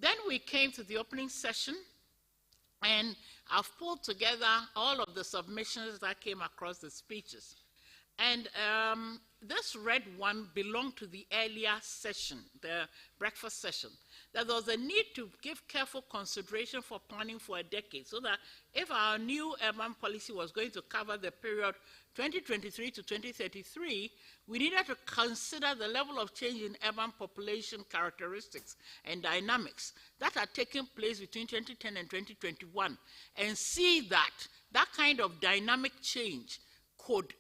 Then we came to the opening session, and I've pulled together all of the submissions that came across the speeches. And this red one belonged to the earlier session, the breakfast session, that there was a need to give careful consideration for planning for a decade, so that if our new urban policy was going to cover the period 2023 to 2033, we needed to consider the level of change in urban population characteristics and dynamics that had taken place between 2010 and 2021, and see that that kind of dynamic change could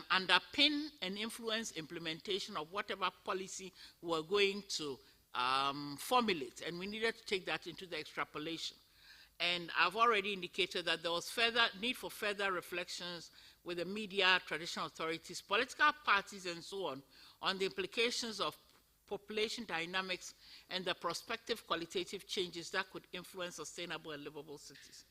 underpin and influence implementation of whatever policy we were going to formulate, and we needed to take that into the extrapolation. And I've already indicated that there was need for further reflections with the media, traditional authorities, political parties, and so on the implications of population dynamics and the prospective qualitative changes that could influence sustainable and livable cities.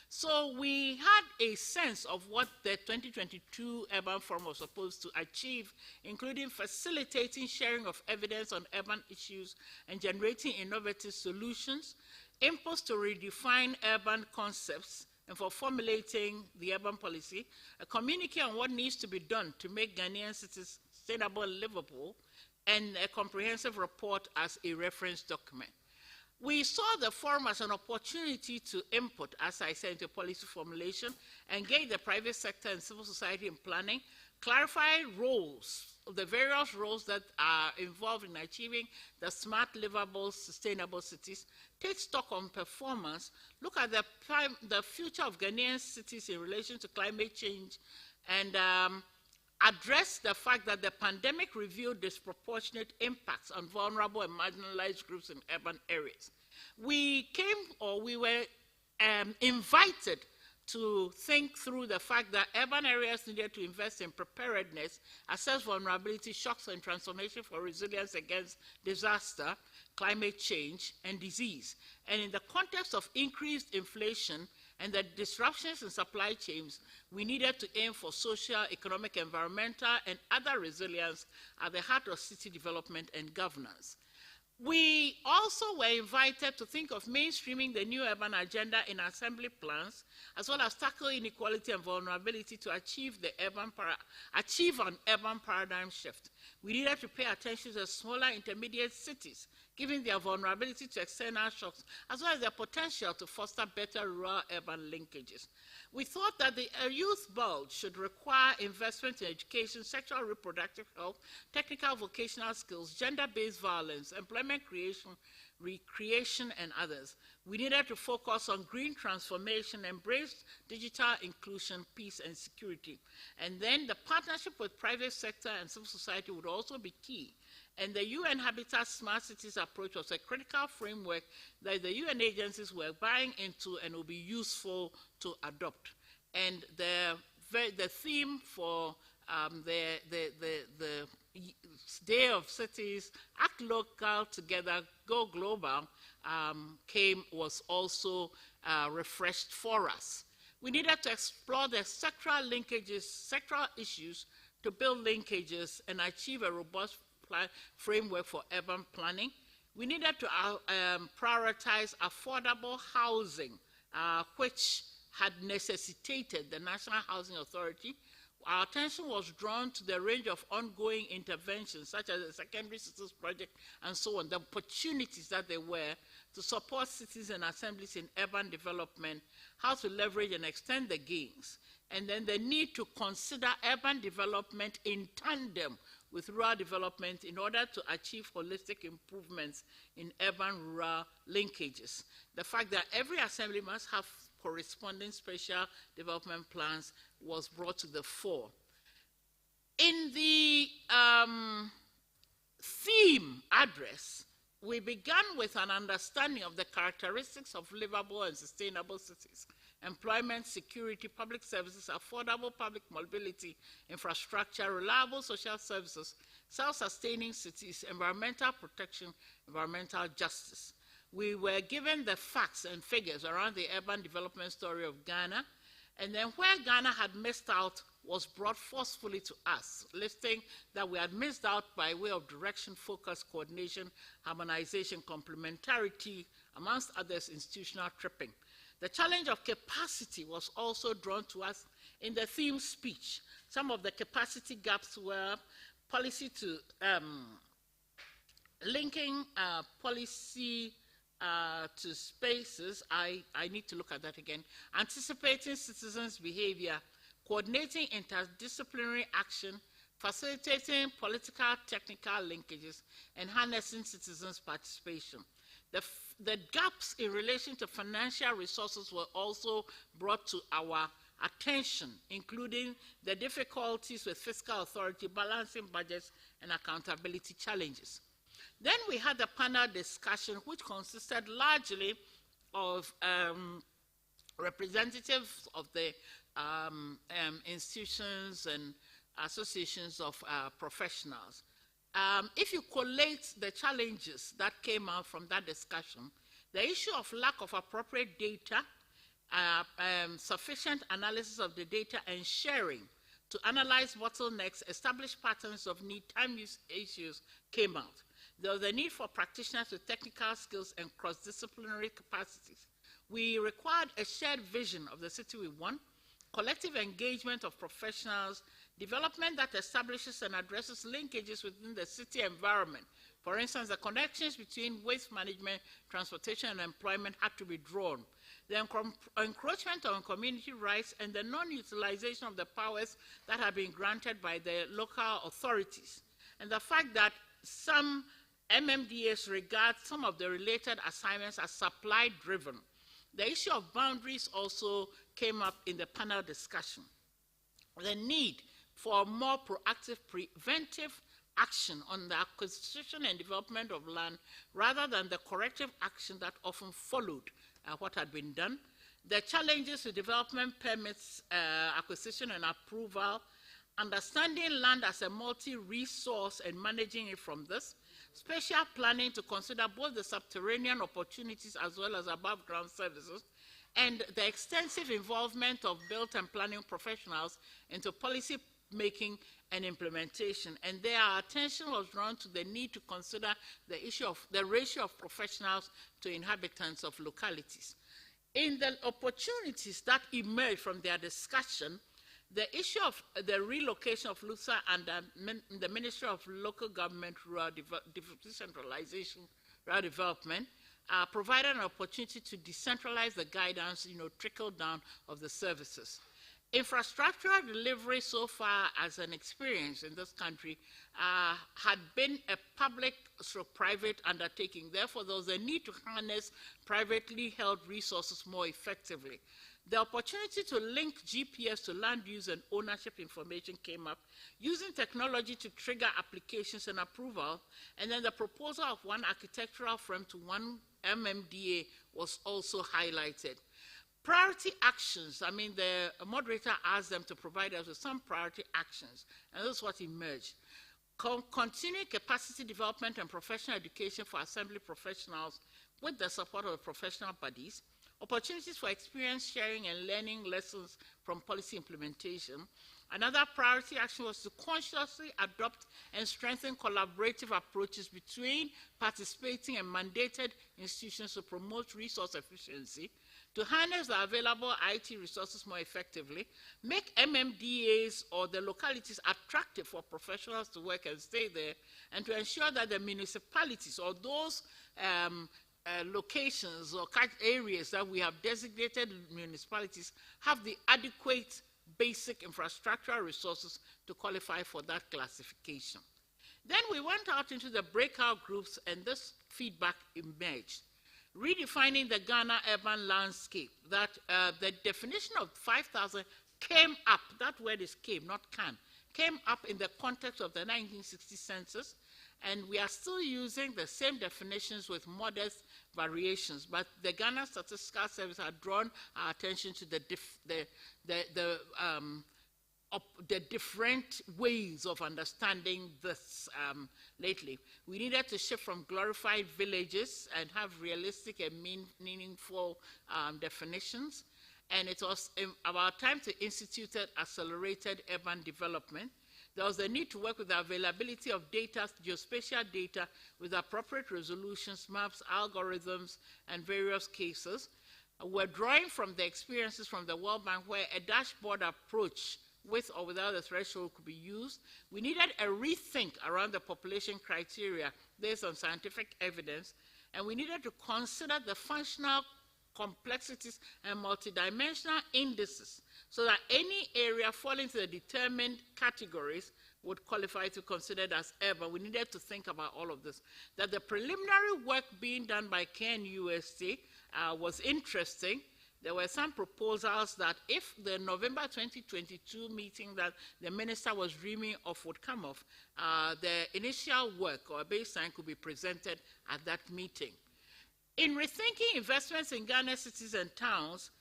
So we had a sense of what the 2022 Urban Forum was supposed to achieve, including facilitating sharing of evidence on urban issues and generating innovative solutions, impulse to redefine urban concepts, and for formulating the urban policy, a communique on what needs to be done to make Ghanaian cities sustainable and livable, and a comprehensive report as a reference document. We saw the forum as an opportunity to input, as I said, into policy formulation, engage the private sector and civil society in planning, clarify roles, the various roles that are involved in achieving the smart, livable, sustainable cities, take stock on performance, look at the future of Ghanaian cities in relation to climate change, and address the fact that the pandemic revealed disproportionate impacts on vulnerable and marginalized groups in urban areas. We were invited to think through the fact that urban areas needed to invest in preparedness, assess vulnerability, shocks, and transformation for resilience against disaster, climate change, and disease. And in the context of increased inflation and the disruptions in supply chains, we needed to aim for social, economic, environmental, and other resilience at the heart of city development and governance. We also were invited to think of mainstreaming the new urban agenda in assembly plans, as well as tackle inequality and vulnerability to achieve an urban paradigm shift. We needed to pay attention to the smaller intermediate cities, given their vulnerability to external shocks, as well as their potential to foster better rural-urban linkages. We thought that the youth bulge should require investment in education, sexual and reproductive health, technical vocational skills, gender-based violence, employment creation, recreation, and others. We needed to focus on green transformation, embrace digital inclusion, peace, and security. And then the partnership with private sector and civil society would also be key. And the UN Habitat Smart Cities approach was a critical framework that the UN agencies were buying into and will be useful to adopt. And the theme for the Day of Cities, Act Local Together, Go Global, was also refreshed for us. We needed to explore the sectoral linkages, sectoral issues to build linkages and achieve a robust framework for urban planning. We needed to prioritize affordable housing, which had necessitated the National Housing Authority. Our attention was drawn to the range of ongoing interventions, such as the Secondary Cities Project and so on, the opportunities that there were to support cities and assemblies in urban development, how to leverage and extend the gains, and then the need to consider urban development in tandem with rural development in order to achieve holistic improvements in urban-rural linkages. The fact that every assembly must have corresponding special development plans was brought to the fore. In the theme address, we began with an understanding of the characteristics of livable and sustainable cities: employment, security, public services, affordable public mobility, infrastructure, reliable social services, self-sustaining cities, environmental protection, environmental justice. We were given the facts and figures around the urban development story of Ghana, and then where Ghana had missed out, was brought forcefully to us, listing that we had missed out by way of direction, focus, coordination, harmonization, complementarity, amongst others, institutional tripping. The challenge of capacity was also drawn to us in the theme speech. Some of the capacity gaps were policy to linking policy to spaces. I need to look at that again. Anticipating citizens' behavior, coordinating interdisciplinary action, facilitating political technical linkages, and harnessing citizens' participation. The gaps in relation to financial resources were also brought to our attention, including the difficulties with fiscal authority, balancing budgets, and accountability challenges. Then we had a panel discussion which consisted largely of representatives of the institutions and associations of professionals. If you collate the challenges that came out from that discussion, the issue of lack of appropriate data, sufficient analysis of the data and sharing to analyze bottlenecks, establish patterns of need, time use issues came out. There was a need for practitioners with technical skills and cross-disciplinary capacities. We required a shared vision of the city we want, collective engagement of professionals, development that establishes and addresses linkages within the city environment. For instance, the connections between waste management, transportation, and employment had to be drawn. The encroachment on community rights and the non-utilization of the powers that have been granted by the local authorities. And the fact that some MMDAs regard some of the related assignments as supply-driven. The issue of boundaries also came up in the panel discussion. The need for more proactive preventive action on the acquisition and development of land rather than the corrective action that often followed what had been done. The challenges to development permits, acquisition and approval, understanding land as a multi-resource and managing it from this, special planning to consider both the subterranean opportunities as well as above-ground services, and the extensive involvement of built and planning professionals into policy making and implementation. And there, our attention was drawn to the need to consider the issue of the ratio of professionals to inhabitants of localities. In the opportunities that emerged from their discussion, the issue of the relocation of LUSA and the Ministry of Local Government, Rural Decentralization, Rural Development, provided an opportunity to decentralize the guidance, trickle down of the services. Infrastructural delivery so far as an experience in this country had been a public/private undertaking. Therefore, there was a need to harness privately held resources more effectively. The opportunity to link GPS to land use and ownership information came up, using technology to trigger applications and approval, and then the proposal of one architectural firm to one MMDA was also highlighted. Priority actions, the moderator asked them to provide us with some priority actions, and this is what emerged. Continuing capacity development and professional education for assembly professionals with the support of the professional bodies, opportunities for experience sharing and learning lessons from policy implementation. Another priority action was to consciously adopt and strengthen collaborative approaches between participating and mandated institutions to promote resource efficiency, to harness the available IT resources more effectively, make MMDAs or the localities attractive for professionals to work and stay there, and to ensure that the municipalities or those locations or areas that we have designated municipalities have the adequate basic infrastructural resources to qualify for that classification. Then we went out into the breakout groups, and this feedback emerged. Redefining the Ghana urban landscape, that the definition of 5,000 came up, that word is came, not can, came up in the context of the 1960 census, and we are still using the same definitions with modest variations, but the Ghana Statistical Service had drawn our attention to the different ways of understanding this lately. We needed to shift from glorified villages and have realistic and meaningful definitions. and it was about time to institute accelerated urban development. There was the need to work with the availability of data, geospatial data, with appropriate resolutions, maps, algorithms, and various cases. We're drawing from the experiences from the World Bank where a dashboard approach with or without a threshold could be used. We needed a rethink around the population criteria based on scientific evidence, and we needed to consider the functional complexities and multidimensional indices so that any area falling into the determined categories would qualify to be considered as urban. We needed to think about all of this. That the preliminary work being done by KNUST was interesting. There were some proposals that if the November 2022 meeting that the minister was dreaming of would come off, the initial work or baseline could be presented at that meeting. In rethinking investments in Ghana's cities and towns,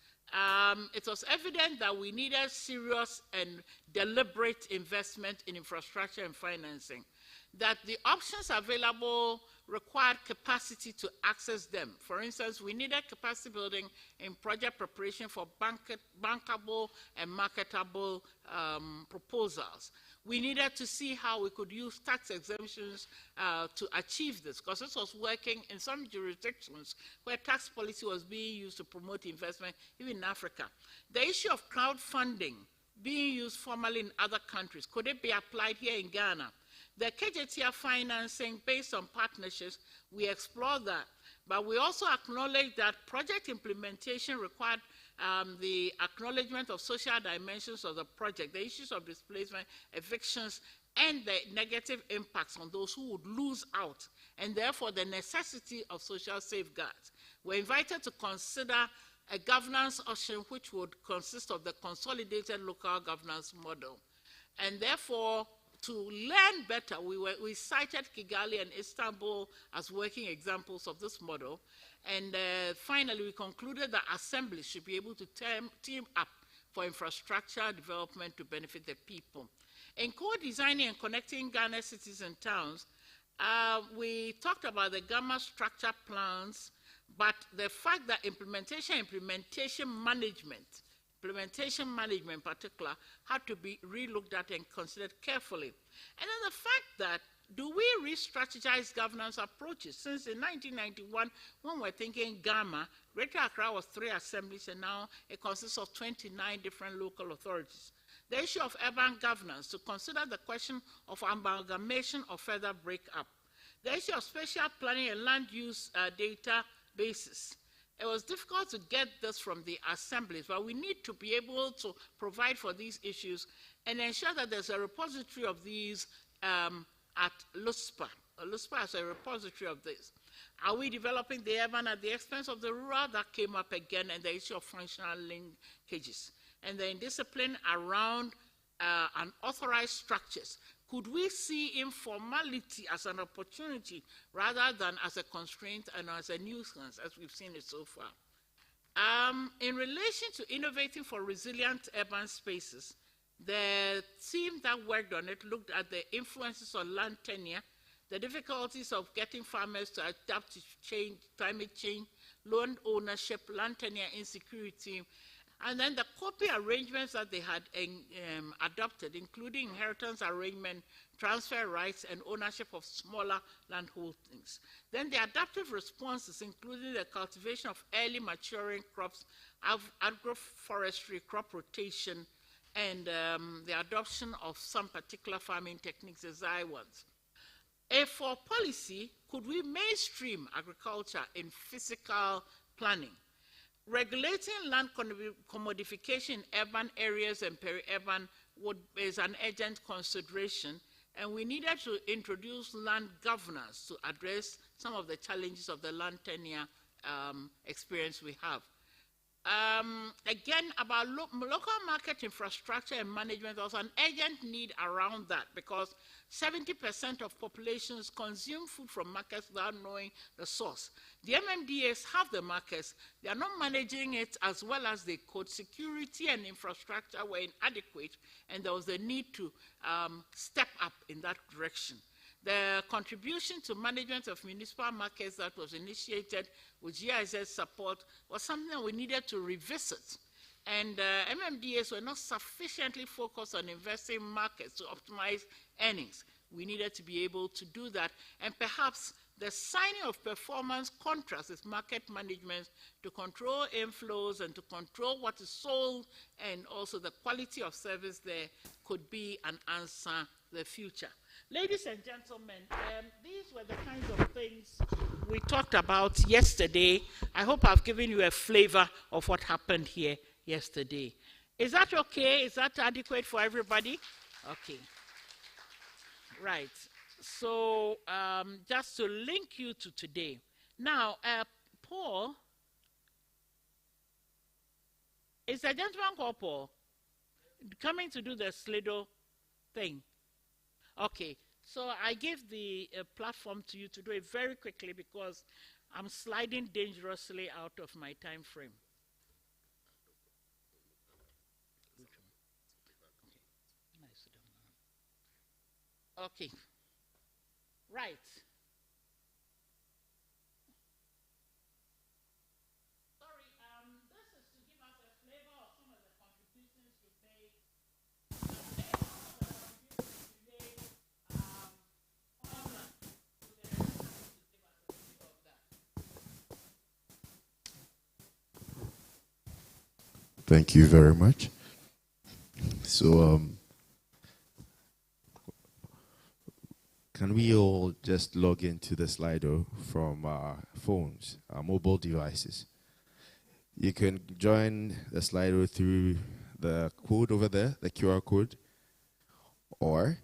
it was evident that we needed serious and deliberate investment in infrastructure and financing, that the options available required capacity to access them. For instance, we needed capacity building in project preparation for bankable and marketable proposals. We needed to see how we could use tax exemptions to achieve this, because this was working in some jurisdictions where tax policy was being used to promote investment, even in Africa. The issue of crowdfunding being used formally in other countries, could it be applied here in Ghana? The KJTR financing based on partnerships, we explored that, but we also acknowledge that project implementation required the acknowledgement of social dimensions of the project, the issues of displacement, evictions, and the negative impacts on those who would lose out, and therefore the necessity of social safeguards. We're invited to consider a governance option which would consist of the consolidated local governance model. And therefore, to learn better, we cited Kigali and Istanbul as working examples of this model. And finally, we concluded that assemblies should be able to team up for infrastructure development to benefit the people. In co-designing and connecting Ghana's cities and towns, we talked about the Gamma structure plans, but the fact that implementation management in particular had to be re-looked at and considered carefully. And then the fact that, do we re-strategize governance approaches? Since in 1991, when we're thinking Gamma, Greater Accra was 3 assemblies, and now it consists of 29 different local authorities. The issue of urban governance, to consider the question of amalgamation or further breakup. The issue of spatial planning and land use databases. It was difficult to get this from the assemblies, but we need to be able to provide for these issues and ensure that there's a repository of these at LUSPA. LUSPA is a repository of this. Are we developing the urban at the expense of the rural? That came up again, and the issue of functional linkages. And the indiscipline around unauthorized structures. Could we see informality as an opportunity rather than as a constraint and as a nuisance, as we've seen it so far? In relation to innovating for resilient urban spaces, the team that worked on it looked at the influences on land tenure, the difficulties of getting farmers to adapt to climate change, land ownership, land tenure insecurity, and then the copy arrangements that they had adopted, including inheritance arrangement, transfer rights, and ownership of smaller land holdings. Then the adaptive responses, including the cultivation of early maturing crops, agroforestry, crop rotation, and the adoption of some particular farming techniques as I ones. For policy, could we mainstream agriculture in physical planning? Regulating land commodification in urban areas and peri-urban is an urgent consideration, and we needed to introduce land governance to address some of the challenges of the land tenure experience we have. Again, about local market infrastructure and management, there was an urgent need around that because 70% of populations consume food from markets without knowing the source. The MMDAs have the markets, they are not managing it as well as they could. Security and infrastructure were inadequate, and there was a need to step up in that direction. The contribution to management of municipal markets that was initiated with GIZ support was something that we needed to revisit And MMDAs were not sufficiently focused on investing in markets to optimize earnings. We needed to be able to do that. And perhaps the signing of performance contracts with market management to control inflows and to control what is sold and also the quality of service there could be an answer to the future. Ladies and gentlemen, these were the kinds of things we talked about yesterday. I hope I've given you a flavor of what happened here yesterday. Is that okay? Is that adequate for everybody? Okay. Right. So just to link you to today. Now, Paul, is a gentleman called Paul coming to do the Slido thing? Okay. So I give the platform to you to do it very quickly because I'm sliding dangerously out of my time frame. Okay. Right. Sorry, this is to give us a flavor of some of the contributions you made. Thank you very much. So, can we all just log into the Slido from our phones, our mobile devices? You can join the Slido through the code over there, the QR code, or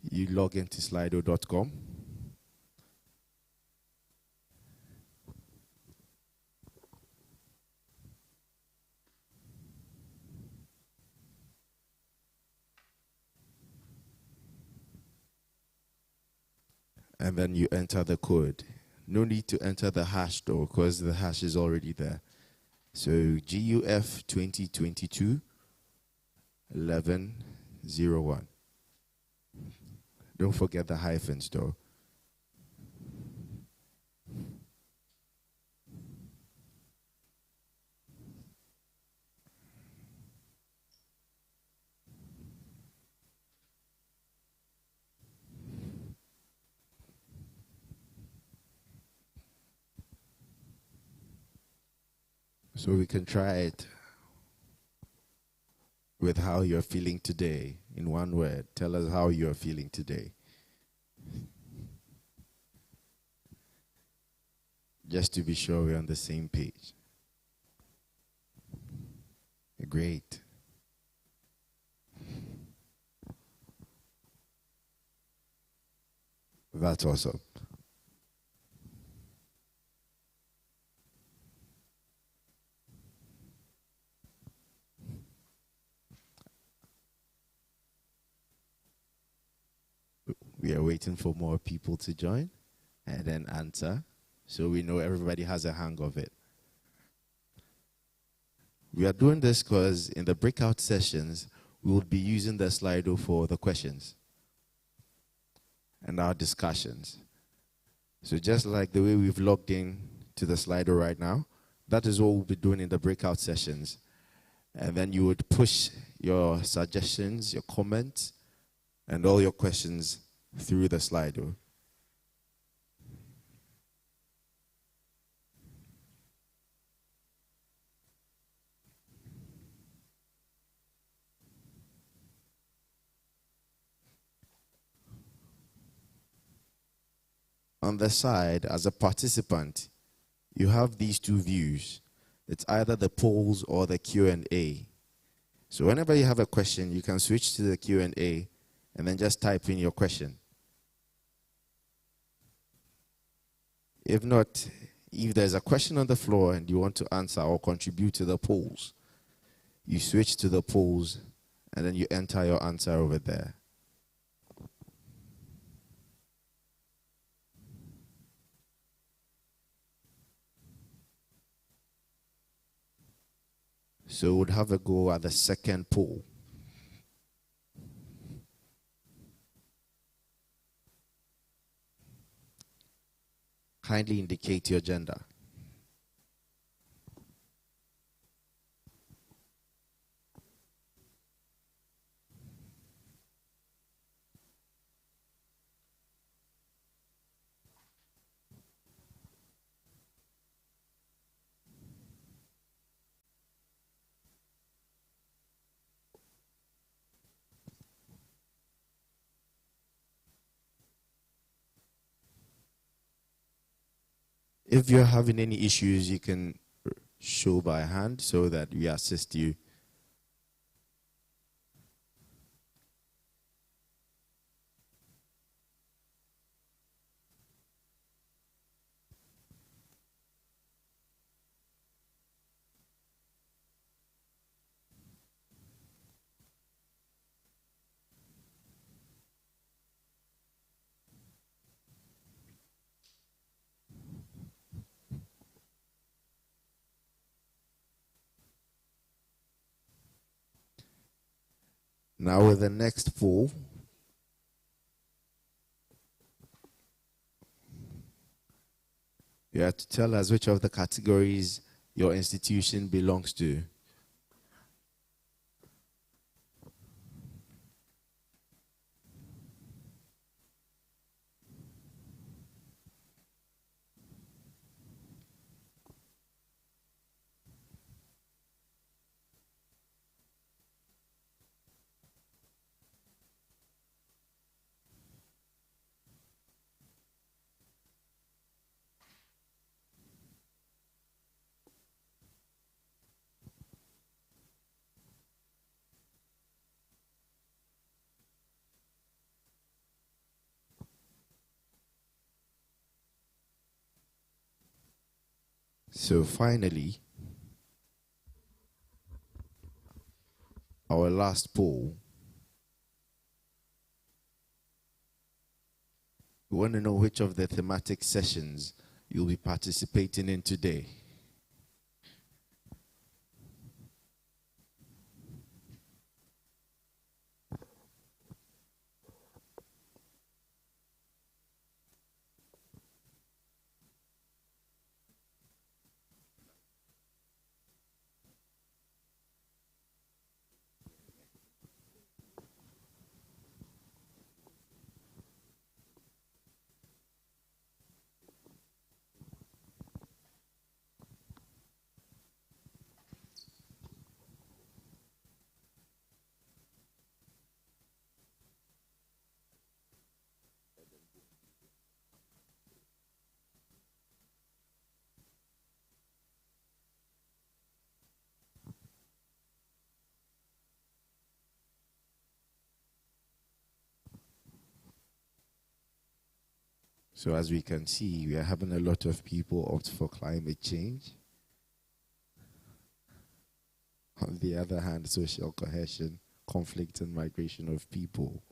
you log into slido.com. And then you enter the code. No need to enter the hash though, because the hash is already there. So GUF 2022 1101. Don't forget the hyphens though. So we can try it with how you're feeling today. In one word, tell us how you're feeling today. Just to be sure we're on the same page. Great. That's awesome. We are waiting for more people to join and then answer, so we know everybody has a hang of it. We are doing this because in the breakout sessions, we will be using the Slido for the questions and our discussions. So just like the way we've logged in to the Slido right now, that is what we'll be doing in the breakout sessions. And then you would push your suggestions, your comments, and all your questions through the Slido. On the side, as a participant, you have these two views. It's either the polls or the Q&A. So whenever you have a question, you can switch to the Q&A and then just type in your question. If not, if there's a question on the floor and you want to answer or contribute to the polls, you switch to the polls and then you enter your answer over there. So we'll have a go at the second poll. Kindly indicate your gender. If you're having any issues, you can show by hand so that we assist you. Now with the next four, you have to tell us which of the categories your institution belongs to. So finally, our last poll. We want to know which of the thematic sessions you'll be participating in today. So as we can see, we are having a lot of people opt for climate change. On the other hand, social cohesion, conflict and migration of people.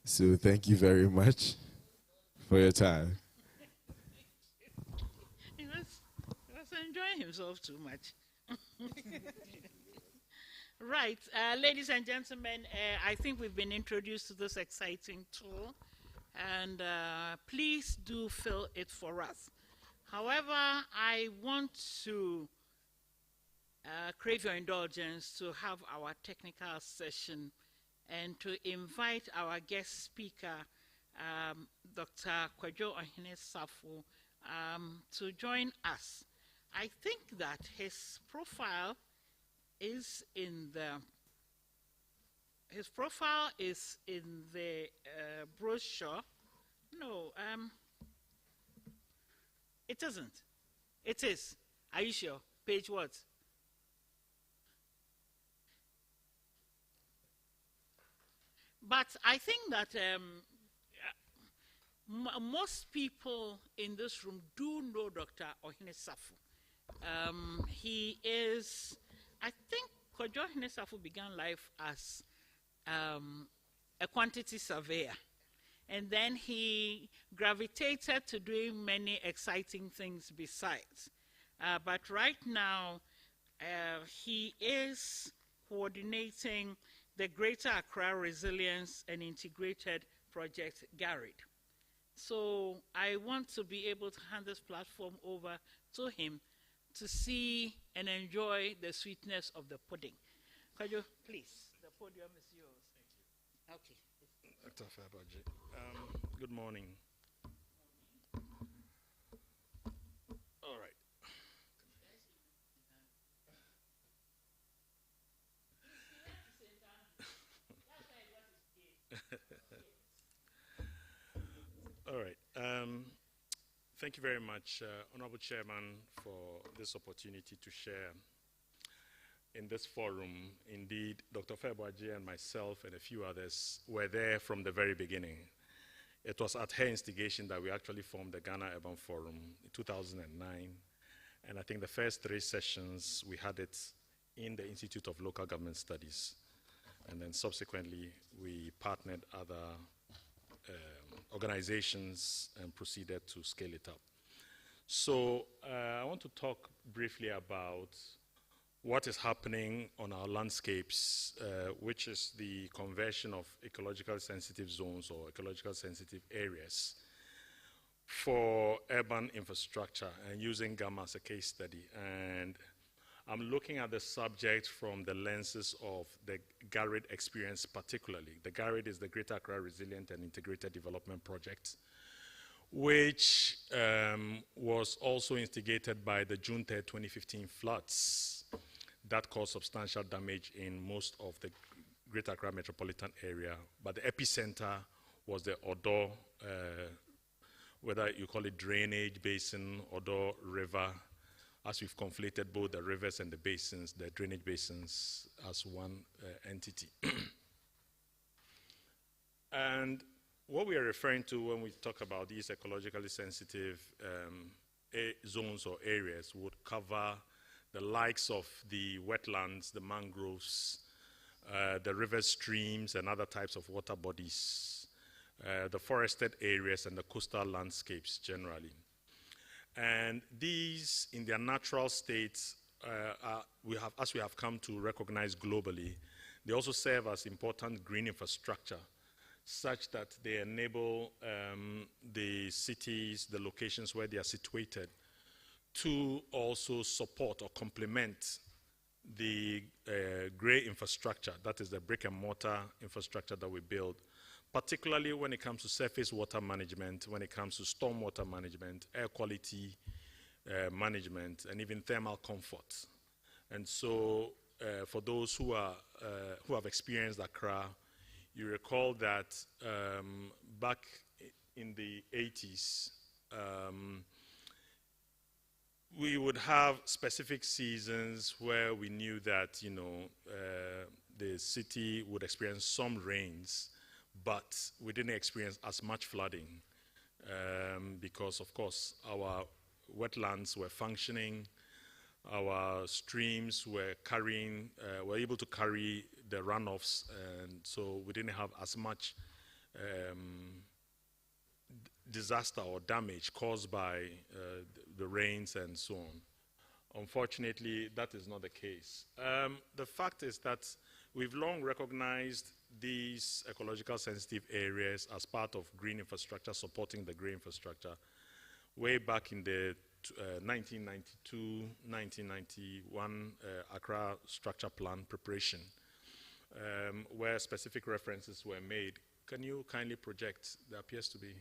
So thank you very much for your time. He was enjoying himself too much. Right, ladies and gentlemen, I think we've been introduced to this exciting tool, and please do fill it for us. However, I want to crave your indulgence to have our technical session and to invite our guest speaker, Dr. Kwadwo Ohene Safo, to join us. I think that his profile is in the brochure. No, it isn't. It is. Are you sure? Page what? But I think that most people in this room do know Dr. Ohene Safo. He is, I think, Kwadwo Ohene Safo began life as a quantity surveyor. And then he gravitated to doing many exciting things besides. But right now, he is coordinating the Greater Accra Resilience and Integrated Project, GARID. So I want to be able to hand this platform over to him to see and enjoy the sweetness of the pudding. Kwadwo, please, the podium is yours. Thank you. Okay. Dr. Fabaji, good morning. All right. Thank you very much, Honorable Chairman, for this opportunity to share in this forum. Indeed, Dr. Feboaji and myself and a few others were there from the very beginning. It was at her instigation that we actually formed the Ghana Urban Forum in 2009. And I think the first 3 sessions, we had it in the Institute of Local Government Studies. And then subsequently, we partnered other organizations and proceeded to scale it up. So I want to talk briefly about what is happening on our landscapes, which is the conversion of ecologically sensitive zones or ecological sensitive areas for urban infrastructure, and using Gama as a case study. And I'm looking at the subject from the lenses of the GARID experience particularly. The GARID is the Greater Accra Resilient and Integrated Development Project, which was also instigated by the June 3rd, 2015 floods that caused substantial damage in most of the Greater Accra metropolitan area. But the epicenter was the Odo, whether you call it drainage basin, Odo River, as we've conflated both the rivers and the basins, the drainage basins, as one entity. And what we are referring to when we talk about these ecologically sensitive zones or areas would cover the likes of the wetlands, the mangroves, the river streams and other types of water bodies, the forested areas and the coastal landscapes generally. And these, in their natural states, as we have come to recognize globally, they also serve as important green infrastructure, such that they enable the cities, the locations where they are situated, to also support or complement the gray infrastructure, that is the brick and mortar infrastructure that we build, particularly when it comes to surface water management, when it comes to storm water management, air quality management, and even thermal comfort. And so for those who have experienced Accra, you recall that back in the 80s, we would have specific seasons where we knew that, the city would experience some rains, but we didn't experience as much flooding because, of course, our wetlands were functioning, our streams were able to carry the runoffs, and so we didn't have as much disaster or damage caused by the rains and so on. Unfortunately, that is not the case. The fact is that we've long recognized these ecological sensitive areas as part of green infrastructure, supporting the green infrastructure, way back in the 1992, 1991 Accra Structure Plan preparation, where specific references were made. Can you kindly project? There appears to be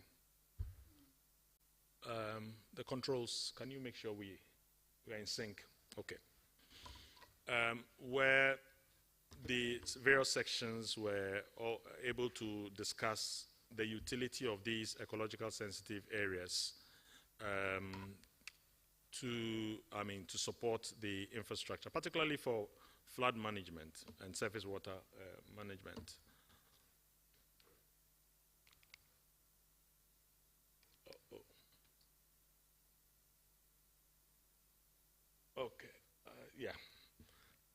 the controls. Can you make sure we are in sync? Okay. Where the various sections were all able to discuss the utility of these ecological sensitive areas to support the infrastructure, particularly for flood management and surface water management. Okay, yeah.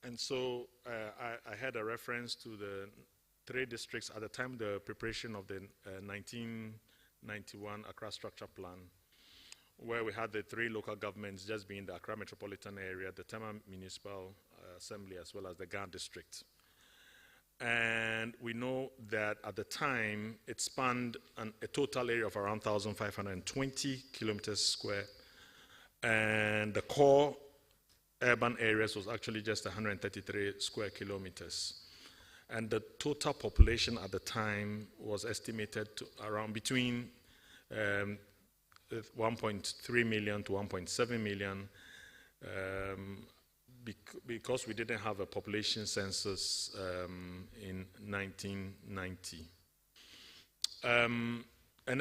And so I had a reference to the 3 districts at the time, the preparation of the 1991 Accra Structure Plan, where we had the 3 local governments just being the Accra Metropolitan Area, the Tema Municipal Assembly, as well as the Ga District. And we know that at the time, it spanned a total area of around 1,520 kilometers square, and the core urban areas was actually just 133 square kilometers. And the total population at the time was estimated to around between 1.3 million to 1.7 million, because we didn't have a population census in 1990. And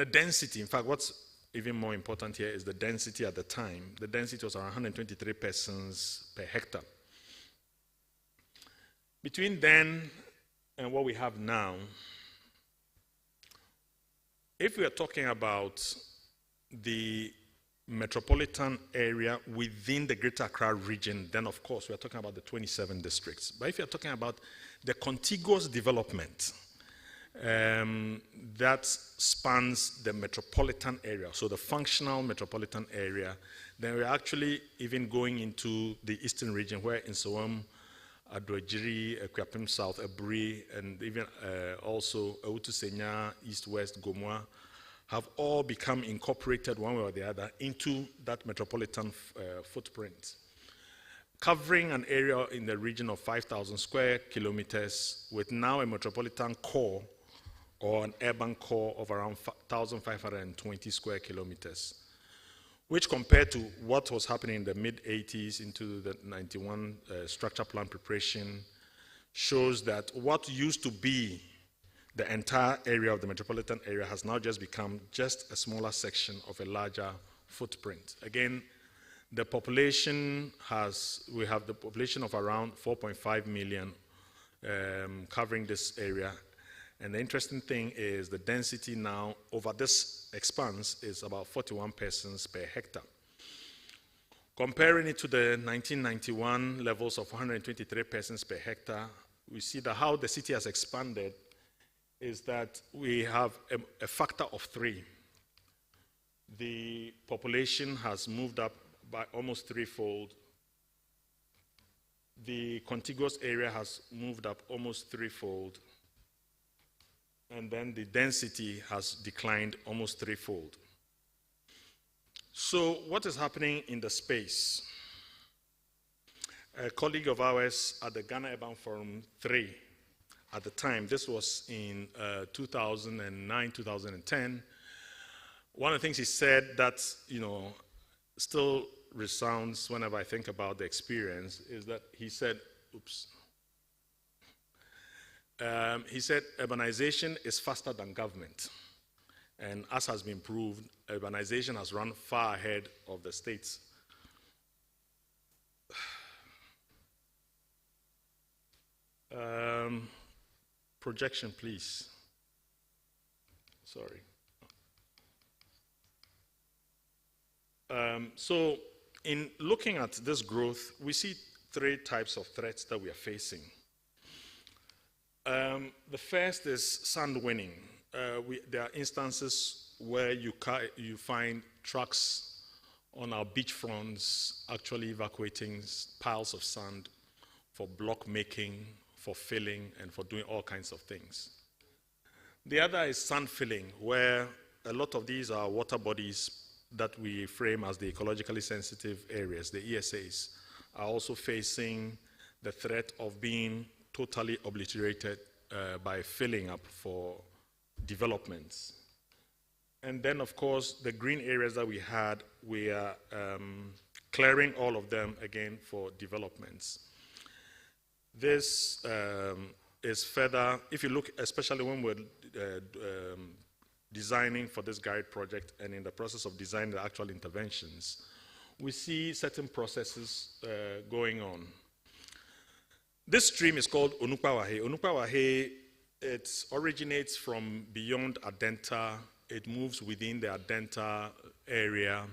the density, in fact, what's even more important here is the density at the time. The density was around 123 persons per hectare. Between then and what we have now, if we are talking about the metropolitan area within the Greater Accra region, then of course we are talking about the 27 districts. But if you are talking about the contiguous development that spans the metropolitan area, so the functional metropolitan area, then we're actually even going into the eastern region where in Sowam, Adwajiri, Kwapim South, Aburi, and even also Awutu-Senya, East, West, Gomwa, have all become incorporated one way or the other into that metropolitan footprint, covering an area in the region of 5,000 square kilometers with now a metropolitan core or an urban core of around 1,520 square kilometers, which compared to what was happening in the mid-80s into the 91 structure plan preparation shows that what used to be the entire area of the metropolitan area has now just become just a smaller section of a larger footprint. Again, the population we have the population of around 4.5 million covering this area. And the interesting thing is the density now over this expanse is about 41 persons per hectare. Comparing it to the 1991 levels of 123 persons per hectare, we see that how the city has expanded is that we have a factor of 3. The population has moved up by almost threefold. The contiguous area has moved up almost threefold. And then the density has declined almost threefold. So what is happening in the space? A colleague of ours at the Ghana Urban Forum 3, at the time, this was in 2009, 2010, one of the things he said that, still resounds whenever I think about the experience is that he said, he said urbanization is faster than government. And as has been proved, urbanization has run far ahead of the states. Projection, please. Sorry. So in looking at this growth, we see 3 types of threats that we are facing. The first is sand winning. There are instances where you find trucks on our beach fronts actually evacuating piles of sand for block making, for filling, and for doing all kinds of things. The other is sand filling, where a lot of these are water bodies that we frame as the ecologically sensitive areas, the ESAs, are also facing the threat of being totally obliterated by filling up for developments. And then, of course, the green areas that we had, we are clearing all of them again for developments. This is further, if you look, especially when we're designing for this guide project and in the process of designing the actual interventions, we see certain processes going on. This stream is called Onukpawahe. Onukpawahe, it originates from beyond Adenta. It moves within the Adenta area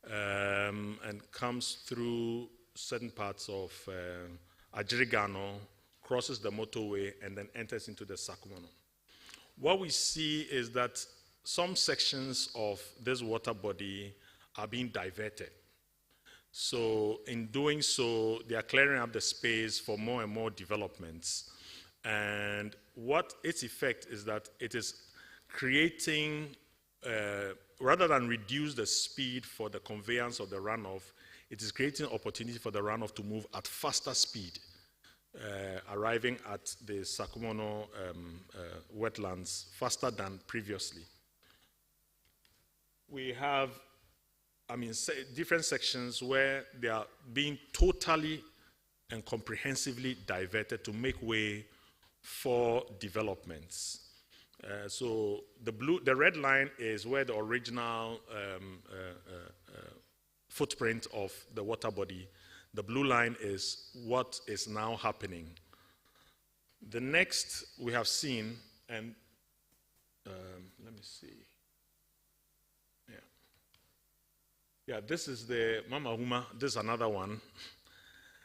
and comes through certain parts of Ajirigano, crosses the motorway, and then enters into the Sakumano. What we see is that some sections of this water body are being diverted. So in doing so, they are clearing up the space for more and more developments. And what its effect is that it is creating, rather than reduce the speed for the conveyance of the runoff, it is creating opportunity for the runoff to move at faster speed, arriving at the Sakumono wetlands faster than previously. We have, different sections where they are being totally and comprehensively diverted to make way for developments. So the red line is where the original footprint of the water body. The blue line is what is now happening. The next we have seen, and let me see. Yeah, this is the Mama Huma. This is another one.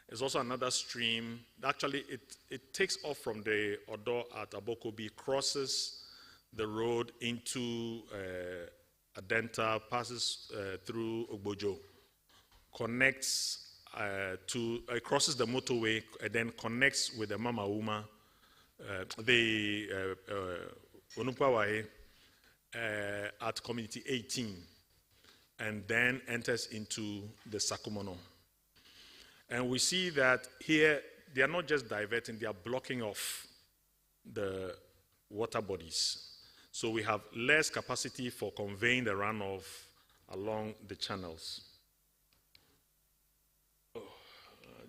It's also another stream. Actually, it takes off from the Odo at Abokobi, crosses the road into Adenta, passes through Ogbojo, connects crosses the motorway, and then connects with the Mama Huma, the Onukwawahe at Community 18, and then enters into the Sakumono. And we see that here, they are not just diverting, they are blocking off the water bodies. So we have less capacity for conveying the runoff along the channels.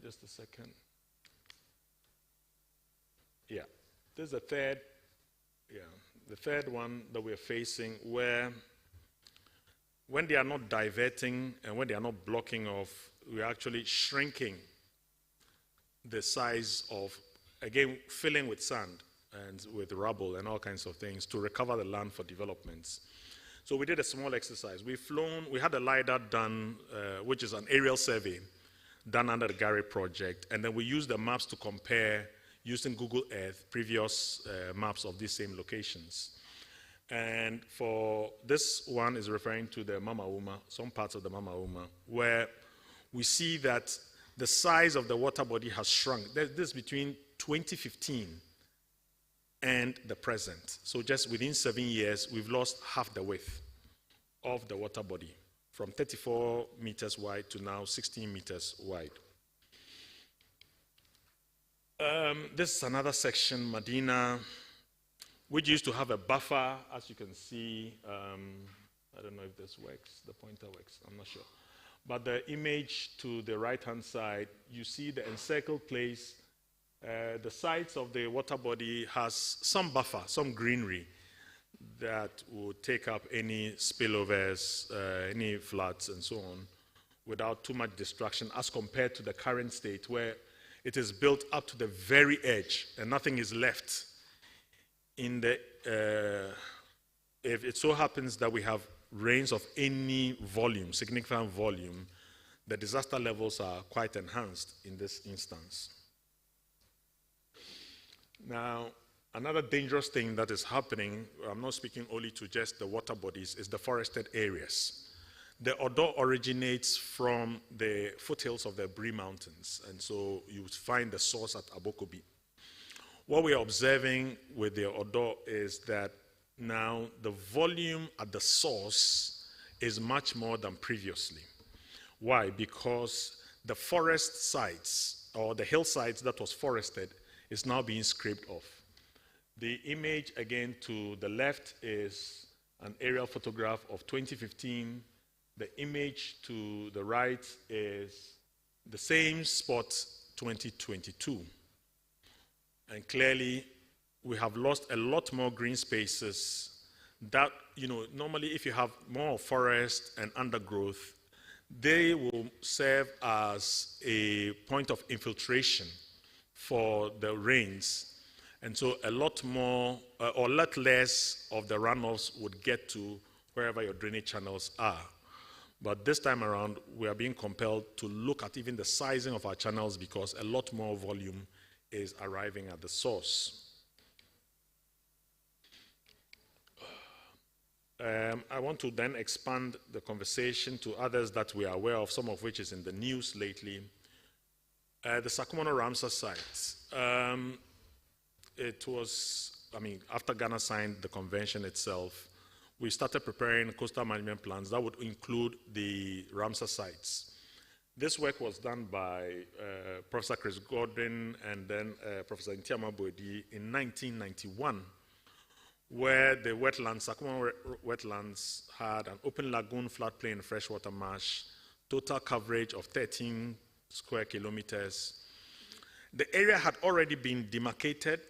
Just a second. Yeah, this is the third one that we're facing, where when they are not diverting and when they are not blocking off, we're actually shrinking the size of, again, filling with sand and with rubble and all kinds of things to recover the land for developments. So we did a small exercise. We had a LiDAR done, which is an aerial survey done under the Gary project, and then we used the maps to compare using Google Earth, previous maps of these same locations. And for this one is referring to the Mama Huma, some parts of the Mama Huma, where we see that the size of the water body has shrunk. This is between 2015 and the present. So just within 7 years, we've lost half the width of the water body, from 34 meters wide to now 16 meters wide. This is another section, Medina, which used to have a buffer, as you can see. I don't know if this works, the pointer works, I'm not sure. But the image to the right-hand side, you see the encircled place. The sides of the water body has some buffer, some greenery that would take up any spillovers, any floods, and so on, without too much destruction, as compared to the current state where it is built up to the very edge and nothing is left. In the, if it so happens that we have rains of any volume, significant volume, the disaster levels are quite enhanced in this instance. Now, another dangerous thing that is happening, I'm not speaking only to just the water bodies, is the forested areas. The Odo originates from the foothills of the Brie Mountains, and so you find the source at Abokobi. What we are observing with the Odo is that now the volume at the source is much more than previously. Why? Because the forest sites, or the hillsides that was forested, is now being scraped off. The image again to the left is an aerial photograph of 2015. The image to the right is the same spot, 2022. And clearly, we have lost a lot more green spaces that, normally if you have more forest and undergrowth, they will serve as a point of infiltration for the rains. And so a lot more, or a lot less of the runoffs would get to wherever your drainage channels are. But this time around, we are being compelled to look at even the sizing of our channels because a lot more volume is arriving at the source. I want to then expand the conversation to others that we are aware of, some of which is in the news lately. The Sakumono Ramsar site. It was, after Ghana signed the convention itself, we started preparing coastal management plans that would include the Ramsar sites. This work was done by Professor Chris Godwin and then Professor Ntiama Boedi in 1991, where the wetlands, Sakumono wetlands, had an open lagoon, floodplain, freshwater marsh, total coverage of 13 square kilometers. The area had already been demarcated.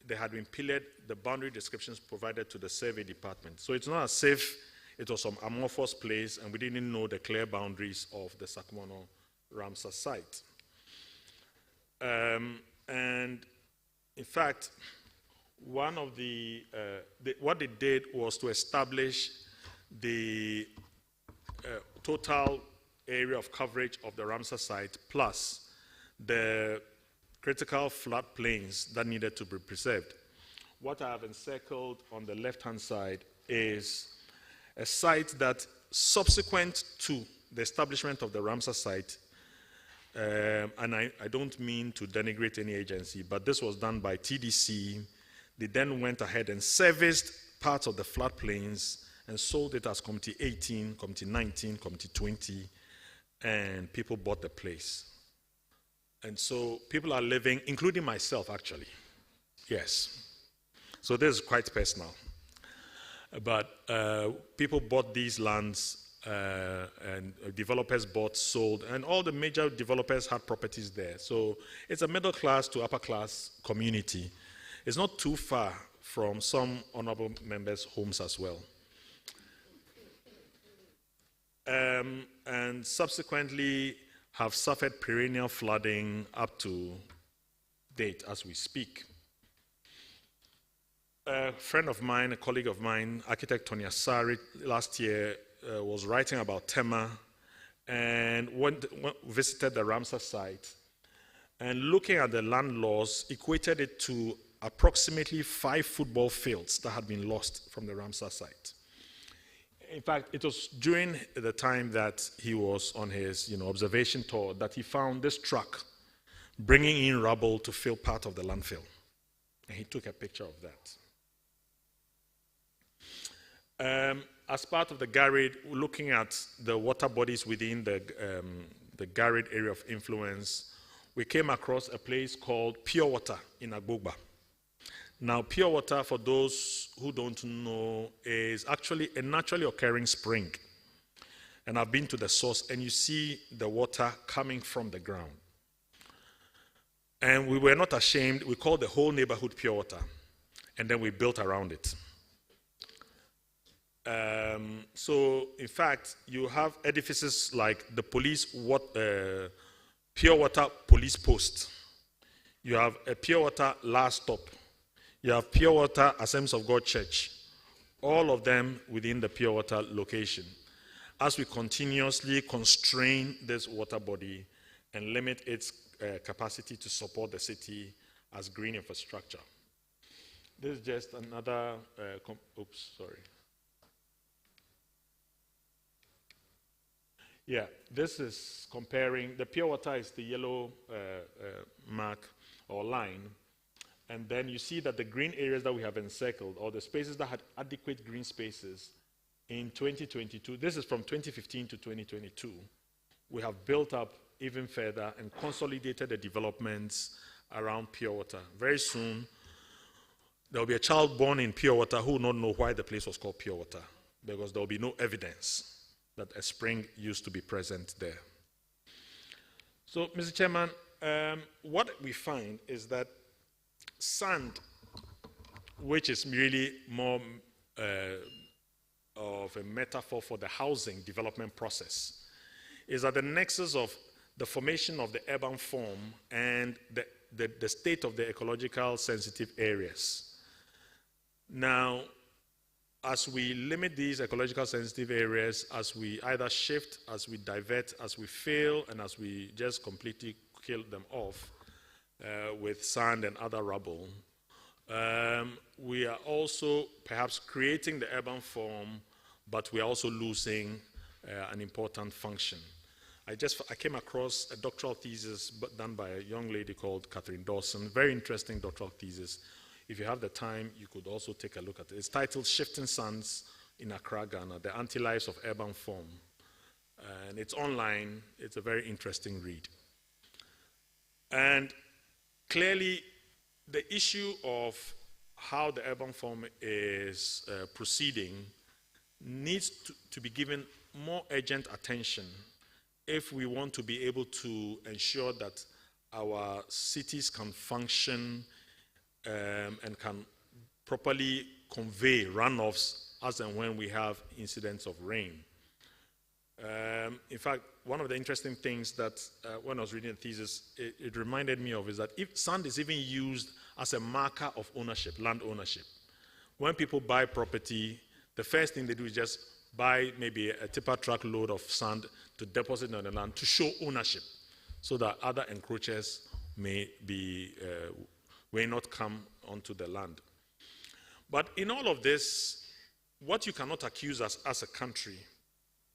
they had been pillared the boundary descriptions provided to the survey department. So it's not as if it was some amorphous place and we didn't know the clear boundaries of the Sakumono Ramsar site. And in fact, one of what they did was to establish the total area of coverage of the Ramsar site plus the critical floodplains that needed to be preserved. What I have encircled on the left-hand side is a site that, subsequent to the establishment of the Ramsar site, and I don't mean to denigrate any agency, but this was done by TDC. They then went ahead and serviced parts of the floodplains and sold it as Committee 18, Committee 19, Committee 20, and people bought the place. And so people are living, including myself actually, yes. So this is quite personal. But people bought these lands and developers bought, sold, and all the major developers had properties there. So it's a middle class to upper class community. It's not too far from some honorable members' homes as well. And subsequently have suffered perennial flooding up to date as we speak. A friend of mine, a colleague of mine, architect Tony Asari, last year was writing about Tema and visited the Ramsar site and looking at the land laws, equated it to approximately 5 football fields that had been lost from the Ramsar site. In fact, it was during the time that he was on his observation tour that he found this truck bringing in rubble to fill part of the landfill. And he took a picture of that. As part of the GARID, looking at the water bodies within the GARID area of influence, we came across a place called Pure Water in Agbogba. Now, pure water, for those who don't know, is actually a naturally occurring spring. And I've been to the source, and you see the water coming from the ground. And we were not ashamed. We called the whole neighborhood Pure Water, and then we built around it. So, in fact, you have edifices like the Pure Water Police Post. You have a Pure Water Last Stop. You have Pure Water Assemblies of God Church, all of them within the Pure Water location, as we continuously constrain this water body and limit its capacity to support the city as green infrastructure. This is just another, oops, sorry. Yeah, this is comparing, the Pure Water is the yellow mark or line. And then you see that the green areas that we have encircled, or the spaces that had adequate green spaces in 2022, this is from 2015 to 2022, we have built up even further and consolidated the developments around Pure Water. Very soon, there will be a child born in Pure Water who will not know why the place was called Pure Water, because there will be no evidence that a spring used to be present there. So, Mr. Chairman, what we find is that sand, which is really more of a metaphor for the housing development process, is at the nexus of the formation of the urban form and the state of the ecological sensitive areas. Now, as we limit these ecological sensitive areas, as we either shift, as we divert, as we fail, and as we just completely kill them off, with sand and other rubble, we are also perhaps creating the urban form, but we are also losing an important function. I came across a doctoral thesis done by a young lady called Catherine Dawson, very interesting doctoral thesis. If you have the time, you could also take a look at it. It's titled Shifting Sands in Accra, Ghana, The Anti-Lives of Urban Form. And it's online. It's a very interesting read. And clearly, the issue of how the urban form is proceeding needs to be given more urgent attention if we want to be able to ensure that our cities can function and can properly convey runoffs as and when we have incidents of rain. In fact, one of the interesting things that when I was reading the thesis, it reminded me of is that if sand is even used as a marker of ownership, land ownership. When people buy property, the first thing they do is just buy maybe a tipper truck load of sand to deposit on the land to show ownership, so that other encroachers may not come onto the land. But in all of this, what you cannot accuse us as a country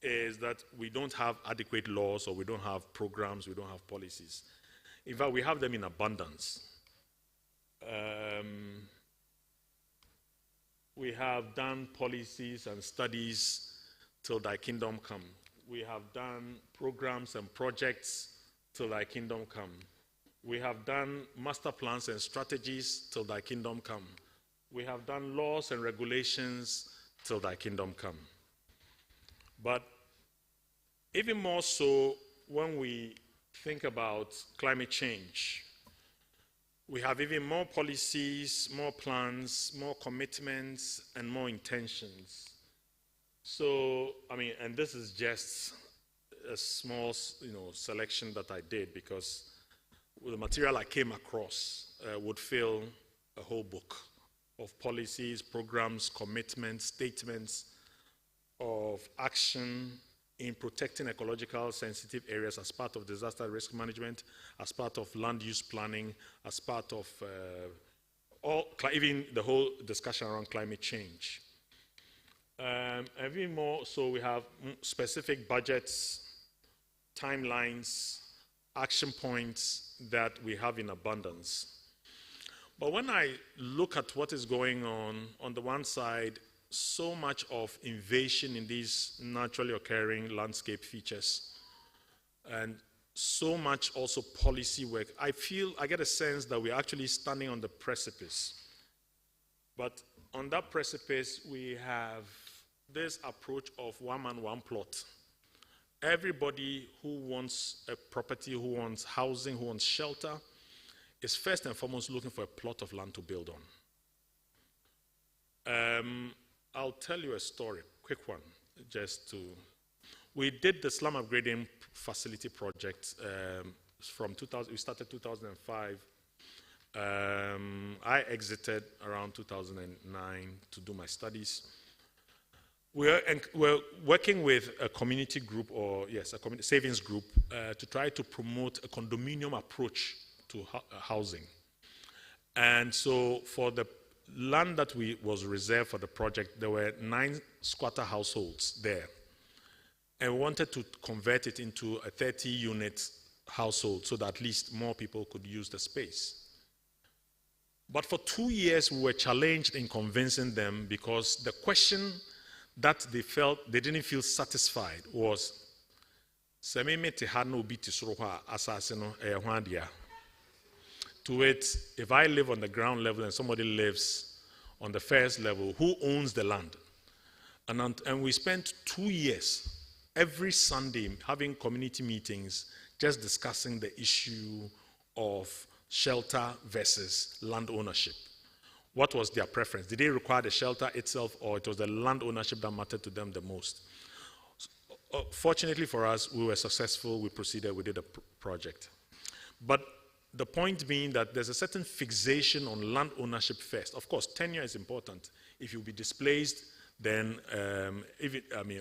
is that we don't have adequate laws, or we don't have programs, we don't have policies. In fact, we have them in abundance. We have done policies and studies till thy kingdom come. We have done programs and projects till thy kingdom come. We have done master plans and strategies till thy kingdom come. We have done laws and regulations till thy kingdom come. But even more so when we think about climate change, we have even more policies, more plans, more commitments, and more intentions. So, and this is just a small, selection that I did, because the material I came across would fill a whole book of policies, programs, commitments, statements of action in protecting ecological sensitive areas as part of disaster risk management, as part of land use planning, as part of even the whole discussion around climate change. Even more, so we have specific budgets, timelines, action points that we have in abundance. But when I look at what is going on the one side, so much of invasion in these naturally occurring landscape features, and so much also policy work, I get a sense that we're actually standing on the precipice. But on that precipice, we have this approach of one man, one plot. Everybody who wants a property, who wants housing, who wants shelter, is first and foremost looking for a plot of land to build on. I'll tell you a story, quick one, we did the slum upgrading facility project from 2000, we started 2005. I exited around 2009 to do my studies. We're working with a community group, a community savings group, to try to promote a condominium approach to housing. And so for the land that was reserved for the project, there were 9 squatter households there. And we wanted to convert it into a 30-unit household so that at least more people could use the space. But for 2 years, we were challenged in convincing them, because the question that they felt they didn't feel satisfied was, to it, if I live on the ground level and somebody lives on the first level, who owns the land? And we spent 2 years, every Sunday, having community meetings, just discussing the issue of shelter versus land ownership. What was their preference? Did they require the shelter itself, or it was the land ownership that mattered to them the most? Fortunately for us, we were successful. We proceeded, we did a project. But the point being that there's a certain fixation on land ownership first. Of course, tenure is important. If you'll be displaced, then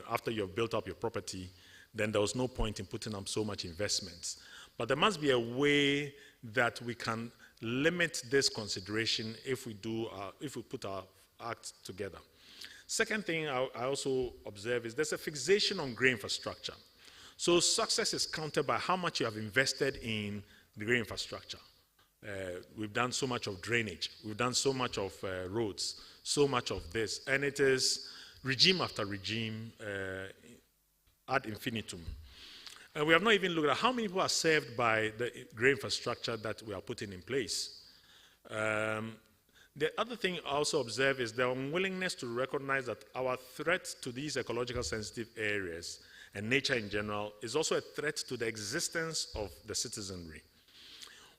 after you've built up your property, then there was no point in putting up so much investments. But there must be a way that we can limit this consideration if we put our acts together. Second thing I also observe is there's a fixation on grey infrastructure. So success is counted by how much you have invested in the grey infrastructure. We've done so much of drainage. We've done so much of roads, so much of this. And it is regime after regime ad infinitum. And we have not even looked at how many people are served by the grey infrastructure that we are putting in place. The other thing I also observe is the unwillingness to recognize that our threat to these ecological sensitive areas and nature in general is also a threat to the existence of the citizenry.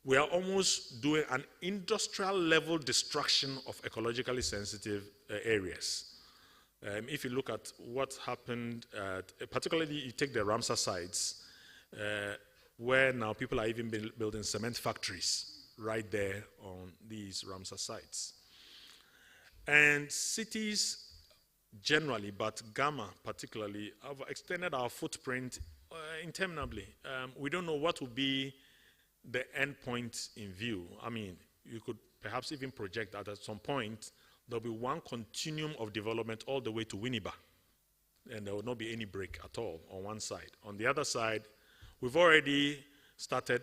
we are almost doing an industrial level destruction of ecologically sensitive areas. If you look at what happened, particularly you take the Ramsar sites, where now people are even building cement factories right there on these Ramsar sites. And cities generally, but Gama particularly, have extended our footprint interminably. We don't know what will be the end point in view. I mean, you could perhaps even project that at some point there'll be one continuum of development all the way to Winneba, and there will not be any break at all on one side. On the other side, we've already started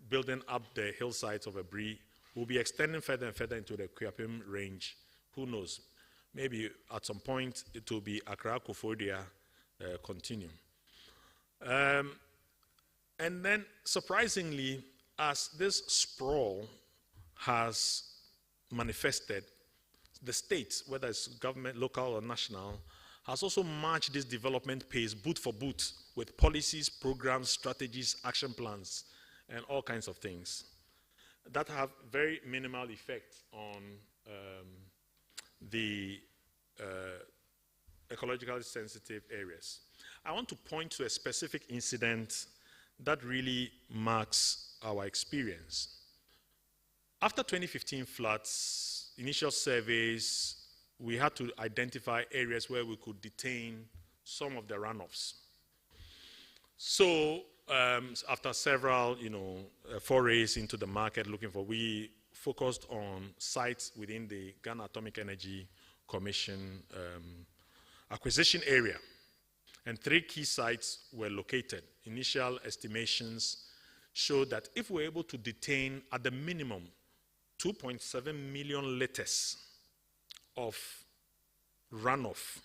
building up the hillsides of Abri. We'll be extending further and further into the Kuyapim range. Who knows? Maybe at some point it will be Accra-Koforidua continuum. And then, surprisingly, as this sprawl has manifested, the state, whether it's government, local or national, has also matched this development pace boot for boot with policies, programs, strategies, action plans, and all kinds of things that have very minimal effect on the ecologically sensitive areas. I want to point to a specific incident that really marks our experience. After 2015 floods, initial surveys, we had to identify areas where we could detain some of the runoffs. So after several, forays into the market looking for, we focused on sites within the Ghana Atomic Energy Commission acquisition area. And 3 key sites were located. Initial estimations showed that if we're able to detain at the minimum 2.7 million liters of runoff,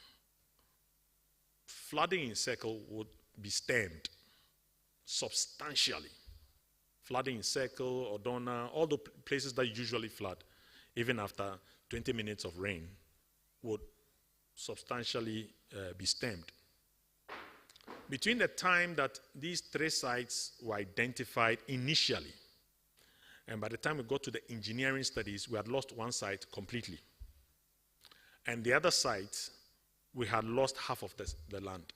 flooding in Circle would be stemmed substantially. Flooding in Circle, Odona, all the places that usually flood, even after 20 minutes of rain, would substantially be stemmed. Between the time that these 3 sites were identified initially, and by the time we got to the engineering studies, we had lost 1 site completely. And the other site, we had lost half of the land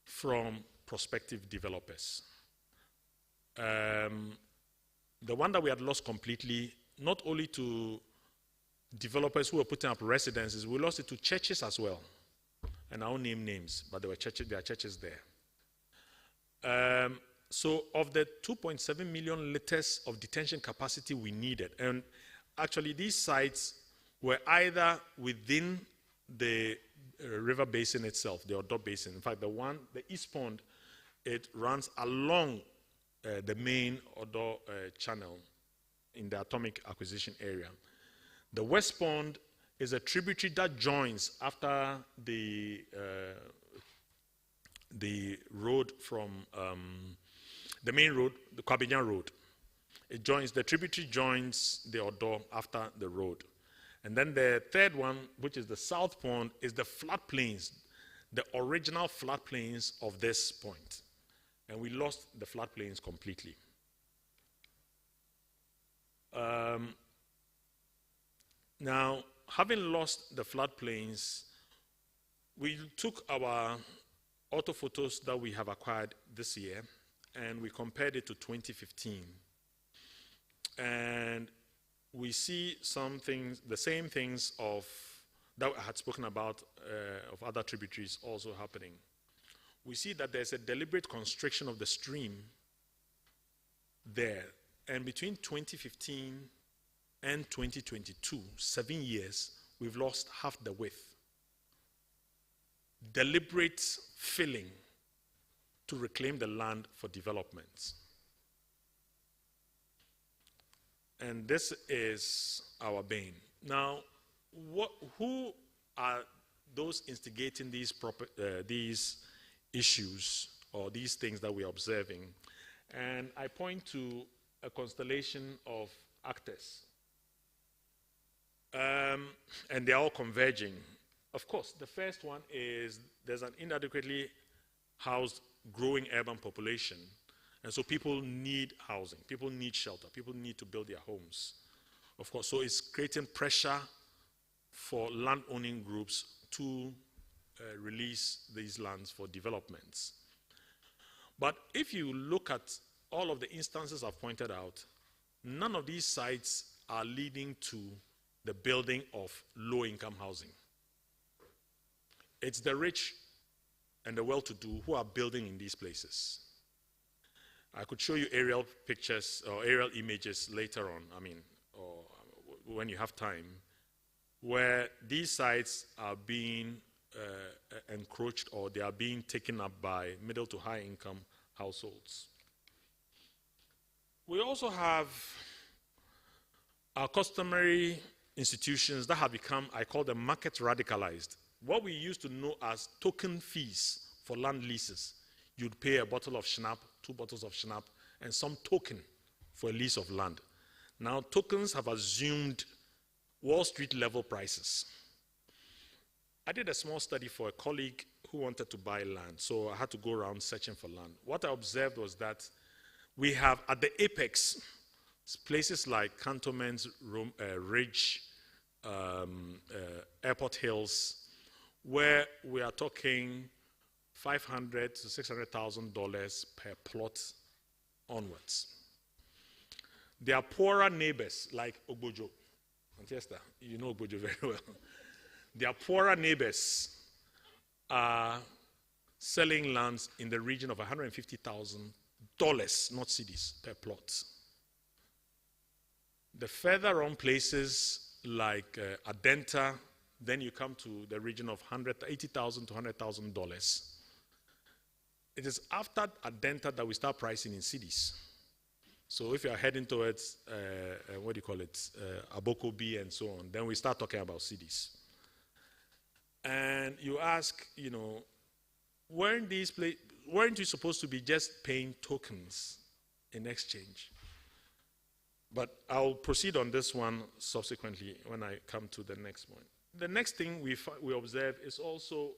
from prospective developers. The one that we had lost completely, not only to developers who were putting up residences, we lost it to churches as well. And I won't name names, but there are churches there. So of the 2.7 million liters of detention capacity we needed, and actually these sites were either within the river basin itself, the Odo Basin. In fact, the East Pond, it runs along the main Odo channel in the atomic acquisition area. The West Pond is a tributary that joins after the road from the main road, the Kwabinyan Road. The tributary joins the Odo after the road. And then the third one, which is the South Pond, is the floodplains, the original floodplains of this point. And we lost the floodplains completely. Now, having lost the floodplains, we took our orthophotos that we have acquired this year and we compared it to 2015. And we see some things, the same things that I had spoken about of other tributaries also happening. We see that there's a deliberate constriction of the stream there. And between 2015 and 2022, 7 years, we've lost half the width. Deliberate filling to reclaim the land for development. And this is our bane. Now, who are those instigating these issues or these things that we are observing? And I point to a constellation of actors. And they're all converging. Of course, the first one is there's an inadequately housed growing urban population. And so people need housing, people need shelter, people need to build their homes. Of course, so it's creating pressure for land-owning groups to release these lands for developments. But if you look at all of the instances I've pointed out, none of these sites are leading to the building of low-income housing. It's the rich and the well-to-do who are building in these places. I could show you aerial pictures or aerial images later on, or when you have time, where these sites are being encroached or they are being taken up by middle to high income households. We also have our customary institutions that have become, I call them market radicalized. What we used to know as token fees for land leases. You'd pay a bottle of Schnapp, 2 bottles of Schnapp, and some token for a lease of land. Now, tokens have assumed Wall Street level prices. I did a small study for a colleague who wanted to buy land, so I had to go around searching for land. What I observed was that we have at the apex places like Cantonments, Ridge, Airport Hills, where we are talking $500,000 to $600,000 per plot onwards. There are poorer neighbors like Ogbojo. Manchester, you know Ogbojo very well. Their poorer neighbors are selling lands in the region of $150,000, not cedis, per plot. The further on places like Adenta, then you come to the region of $80,000 to $100,000. It is after Adenta that we start pricing in cities. So if you are heading towards, Aboko B and so on, then we start talking about cities. And you ask, weren't you supposed to be just paying tokens in exchange? But I'll proceed on this one subsequently when I come to the next point. The next thing we observe is also,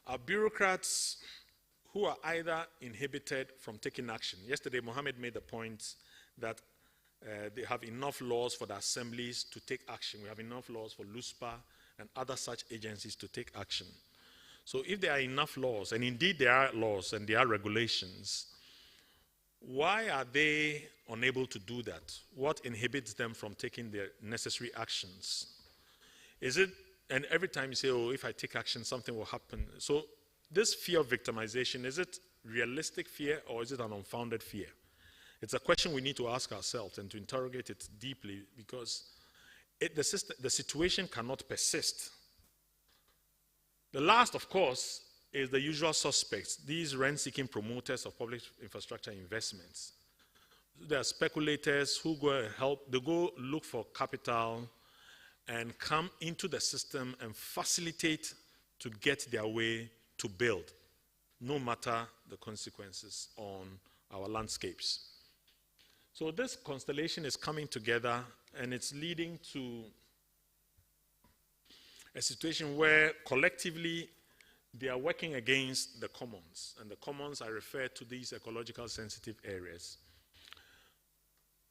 our bureaucrats who are either inhibited from taking action. Yesterday, Mohammed made the point that they have enough laws for the assemblies to take action. We have enough laws for LUSPA and other such agencies to take action. So if there are enough laws, and indeed there are laws and there are regulations, why are they unable to do that? What inhibits them from taking the necessary actions? Is it, and every time you say, oh, if I take action, something will happen. So this fear of victimization, is it realistic fear or is it an unfounded fear? It's a question we need to ask ourselves and to interrogate it deeply, because the situation cannot persist. The last, of course, is the usual suspects, these rent-seeking promoters of public infrastructure investments. There are speculators who they go look for capital and come into the system and facilitate to get their way to build, no matter the consequences on our landscapes. So this constellation is coming together, and it's leading to a situation where collectively they are working against the commons. And the commons, I refer to these ecological sensitive areas.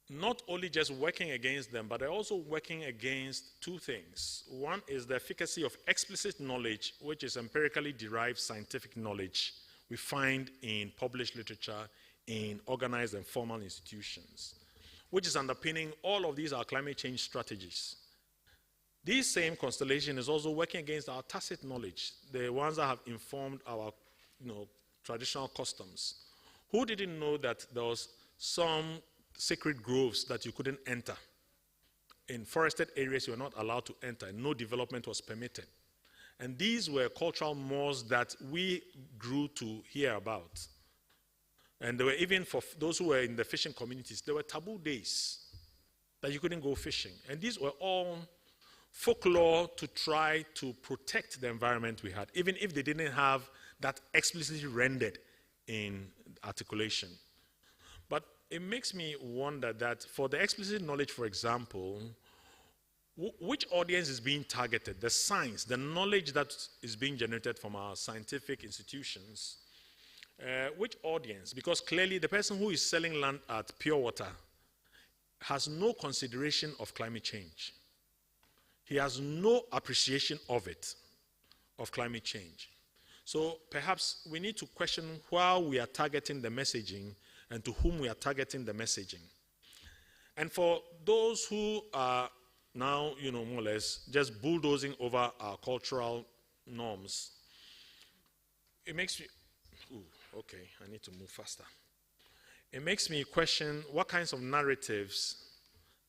Not only just working against them, but they're also working against two things. One is the efficacy of explicit knowledge, which is empirically derived scientific knowledge we find in published literature, in organized and formal institutions, which is underpinning all of these our climate change strategies. This same constellation is also working against our tacit knowledge, the ones that have informed our traditional customs. Who didn't know that there was some sacred groves that you couldn't enter? In forested areas you were not allowed to enter, and no development was permitted. And these were cultural mores that we grew to hear about. And there were, even for those who were in the fishing communities, there were taboo days that you couldn't go fishing. And these were all folklore to try to protect the environment we had, even if they didn't have that explicitly rendered in articulation. But it makes me wonder that for the explicit knowledge, for example, which audience is being targeted? The science, the knowledge that is being generated from our scientific institutions. Which audience? Because clearly the person who is selling land at Pure Water has no consideration of climate change. He has no appreciation of it, of climate change. So perhaps we need to question how we are targeting the messaging and to whom we are targeting the messaging. And for those who are now, more or less just bulldozing over our cultural norms, it makes me, okay, I need to move faster. It makes me question what kinds of narratives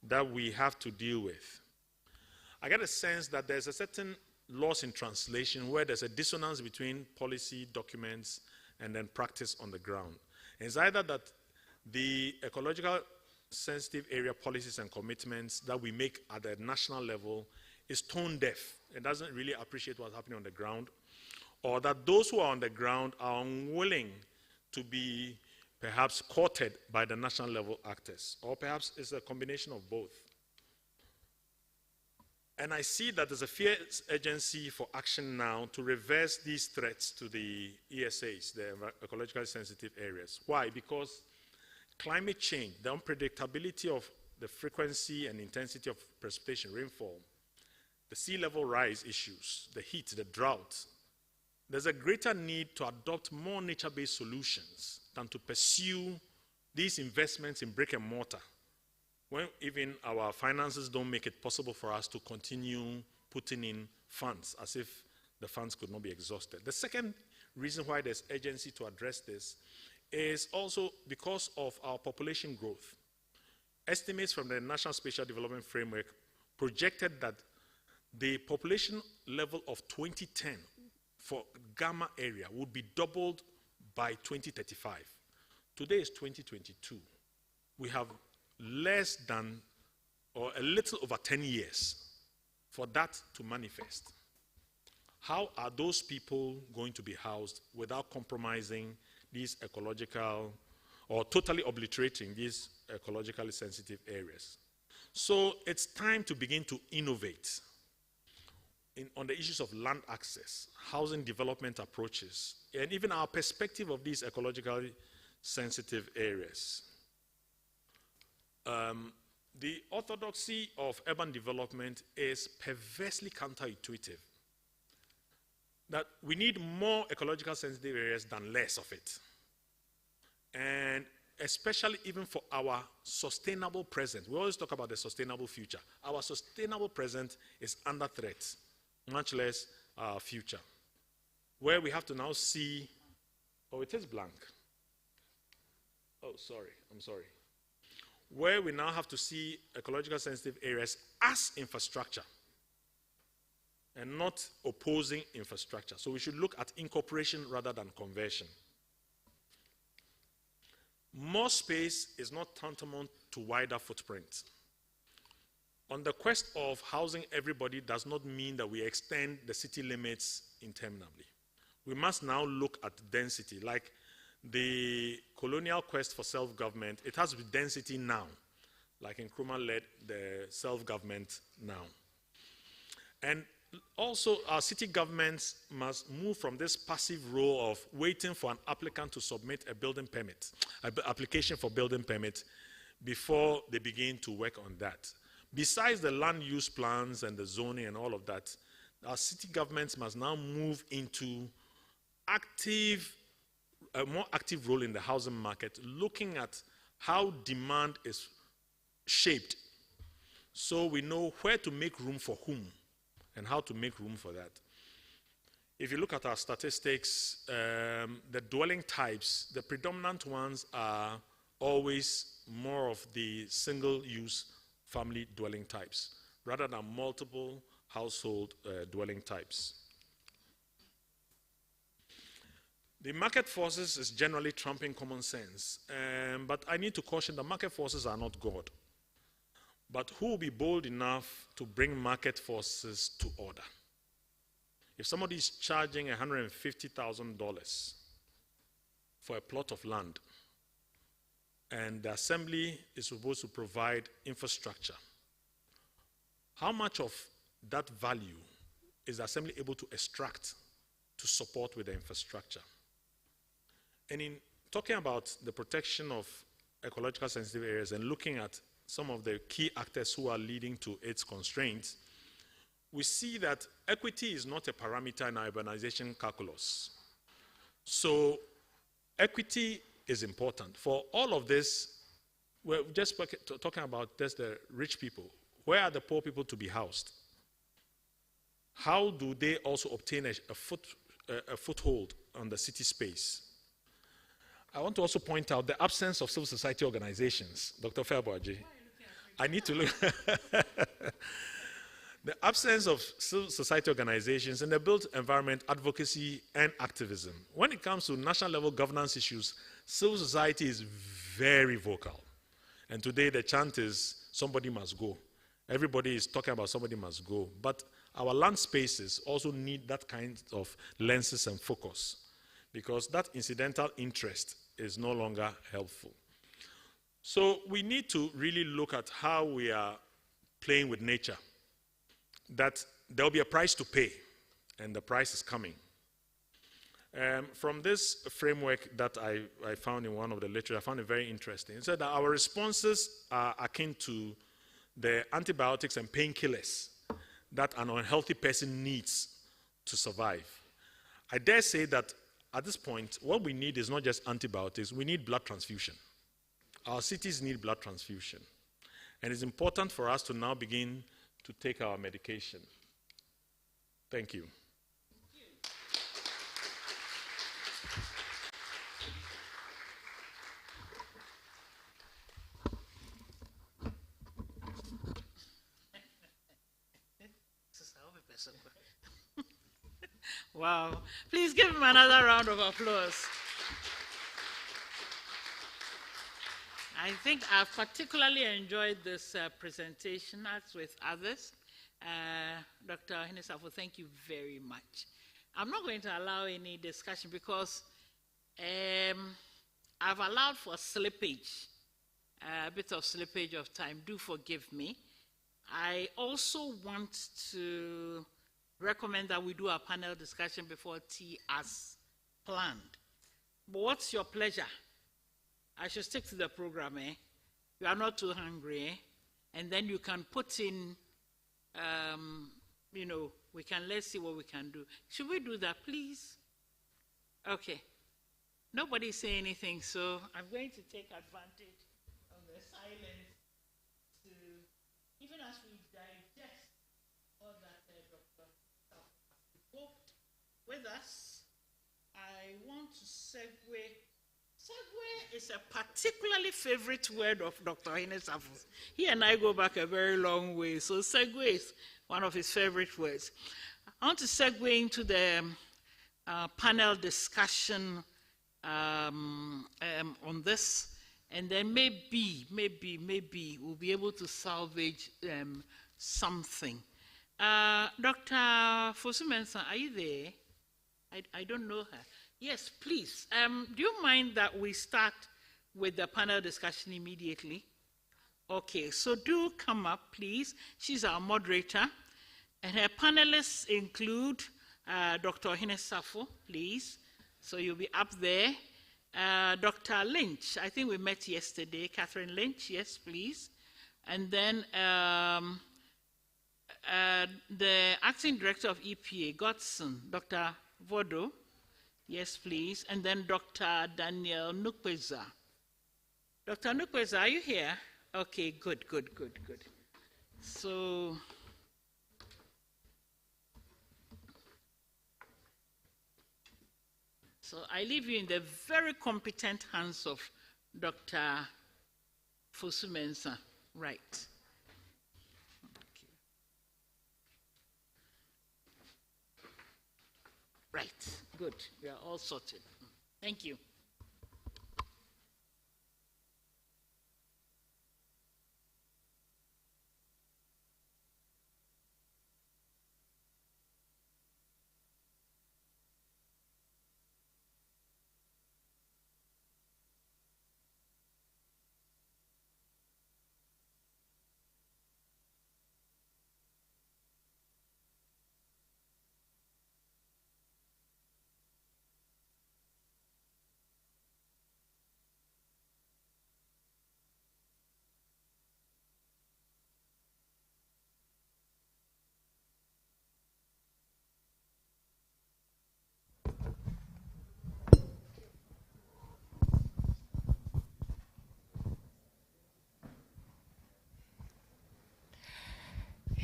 that we have to deal with. I get a sense that there's a certain loss in translation where there's a dissonance between policy documents and then practice on the ground. It's either that the ecological sensitive area policies and commitments that we make at the national level is tone deaf. It doesn't really appreciate what's happening on the ground, or that those who are on the ground are unwilling to be perhaps courted by the national level actors, or perhaps it's a combination of both. And I see that there's a fierce urgency for action now to reverse these threats to the ESAs, the ecologically sensitive areas. Why? Because climate change, the unpredictability of the frequency and intensity of precipitation, rainfall, the sea level rise issues, the heat, the drought, there's a greater need to adopt more nature-based solutions than to pursue these investments in brick and mortar, when even our finances don't make it possible for us to continue putting in funds as if the funds could not be exhausted. The second reason why there's urgency to address this is also because of our population growth. Estimates from the National Spatial Development Framework projected that the population level of 2010 for Gamma area would be doubled by 2035. Today is 2022. We have less than or a little over 10 years for that to manifest. How are those people going to be housed without compromising these ecological or totally obliterating these ecologically sensitive areas? So it's time to begin to innovate on the issues of land access, housing development approaches, and even our perspective of these ecologically sensitive areas. The orthodoxy of urban development is perversely counterintuitive. That we need more ecological sensitive areas than less of it. And especially even for our sustainable present. We always talk about the sustainable future. Our sustainable present is under threat, much less our future. Where we have to now see, oh, it is blank. Oh, sorry, I'm sorry. Where we now have to see ecological sensitive areas as infrastructure and not opposing infrastructure. So we should look at incorporation rather than conversion. More space is not tantamount to wider footprint. On the quest of housing everybody does not mean that we extend the city limits interminably. We must now look at density. Like the colonial quest for self-government, it has density now. Like Nkrumah led the self-government now. And also, our city governments must move from this passive role of waiting for an applicant to submit a building permit, an application for building permit, before they begin to work on that. Besides the land use plans and the zoning and all of that, our city governments must now move into a more active role in the housing market, looking at how demand is shaped, so we know where to make room for whom and how to make room for that. If you look at our statistics, the dwelling types, the predominant ones are always more of the single-use family dwelling types, rather than multiple household dwelling types. The market forces is generally trumping common sense, but I need to caution that market forces are not God. But who will be bold enough to bring market forces to order? If somebody is charging $150,000 for a plot of land, and the assembly is supposed to provide infrastructure, how much of that value is the assembly able to extract to support with the infrastructure? And in talking about the protection of ecological sensitive areas and looking at some of the key actors who are leading to its constraints, we see that equity is not a parameter in our urbanization calculus. So equity is important. For all of this, we're just talking about just the rich people. Where are the poor people to be housed? How do they also obtain a foothold on the city space? I want to also point out the absence of civil society organizations. Dr. Fairboaji, I need to look. The absence of civil society organizations in the built environment advocacy and activism. When it comes to national level governance issues, civil society is very vocal. And today the chant is, somebody must go. Everybody is talking about somebody must go. But our land spaces also need that kind of lenses and focus, because that incidental interest is no longer helpful. So we need to really look at how we are playing with nature, that there will be a price to pay, and the price is coming. From this framework that I found in one of the literature, I found it very interesting. It said that our responses are akin to the antibiotics and painkillers that an unhealthy person needs to survive. I dare say that at this point, what we need is not just antibiotics, we need blood transfusion. Our cities need blood transfusion. And it's important for us to now begin to take our medication. Thank you. Wow. Please give him another round of applause. I think I've particularly enjoyed this presentation, as with others. Dr. Hinesafo, thank you very much. I'm not going to allow any discussion because I've allowed for slippage, a bit of slippage of time. Do forgive me. I also want to recommend that we do a panel discussion before tea as planned. But what's your pleasure? I should stick to the program, eh? You are not too hungry, eh? And then you can put in, let's see what we can do. Should we do that, please? Okay. Nobody's saying anything, so I'm going to take advantage of the silence to, even as we digest all that Dr. Hoped with us, I want to segue. Segue is a particularly favorite word of Dr. Hinesafo. He and I go back a very long way, so segue is one of his favorite words. I want to segue into the panel discussion on this, and then maybe we'll be able to salvage something. Dr. Fosu-Mensah, are you there? I don't know her. Yes, please. Do you mind that we start with the panel discussion immediately? Okay, so do come up, please. She's our moderator. And her panelists include Dr. Hinesafo, please. So you'll be up there. Dr. Lynch, I think we met yesterday. Catherine Lynch, yes, please. And then the acting director of EPA, Godson, Dr. Vodo, yes, please. And then Dr. Daniel Nukpeza. Dr. Nukpeza, are you here? Okay, good. So I leave you in the very competent hands of Dr. Fosu-Mensah. Right. Okay. Right, good. We are all sorted. Thank you.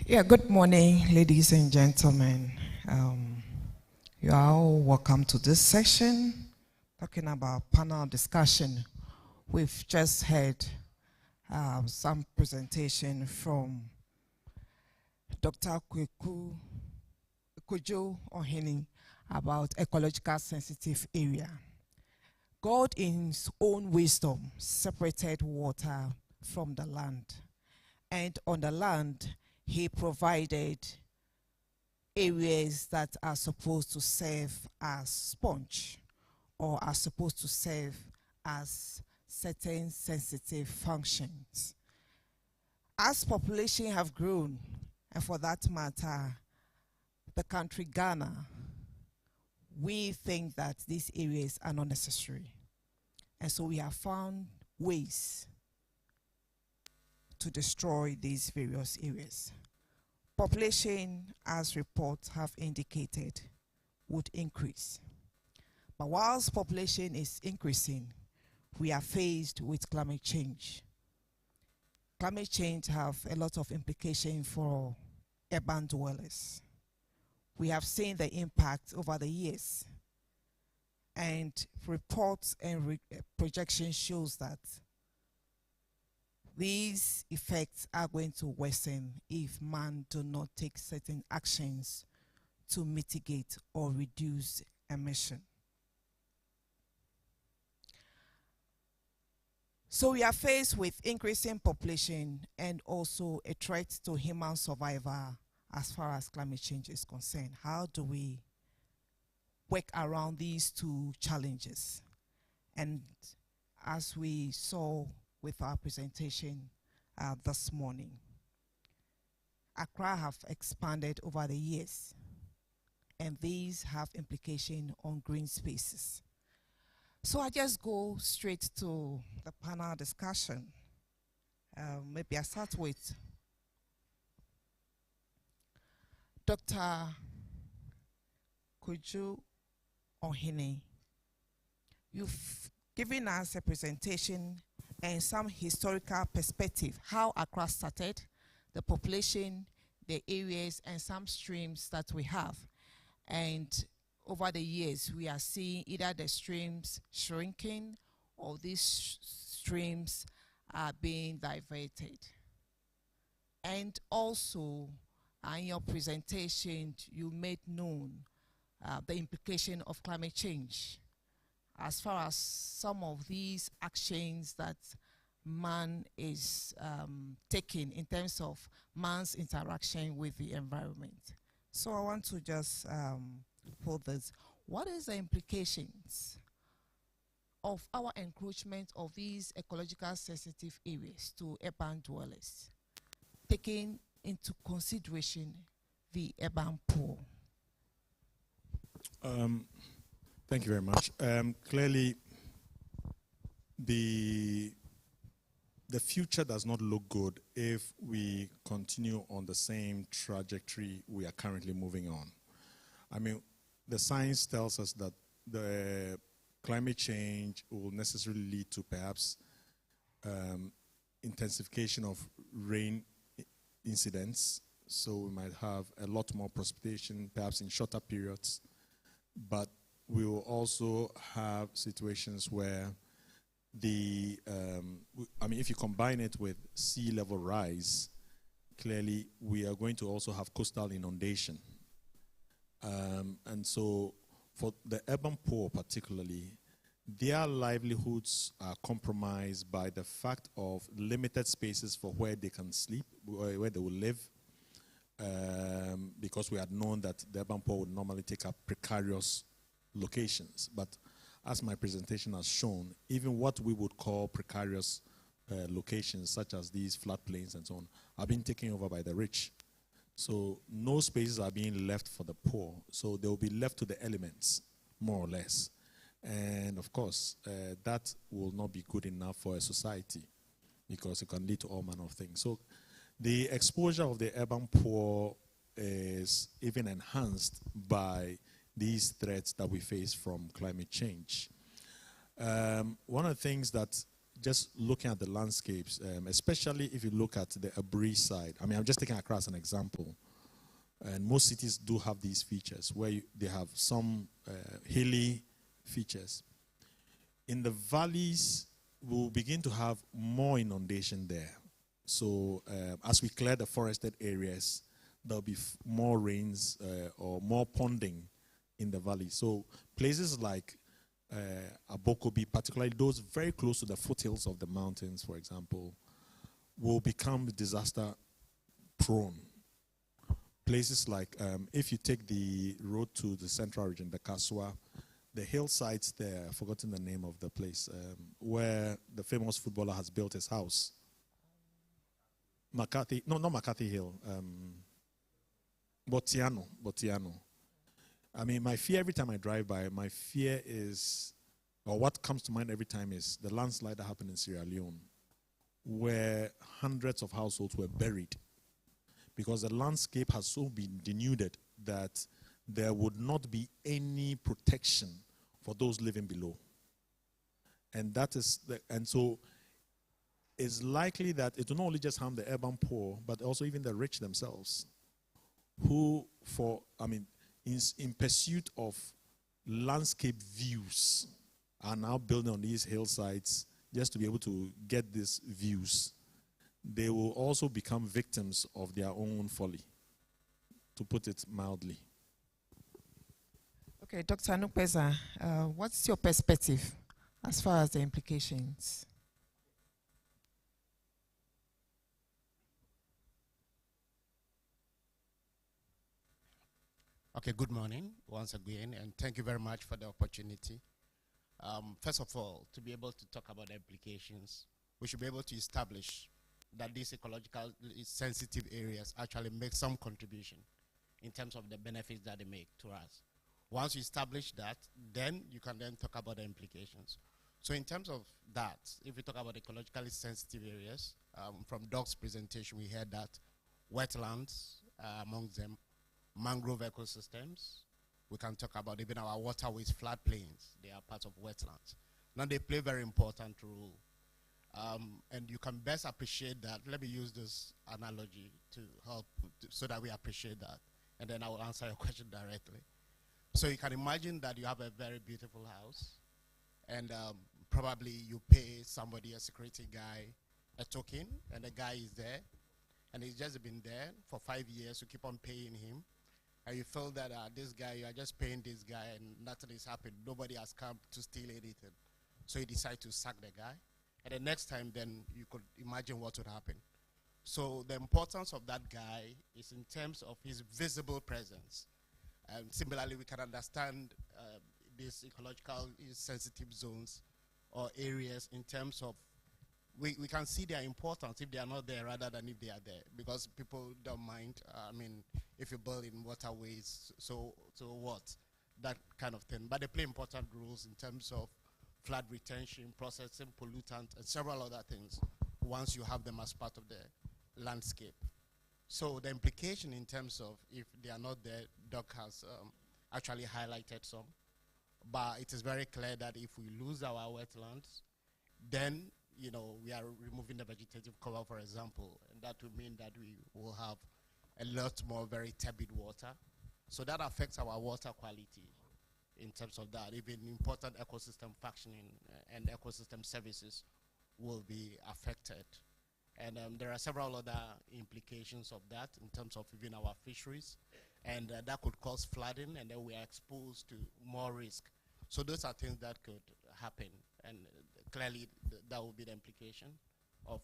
Yeah, good morning, ladies and gentlemen. You are all welcome to this session talking about panel discussion. We've just heard some presentation from Dr. Kujo Ohini about ecological sensitive area. God in his own wisdom separated water from the land. And on the land, he provided areas that are supposed to serve as sponge or are supposed to serve as certain sensitive functions. As population have grown, and for that matter, the country Ghana, we think that these areas are not necessary. And so we have found ways to destroy these various areas. Population, as reports have indicated, would increase. But whilst population is increasing, we are faced with climate change. Climate change have a lot of implications for urban dwellers. We have seen the impact over the years, and reports and projections shows that these effects are going to worsen if man do not take certain actions to mitigate or reduce emission. So we are faced with increasing population and also a threat to human survival as far as climate change is concerned. How do we work around these two challenges? And as we saw with our presentation this morning, Accra have expanded over the years, and these have implication on green spaces. So I just go straight to the panel discussion. Maybe I start with Dr. Kujo Ohini. You've given us a presentation and some historical perspective, how Accra started, the population, the areas, and some streams that we have. And over the years, we are seeing either the streams shrinking or these streams are being diverted. And also, in your presentation, you made known the implication of climate change as far as some of these actions that man is taking in terms of man's interaction with the environment. So I want to just put this. What is the implications of our encroachment of these ecological sensitive areas to urban dwellers, taking into consideration the urban poor? Thank you very much. Clearly, the future does not look good if we continue on the same trajectory we are currently moving on. I mean, the science tells us that the climate change will necessarily lead to perhaps intensification of rain incidents. So we might have a lot more precipitation, perhaps in shorter periods. But we will also have situations where if you combine it with sea level rise, clearly we are going to also have coastal inundation. And so for the urban poor particularly, their livelihoods are compromised by the fact of limited spaces for where they can sleep, where they will live, because we had known that the urban poor would normally take up precarious locations. But as my presentation has shown, even what we would call precarious locations, such as these floodplains and so on, are being taken over by the rich. So no spaces are being left for the poor. So they will be left to the elements, more or less. And of course, that will not be good enough for a society because it can lead to all manner of things. So the exposure of the urban poor is even enhanced by these threats that we face from climate change. One of the things that just looking at the landscapes, especially if you look at the Abri side. I mean, I'm just taking Accra as an example. And most cities do have these features where they have some hilly features. In the valleys, we'll begin to have more inundation there. So as we clear the forested areas, there'll be more rains or more ponding in the valley. So places like Abokobi, particularly those very close to the foothills of the mountains, for example, will become disaster prone. Places like, if you take the road to the central region, the Kaswa, the hillsides there, I've forgotten the name of the place, where the famous footballer has built his house. McCarthy, no, not McCarthy Hill, Botiano. I mean, my fear every time I drive by, my fear is, or what comes to mind every time is the landslide that happened in Sierra Leone, where hundreds of households were buried because the landscape has so been denuded that there would not be any protection for those living below. And that is, and so it's likely that it will not only just harm the urban poor, but also even the rich themselves, who in pursuit of landscape views are now building on these hillsides just to be able to get these views. They will also become victims of their own folly, to put it mildly. Okay, Dr. Anukpeza, what's your perspective as far as the implications? Okay, good morning once again, and thank you very much for the opportunity. First of all, to be able to talk about the implications, we should be able to establish that these ecologically sensitive areas actually make some contribution in terms of the benefits that they make to us. Once you establish that, then you can then talk about the implications. So in terms of that, if we talk about ecologically sensitive areas, from Doc's presentation, we heard that wetlands among them, mangrove ecosystems. We can talk about even our waterways, floodplains. They are part of wetlands. Now they play a very important role. And you can best appreciate that. Let me use this analogy to help so that we appreciate that. And then I will answer your question directly. So you can imagine that you have a very beautiful house, and probably you pay somebody, a security guy, a token, and the guy is there, and he's just been there for 5 years. You keep on paying him, and you feel that this guy, you are just paying this guy, and nothing is happening. Nobody has come to steal anything. So you decide to sack the guy. And the next time, then you could imagine what would happen. So the importance of that guy is in terms of his visible presence. Similarly, we can understand these ecological sensitive zones or areas in terms of, we can see their importance if they are not there rather than if they are there, because people don't mind, if you build in waterways, so what? That kind of thing. But they play important roles in terms of flood retention, processing pollutant, and several other things once you have them as part of the landscape. So the implication in terms of if they are not there, Doc has actually highlighted some. But it is very clear that if we lose our wetlands, then we are removing the vegetative cover, for example, and that would mean that we will have a lot more very turbid water. So that affects our water quality. In terms of that, even important ecosystem functioning and ecosystem services will be affected. And there are several other implications of that in terms of even our fisheries. And that could cause flooding, and then we are exposed to more risk. So those are things that could happen. And clearly, that will be the implication of,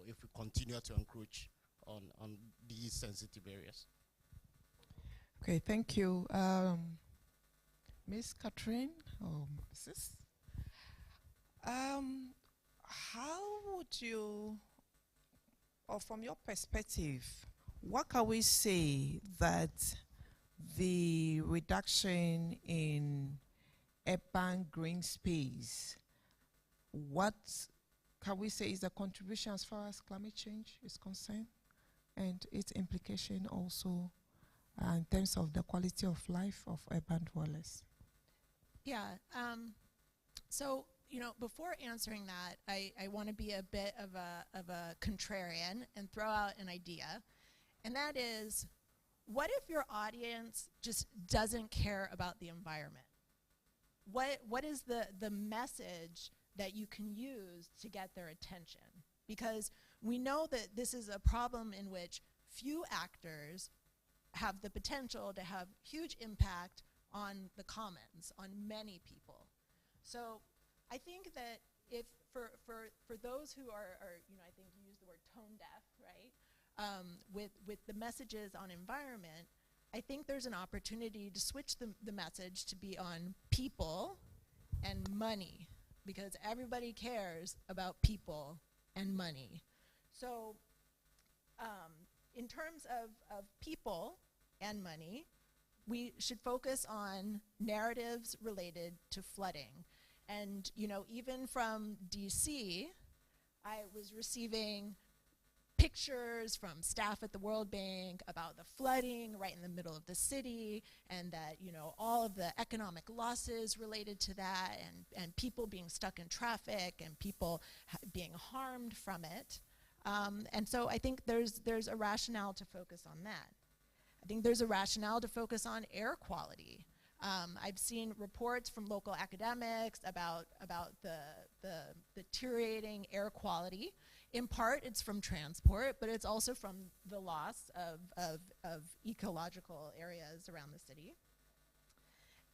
if we continue to encroach on these sensitive areas. Okay, thank you. Miss Catherine, or Mrs. How would you, or from your perspective, what can we say that the reduction in urban green space, what can we say is the contribution as far as climate change is concerned, and its implication also in terms of the quality of life of urban dwellers? Yeah, so you know, before answering that, I want to be a bit of a contrarian and throw out an idea, and that is, what if your audience just doesn't care about the environment? What is the message that you can use to get their attention? Because we know that this is a problem in which few actors have the potential to have huge impact on the commons, on many people. So I think that if for those who are, you know, I think you used the word tone deaf, right? With the messages on environment, I think there's an opportunity to switch the message to be on people and money, because everybody cares about people and money. So in terms of people and money, we should focus on narratives related to flooding. And, you know, even from DC, I was receiving pictures from staff at the World Bank about the flooding right in the middle of the city, and that, you know, all of the economic losses related to that, and people being stuck in traffic, and people being harmed from it. And so I think there's a rationale to focus on that. I think there's a rationale to focus on air quality. I've seen reports from local academics about the deteriorating air quality. In part, it's from transport, but it's also from the loss of ecological areas around the city.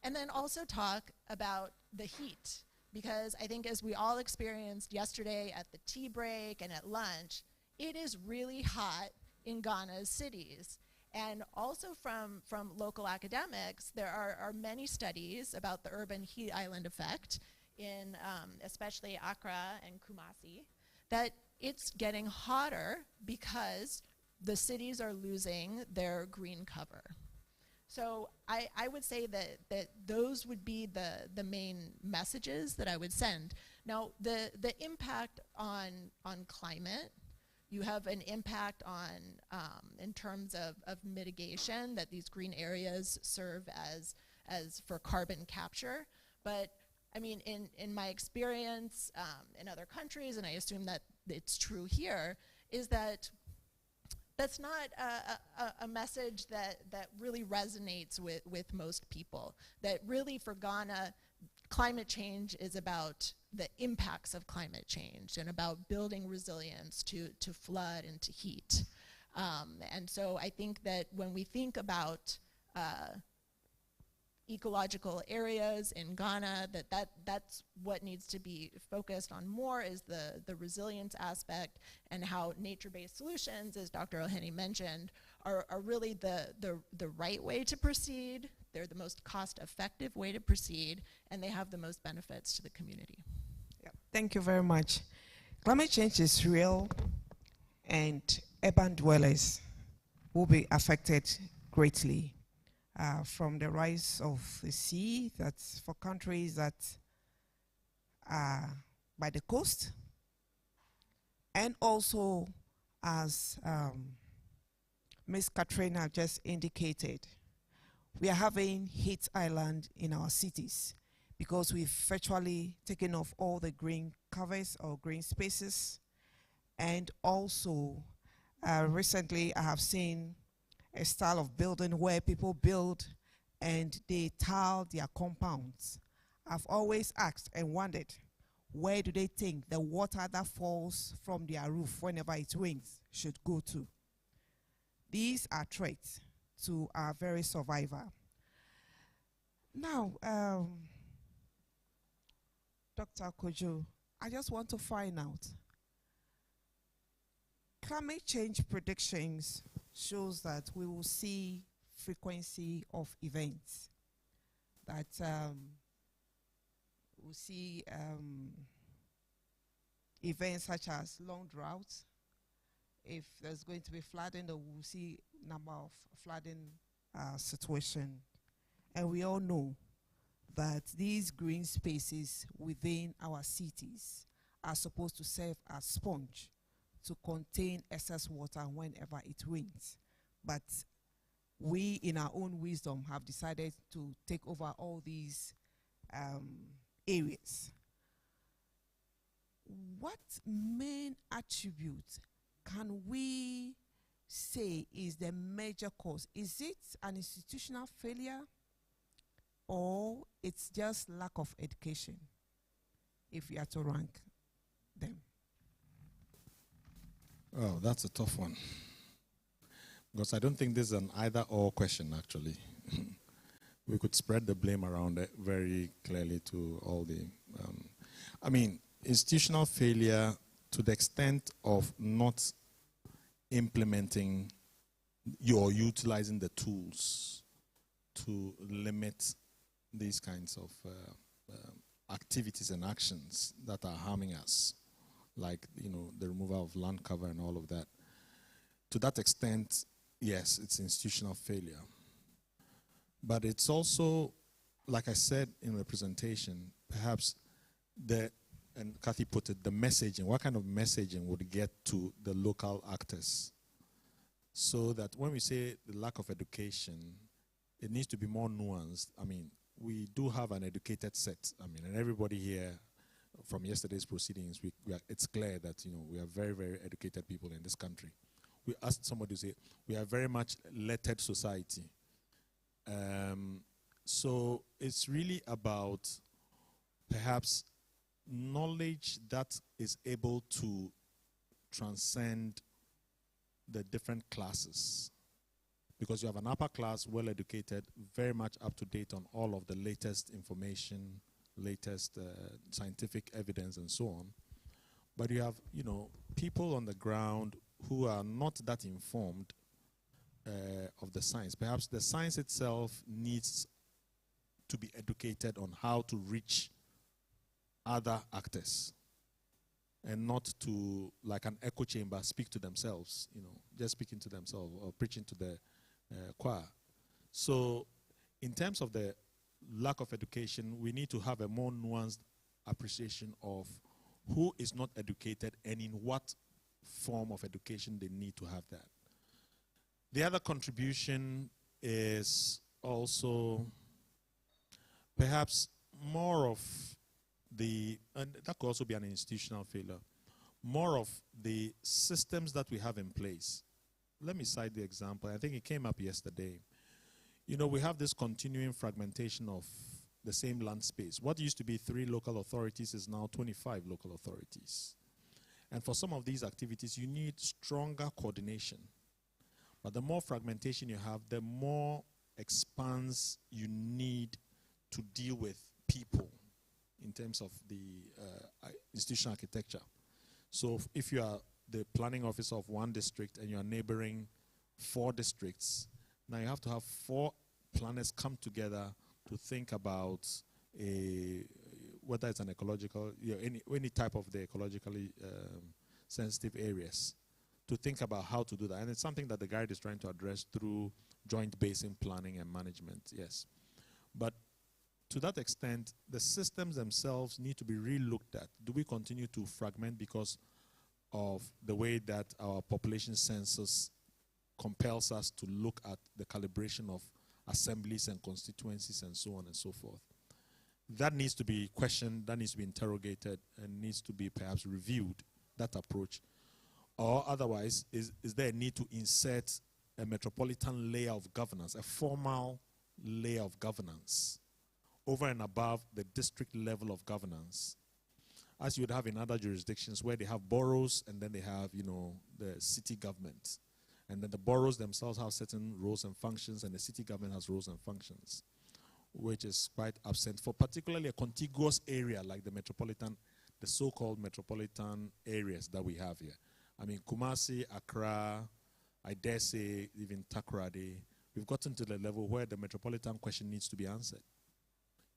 And then also talk about the heat, because I think, as we all experienced yesterday at the tea break and at lunch, it is really hot in Ghana's cities. And also from local academics, there are many studies about the urban heat island effect in especially Accra and Kumasi, that it's getting hotter because the cities are losing their green cover. So I would say that those would be the main messages that I would send. Now, the impact on climate, you have an impact on, in terms of mitigation, that these green areas serve as for carbon capture. But I mean, in my experience in other countries, and I assume that it's true here, is that that's not a message that really resonates with most people. That really, for Ghana, climate change is about the impacts of climate change and about building resilience to flood and to heat. And so I think that when we think about ecological areas in Ghana, that's what needs to be focused on more, is the resilience aspect, and how nature-based solutions, as Dr. Ohene mentioned, are really the right way to proceed. They're the most cost-effective way to proceed, and they have the most benefits to the community. Yeah, thank you very much. Climate change is real, and urban dwellers will be affected greatly. From the rise of the sea, that's for countries that are by the coast, and also, as Ms. Katrina just indicated, we are having heat island in our cities because we've virtually taken off all the green covers or green spaces. And also, recently I have seen a style of building where people build and they tile their compounds. I've always asked and wondered, where do they think the water that falls from their roof whenever it rains should go to? These are threats to our very survival. Now, Dr. Kojo, I just want to find out, climate change predictions shows that we will see frequency of events, that we'll see events such as long droughts. If there's going to be flooding, then we'll see number of flooding situation. And we all know that these green spaces within our cities are supposed to serve as sponge to contain excess water whenever it rains. But we, in our own wisdom, have decided to take over all these areas. what main attribute can we say is the major cause? Is it an institutional failure, or it's just lack of education, if you are to rank them? Oh, that's a tough one. Because I don't think this is an either-or question, actually. We could spread the blame around it very clearly to all the... I mean, institutional failure to the extent of not implementing or utilizing the tools to limit these kinds of activities and actions that are harming us, like, you know, the removal of land cover and all of that. To that extent, yes, it's institutional failure. But it's also, like I said in the presentation, perhaps and Kathy put it, the messaging, what kind of messaging would get to the local actors? So that when we say the lack of education, it needs to be more nuanced. I mean, we do have an educated set. I mean, and everybody here from yesterday's proceedings, it's clear that, you know, we are very, very educated people in this country. We asked somebody to say, we are very much lettered society. So it's really about perhaps knowledge that is able to transcend the different classes. Because you have an upper class, well-educated, very much up-to-date on all of the latest information, latest scientific evidence and so on. But you have, you know, people on the ground who are not that informed of the science. Perhaps the science itself needs to be educated on how to reach other actors and not to, like an echo chamber, speak to themselves, you know, just speaking to themselves or preaching to the choir. So in terms of the lack of education, we need to have a more nuanced appreciation of who is not educated and in what form of education they need to have that. The other contribution is also perhaps more of the, and that could also be an institutional failure, more of the systems that we have in place. Let me cite the example. I think it came up yesterday. You know, we have this continuing fragmentation of the same land space. What used to be 3 local authorities is now 25 local authorities. And for some of these activities, you need stronger coordination. But the more fragmentation you have, the more expanse you need to deal with people in terms of the institutional architecture. So if you are the planning officer of one district and you are neighboring 4 districts, now you have to have 4 planners come together to think about whether it's an ecological, you know, any type of the ecologically sensitive areas, to think about how to do that. And it's something that the guide is trying to address through joint basin planning and management, yes. But to that extent, the systems themselves need to be re-looked at. Do we continue to fragment because of the way that our population census compels us to look at the calibration of assemblies and constituencies and so on and so forth? That needs to be questioned, that needs to be interrogated, and needs to be perhaps reviewed, that approach. Or otherwise, is there a need to insert a metropolitan layer of governance, a formal layer of governance, over and above the district level of governance, as you would have in other jurisdictions where they have boroughs and then they have, you know, the city government. And then the boroughs themselves have certain roles and functions, and the city government has roles and functions, which is quite absent for particularly a contiguous area like the metropolitan, the so-called metropolitan areas that we have here. I mean, Kumasi, Accra, I dare say even Takoradi, we've gotten to the level where the metropolitan question needs to be answered.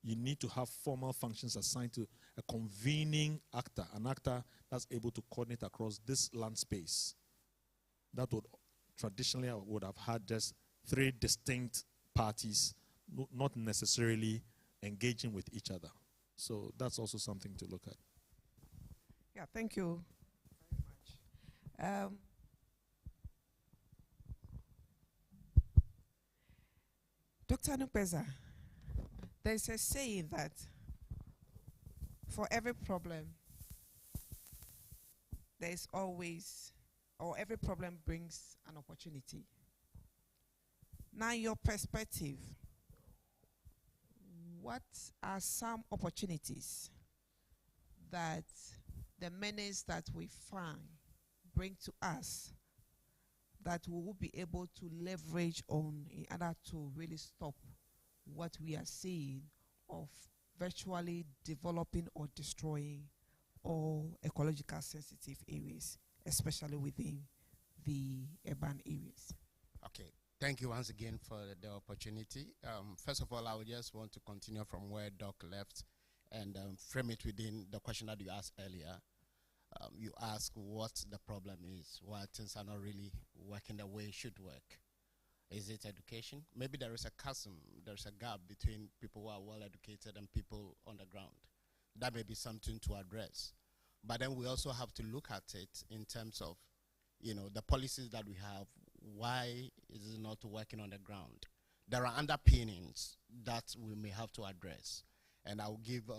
You need to have formal functions assigned to a convening actor, an actor that's able to coordinate across this land space. That would traditionally would have had just 3 distinct parties, not necessarily engaging with each other. So that's also something to look at. Yeah, thank you very much. Dr. Nupeza, there's a saying that for every problem, there's always, or every problem brings an opportunity. Now, your perspective, what are some opportunities that the menace that we find bring to us that we will be able to leverage on in order to really stop what we are seeing of virtually developing or destroying all ecological sensitive areas, especially within the urban areas? Okay, thank you once again for the opportunity. First of all, I would just want to continue from where Doc left and frame it within the question that you asked earlier. You ask what the problem is, why things are not really working the way it should work. Is it education? Maybe there is a chasm, there's a gap between people who are well educated and people on the ground. That may be something to address. But then we also have to look at it in terms of, you know, the policies that we have. Why is it not working on the ground? There are underpinnings that we may have to address. And I'll give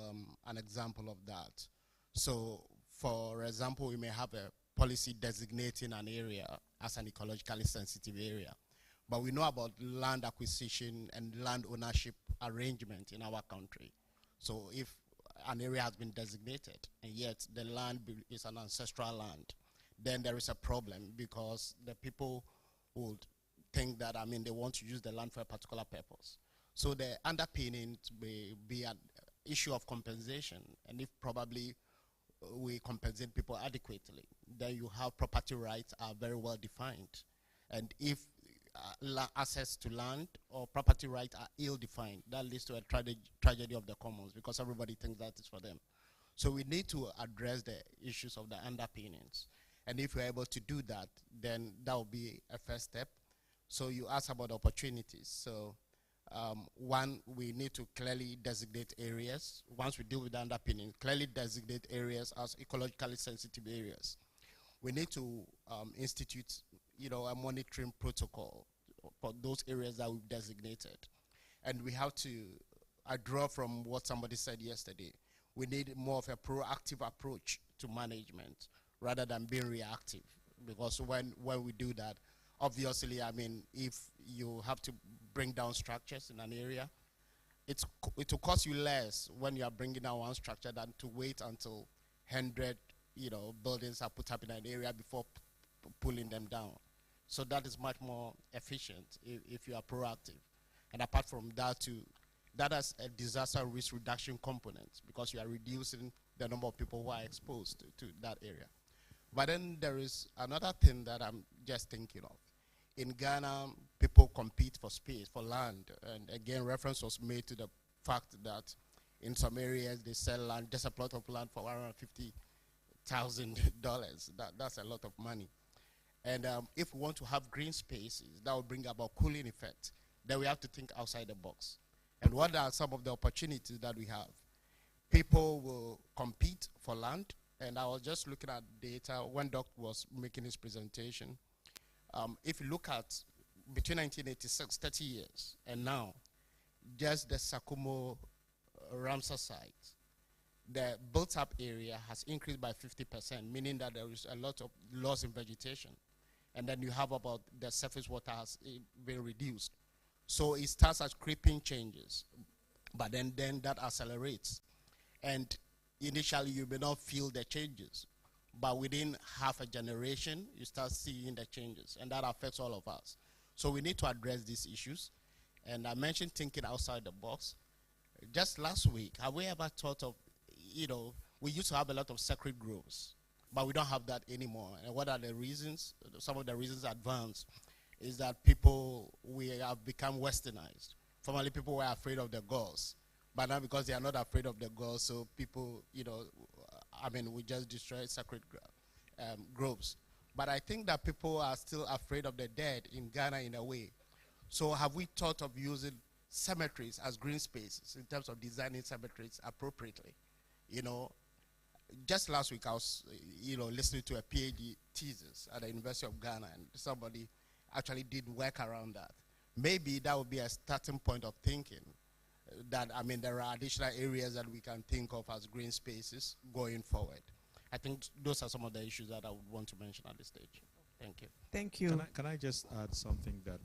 an example of that. So, for example, we may have a policy designating an area as an ecologically sensitive area. But we know about land acquisition and land ownership arrangement in our country. So if an area has been designated and yet the land is an ancestral land, then there is a problem because the people would think that, I mean, they want to use the land for a particular purpose. So the underpinning may be an issue of compensation, and if probably we compensate people adequately, then you have property rights are very well defined. And if access to land or property rights are ill-defined, that leads to a tragedy of the commons because everybody thinks that is for them. So we need to address the issues of the underpinnings. And if we're able to do that, then that will be a first step. So you asked about opportunities. So one, we need to clearly designate areas. Once we deal with the underpinning, clearly designate areas as ecologically sensitive areas. We need to institute, you know, a monitoring protocol for those areas that we've designated. And we have to, I draw from what somebody said yesterday, we need more of a proactive approach to management rather than being reactive. Because when we do that, obviously, I mean, if you have to bring down structures in an area, it will cost you less when you are bringing down one structure than to wait until 100, you know, buildings are put up in an area before pulling them down. So that is much more efficient if you are proactive. And apart from that, too, that has a disaster risk reduction component because you are reducing the number of people who are exposed to that area. But then there is another thing that I'm just thinking of. In Ghana, people compete for space, for land. And again, reference was made to the fact that in some areas they sell land, just a plot of land for $150,000. That's a lot of money. And if we want to have green spaces, that will bring about cooling effect. Then we have to think outside the box. And what are some of the opportunities that we have? People will compete for land. And I was just looking at data when Doc was making his presentation. If you look at between 1986, 30 years, and now, just the Sakumo Ramsar site, the built-up area has increased by 50%, meaning that there is a lot of loss in vegetation. And then you have about the surface water has been reduced. So it starts as creeping changes, but then that accelerates. And initially you may not feel the changes, but within half a generation, you start seeing the changes, and that affects all of us. So we need to address these issues. And I mentioned thinking outside the box. Just last week, have we ever thought of, you know, we used to have a lot of sacred groves, but we don't have that anymore. And what are the reasons? Some of the reasons advanced is that we have become westernized. Formerly, people were afraid of the girls, but now because they are not afraid of the girls, so people, you know, I mean, we just destroy sacred groves. But I think that people are still afraid of the dead in Ghana in a way. So have we thought of using cemeteries as green spaces in terms of designing cemeteries appropriately? You know, just last week I was, you know, listening to a PhD thesis at the University of Ghana, and somebody actually did work around that. Maybe that would be a starting point of thinking that, I mean, there are additional areas that we can think of as green spaces going forward. I think those are some of the issues that I would want to mention at this stage. Thank you. Thank you. Can I just add something that,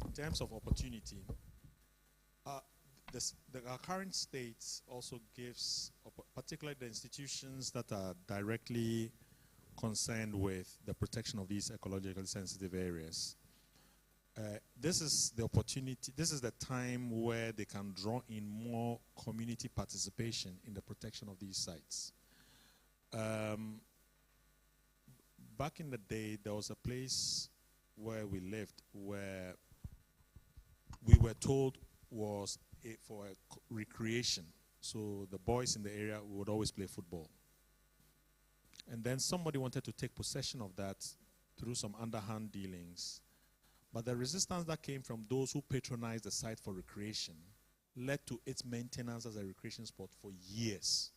in terms of opportunity, our current state also gives, particularly the institutions that are directly concerned with the protection of these ecologically sensitive areas. This is the opportunity, this is the time where they can draw in more community participation in the protection of these sites. Back in the day, there was a place where we lived where we were told was for recreation. So the boys in the area would always play football. And then somebody wanted to take possession of that through some underhand dealings. But the resistance that came from those who patronized the site for recreation led to its maintenance as a recreation spot for years.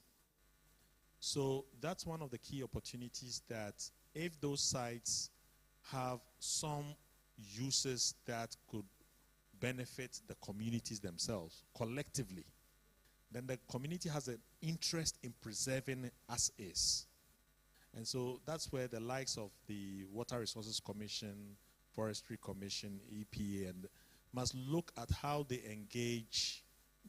So that's one of the key opportunities, that if those sites have some uses that could benefit the communities themselves collectively, then the community has an interest in preserving it as is. And so that's where the likes of the Water Resources Commission, Forestry Commission, EPA, and must look at how they engage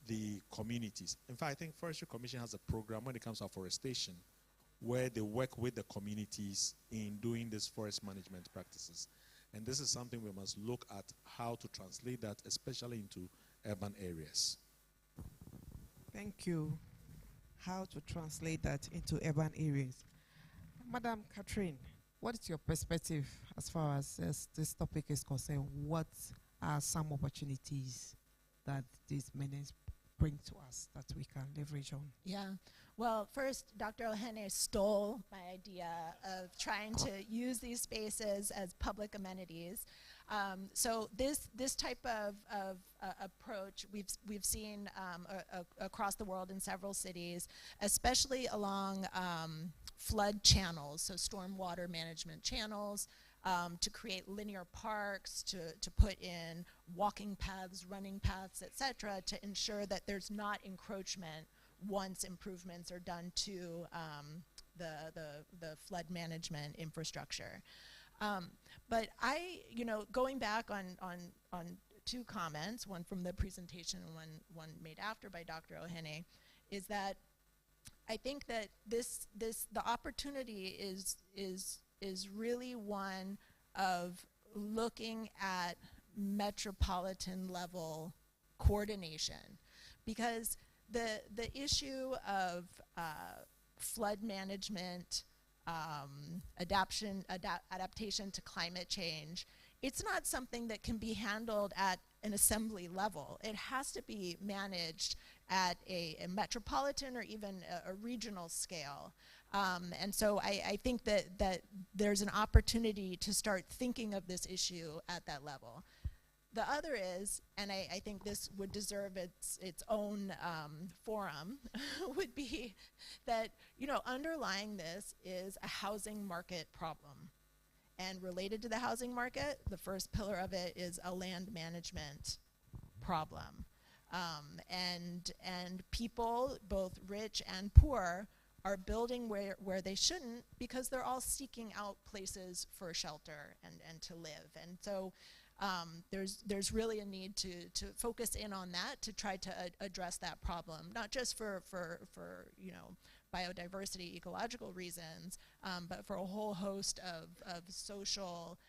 the communities. In fact, I think Forestry Commission has a program when it comes to afforestation where they work with the communities in doing these forest management practices. And this is something we must look at how to translate that, especially into urban areas. Thank you. How to translate that into urban areas. Madam Catherine, what is your perspective as far as this topic is concerned? What are some opportunities that these menaces bring to us that we can leverage on? Yeah. Well, first, Dr. Ohene stole my idea of trying to use these spaces as public amenities. So this type of approach we've seen across the world in several cities, especially along flood channels, so stormwater management channels, to create linear parks, to put in walking paths, running paths, etc., to ensure that there's not encroachment once improvements are done to the flood management infrastructure. But going back on two comments, one from the presentation and one made after by Dr. Ohene, is that I think that the opportunity is really one of looking at metropolitan level coordination, because the issue of flood management, adaptation to climate change, it's not something that can be handled at an assembly level. It has to be managed at a metropolitan or even a regional scale. And so I think that there's an opportunity to start thinking of this issue at that level. The other is, and I think this would deserve its own forum, would be that, underlying this is a housing market problem. And related to the housing market, the first pillar of it is a land management problem. And people, both rich and poor, are building where they shouldn't because they're all seeking out places for shelter and to live. And so there's really a need to focus in on that, to try to address that problem, not just for biodiversity, ecological reasons, but for a whole host of social,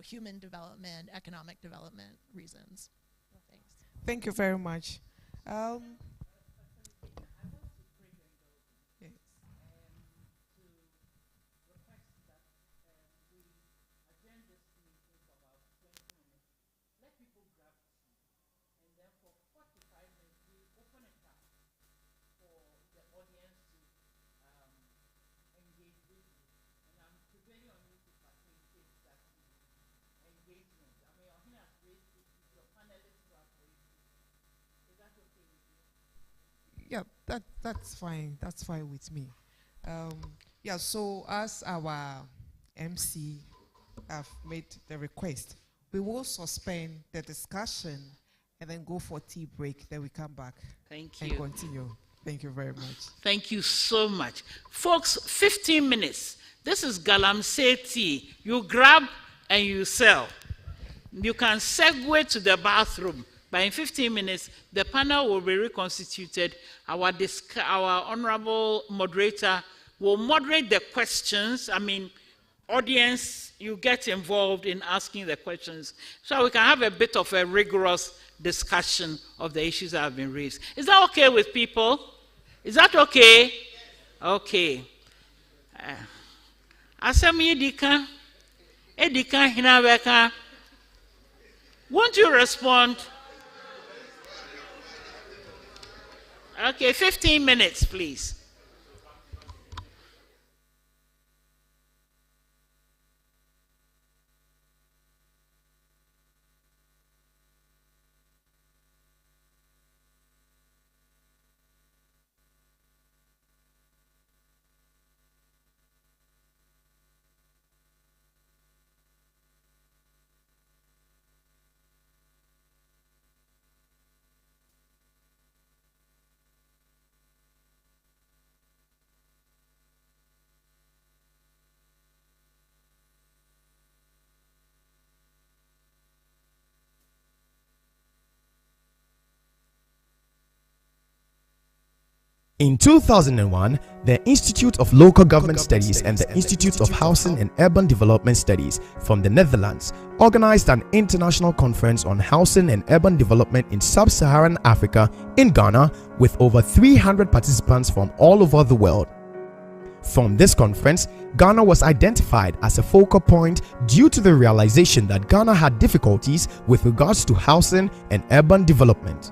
human development, economic development reasons. Well, thanks. Thank you very much. Yeah, that's fine. That's fine with me. Yeah, so as our MC have made the request, we will suspend the discussion and then go for tea break. Then we come back Thank and you. continue. Thank you very much. Thank you so much. Folks, 15 minutes. This is galamsey tea. You grab and you sell. You can segue to the bathroom, but in 15 minutes, the panel will be reconstituted. Our honorable moderator will moderate the questions. I mean, audience, you get involved in asking the questions so we can have a bit of a rigorous discussion of the issues that have been raised. Is that okay with people? Is that okay? Okay. Asami Edika Hinabeka. Won't you respond? Okay, 15 minutes, please. In 2001, the Institute of Local Government Studies and the Institute of Housing and Urban Development Studies from the Netherlands organized an international conference on housing and urban development in sub-Saharan Africa in Ghana with over 300 participants from all over the world. From this conference, Ghana was identified as a focal point due to the realization that Ghana had difficulties with regards to housing and urban development.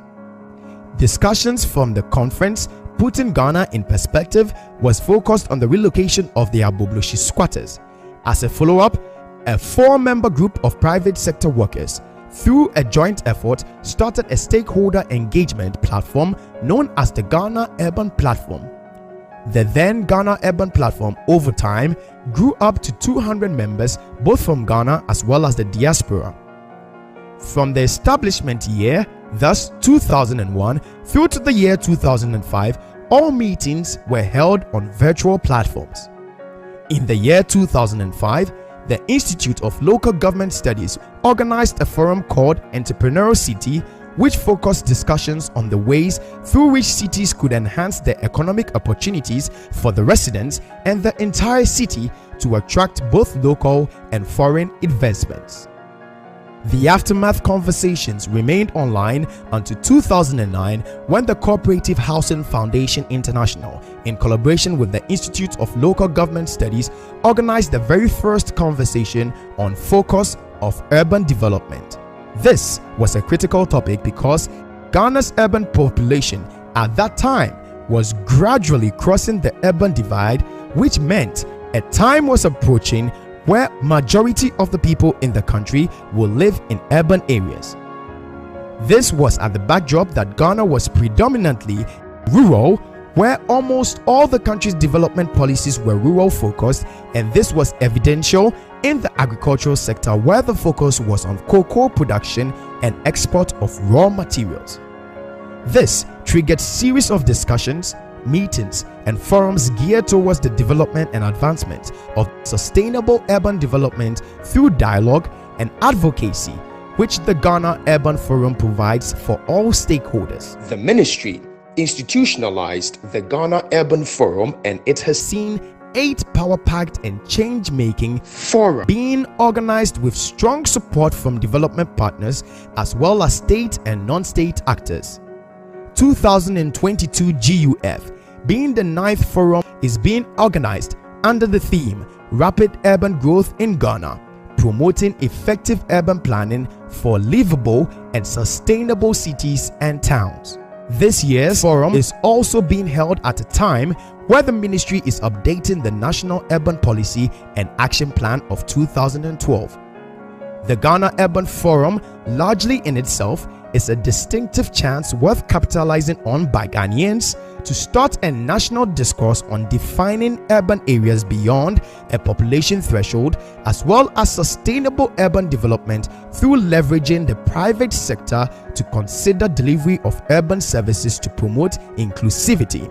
Discussions from the conference, putting Ghana in perspective, was focused on the relocation of the Abobloshi squatters. As a follow-up, a 4-member group of private sector workers, through a joint effort, started a stakeholder engagement platform known as the Ghana Urban Platform. The then Ghana Urban Platform over time grew up to 200 members both from Ghana as well as the diaspora. From the establishment year, thus 2001, through to the year 2005, all meetings were held on virtual platforms. In the year 2005, the Institute of Local Government Studies organized a forum called Entrepreneurial City, which focused discussions on the ways through which cities could enhance their economic opportunities for the residents and the entire city to attract both local and foreign investments. The aftermath conversations remained online until 2009 when the Cooperative Housing Foundation International, in collaboration with the Institute of Local Government Studies, organized the very first conversation on focus of urban development. This was a critical topic because Ghana's urban population at that time was gradually crossing the urban divide, which meant a time was approaching where majority of the people in the country will live in urban areas. This was at the backdrop that Ghana was predominantly rural, where almost all the country's development policies were rural focused, and this was evidential in the agricultural sector, where the focus was on cocoa production and export of raw materials. This triggered series of discussions, meetings, and forums geared towards the development and advancement of sustainable urban development through dialogue and advocacy, which the Ghana Urban Forum provides for all stakeholders. The ministry institutionalized the Ghana Urban Forum, and it has seen 8 power-packed and change-making forums being organized with strong support from development partners as well as state and non-state actors. 2022 GUF, being the 9th forum, is being organized under the theme Rapid Urban Growth in Ghana, promoting effective urban planning for livable and sustainable cities and towns. This year's forum is also being held at a time where the ministry is updating the National Urban Policy and Action Plan of 2012. The Ghana Urban Forum, largely in itself, is a distinctive chance worth capitalizing on by Ghanaians to start a national discourse on defining urban areas beyond a population threshold, as well as sustainable urban development through leveraging the private sector to consider delivery of urban services to promote inclusivity.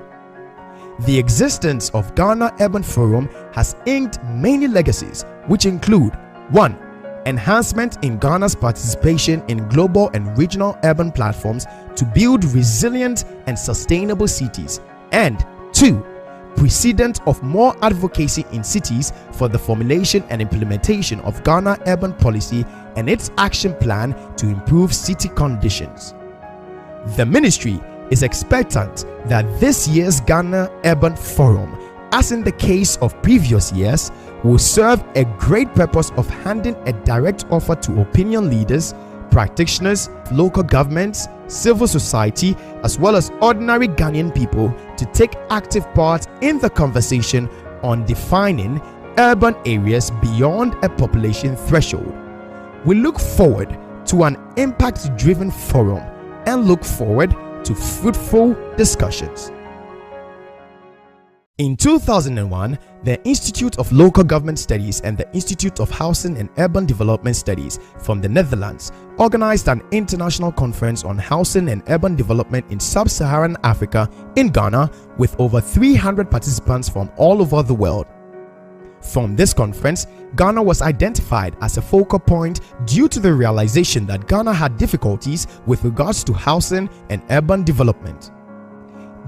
The existence of Ghana Urban Forum has inked many legacies, which include 1. Enhancement in Ghana's participation in global and regional urban platforms to build resilient and sustainable cities, and 2. Precedent of more advocacy in cities for the formulation and implementation of Ghana urban policy and its action plan to improve city conditions. The ministry is expectant that this year's Ghana Urban Forum, as in the case of previous years, will serve a great purpose of handing a direct offer to opinion leaders, practitioners, local governments, civil society, as well as ordinary Ghanaian people to take active part in the conversation on defining urban areas beyond a population threshold. We look forward to an impact-driven forum and look forward to fruitful discussions. In 2001, the Institute of Local Government Studies and the Institute of Housing and Urban Development Studies from the Netherlands organized an international conference on housing and urban development in sub-Saharan Africa in Ghana with over 300 participants from all over the world. From this conference, Ghana was identified as a focal point due to the realization that Ghana had difficulties with regards to housing and urban development.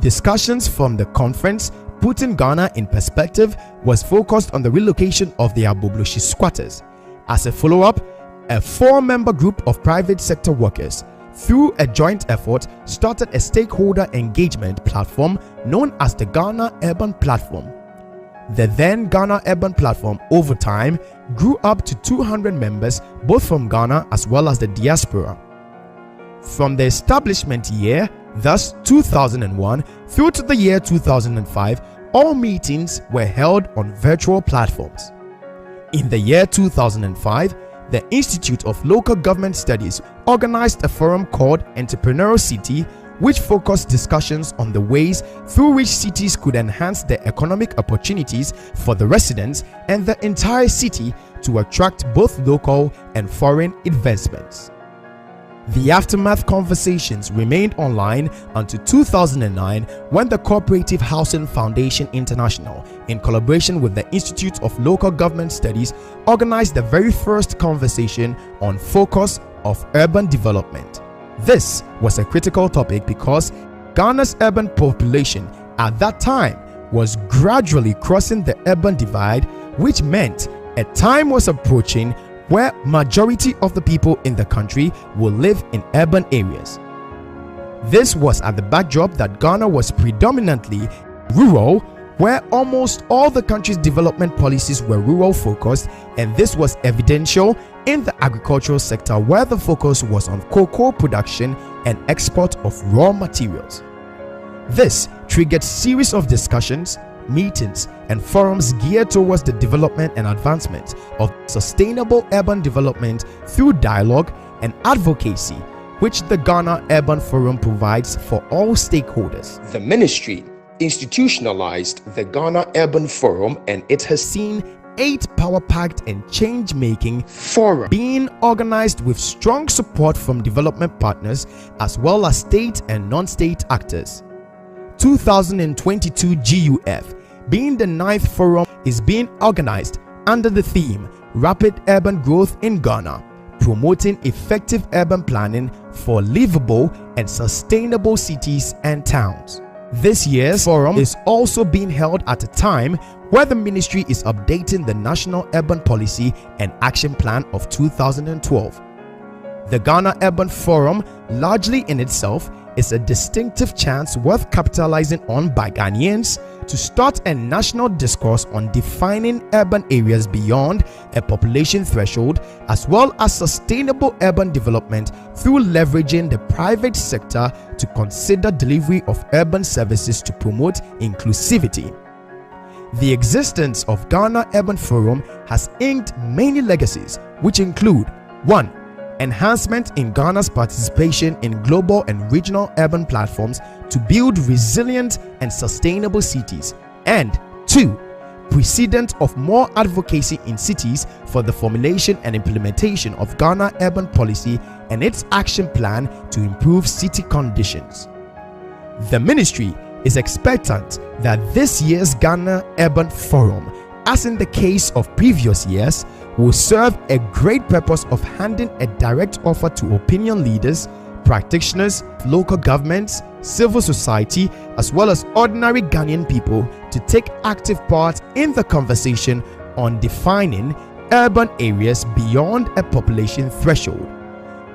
Discussions from the conference, putting Ghana in perspective, was focused on the relocation of the Abobloshi squatters. As a follow-up, a 4-member group of private sector workers, through a joint effort, started a stakeholder engagement platform known as the Ghana Urban Platform. The then Ghana Urban Platform over time grew up to 200 members both from Ghana as well as the diaspora. From the establishment year, thus 2001, through to the year 2005, all meetings were held on virtual platforms. In the year 2005, the Institute of Local Government Studies organized a forum called Entrepreneurial City, which focused discussions on the ways through which cities could enhance their economic opportunities for the residents and the entire city to attract both local and foreign investments. The aftermath conversations remained online until 2009 when the Cooperative Housing Foundation International, in collaboration with the Institute of Local Government Studies, organized the very first conversation on focus of urban development. This was a critical topic because Ghana's urban population at that time was gradually crossing the urban divide, which meant a time was approaching where majority of the people in the country will live in urban areas. This was at the backdrop that Ghana was predominantly rural, where almost all the country's development policies were rural focused, and this was evidential in the agricultural sector, where the focus was on cocoa production and export of raw materials. This triggered series of discussions, meetings, and forums geared towards the development and advancement of sustainable urban development through dialogue and advocacy, which the Ghana Urban Forum provides for all stakeholders. The ministry institutionalized the Ghana Urban Forum, and it has Seen 8 power-packed and change-making forum being organized with strong support from development partners as well as state and non-state actors. 2022 GUF, being the 9th forum, is being organized under the theme Rapid Urban Growth in Ghana, promoting effective urban planning for livable and sustainable cities and towns. This year's forum is also being held at a time where the ministry is updating the National Urban Policy and Action Plan of 2012. The Ghana Urban Forum, largely in itself, is a distinctive chance worth capitalizing on by Ghanaians to start a national discourse on defining urban areas beyond a population threshold, as well as sustainable urban development through leveraging the private sector to consider delivery of urban services to promote inclusivity. The existence of Ghana Urban Forum has inked many legacies, which include 1. enhancement in Ghana's participation in global and regional urban platforms to build resilient and sustainable cities, and 2. Precedent of more advocacy in cities for the formulation and implementation of Ghana urban policy and its action plan to improve city conditions. The ministry is expectant that this year's Ghana Urban Forum, as in the case of previous years, will serve a great purpose of handing a direct offer to opinion leaders, practitioners, local governments, civil society, as well as ordinary Ghanaian people to take active part in the conversation on defining urban areas beyond a population threshold.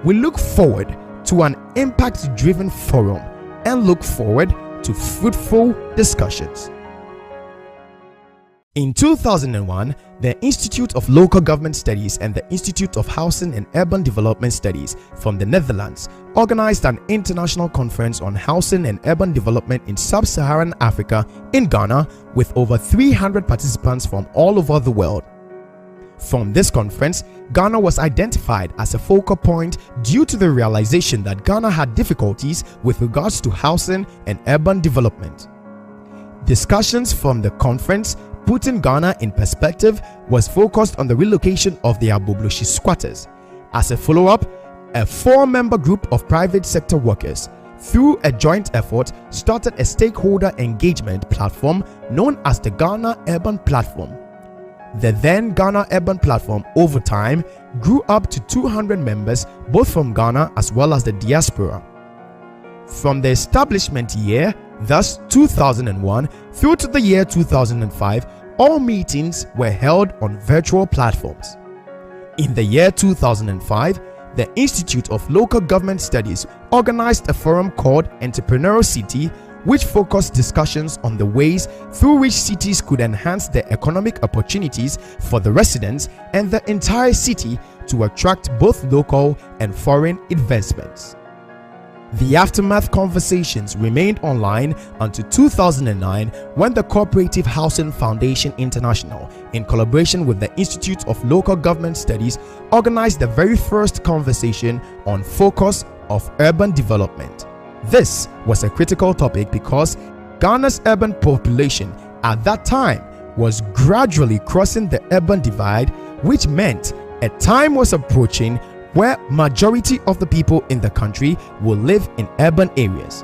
We look forward to an impact-driven forum and look forward to fruitful discussions. In 2001, the Institute of Local Government Studies and the Institute of Housing and Urban Development Studies from the Netherlands organized an international conference on housing and urban development in sub-Saharan Africa in Ghana with over 300 participants from all over the world. From this conference, Ghana was identified as a focal point due to the realization that Ghana had difficulties with regards to housing and urban development. Discussions from the conference, putting Ghana in perspective, was focused on the relocation of the Abobloshi squatters. As a follow-up, a 4-member group of private sector workers, through a joint effort, started a stakeholder engagement platform known as the Ghana Urban Platform. The then Ghana Urban Platform over time grew up to 200 members both from Ghana as well as the diaspora. From the establishment year, thus 2001, through to the year 2005, all meetings were held on virtual platforms. In the year 2005, the Institute of Local Government Studies organized a forum called Entrepreneurial City, which focused discussions on the ways through which cities could enhance their economic opportunities for the residents and the entire city to attract both local and foreign investments. The aftermath conversations remained online until 2009 when the Cooperative Housing Foundation International, in collaboration with the Institute of Local Government Studies, organized the very first conversation on focus of urban development. This was a critical topic because Ghana's urban population at that time was gradually crossing the urban divide, which meant a time was approaching where majority of the people in the country will live in urban areas.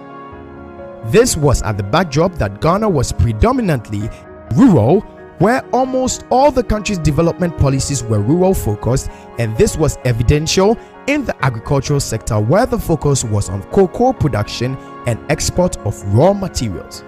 This was at the backdrop that Ghana was predominantly rural, where almost all the country's development policies were rural focused, and this was evidential in the agricultural sector where the focus was on cocoa production and export of raw materials.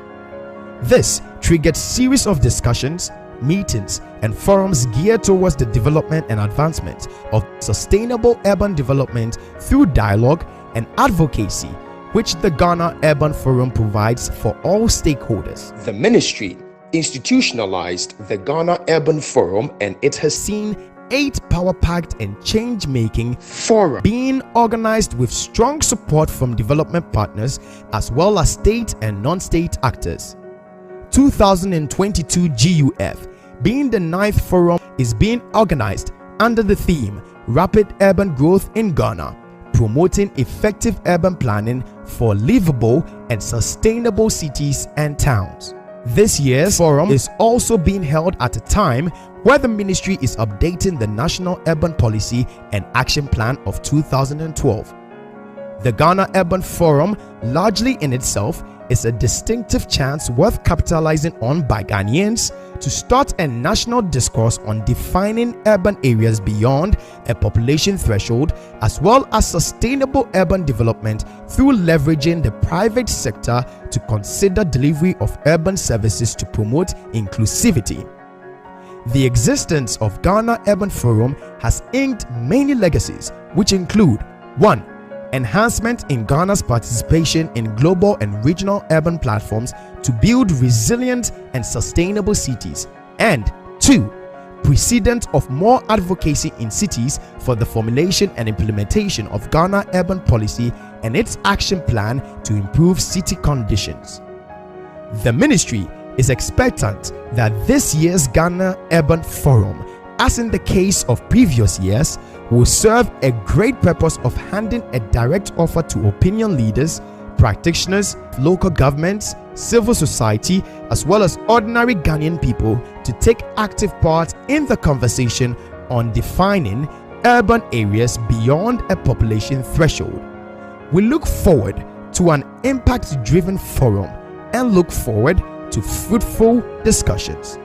This triggered series of discussions, meetings, and forums geared towards the development and advancement of sustainable urban development through dialogue and advocacy, which the Ghana Urban Forum provides for all stakeholders. The ministry institutionalized the Ghana Urban Forum, and it has Seen 8 power-packed and change-making forum being organized with strong support from development partners as well as state and non-state actors. 2022 GUF, being the 9th forum, is being organized under the theme Rapid Urban Growth in Ghana, promoting effective urban planning for livable and sustainable cities and towns. This year's forum is also being held at a time where the ministry is updating the National Urban Policy and Action Plan of 2012. The Ghana Urban Forum, largely in itself, is a distinctive chance worth capitalizing on by Ghanaians to start a national discourse on defining urban areas beyond a population threshold, as well as sustainable urban development through leveraging the private sector to consider delivery of urban services to promote inclusivity. The existence of Ghana Urban Forum has inked many legacies, which include 1. Enhancement in Ghana's participation in global and regional urban platforms to build resilient and sustainable cities, and 2. Precedent of more advocacy in cities for the formulation and implementation of Ghana urban policy and its action plan to improve city conditions. The ministry is expectant that this year's Ghana Urban Forum, as in the case of previous years, will serve a great purpose of handing a direct offer to opinion leaders, practitioners, local governments, civil society, as well as ordinary Ghanaian people to take active part in the conversation on defining urban areas beyond a population threshold. We look forward to an impact-driven forum and look forward to fruitful discussions.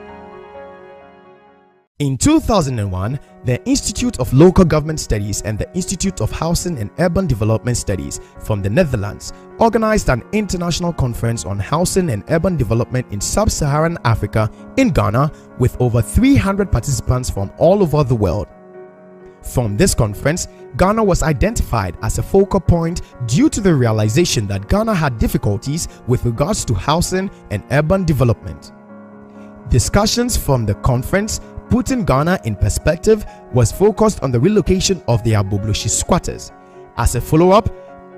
In 2001, the Institute of Local Government Studies and the Institute of Housing and Urban Development Studies from the Netherlands organized an international conference on housing and urban development in sub-Saharan Africa in Ghana with over 300 participants from all over the world. From this conference, Ghana was identified as a focal point due to the realization that Ghana had difficulties with regards to housing and urban development. Discussions from the conference, putting Ghana in perspective, was focused on the relocation of the Abobloshi squatters. As a follow-up,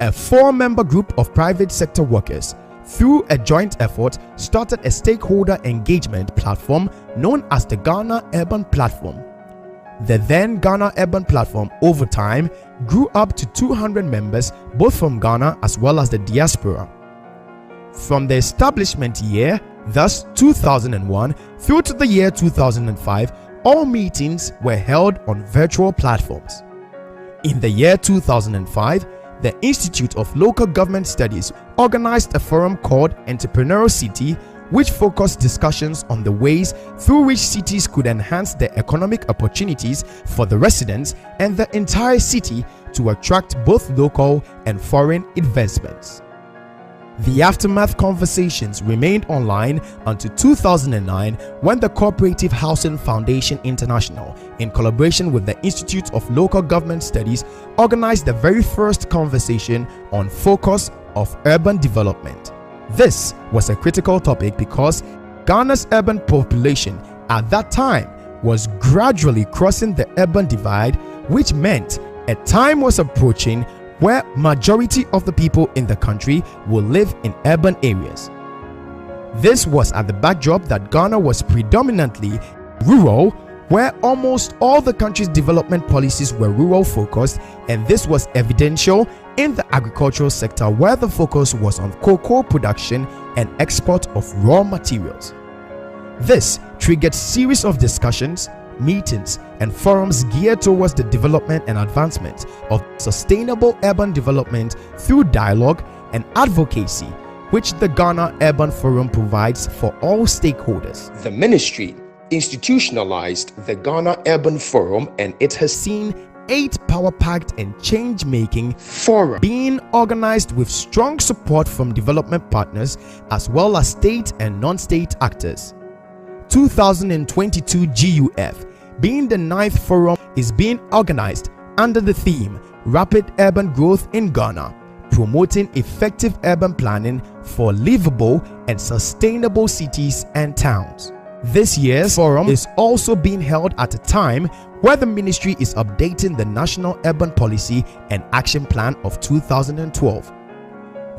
a 4-member group of private sector workers, through a joint effort, started a stakeholder engagement platform known as the Ghana Urban Platform. The then Ghana Urban Platform over time grew up to 200 members both from Ghana as well as the diaspora. From the establishment year, thus 2001, through to the year 2005, all meetings were held on virtual platforms. In the year 2005, the Institute of Local Government Studies organized a forum called Entrepreneurial City, which focused discussions on the ways through which cities could enhance their economic opportunities for the residents and the entire city to attract both local and foreign investments. The aftermath conversations remained online until 2009 when the Cooperative Housing Foundation International, in collaboration with the Institute of Local Government Studies, organized the very first conversation on focus of urban development. This was a critical topic because Ghana's urban population at that time was gradually crossing the urban divide, which meant a time was approaching where majority of the people in the country will live in urban areas. This was at the backdrop that Ghana was predominantly rural, where almost all the country's development policies were rural focused, and this was evidential in the agricultural sector where the focus was on cocoa production and export of raw materials. This triggered series of discussions, meetings, and forums geared towards the development and advancement of sustainable urban development through dialogue and advocacy, which the Ghana Urban Forum provides for all stakeholders. The ministry institutionalized the Ghana Urban Forum, and it has Seen 8 power-packed and change-making forum being organized with strong support from development partners as well as state and non-state actors. 2022 GUF, being the 9th forum, is being organized under the theme Rapid Urban Growth in Ghana, promoting effective urban planning for livable and sustainable cities and towns. This year's forum is also being held at a time where the ministry is updating the National Urban Policy and Action Plan of 2012.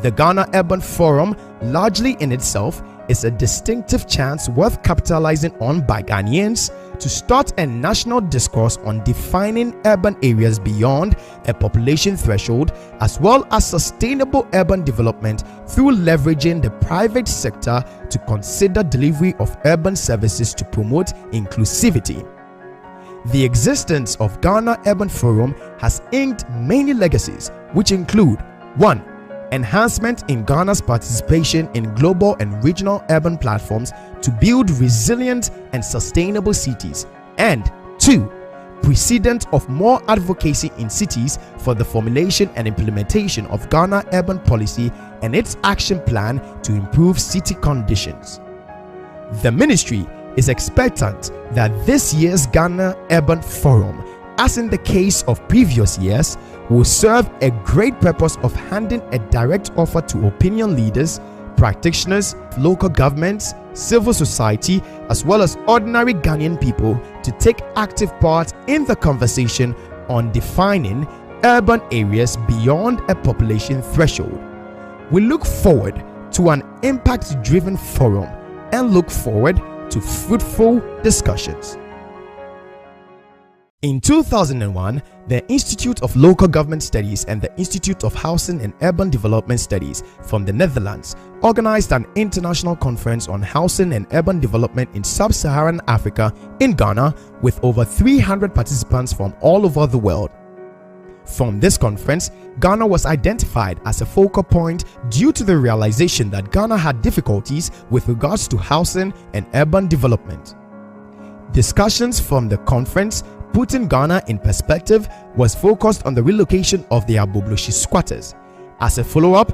The Ghana Urban Forum, largely in itself, is a distinctive chance worth capitalizing on by Ghanaians to start a national discourse on defining urban areas beyond a population threshold, as well as sustainable urban development through leveraging the private sector to consider delivery of urban services to promote inclusivity. The existence of Ghana Urban Forum has inked many legacies, which include 1. Enhancement in Ghana's participation in global and regional urban platforms to build resilient and sustainable cities, and 2. Precedent of more advocacy in cities for the formulation and implementation of Ghana Urban Policy and its action plan to improve city conditions. The ministry is expectant that this year's Ghana Urban Forum, as in the case of previous years, will serve a great purpose of handing a direct offer to opinion leaders, practitioners, local governments, civil society, as well as ordinary Ghanaian people to take active part in the conversation on defining urban areas beyond a population threshold. We look forward to an impact-driven forum and look forward to fruitful discussions. In 2001, the Institute of Local Government Studies and the Institute of Housing and Urban Development Studies from the Netherlands organized an international conference on housing and urban development in sub-Saharan Africa in Ghana with over 300 participants from all over the world. From this conference, Ghana was identified as a focal point due to the realization that Ghana had difficulties with regards to housing and urban development. Discussions from the conference, putting Ghana in perspective, was focused on the relocation of the Abobloshi squatters. As a follow-up,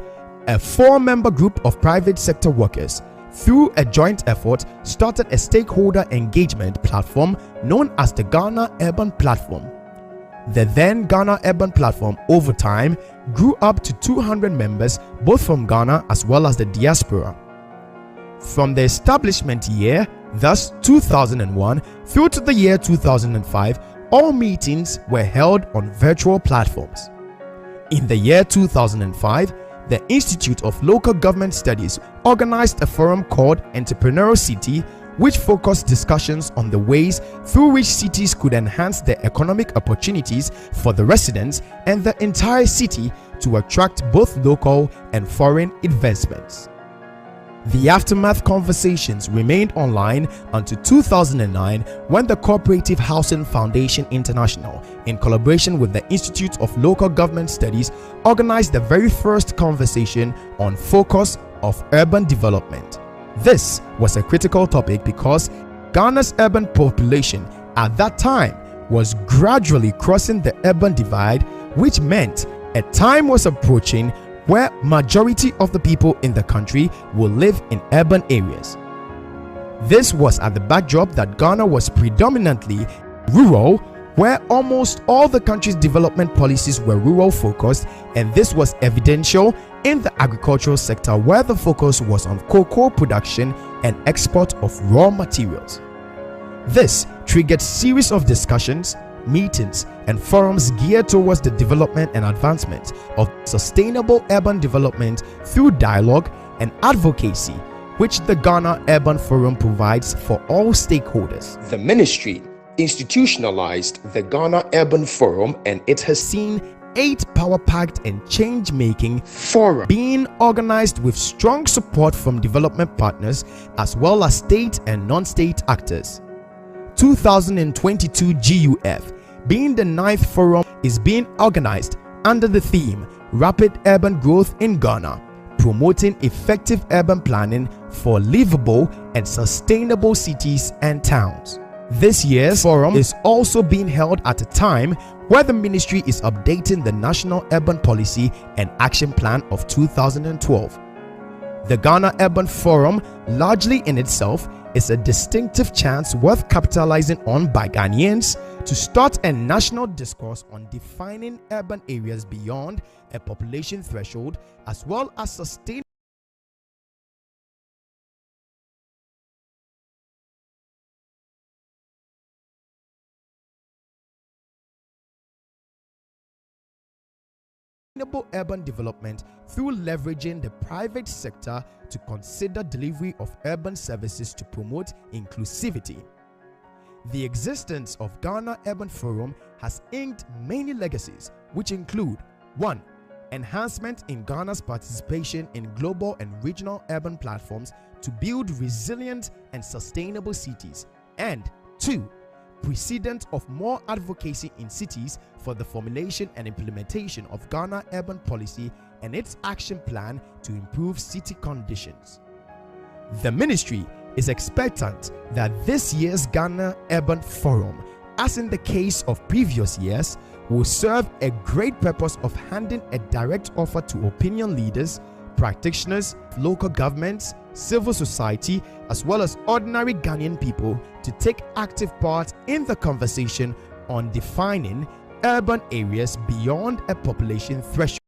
a 4-member group of private sector workers, through a joint effort, started a stakeholder engagement platform known as the Ghana Urban Platform. The then Ghana Urban Platform over time grew up to 200 members both from Ghana as well as the diaspora. From the establishment year, thus 2001, through to the year 2005, all meetings were held on virtual platforms. In the year 2005, the Institute of Local Government Studies organized a forum called Entrepreneurial City, which focused discussions on the ways through which cities could enhance their economic opportunities for the residents and the entire city to attract both local and foreign investments. The aftermath conversations remained online until 2009 when the Cooperative Housing Foundation International, in collaboration with the Institute of Local Government Studies, organized the very first conversation on focus of urban development. This was a critical topic because Ghana's urban population at that time was gradually crossing the urban divide, which meant a time was approaching where majority of the people in the country will live in urban areas. This was at the backdrop that Ghana was predominantly rural, where almost all the country's development policies were rural focused, and this was evidential in the agricultural sector where the focus was on cocoa production and export of raw materials. This triggered series of discussions, meetings, and forums geared towards the development and advancement of sustainable urban development through dialogue and advocacy, which the Ghana Urban Forum provides for all stakeholders. The ministry institutionalized the Ghana Urban Forum, and it has Seen 8 power-packed and change-making forum being organized with strong support from development partners as well as state and non-state actors. 2022 GUF, being the 9th forum, is being organized under the theme Rapid Urban Growth in Ghana, promoting effective urban planning for livable and sustainable cities and towns. This year's forum is also being held at a time where the ministry is updating the National Urban Policy and Action Plan of 2012. The Ghana Urban Forum, largely in itself, is a distinctive chance worth capitalizing on by Ghanaians to start a national discourse on defining urban areas beyond a population threshold as well as sustainable urban development through leveraging the private sector to consider delivery of urban services to promote inclusivity. The existence of Ghana Urban Forum has inked many legacies, which include 1. Enhancement in Ghana's participation in global and regional urban platforms to build resilient and sustainable cities, and 2. Precedent of more advocacy in cities for the formulation and implementation of Ghana Urban Policy and its action plan to improve city conditions. The ministry is expectant that this year's Ghana Urban Forum, as in the case of previous years, will serve a great purpose of handing a direct offer to opinion leaders, practitioners, local governments, civil society, as well as ordinary Ghanaian people to take active part in the conversation on defining urban areas beyond a population threshold.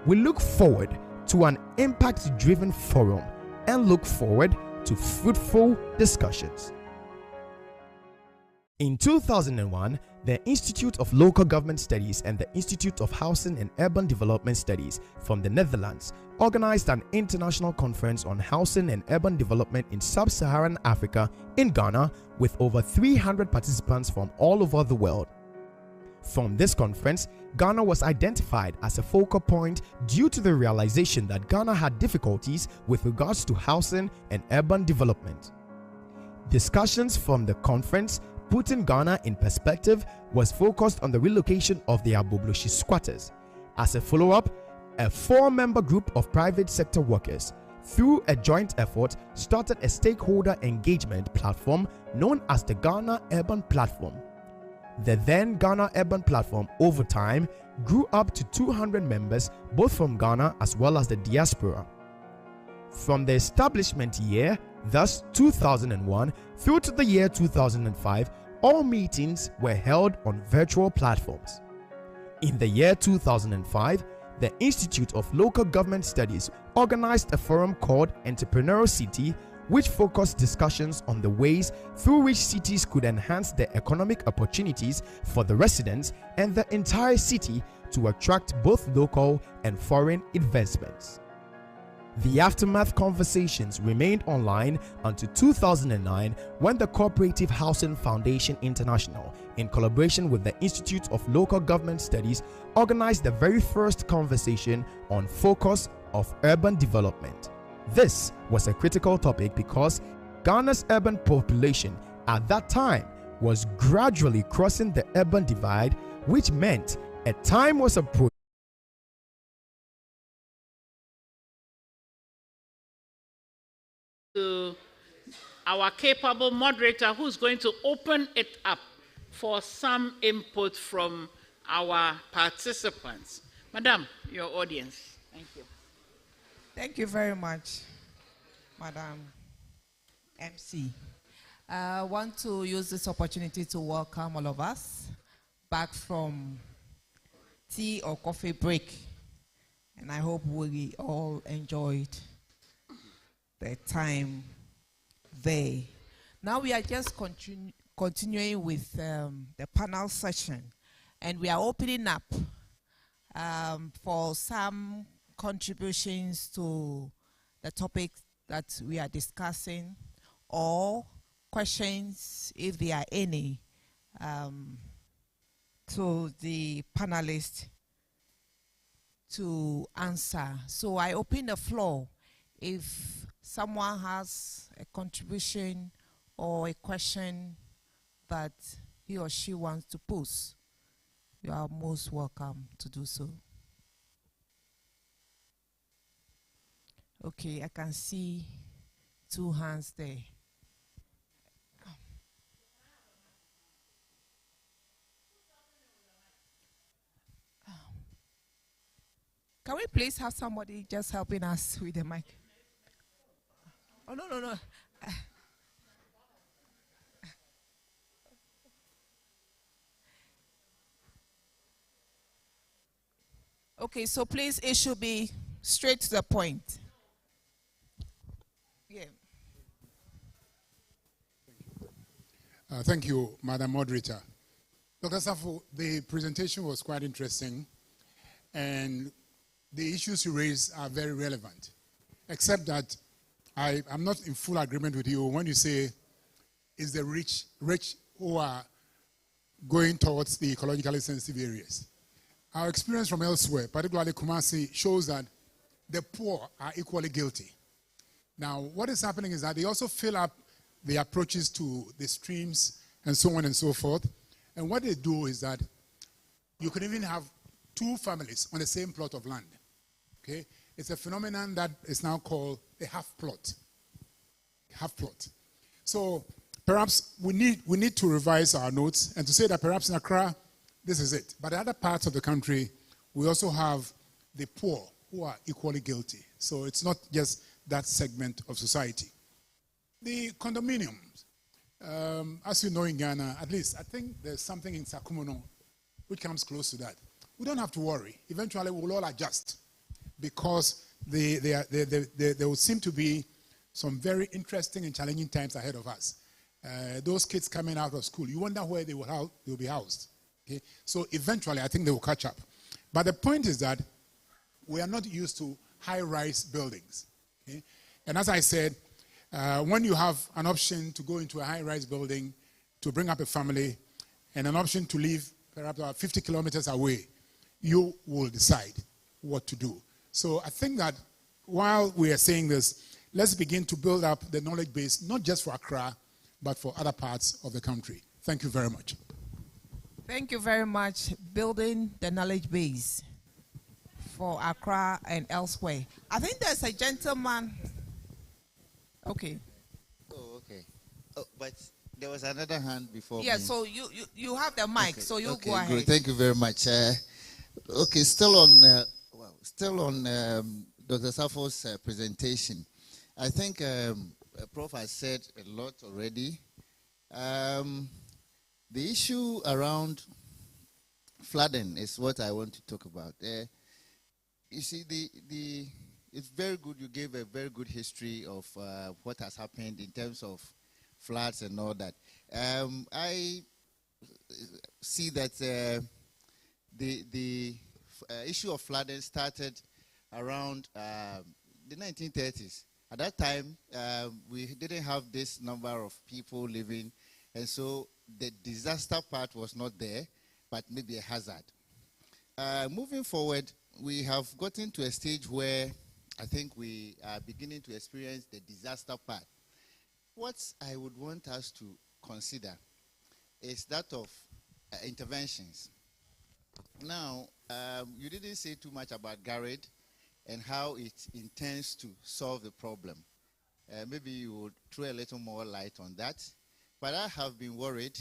We look forward to an impact-driven forum and look forward to fruitful discussions. In 2001, the Institute of Local Government Studies and the Institute of Housing and Urban Development Studies from the Netherlands organized an international conference on housing and urban development in sub-Saharan Africa in Ghana with over 300 participants from all over the world. From this conference, Ghana was identified as a focal point due to the realization that Ghana had difficulties with regards to housing and urban development. Discussions from the conference, putting Ghana in perspective, was focused on the relocation of the Abobloshi squatters. As a follow-up, a 4-member group of private sector workers, through a joint effort, started a stakeholder engagement platform known as the Ghana Urban Platform. The then Ghana Urban Platform, over time, grew up to 200 members, both from Ghana as well as the diaspora. From the establishment year, thus 2001, through to the year 2005, all meetings were held on virtual platforms. In the year 2005, the Institute of Local Government Studies organized a forum called Entrepreneurial City, which focused discussions on the ways through which cities could enhance their economic opportunities for the residents and the entire city to attract both local and foreign investments. The aftermath conversations remained online until 2009, when the Cooperative Housing Foundation International, in collaboration with the Institute of Local Government Studies, organized the very first conversation on focus of urban development. This was a critical topic because Ghana's urban population at that time was gradually crossing the urban divide, which meant a time was approaching to our capable moderator, who's going to open it up for some input from our participants. Madam, your audience. Thank you. Thank you very much, Madam MC. I want to use this opportunity to welcome all of us back from tea or coffee break. And I hope we all enjoyed the time there. Now we are just continuing with the panel session, and we are opening up for some contributions to the topic that we are discussing, or questions, if there are any, to the panelists to answer. So I open the floor. If someone has a contribution or a question that he or she wants to pose, you are most welcome to do so. Okay, I can see 2 hands there. Can we please have somebody just helping us with the mic? Oh, no. Okay, so please, it should be straight to the point. Yeah. Thank you, Madam Moderator. Dr. Safo, the presentation was quite interesting, and the issues you raised are very relevant, except that I'm not in full agreement with you when you say it's the rich who are going towards the ecologically sensitive areas. Our experience from elsewhere, particularly Kumasi, shows that the poor are equally guilty. Now, what is happening is that they also fill up the approaches to the streams and so on and so forth. And what they do is that you can even have 2 families on the same plot of land. Okay? It's a phenomenon that is now called a half plot. Half plot. So perhaps we need to revise our notes and to say that perhaps in Accra, this is it. But in other parts of the country, we also have the poor who are equally guilty. So it's not just that segment of society. The condominiums, as you know in Ghana, at least I think there's something in Sakumono which comes close to that. We don't have to worry. Eventually, we'll all adjust because there will seem to be some very interesting and challenging times ahead of us. Those kids coming out of school, you wonder where they will be housed. Okay? So eventually, I think they will catch up. But the point is that we are not used to high-rise buildings. Okay? And as I said, when you have an option to go into a high-rise building to bring up a family and an option to live perhaps about 50 kilometers away, you will decide what to do. So I think that while we are saying this, let's begin to build up the knowledge base, not just for Accra, but for other parts of the country. Thank you very much. Thank you very much. Building the knowledge base for Accra and elsewhere. I think there's a gentleman. Okay. Oh, okay. Oh, but there was another hand before Yeah, me. so you have the mic, okay. so you okay, go ahead. Good. Thank you very much. Okay, still on Dr. Safo's presentation. I think Prof has said a lot already. The issue around flooding is what I want to talk about. You see, it's very good. You gave a very good history of what has happened in terms of floods and all that. I see that the issue of flooding started around the 1930s. At that time, we didn't have this number of people living, and so the disaster part was not there, but maybe a hazard. Moving forward, we have gotten to a stage where I think we are beginning to experience the disaster part. What I would want us to consider is that of interventions. Now, you didn't say too much about GARED and how it intends to solve the problem. Maybe you would throw a little more light on that. But I have been worried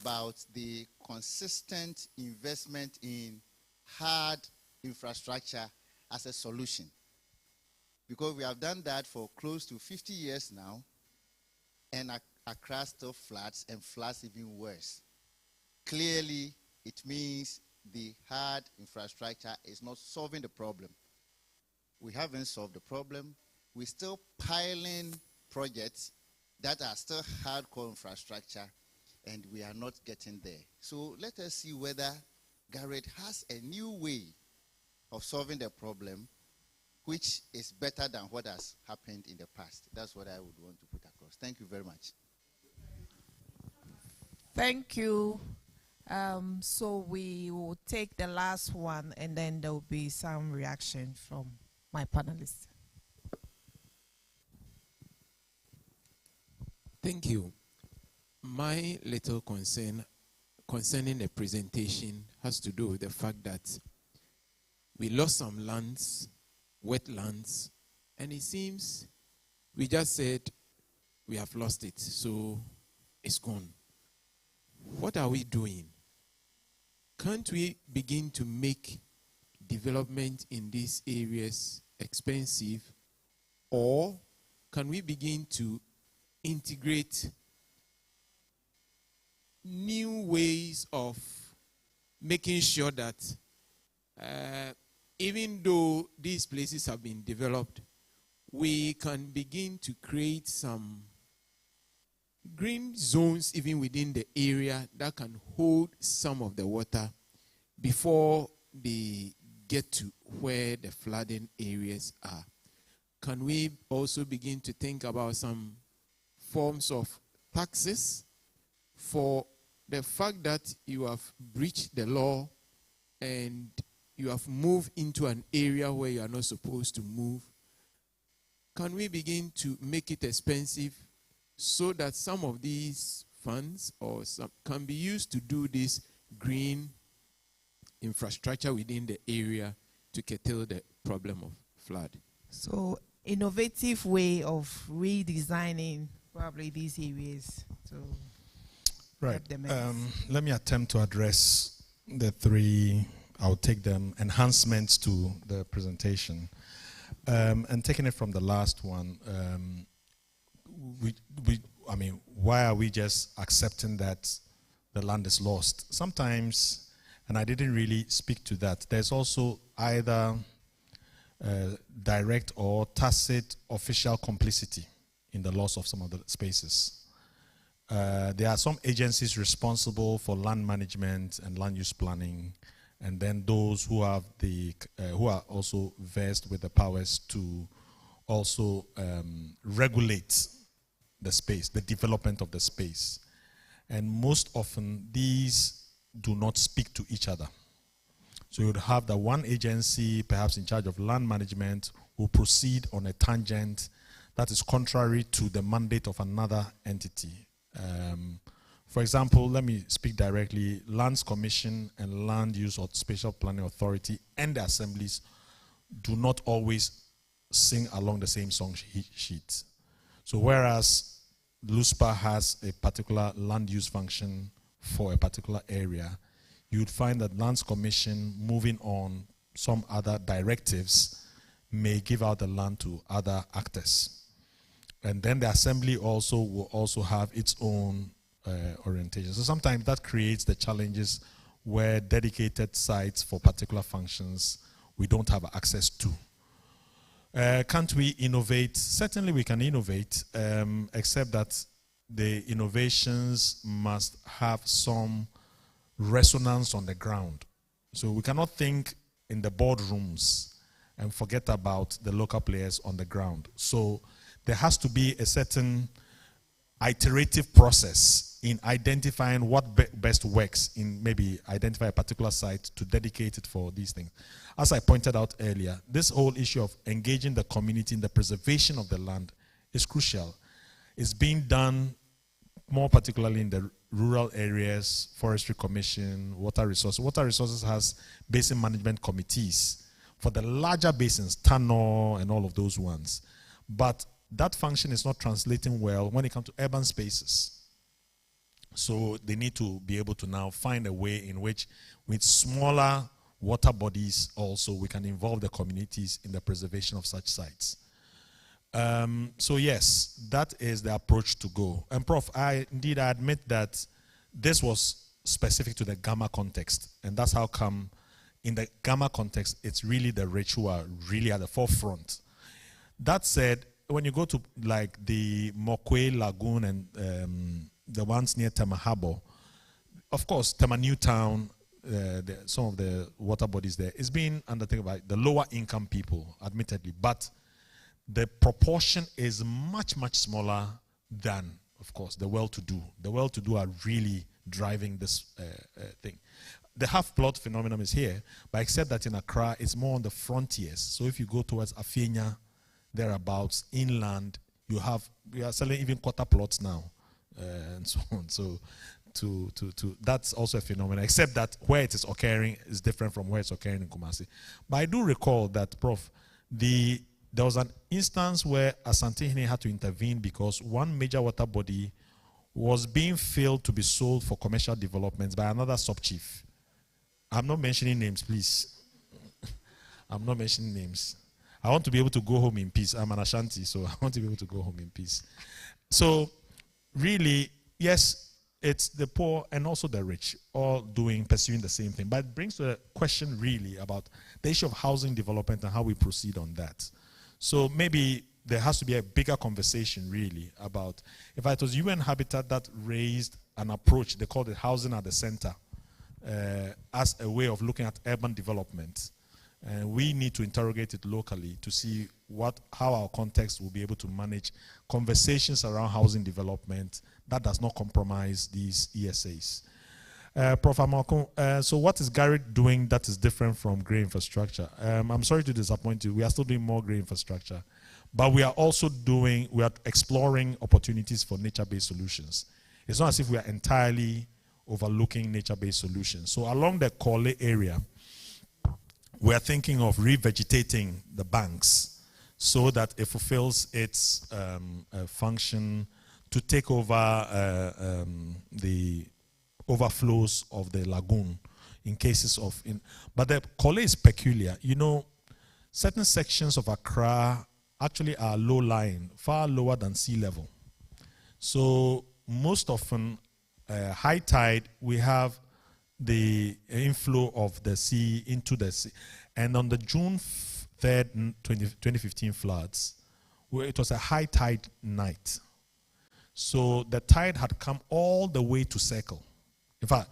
about the consistent investment in hard infrastructure as a solution. Because we have done that for close to 50 years now, and Accra still floods, and floods even worse. Clearly, it means the hard infrastructure is not solving the problem. We haven't solved the problem. We're still piling projects that are still hardcore infrastructure, and we are not getting there. So let us see whether GARED has a new way of solving the problem, which is better than what has happened in the past. That's what I would want to put across. Thank you very much. Thank you. So we will take the last one, and then there will be some reaction from my panelists. Thank you. My little concern concerning the presentation has to do with the fact that we lost some lands, wetlands, and it seems we just said we have lost it, so it's gone. What are we doing? Can't we begin to make development in these areas expensive, or can we begin to integrate new ways of making sure that even though these places have been developed, we can begin to create some green zones even within the area that can hold some of the water before they get to where the flooding areas are. Can we also begin to think about some forms of taxes for the fact that you have breached the law and you have moved into an area where you are not supposed to move? Can we begin to make it expensive so that some of these funds or some can be used to do this green infrastructure within the area to curtail the problem of flood? So innovative way of redesigning probably these areas to Right. help them. Let me attempt to address the three, I'll take them, enhancements to the presentation. And taking it from the last one, I mean, why are we just accepting that the land is lost? Sometimes, and I didn't really speak to that, there's also either direct or tacit official complicity in the loss of some of the spaces. There are some agencies responsible for land management and land use planning, and then those who have who are also versed with the powers to also regulate the space, the development of the space. And most often, these do not speak to each other. So you would have the one agency, perhaps in charge of land management, who proceed on a tangent that is contrary to the mandate of another entity. For example, let me speak directly. Lands Commission and Land Use or Spatial Planning Authority and the assemblies do not always sing along the same song sheet. So whereas LUSPA has a particular land use function for a particular area, you would find that Lands Commission, moving on some other directives, may give out the land to other actors. And then the assembly also will also have its own orientation. So sometimes that creates the challenges where dedicated sites for particular functions we don't have access to. Can't we innovate? Certainly we can innovate, except that the innovations must have some resonance on the ground. So we cannot think in the boardrooms and forget about the local players on the ground. So there has to be a certain iterative process in identifying what best works, in maybe identify a particular site to dedicate it for these things. As I pointed out earlier, this whole issue of engaging the community in the preservation of the land is crucial. It's being done more particularly in the rural areas, Forestry Commission, Water Resources. Water Resources has basin management committees for the larger basins, Tano and all of those ones. But that function is not translating well when it comes to urban spaces. So they need to be able to now find a way in which, with smaller water bodies also, we can involve the communities in the preservation of such sites. So yes, that is the approach to go. And Prof, I admit that this was specific to the Gamma context, and that's how come in the Gamma context, it's really the rich who are really at the forefront. That said, when you go to like the Mokwe Lagoon and the ones near Tema Harbor, of course, Tema Newtown, some of the water bodies there is being undertaken by the lower income people, admittedly, but the proportion is much, much smaller than, of course, the well-to-do. The well-to-do are really driving this thing. The half-plot phenomenon is here, but except that in Accra, it's more on the frontiers. So if you go towards Afenya, thereabouts, inland, we are selling even quarter plots now, and so on. So that's also a phenomenon, except that where it is occurring is different from where it's occurring in Kumasi. But I do recall that, Prof, there was an instance where Asante had to intervene because one major water body was being failed to be sold for commercial developments by another sub-chief. I'm not mentioning names, please. I'm not mentioning names. I want to be able to go home in peace. I'm an Ashanti, so I want to be able to go home in peace. So, really, yes, it's the poor and also the rich all pursuing the same thing. But it brings to a question really about the issue of housing development and how we proceed on that. So maybe there has to be a bigger conversation really about, if it was UN Habitat that raised an approach, they called it housing at the center, as a way of looking at urban development. We need to interrogate it locally to see how our context will be able to manage conversations around housing development that does not compromise these ESAs. Prof. Amako, so what is Garrett doing that is different from grey infrastructure? I'm sorry to disappoint you. We are still doing more grey infrastructure. But we are also exploring opportunities for nature-based solutions. It's not as if we are entirely overlooking nature-based solutions. So along the Korle area, we are thinking of revegetating the banks so that it fulfills its function to take over the overflows of the lagoon in cases of... But the Korle is peculiar. You know, certain sections of Accra actually are low-lying, far lower than sea level. So most often, high tide, we have the inflow of the sea into the sea. And on the June 2015 floods, where it was a high tide night. So the tide had come all the way to Circle. In fact,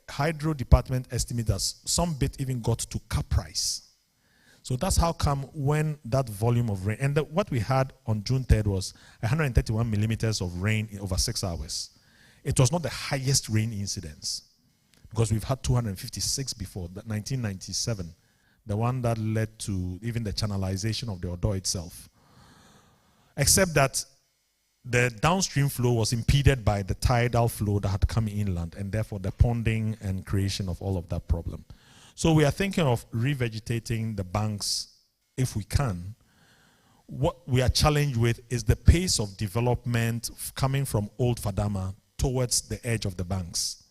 Hydro Department estimates that some bit even got to Caprice. So that's how come when that volume of rain, and what we had on June 3rd was 131 millimeters of rain in over 6 hours. It was not the highest rain incidence, because we've had 256 before, that 1997, the one that led to even the channelization of the Odo itself. Except that the downstream flow was impeded by the tidal flow that had come inland, and therefore the ponding and creation of all of that problem. So we are thinking of revegetating the banks if we can. What we are challenged with is the pace of development coming from Old Fadama towards the edge of the banks.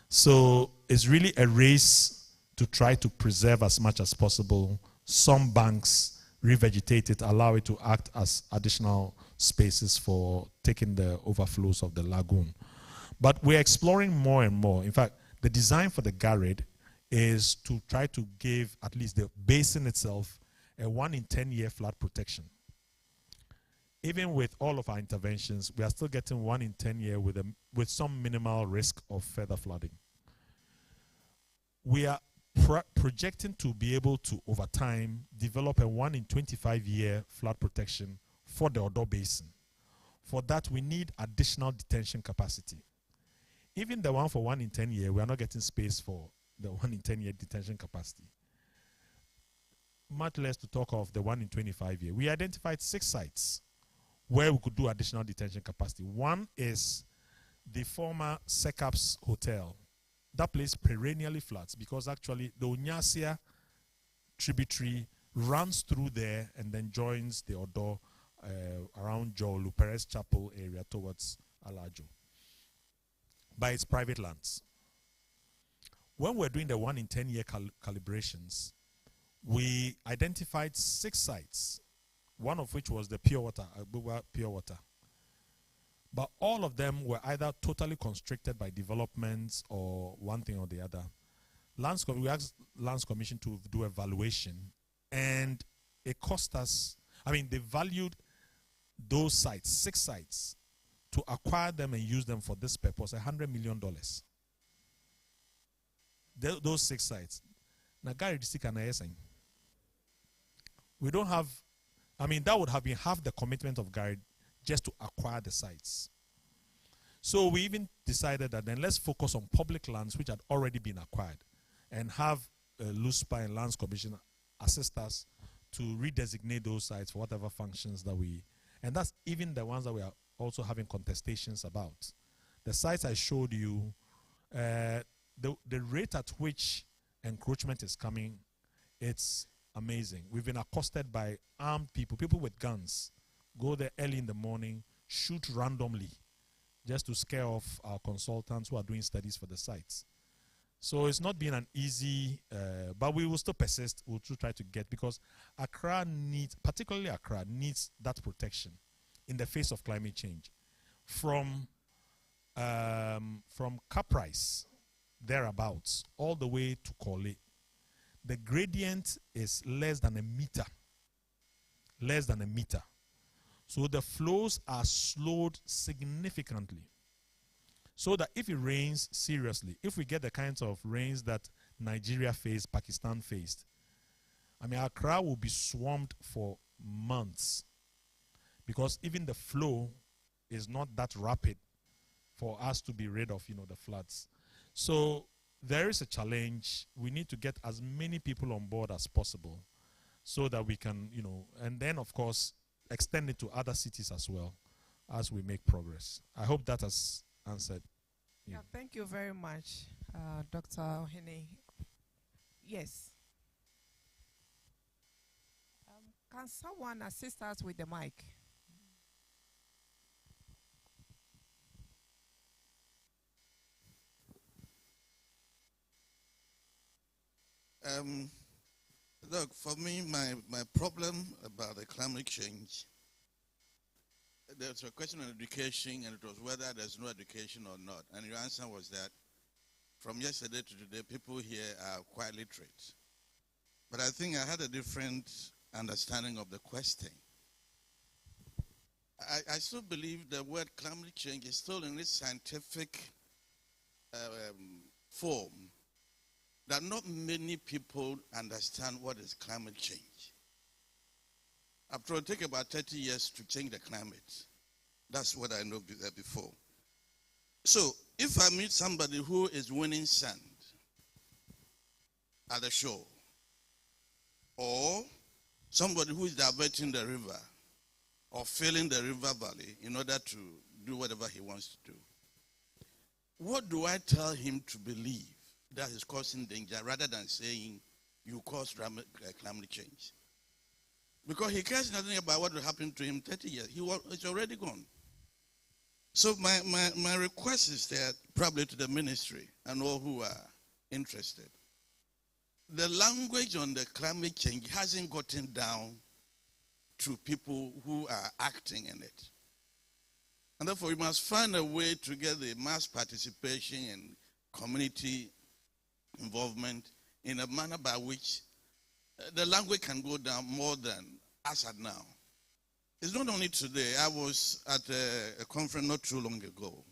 So it's really a race to try to preserve as much as possible some banks, revegetate it, allow it to act as additional spaces for taking the overflows of the lagoon. But we're exploring more and more. In fact, the design for the Garrett is to try to give at least the basin itself a 1 in 10 year flood protection. Even with all of our interventions, we are still getting 1 in 10 year with some minimal risk of further flooding. We are projecting to be able to, over time, develop a 1 in 25 year flood protection for the Odo Basin. For that, we need additional detention capacity. Even the one for 1 in 10 year, we are not getting space for the 1 in 10 year detention capacity. Much less to talk of the 1 in 25 year. We identified 6 sites where we could do additional detention capacity. One is the former Secaps Hotel. That place perennially floods because actually the Onyasia tributary runs through there and then joins the Odo around Jolu, Perez Chapel area towards Alajo by its private lands. When we're doing the 1 in 10 year calibrations, we identified 6 sites, one of which was the pure water, Abuwa pure water. But all of them were either totally constricted by developments or one thing or the other. We asked Lands Commission to do evaluation, and it cost us, they valued those sites, 6 sites, to acquire them and use them for this purpose, $100 million. Those 6 sites. Now, Gary, we don't have, that would have been half the commitment of Gary just to acquire the sites. So we even decided that then let's focus on public lands which had already been acquired and have LUSPA and Lands Commission assist us to redesignate those sites for whatever functions that we, and that's even the ones that we are also having contestations about. The sites I showed you, the rate at which encroachment is coming, it's amazing. We've been accosted by armed people with guns, go there early in the morning, shoot randomly, just to scare off our consultants who are doing studies for the sites. So it's not been an easy, but we will still persist. We'll still try to get, because Accra needs, particularly Accra, needs that protection in the face of climate change. From Caprice, thereabouts, all the way to Korle, the gradient is less than a meter. Less than a meter. So the flows are slowed significantly. So that if it rains seriously, if we get the kinds of rains that Nigeria faced, Pakistan faced, Accra will be swamped for months, because even the flow is not that rapid for us to be rid of, the floods. So there is a challenge. We need to get as many people on board as possible so that we can, and then of course extend it to other cities as well as we make progress. I hope that has answered. Yeah, thank you very much, Dr. Ohene. Yes. Can someone assist us with the mic? Look, for me, my problem about the climate change, there's a question on education, and it was whether there's no education or not. And your answer was that from yesterday to today, people here are quite literate. but I think I had a different understanding of the question. I still believe the word climate change is still in its scientific form, that not many people understand what is climate change. After all, it takes about 30 years to change the climate. That's what I know before. So if I meet somebody who is winning sand at the shore, or somebody who is diverting the river, or filling the river valley in order to do whatever he wants to do, what do I tell him to believe that is causing danger rather than saying you cause climate change? Because he cares nothing about what will happen to him 30 years. It's already gone. So my request is that probably to the ministry and all who are interested, the language on the climate change hasn't gotten down to people who are acting in it. And therefore, we must find a way to get the mass participation and community involvement in a manner by which the language can go down more than as at now. It's not only today. I was at a conference not too long ago,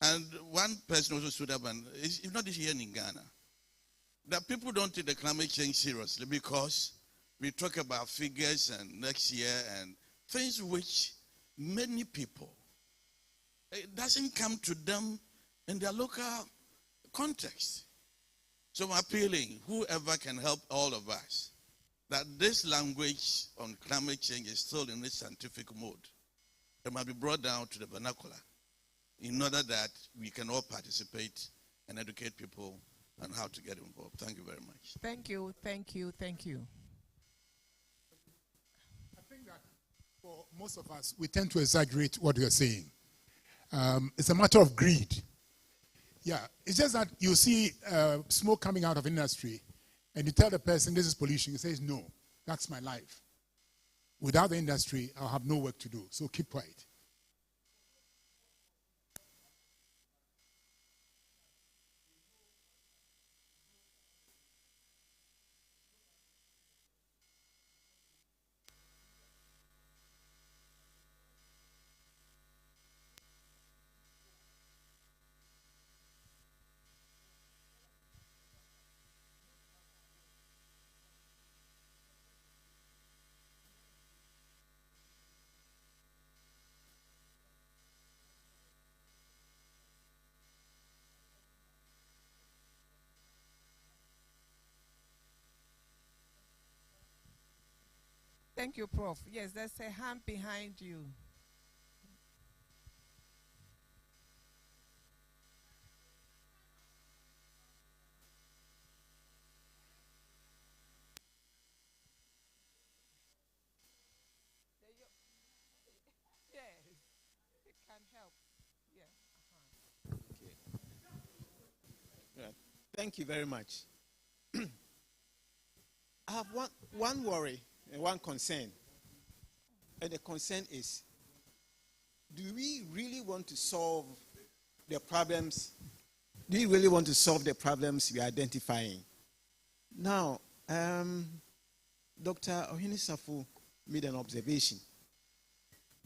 and one person also stood up, and it's not here in Ghana, that people don't take the climate change seriously because we talk about figures and next year and things which many people, it doesn't come to them in their local context. So I'm appealing, whoever can help all of us, that this language on climate change is still in its scientific mode. It must be brought down to the vernacular in order that we can all participate and educate people on how to get involved. Thank you very much. Thank you, thank you, thank you. I think that for most of us, we tend to exaggerate what we are saying. It's a matter of greed. Yeah, it's just that you see smoke coming out of industry, and you tell the person this is pollution. He says, no, that's my life. Without the industry, I'll have no work to do, so keep quiet. Thank you, Prof. Yes, there's a hand behind you. Yes, it can help. Yeah. Okay. Yeah. Thank you very much. I have one worry and one concern. And the concern is, do we really want to solve the problems? Do you really want to solve the problems we are identifying? Now, Dr. Ohene-Safo made an observation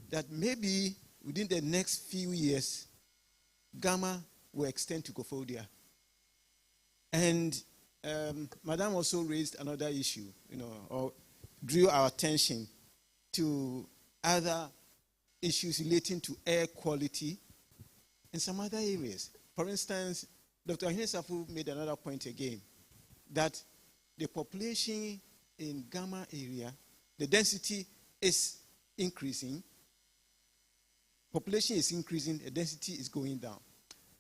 that maybe within the next few years, Gamma will extend to Kofodia. And Madam also raised another issue, or drew our attention to other issues relating to air quality in some other areas. For instance, Dr. Ohene-Safo made another point again, that the population in Gamma area, the density is increasing. Population is increasing, the density is going down.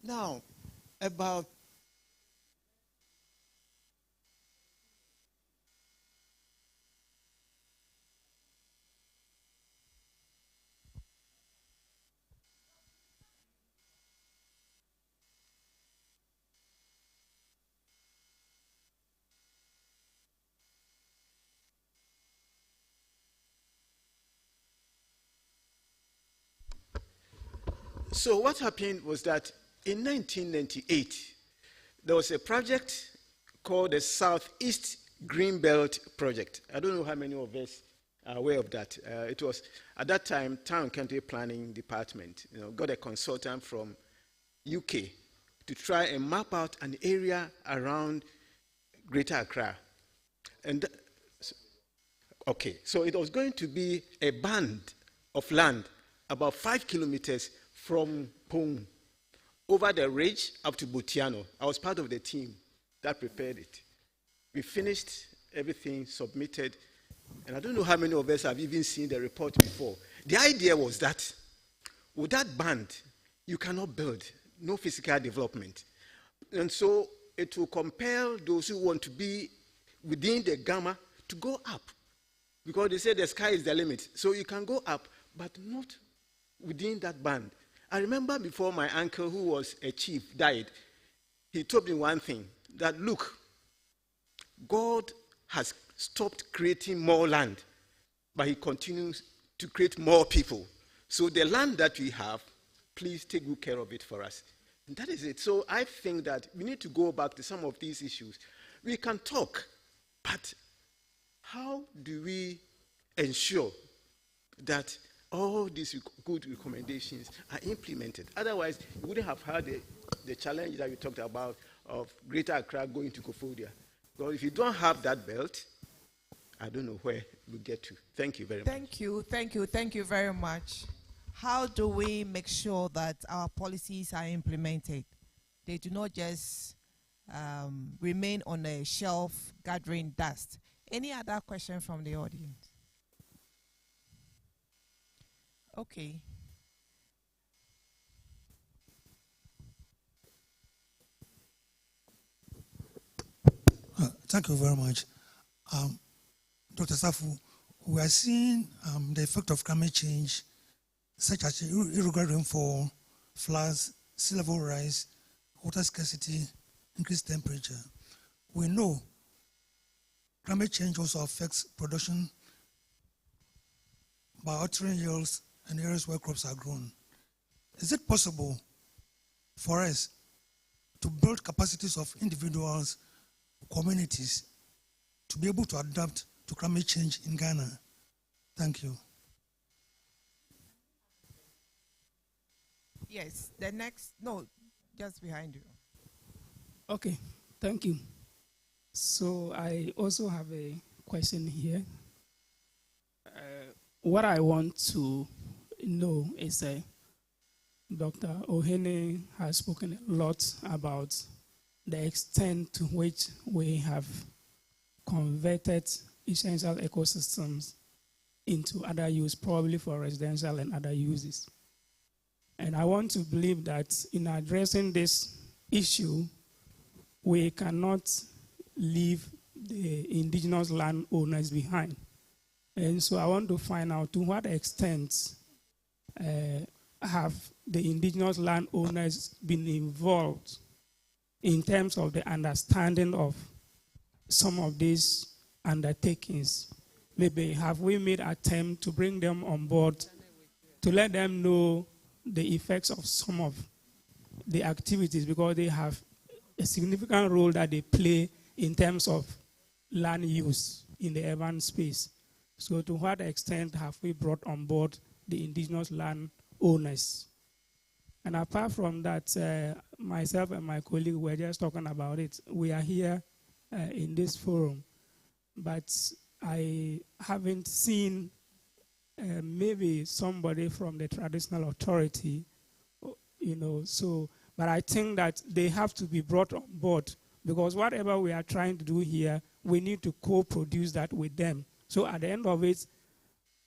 Now, about So what happened was that in 1998, there was a project called the Southeast Greenbelt project. I don't know how many of us are aware of that. It was, at that time, Town and County Planning Department, got a consultant from UK to try and map out an area around Greater Accra. And okay, so it was going to be a band of land about 5 kilometers from Pong, over the ridge up to Butiano. I was part of the team that prepared it. We finished everything, submitted, and I don't know how many of us have even seen the report before. The idea was that with that band, you cannot build, no physical development. And so it will compel those who want to be within the gamma to go up. Because they say the sky is the limit. So you can go up, but not within that band. I remember before my uncle, who was a chief, died, he told me one thing, that look, God has stopped creating more land, but he continues to create more people. So the land that we have, please take good care of it for us. And that is it. So I think that we need to go back to some of these issues. We can talk, but how do we ensure that all these good recommendations are implemented? Otherwise, we wouldn't have had the challenge that we talked about of Greater Accra going to Kofodia. Because if you don't have that belt, I don't know where we'll get to. Thank you very much. Thank you very much. How do we make sure that our policies are implemented? They do not just remain on a shelf gathering dust. Any other question from the audience? Okay. Thank you very much. Dr. Safu, we are seeing the effect of climate change, such as irregular rainfall, floods, sea level rise, water scarcity, increased temperature. We know climate change also affects production by altering yields and areas where crops are grown. Is it possible for us to build capacities of individuals, communities, to be able to adapt to climate change in Ghana? Thank you. Yes, the next, no, just behind you. Okay, thank you. So I also have a question here. What I want to know is Dr. Ohene has spoken a lot about the extent to which we have converted essential ecosystems into other use, probably for residential and other uses. And I want to believe that in addressing this issue, we cannot leave the indigenous landowners behind. And so I want to find out to what extent have the indigenous landowners been involved in terms of the understanding of some of these undertakings. Maybe have we made an attempt to bring them on board to let them know the effects of some of the activities, because they have a significant role that they play in terms of land use in the urban space. So to what extent have we brought on board the indigenous land owners? And apart from that, myself and my colleague were just talking about it. We are here in this forum, but I haven't seen maybe somebody from the traditional authority, but I think that they have to be brought on board, because whatever we are trying to do here, we need to co-produce that with them. So at the end of it,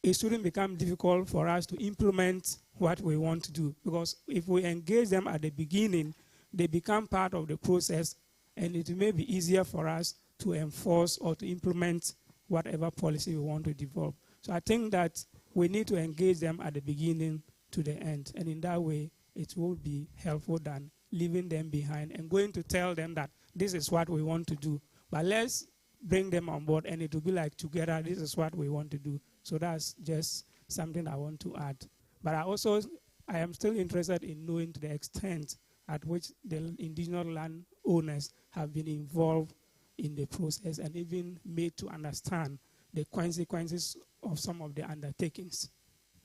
it shouldn't become difficult for us to implement what we want to do, because if we engage them at the beginning, they become part of the process, and it may be easier for us to enforce or to implement whatever policy we want to develop. So I think that we need to engage them at the beginning to the end, and in that way, it will be helpful than leaving them behind and going to tell them that this is what we want to do. But let's bring them on board, and it will be like together, this is what we want to do. So that's just something I want to add. But I am still interested in knowing to the extent at which the indigenous land owners have been involved in the process and even made to understand the consequences of some of the undertakings.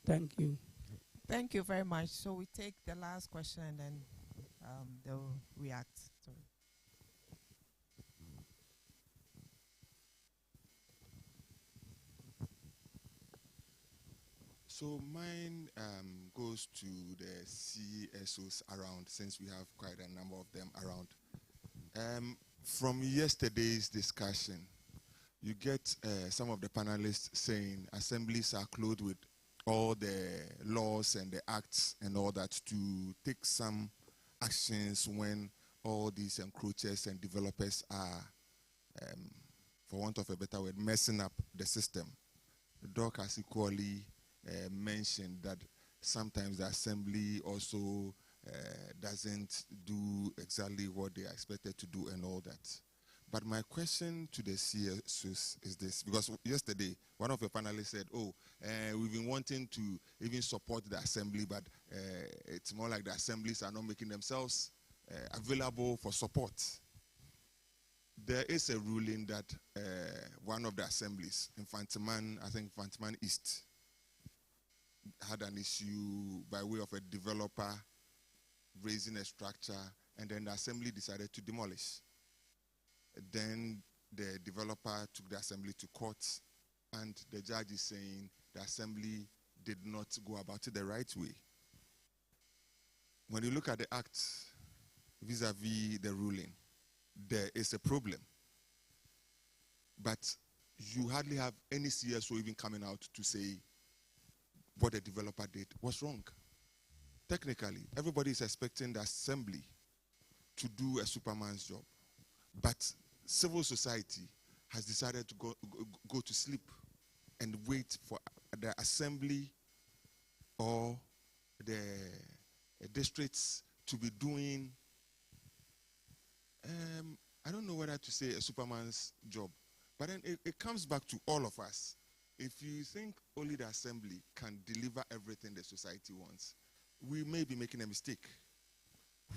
Thank you. Thank you very much. So we take the last question and then they'll react to it. So mine goes to the CSOs around, since we have quite a number of them around. From yesterday's discussion, you get some of the panelists saying assemblies are clothed with all the laws and the acts and all that to take some actions when all these encroachers and developers are, for want of a better word, messing up the system. The doc has equally mentioned that sometimes the assembly also doesn't do exactly what they are expected to do and all that. But my question to the CSOs is this, because yesterday one of your panelists said, we've been wanting to even support the assembly, but it's more like the assemblies are not making themselves available for support. There is a ruling that one of the assemblies, Infantiman, I think Infantiman East, had an issue by way of a developer raising a structure, and then the assembly decided to demolish. Then the developer took the assembly to court, and the judge is saying the assembly did not go about it the right way. When you look at the act vis-a-vis the ruling, there is a problem. But you hardly have any CSO even coming out to say what the developer did was wrong. Technically, everybody is expecting the assembly to do a Superman's job. But civil society has decided to go to sleep and wait for the assembly or the districts to be doing, I don't know whether to say a Superman's job, but then it comes back to all of us. If you think only the assembly can deliver everything the society wants, we may be making a mistake.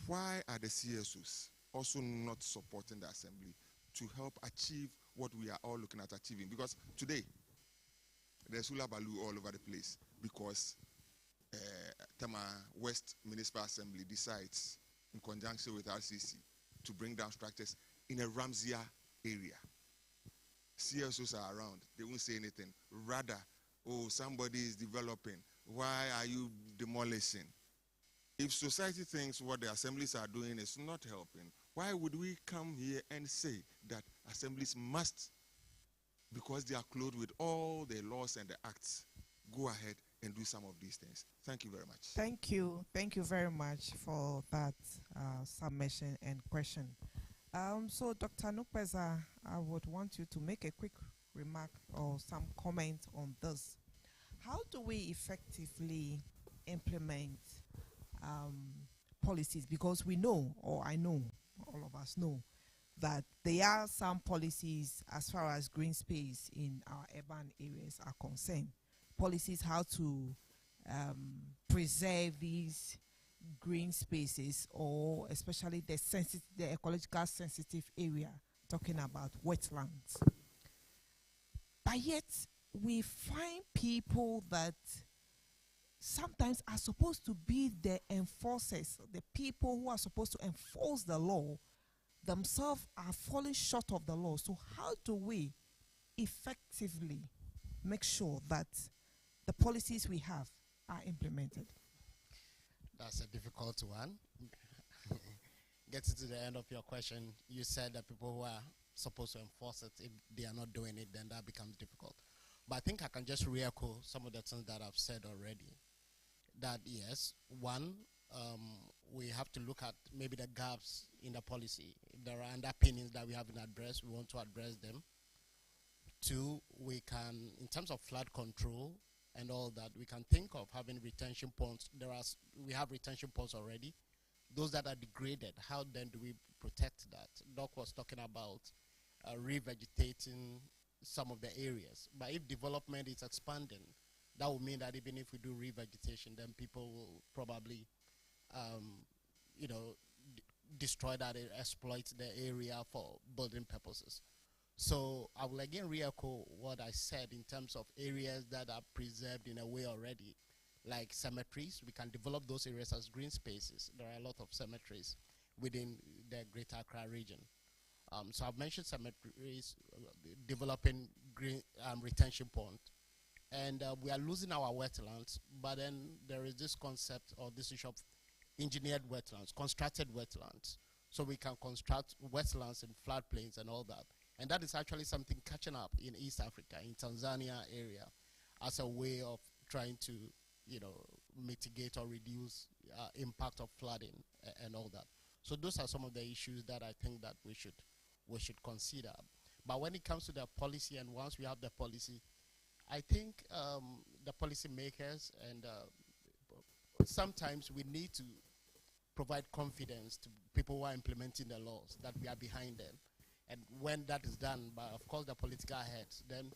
Why are the CSOs also not supporting the assembly to help achieve what we are all looking at achieving? Because today, there's hula baloo all over the place because Tema West Municipal Assembly decides, in conjunction with RCC, to bring down structures in a Ramsey area. CSOs are around. They won't say anything. Rather, somebody is developing. Why are you demolishing? If society thinks what the assemblies are doing is not helping, why would we come here and say that assemblies must, because they are clothed with all the laws and the acts, go ahead and do some of these things? Thank you very much. Thank you. Thank you very much for that submission and question. So, Dr. Nupeza, I would want you to make a quick remark or some comment on this. How do we effectively implement policies? Because we know, or I know, all of us know, that there are some policies as far as green space in our urban areas are concerned. Policies how to preserve these green spaces, or especially the ecological sensitive area, talking about wetlands. But yet, we find people that sometimes are supposed to be the enforcers, the people who are supposed to enforce the law, themselves are falling short of the law. So how do we effectively make sure that the policies we have are implemented? That's a difficult one. Getting to the end of your question, you said that people who are supposed to enforce it, if they are not doing it, then that becomes difficult. But I think I can just re-echo some of the things that I've said already. That yes, one, we have to look at maybe the gaps in the policy. If there are underpinnings that we haven't addressed, we want to address them. Two, we can, in terms of flood control and all that, we can think of having retention ponds. We have retention ponds already. Those that are degraded, how then do we protect that? Doc was talking about revegetating some of the areas. But if development is expanding, that would mean that even if we do revegetation, then people will probably, destroy that, exploit the area for building purposes. So I will again re-echo what I said in terms of areas that are preserved in a way already, like cemeteries. We can develop those areas as green spaces. There are a lot of cemeteries within the Greater Accra region. So I've mentioned cemeteries, developing green retention pond. And we are losing our wetlands, but then there is this concept or this issue of engineered wetlands, constructed wetlands. So we can construct wetlands and floodplains and all that. And that is actually something catching up in East Africa, in Tanzania area, as a way of trying to, mitigate or reduce impact of flooding and all that. So those are some of the issues that I think that we should consider. But when it comes to the policy, and once we have the policy, I think the policymakers and sometimes we need to provide confidence to people who are implementing the laws that we are behind them. And when that is done by, of course, the political heads, then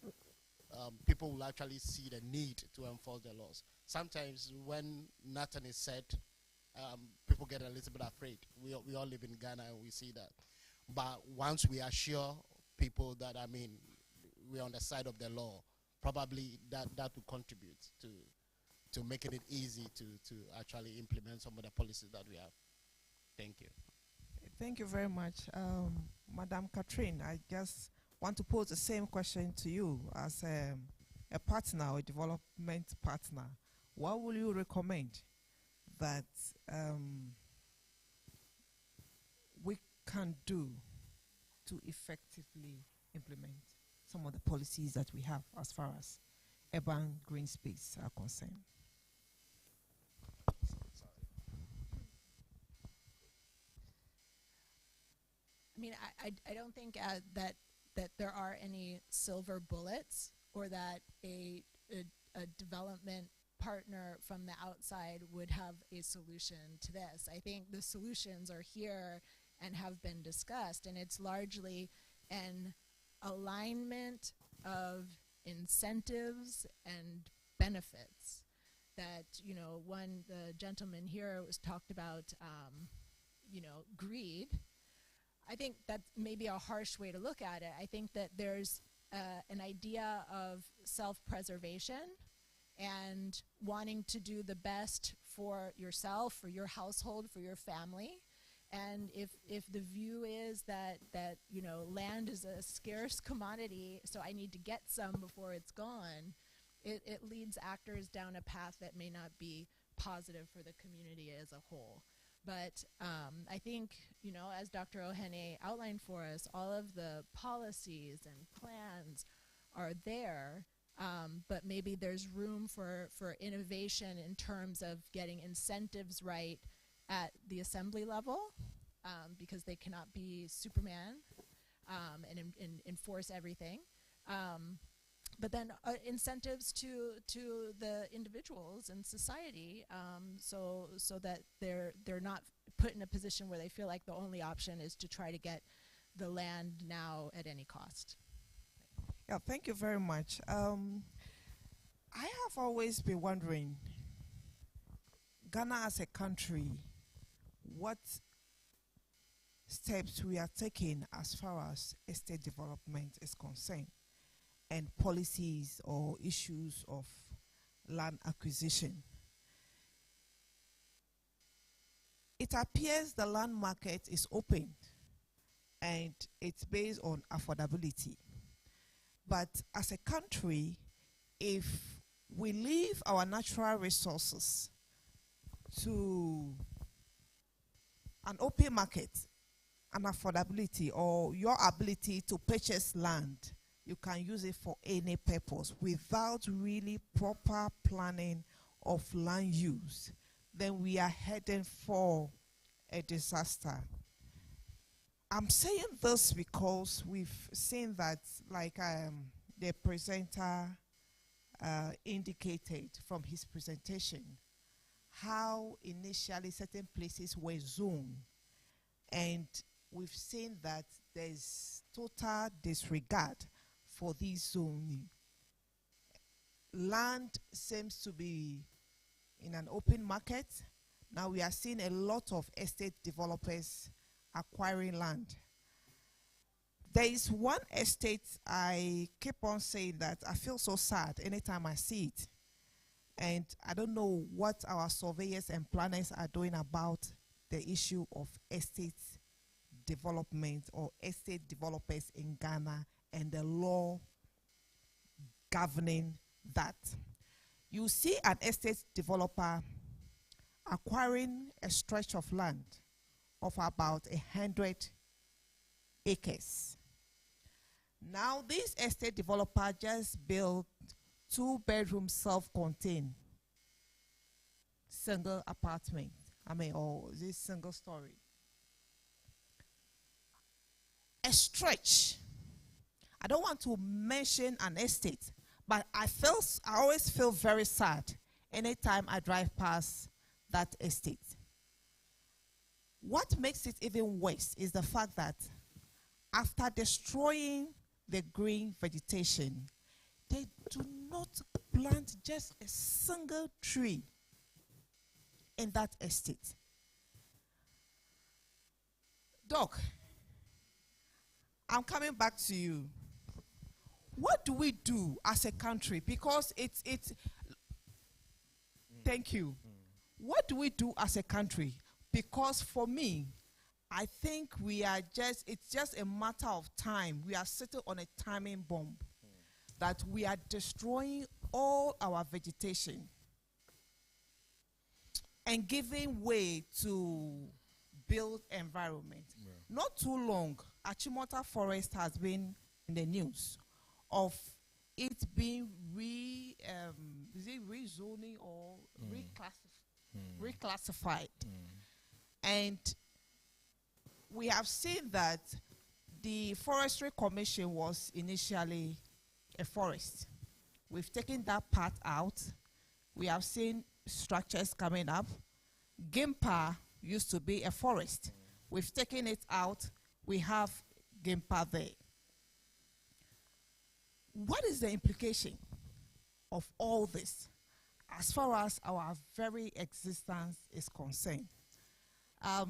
people will actually see the need to enforce the laws. Sometimes when nothing is said, people get a little bit afraid. We all live in Ghana and we see that. But once we assure people that, we're on the side of the law, probably that will contribute to making it easy to actually implement some of the policies that we have. Thank you. Thank you very much. Madam Catherine, I just want to pose the same question to you as a partner or a development partner. What will you recommend that we can do to effectively implement some of the policies that we have as far as urban green space are concerned? I don't think that there are any silver bullets, or that a development partner from the outside would have a solution to this. I think the solutions are here and have been discussed, and it's largely an alignment of incentives and benefits. That, when the gentleman here was talked about, greed, I think that's maybe a harsh way to look at it. I think that there's an idea of self-preservation and wanting to do the best for yourself, for your household, for your family. And if the view is that land is a scarce commodity, so I need to get some before it's gone, it leads actors down a path that may not be positive for the community as a whole. But I think, as Dr. Ohene outlined for us, all of the policies and plans are there, but maybe there's room for innovation in terms of getting incentives right at the assembly level, because they cannot be Superman and enforce everything. But then incentives to the individuals in society, so that they're not put in a position where they feel like the only option is to try to get the land now at any cost. Yeah, thank you very much. I have always been wondering, Ghana as a country, what steps we are taking as far as estate development is concerned, and policies or issues of land acquisition. It appears the land market is open and it's based on affordability. But as a country, if we leave our natural resources to an open market, an affordability, or your ability to purchase land, you can use it for any purpose without really proper planning of land use, then we are heading for a disaster. I'm saying this because we've seen that, like the presenter indicated from his presentation, how initially certain places were zoned, and we've seen that there's total disregard for this zoning. Land seems to be in an open market. Now we are seeing a lot of estate developers acquiring land. There is one estate I keep on saying that I feel so sad anytime I see it. And I don't know what our surveyors and planners are doing about the issue of estate development or estate developers in Ghana and the law governing that. You see an estate developer acquiring a stretch of land of about 100 acres. Now, this estate developer just built 2-bedroom self-contained single apartment. Or this single story. A stretch. I don't want to mention an estate, but I always feel very sad anytime I drive past that estate. What makes it even worse is the fact that after destroying the green vegetation, they do not plant just a single tree in that estate. Doc, I'm coming back to you. What do we do as a country? Because thank you. What do we do as a country? Because for me, I think it's just a matter of time. We are sitting on a timing bomb that we are destroying all our vegetation and giving way to built environment. Yeah. Not too long, Achimota Forest has been in the news of it being rezoning or reclassified. And we have seen that the Forestry Commission was initially a forest. We've taken that part out. We have seen structures coming up. Gimpa used to be a forest. We've taken it out. We have Gimpa there. What is the implication of all this as far as our very existence is concerned?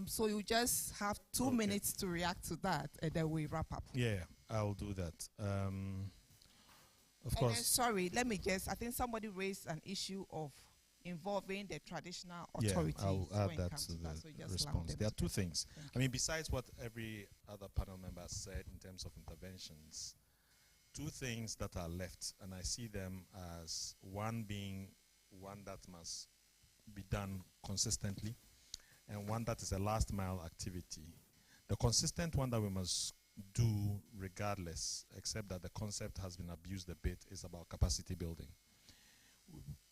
So you just have 2 minutes to react to that, and then we wrap up. Yeah, I'll do that. Of course. Sorry, let me I think somebody raised an issue of involving the traditional authorities. Yeah, I'll add that to the response. There are two things. I mean, besides what every other panel member said in terms of interventions, two things that are left, and I see them as one being one that must be done consistently, and one that is a last mile activity. The consistent one that we must do regardless, except that the concept has been abused a bit, is about capacity building.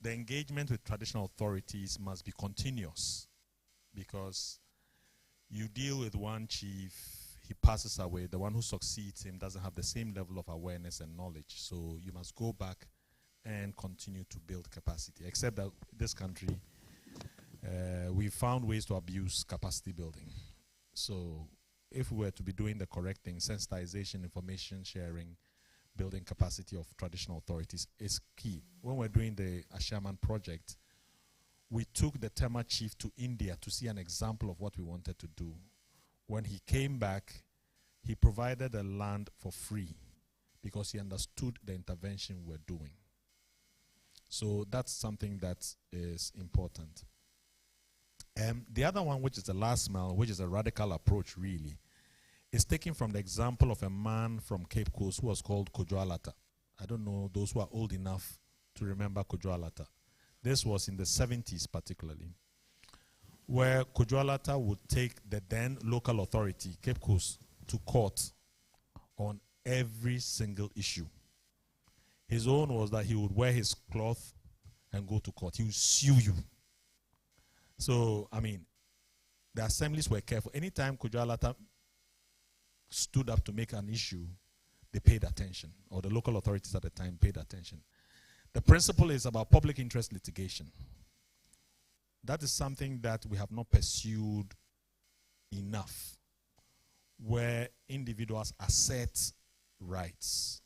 The engagement with traditional authorities must be continuous, because you deal with one chief, he passes away, the one who succeeds him doesn't have the same level of awareness and knowledge, so you must go back and continue to build capacity, except that this country, we found ways to abuse capacity building. So if we were to be doing the correct thing, sensitization, information sharing, building capacity of traditional authorities is key. When we're doing the Ashaman project, we took the Tema chief to India to see an example of what we wanted to do. When he came back, he provided the land for free because he understood the intervention we're doing. So that's something that is important. The other one, which is the last mile, which is a radical approach really, is taken from the example of a man from Cape Coast who was called Kojo Alata. I don't know those who are old enough to remember Kojo Alata. This was in the 70s particularly, where Kojo Alata would take the then local authority, Cape Coast, to court on every single issue. His own was that he would wear his cloth and go to court. He would sue you. So, I mean, the assemblies were careful. Anytime Kojo Alata stood up to make an issue, they paid attention, or the local authorities at the time paid attention. The principle is about public interest litigation. That is something that we have not pursued enough, where individuals assert rights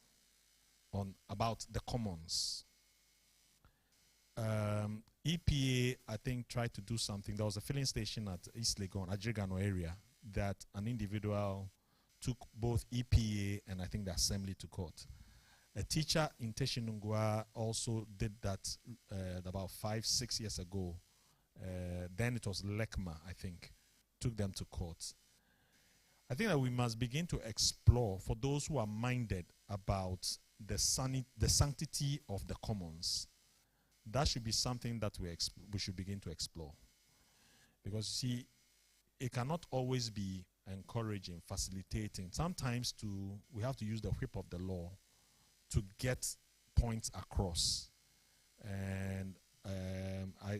about the commons. EPA, I think, tried to do something. There was a filling station at East Legon, Ajigano area, that an individual took both EPA and I think the assembly to court. A teacher in Teshinungwa also did that about 5-6 years ago. Then it was LECMA, I think, took them to court. I think that we must begin to explore, for those who are minded about the sanctity of the commons. That should be something that we should begin to explore. Because, see, it cannot always be encouraging, facilitating. Sometimes we have to use the whip of the law to get points across. And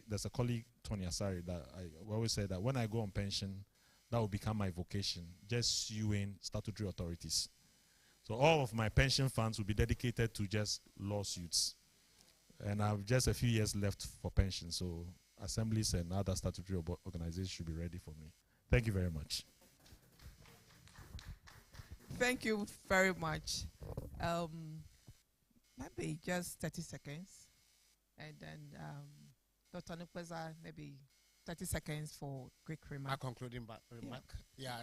there's a colleague, Tony Asari, that I always say that when I go on pension, that will become my vocation, just suing statutory authorities. So all of my pension funds will be dedicated to just lawsuits. And I have just a few years left for pension, so assemblies and other statutory organizations should be ready for me. Thank you very much. Thank you very much. Maybe just 30 seconds. And then Dr. Nukweza, maybe 30 seconds for quick remark. A concluding remark. Yeah,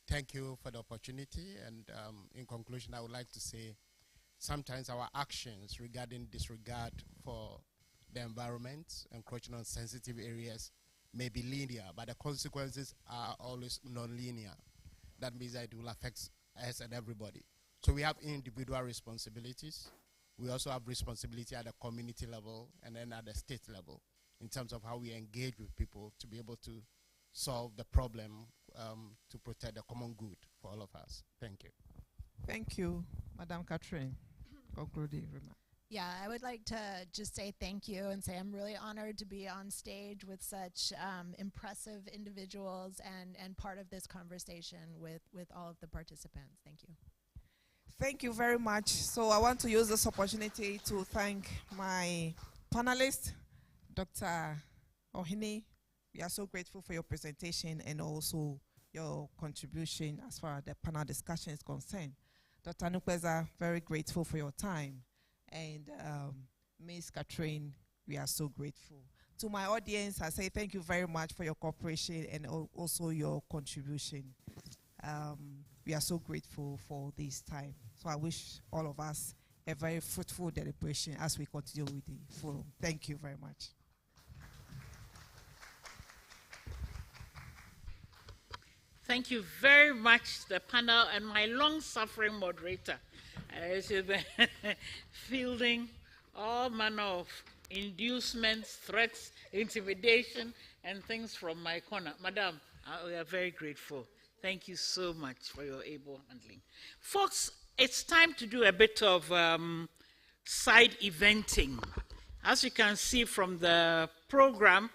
thank you for the opportunity. And in conclusion, I would like to say sometimes our actions regarding disregard for the environment, encroaching on sensitive areas, may be linear, but the consequences are always non-linear. That means that it will affect us and everybody. So we have individual responsibilities. We also have responsibility at the community level and then at the state level in terms of how we engage with people to be able to solve the problem to protect the common good for all of us. Thank you. Thank you, Madam Catherine. Concluding remark. Yeah, I would like to just say thank you and say I'm really honored to be on stage with such impressive individuals and part of this conversation with all of the participants. Thank you. Thank you very much. So I want to use this opportunity to thank my panelists, Dr. Ohene. We are so grateful for your presentation and also your contribution as far as the panel discussion is concerned. Dr. Nukweza, very grateful for your time. And Ms. Catherine, we are so grateful. To my audience, I say thank you very much for your cooperation and also your contribution. We are so grateful for this time. So I wish all of us a very fruitful deliberation as we continue with the forum. Thank you very much. Thank you very much, the panel, and my long-suffering moderator. She's been fielding all manner of inducements, threats, intimidation, and things from my corner. Madam, we are very grateful. Thank you so much for your able handling. Folks, it's time to do a bit of side eventing. As you can see from the program,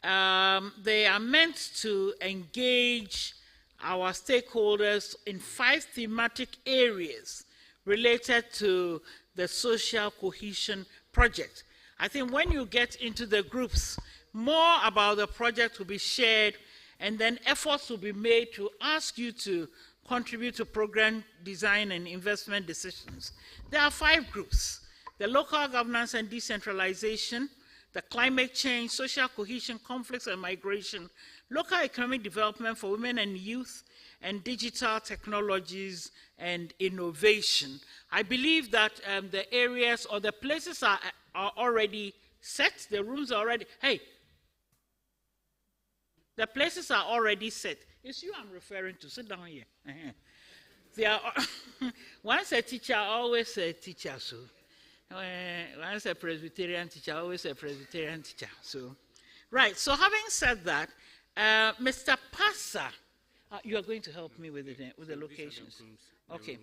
they are meant to engage our stakeholders in 5 thematic areas related to the social cohesion project. I think when you get into the groups, more about the project will be shared, and then efforts will be made to ask you to contribute to program design and investment decisions. There are 5 groups: the local governance and decentralization, the climate change, social cohesion, conflicts and migration, local economic development for women and youth, and digital technologies and innovation. I believe that the areas or the places are already set. The rooms are already, the places are already set. It's you I'm referring to. Sit down here. They are, once a teacher, always a teacher. So once a Presbyterian teacher, always a Presbyterian teacher. So, right. So having said that, Mr. Passa, you are going to help me with the locations. Okay.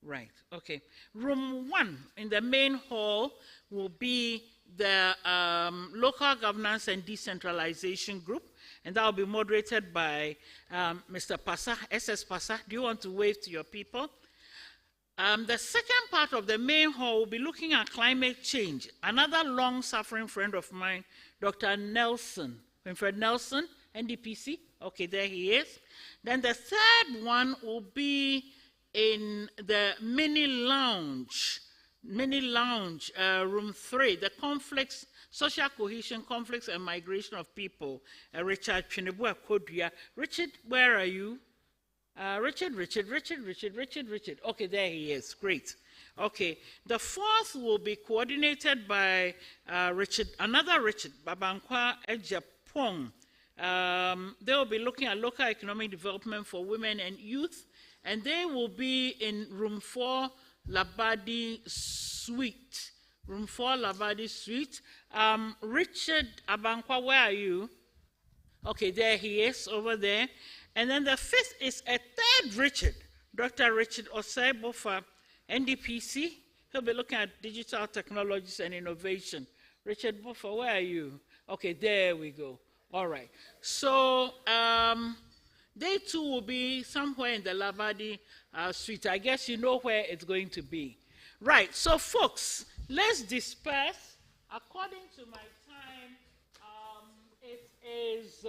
Right. Okay. Room 1 in the main hall will be the local governance and decentralization group, and that will be moderated by Mr. Passa, SS Passa. Do you want to wave to your people? The second part of the main hall will be looking at climate change. Another long-suffering friend of mine, Dr. Nelson, Winfred Nelson, NDPC. Okay, there he is. Then the third one will be in the mini lounge mini lounge, room 3, the conflicts, social cohesion, conflicts and migration of people. Richard Chinebua Kodria. Richard, where are you? Richard. Okay, there he is. Great. Okay, the 4th will be coordinated by another Richard, Babankwa Ejapong. They will be looking at local economic development for women and youth, and they will be in room 4, Labadi Suite. Room 4, Labadi Suite. Richard Abankwa, where are you? Okay, there he is, over there. And then the 5th is a 3rd Richard, Dr. Richard Osebo for NDPC. He'll be looking at digital technologies and innovation. Richard Buffer, where are you? Okay, there we go. All right. So they too will be somewhere in the Labadi suite. I guess you know where it's going to be. Right. So, folks, let's disperse. According to my time, it is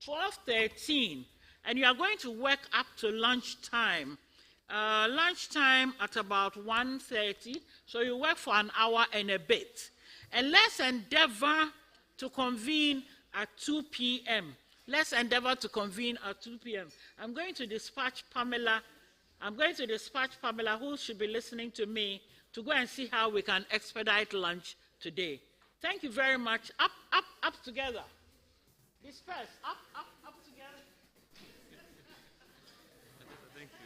12:13, and you are going to work up to lunchtime. Lunchtime at about 1:30, so you work for an hour and a bit. And let's endeavor to convene at 2 p.m. Let's endeavor to convene at 2 p.m. I'm going to dispatch Pamela, who should be listening to me, to go and see how we can expedite lunch today. Thank you very much. Up together. Disperse. Up together. Thank you.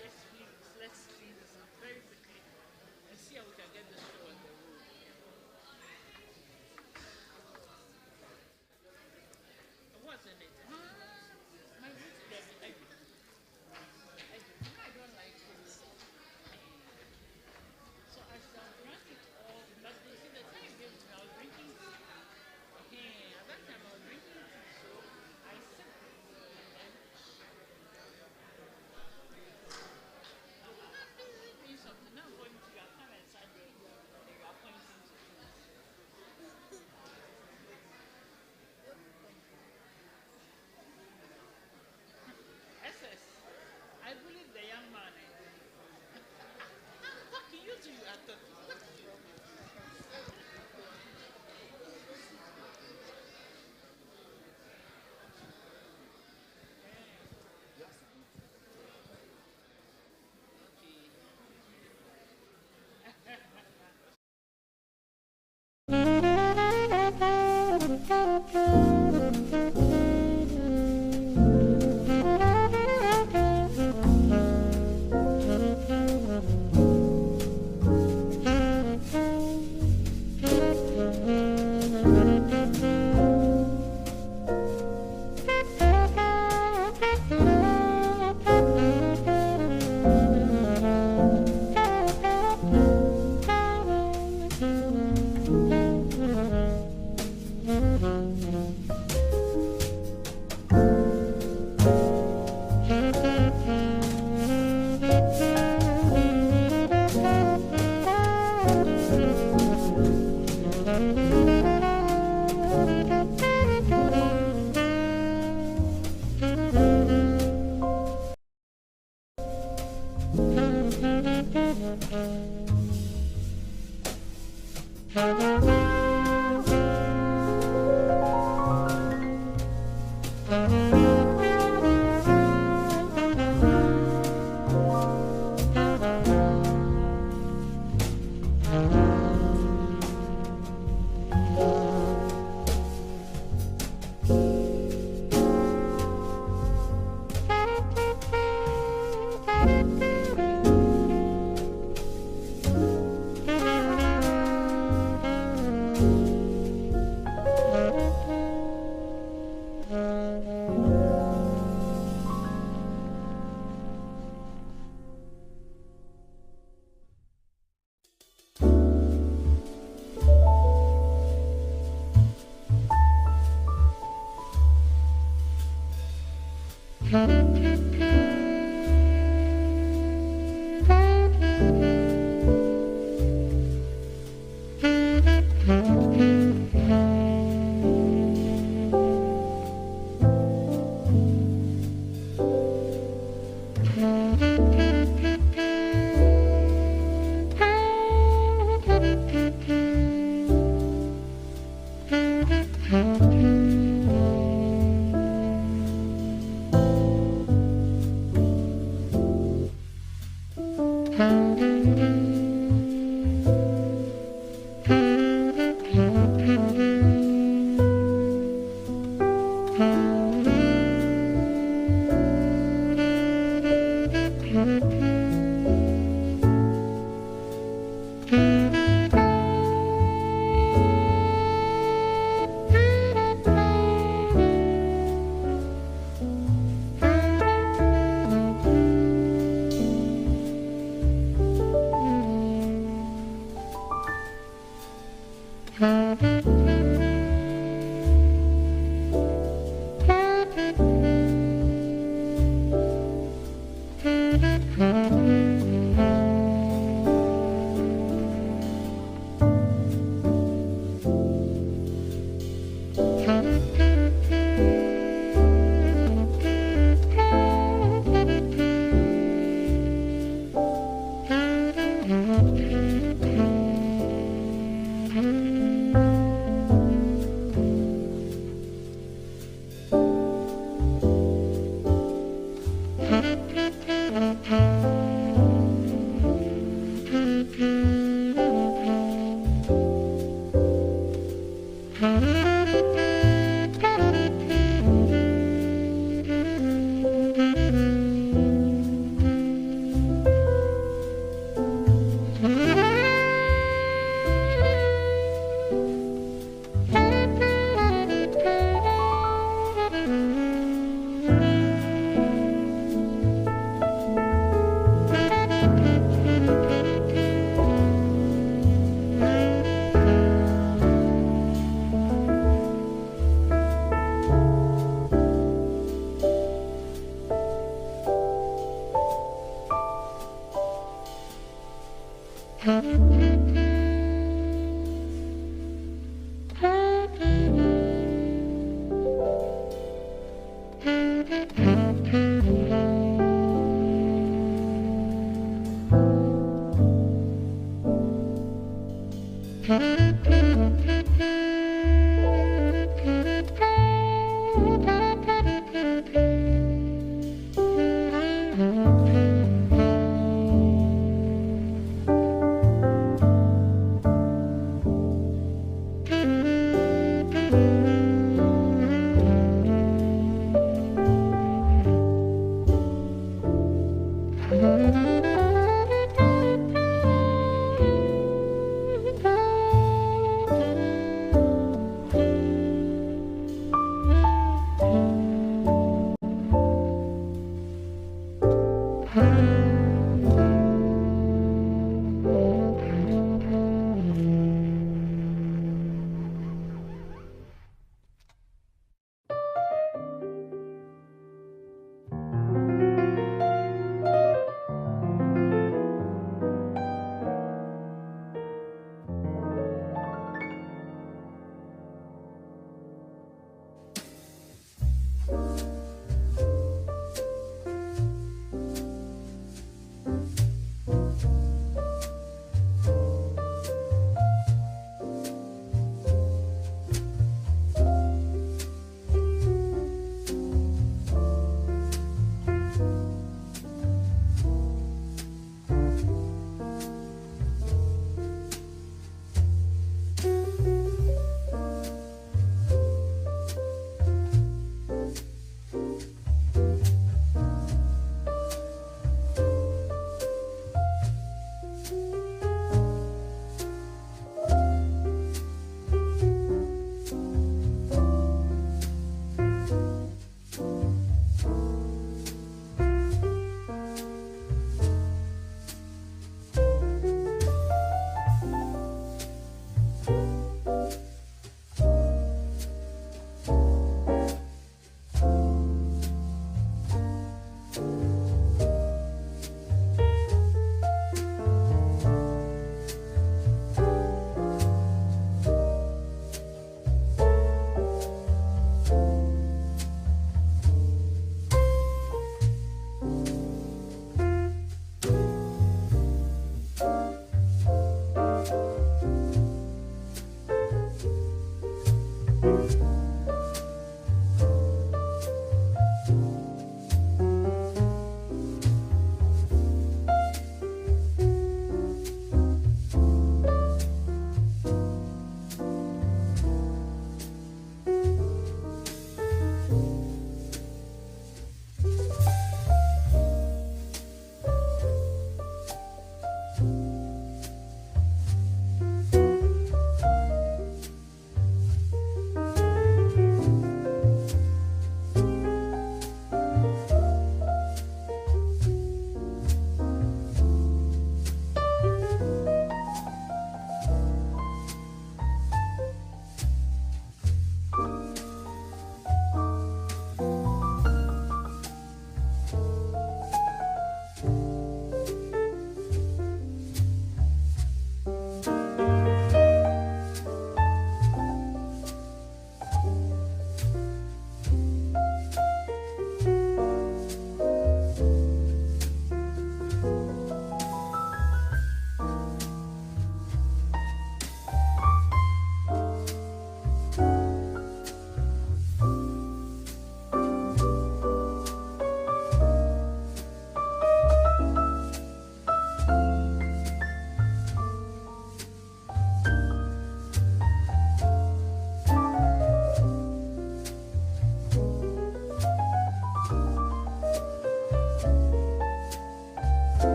Yes, please. Let's clean this up very quickly and see how we can get this show on the road. What's in it? My roots, I don't like this. So I shall drink it all, but you see the time you gave me, I was drinking tea. At that time I was drinking tea, so I sipped it. And I'm doing something. Now I'm going to your come inside there, and you are pointing to things. SS, I believe the young man. What can you do at the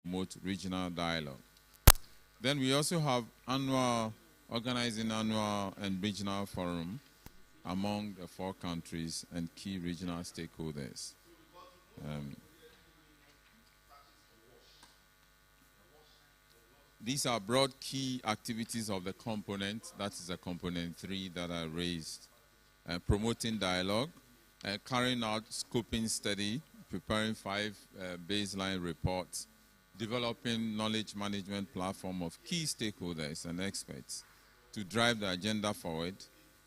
promote regional dialogue. Then we also have organizing annual and regional forum among the 4 countries and key regional stakeholders. These are broad key activities of the component. That is the component 3 that I raised. Promoting dialogue, carrying out scoping study, preparing 5 baseline reports, developing knowledge management platform of key stakeholders and experts to drive the agenda forward,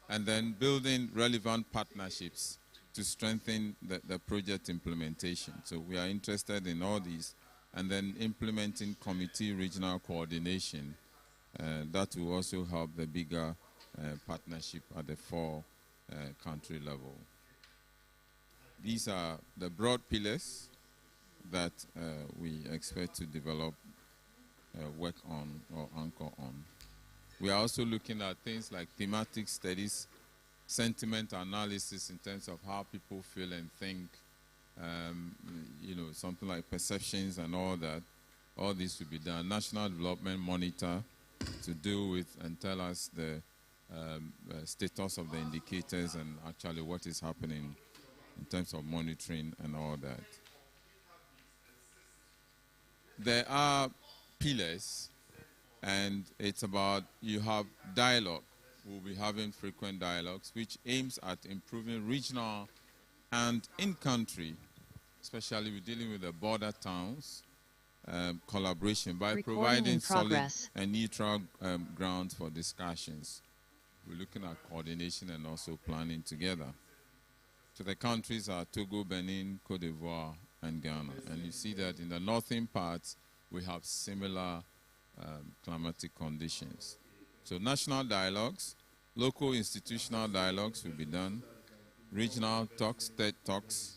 and then building relevant partnerships to strengthen the project implementation. So we are interested in all these, and then implementing committee regional coordination. That will also help the bigger partnership at the 4 country level. These are the broad pillars that we expect to develop, work on, or anchor on. We are also looking at things like thematic studies, sentiment analysis in terms of how people feel and think, something like perceptions and all that. All this will be done. National Development Monitor to deal with and tell us the status of the indicators and actually what is happening in terms of monitoring and all that. There are pillars, and it's about, you have dialogue. We'll be having frequent dialogues, which aims at improving regional and in-country, especially we're dealing with the border towns, collaboration by providing solid and neutral grounds for discussions. We're looking at coordination and also planning together. So the countries are Togo, Benin, Cote d'Ivoire, and Ghana. And you see that in the northern parts, we have similar climatic conditions. So national dialogues, local institutional dialogues will be done, regional talks, TED talks,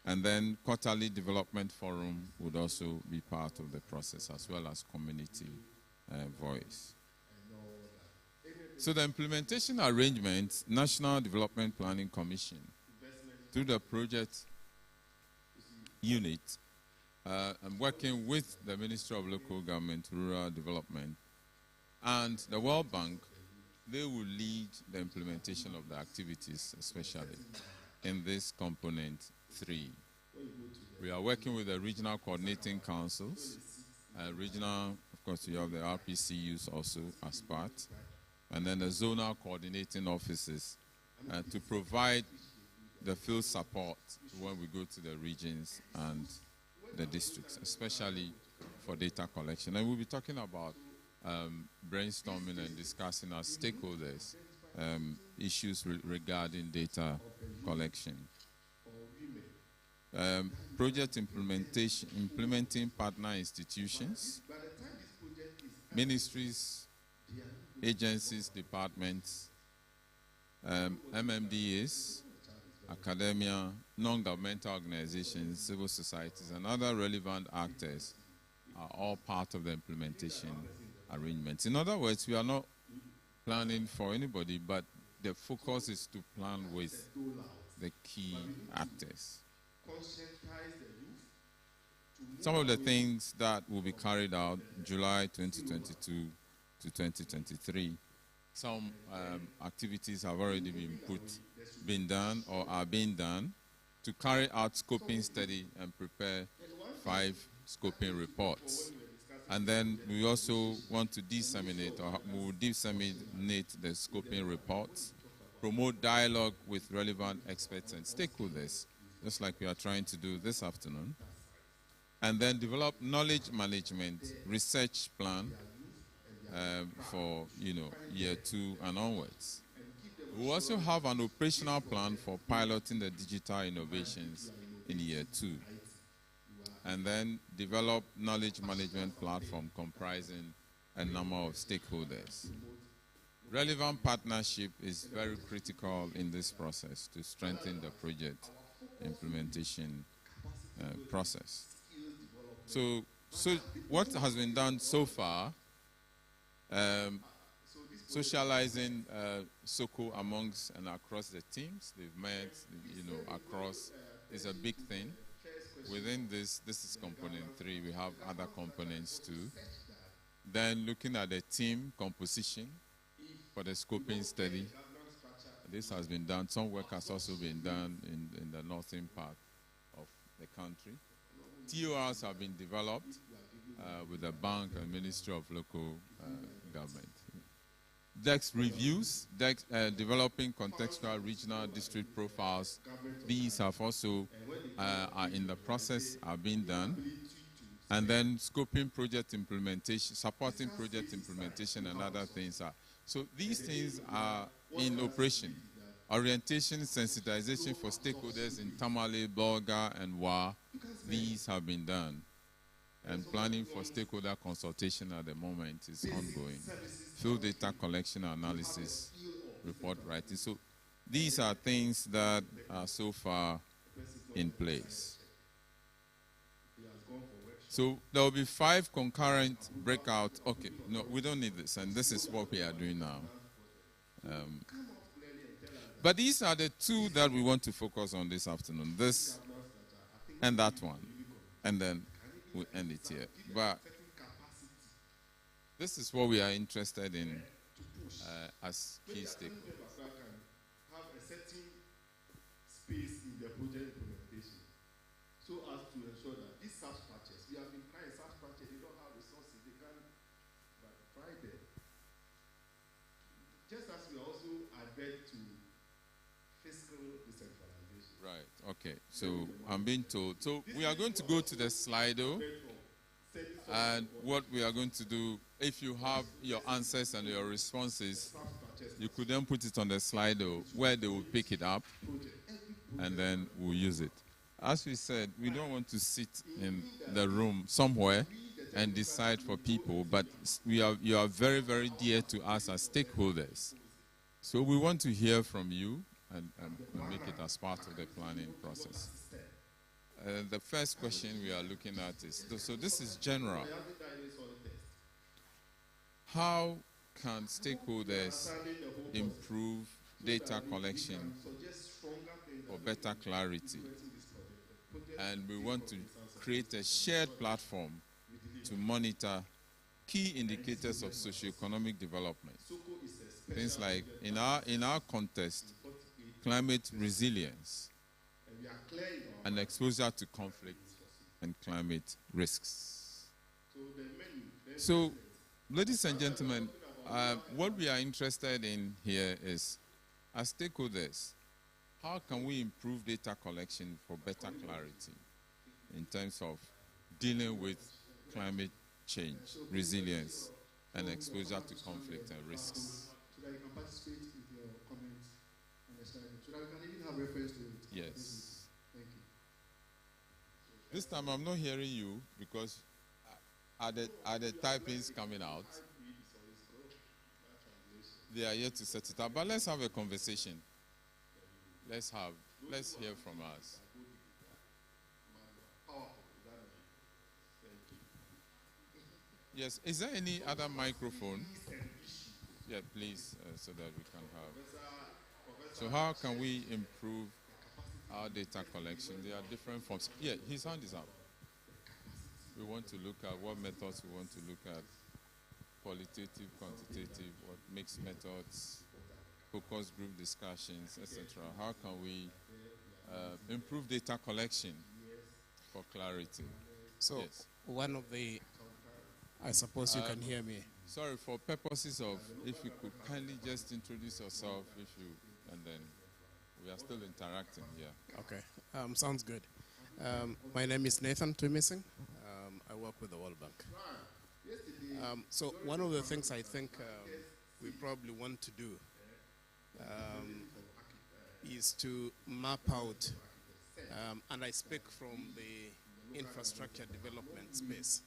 and then quarterly development forum would also be part of the process, as well as community voice. So the implementation arrangements, National Development Planning Commission, through the project unit, I'm working with the Ministry of Local Government, Rural Development, and the World Bank. They will lead the implementation of the activities, especially in this component 3. We are working with the regional coordinating councils, regional, of course, you have the RPCUs also as part, and then the zonal coordinating offices to provide the field support when we go to the regions and the districts, especially for data collection. And we'll be talking about brainstorming and discussing as stakeholders issues regarding data collection. Project implementation, implementing partner institutions, ministries, agencies, departments, MMDAs, academia, non-governmental organizations, civil societies, and other relevant actors are all part of the implementation arrangements. In other words, we are not planning for anybody, but the focus is to plan with the key actors. Some of the things that will be carried out July 2022 to 2023, some activities have already been done or are being done to carry out scoping study and prepare 5 scoping reports. And then we also want to disseminate, or we will disseminate the scoping reports, promote dialogue with relevant experts and stakeholders, just like we are trying to do this afternoon, and then develop knowledge management research plan for year 2 and onwards. We also have an operational plan for piloting the digital innovations in year 2. And then develop knowledge management platform comprising a number of stakeholders. Relevant partnership is very critical in this process to strengthen the project implementation process. So what has been done so far, socializing SOCO amongst and across the teams. They've met, across, is a big thing. within this is component 3. We have other components too. Then looking at the team composition for the scoping study. This has been done. Some work has also been done in the northern part of the country. TORs have been developed with the bank and Ministry of Local Government. DEX reviews, developing contextual regional district profiles. These have also are in the process, are being done. And then scoping project implementation, supporting project implementation and other things are. So these things are in operation. Orientation, sensitization for stakeholders in Tamale, Bolga, and Wa, these have been done. And planning for stakeholder consultation at the moment is ongoing. Field data collection analysis, report writing. So these are things that are so far in place. So there will be 5 concurrent breakout. Okay, no, we don't need this, and this is what we are doing now. But these are the 2 that we want to focus on this afternoon, this and that one. And then we'll end it here. But this is what we are interested in as key stakeholders. Have a certain space in the project implementation so as to ensure that these SAPS patches, we have been trying SAPS patches, they don't have resources, they can't try them. Just as we also advert to fiscal decentralization. Right, okay. So I'm being told. So we are going to go to the Slido. And what we are going to do, if you have your answers and your responses, you could then put it on the Slido where they will pick it up and then we'll use it. As we said, we don't want to sit in the room somewhere and decide for people, but you are very, very dear to us as stakeholders. So we want to hear from you and make it as part of the planning process. The first question we are looking at is, so this is general. How can stakeholders improve data collection for better clarity? And we want to create a shared platform to monitor key indicators of socioeconomic development. Things like, in our context, climate resilience and exposure to conflict and climate risks. So, ladies and gentlemen, what we are interested in here is, as stakeholders, how can we improve data collection for better clarity in terms of dealing with climate change, resilience, and exposure to conflict and risks? So that you can participate with your comments on the slide. So that we can even have reference to it. Yes. Thank you. This time I'm not hearing you because are the typings coming out? They are yet to set it up. But let's have a conversation. Let's hear from us. Yes, is there any other microphone? Yeah, please, so that we can have. So how can we improve our data collection? There are different forms. Yeah, his hand is up. We want to look at what methods we want to look at. Qualitative, quantitative, what mixed methods, focus group discussions, etc. How can we improve data collection for clarity? So yes. One of the, I suppose you can hear me. Sorry, for purposes of, if you could kindly just introduce yourself, and then we are still interacting here. Okay, sounds good. My name is Nathan Tumising. I work with the World Bank. So one of the things I think we probably want to do is to map out, and I speak from the infrastructure development space,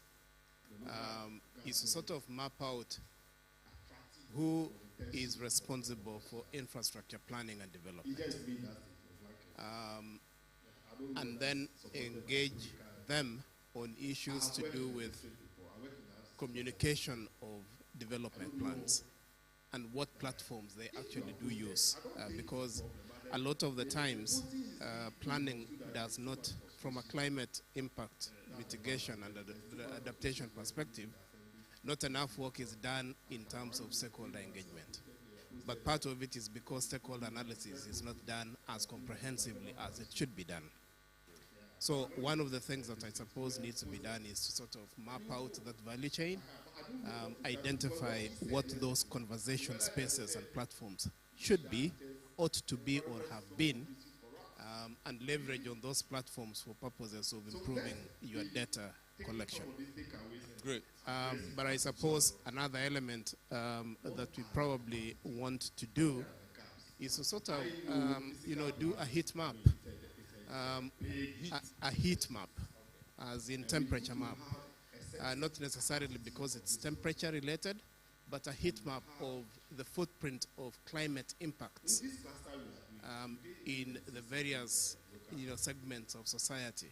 is to sort of map out who is responsible for infrastructure planning and development. And then engage them on issues to do with communication of development plans and what platforms they actually do use. Because a lot of the times, planning does not from a climate impact mitigation and adaptation perspective, not enough work is done in terms of stakeholder engagement. But part of it is because stakeholder analysis is not done as comprehensively as it should be done. So one of the things that I suppose needs to be done is to sort of map out that value chain, identify what those conversation spaces and platforms should be, ought to be, or have been, and leverage on those platforms for purposes of improving your data collection. Great. But I suppose another element that we probably want to do is to sort of, do a heat map. A heat map, as in temperature map. Not necessarily because it's temperature related, but a heat map of the footprint of climate impacts in the various segments of society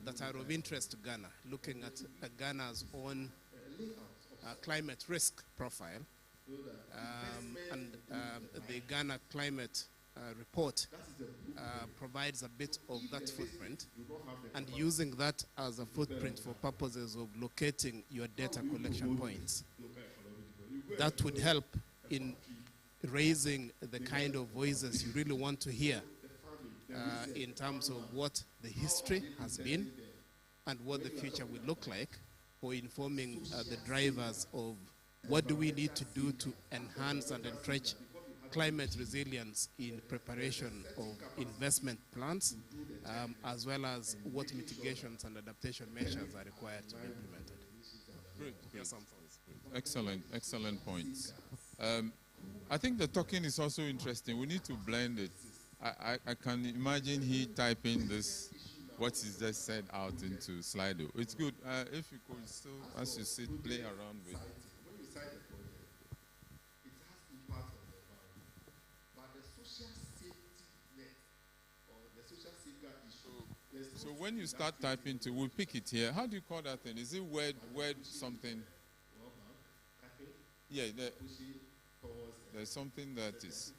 that are of interest to Ghana, looking at Ghana's own climate risk profile, and the Ghana climate report provides a bit of that footprint, and using that as a footprint for purposes of locating your data collection points. That would help in raising the kind of voices you really want to hear in terms of what the history has been and what the future will look like, for informing the drivers of what do we need to do to enhance and entrench climate resilience in preparation of investment plans, as well as what mitigations and adaptation measures are required to be implemented. Great. Excellent points. I think the talking is also interesting. We need to blend it. I can imagine he typing this, what is just said out into Slido. It's good. If you could still, as you sit, play around with it. So when you start typing to, we'll pick it here. How do you call that thing? Is it word something? Yeah, there's something that is.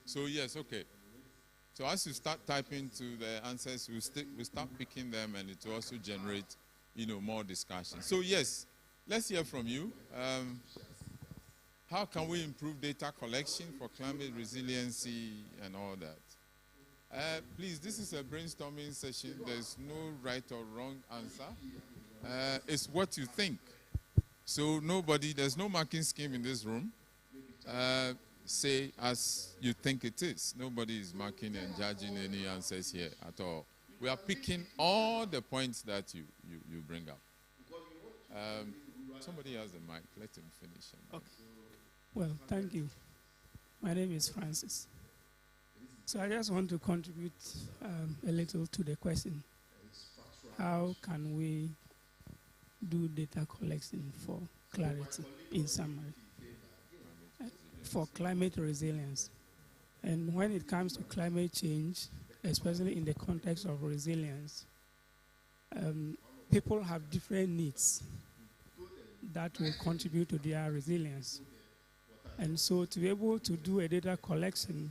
So yes, okay. So as you start typing to the answers, we start picking them, and it will also generate, more discussion. So yes, let's hear from you. How can we improve data collection for climate resiliency and all that? Please, this is a brainstorming session. There's no right or wrong answer. It's what you think. So there's no marking scheme in this room. Say as you think it is. Nobody is marking and judging any answers here at all. We are picking all the points that you bring up. Somebody has a mic. Let him finish. Okay. Well, thank you. My name is Francis. So I just want to contribute a little to the question. How can we do data collection for clarity, in summary, for climate resilience? And when it comes to climate change, especially in the context of resilience, people have different needs that will contribute to their resilience. And so to be able to do a data collection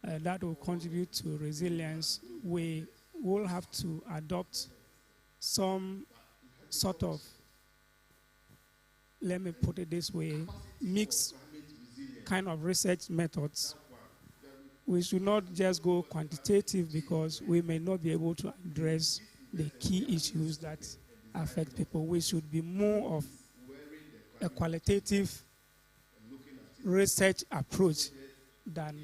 that will contribute to resilience, we will have to adopt some sort of, let me put it this way, mixed kind of research methods. We should not just go quantitative, because we may not be able to address the key issues that affect people. We should be more of a qualitative research approach than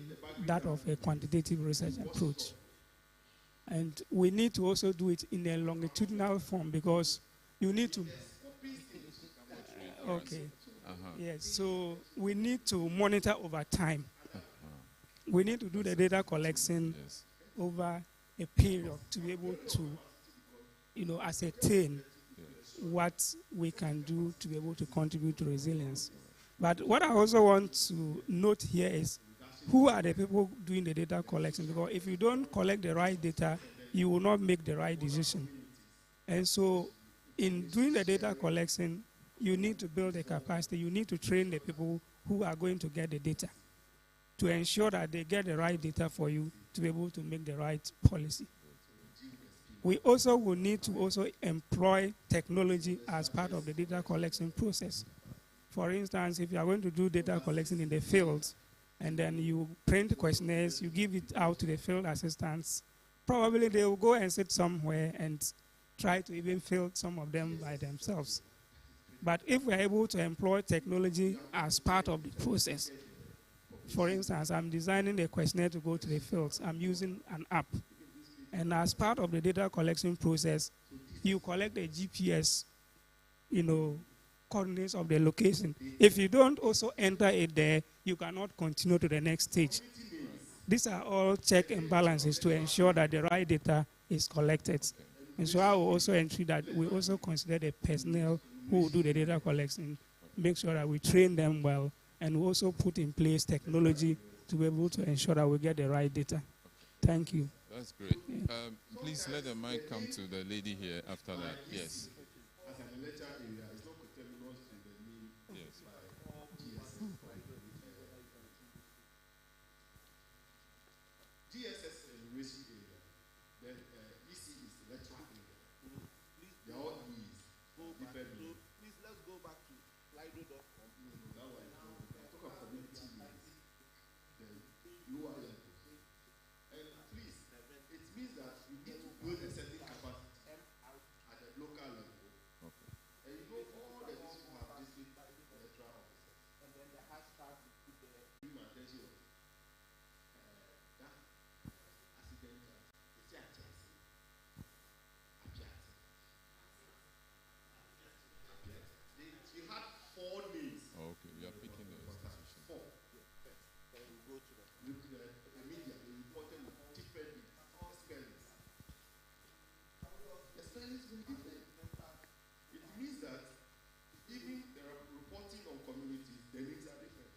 that of a quantitative research approach. And we need to also do it in a longitudinal form, because you need to... okay. Yes, so we need to monitor over time. We need to do the data collection over a period to be able to, ascertain what we can do to be able to contribute to resilience. But what I also want to note here is, who are the people doing the data collection? Because if you don't collect the right data, you will not make the right decision. And so in doing the data collection, you need to build a capacity. You need to train the people who are going to get the data to ensure that they get the right data for you to be able to make the right policy. We also will need to also employ technology as part of the data collection process. For instance, if you are going to do data collection in the fields, and then you print questionnaires, you give it out to the field assistants, probably they will go and sit somewhere and try to even fill some of them by themselves. But if we are able to employ technology as part of the process, for instance, I'm designing a questionnaire to go to the fields. I'm using an app. And as part of the data collection process, you collect a GPS, coordinates of the location. If you don't also enter it there, you cannot continue to the next stage. These are all check and balances to ensure that the right data is collected. And so I will also ensure that we also consider the personnel who will do the data collection, make sure that we train them well, and we also put in place technology to be able to ensure that we get the right data. Thank you. That's great. Please let the mic come to the lady here after that. Yes. As an lecture area, it's not coterminous to the name yes. by GSS. GSS enumeration area. Then EC is lecture area. They are all E's. Please let's go back to livable.com. That one talk of community names. Then URL. And please, it means that you need to build a certain capacity at the local level. Okay. And you know all the people have district electoral officers. And then the hashtag we put there. Bring my attention of that accident. He had 4 names. Oh, okay, we are picking the institution. 4. Then we go to the media. They reported with different spellings. The spellings were different. It means that even the reporting on communities, the names are different.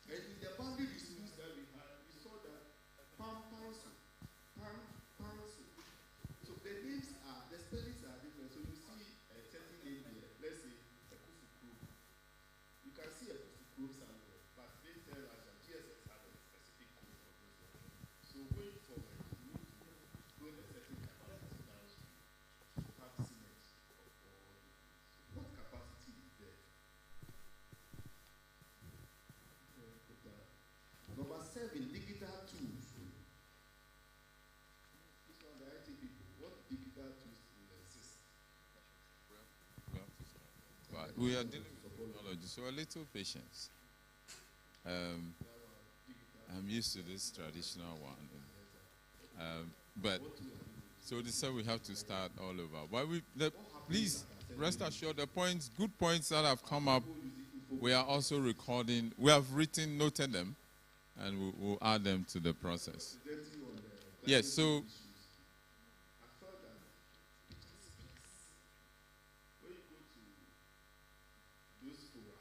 And in the boundary disputes that we had, we saw that Panso. So the names are, the spellings are different. So you see a certain name here, let's say Ekufu. You can see Ekufu somewhere, but they tell us that GSS has a specific code for this one. So going forward, we need to build a certain capacity downstream to have synergy of all the things. What capacity is there? Number 7, digital tools. This one, the IT people, what digital tools will exist? But we are dealing with technology, so a little patience. I'm used to this traditional one. But so this said we have to start all over. But please rest assured, the points, good points that have come up, we are also recording. We have noted them, and we'll add them to the process. Yes, so Those fora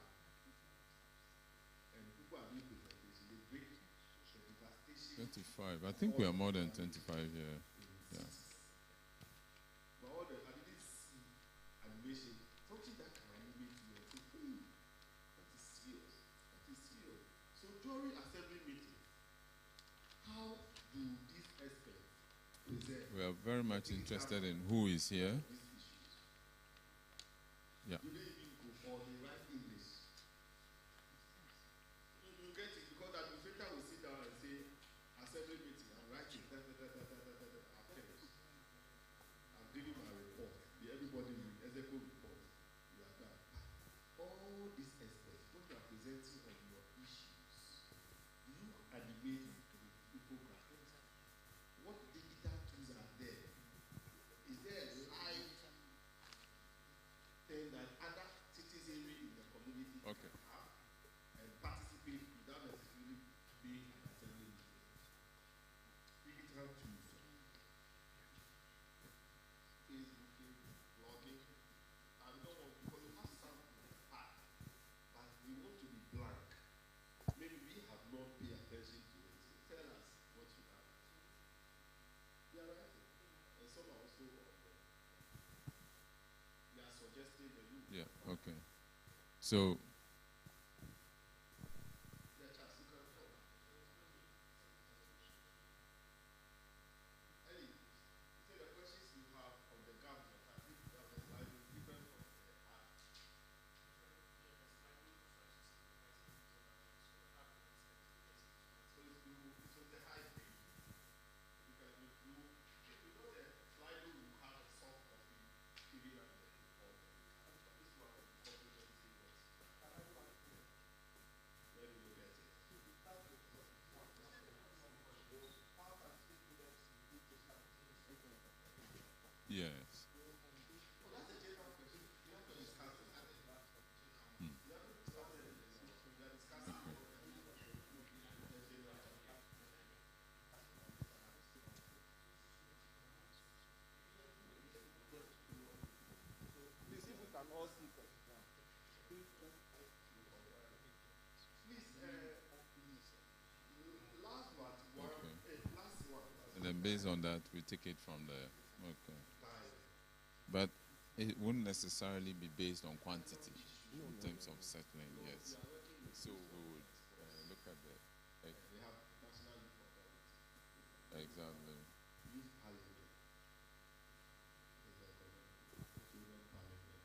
and people are doing presentation, they break the devastation. 25. I think we are more than 25 here. Yeah. But all the, I didn't see animation, something that can animate you and say, hey, that is serious. That is serious. So during assembly meeting, how do these experts present? We are very much interested in who is here. Yeah. Do they even go for the right English? You get it because the administrator will sit down and say, assembly meeting, I'm writing, I've finished. I'm giving my report. Everybody will execute report. You are done. All these experts, when you are presenting on your issues, you animate the infographics. What digital tools are there? Is there a live thing that other citizenry in the community can have and participate without necessarily being an assembly meeting? Digital tools. Facebooking, blogging. I don't want, because you have some in the past, but we want to be blank. Maybe we have not paid attention to it. So tell us what you have. They are right. And some are also they are suggesting the you. Yeah, okay. So Yes. Hmm. Okay. Please, if we can all see now. Please, last one, Okay. last one. And then based on that, we take it from there. Okay. But it wouldn't necessarily be based on quantity in terms of settling, yes. So we would look at the. They have national youth authority. Exactly. Youth parliament. Children parliament.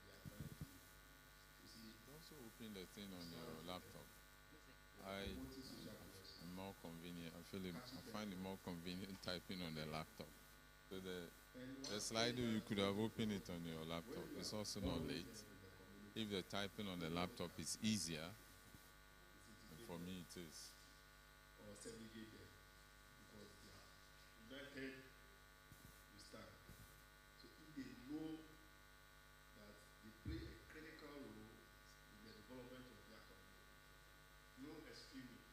They are trying to, you see. Also open the thing on your laptop. I'm more convenient. I find it more convenient typing on the laptop. So the Slido, you could have opened it on your laptop. It's also not late. If the typing on the laptop is easier, and for me it is. Or segregate them because they are united, you stand. So if they know that they play a critical role in the development of their community, no extremist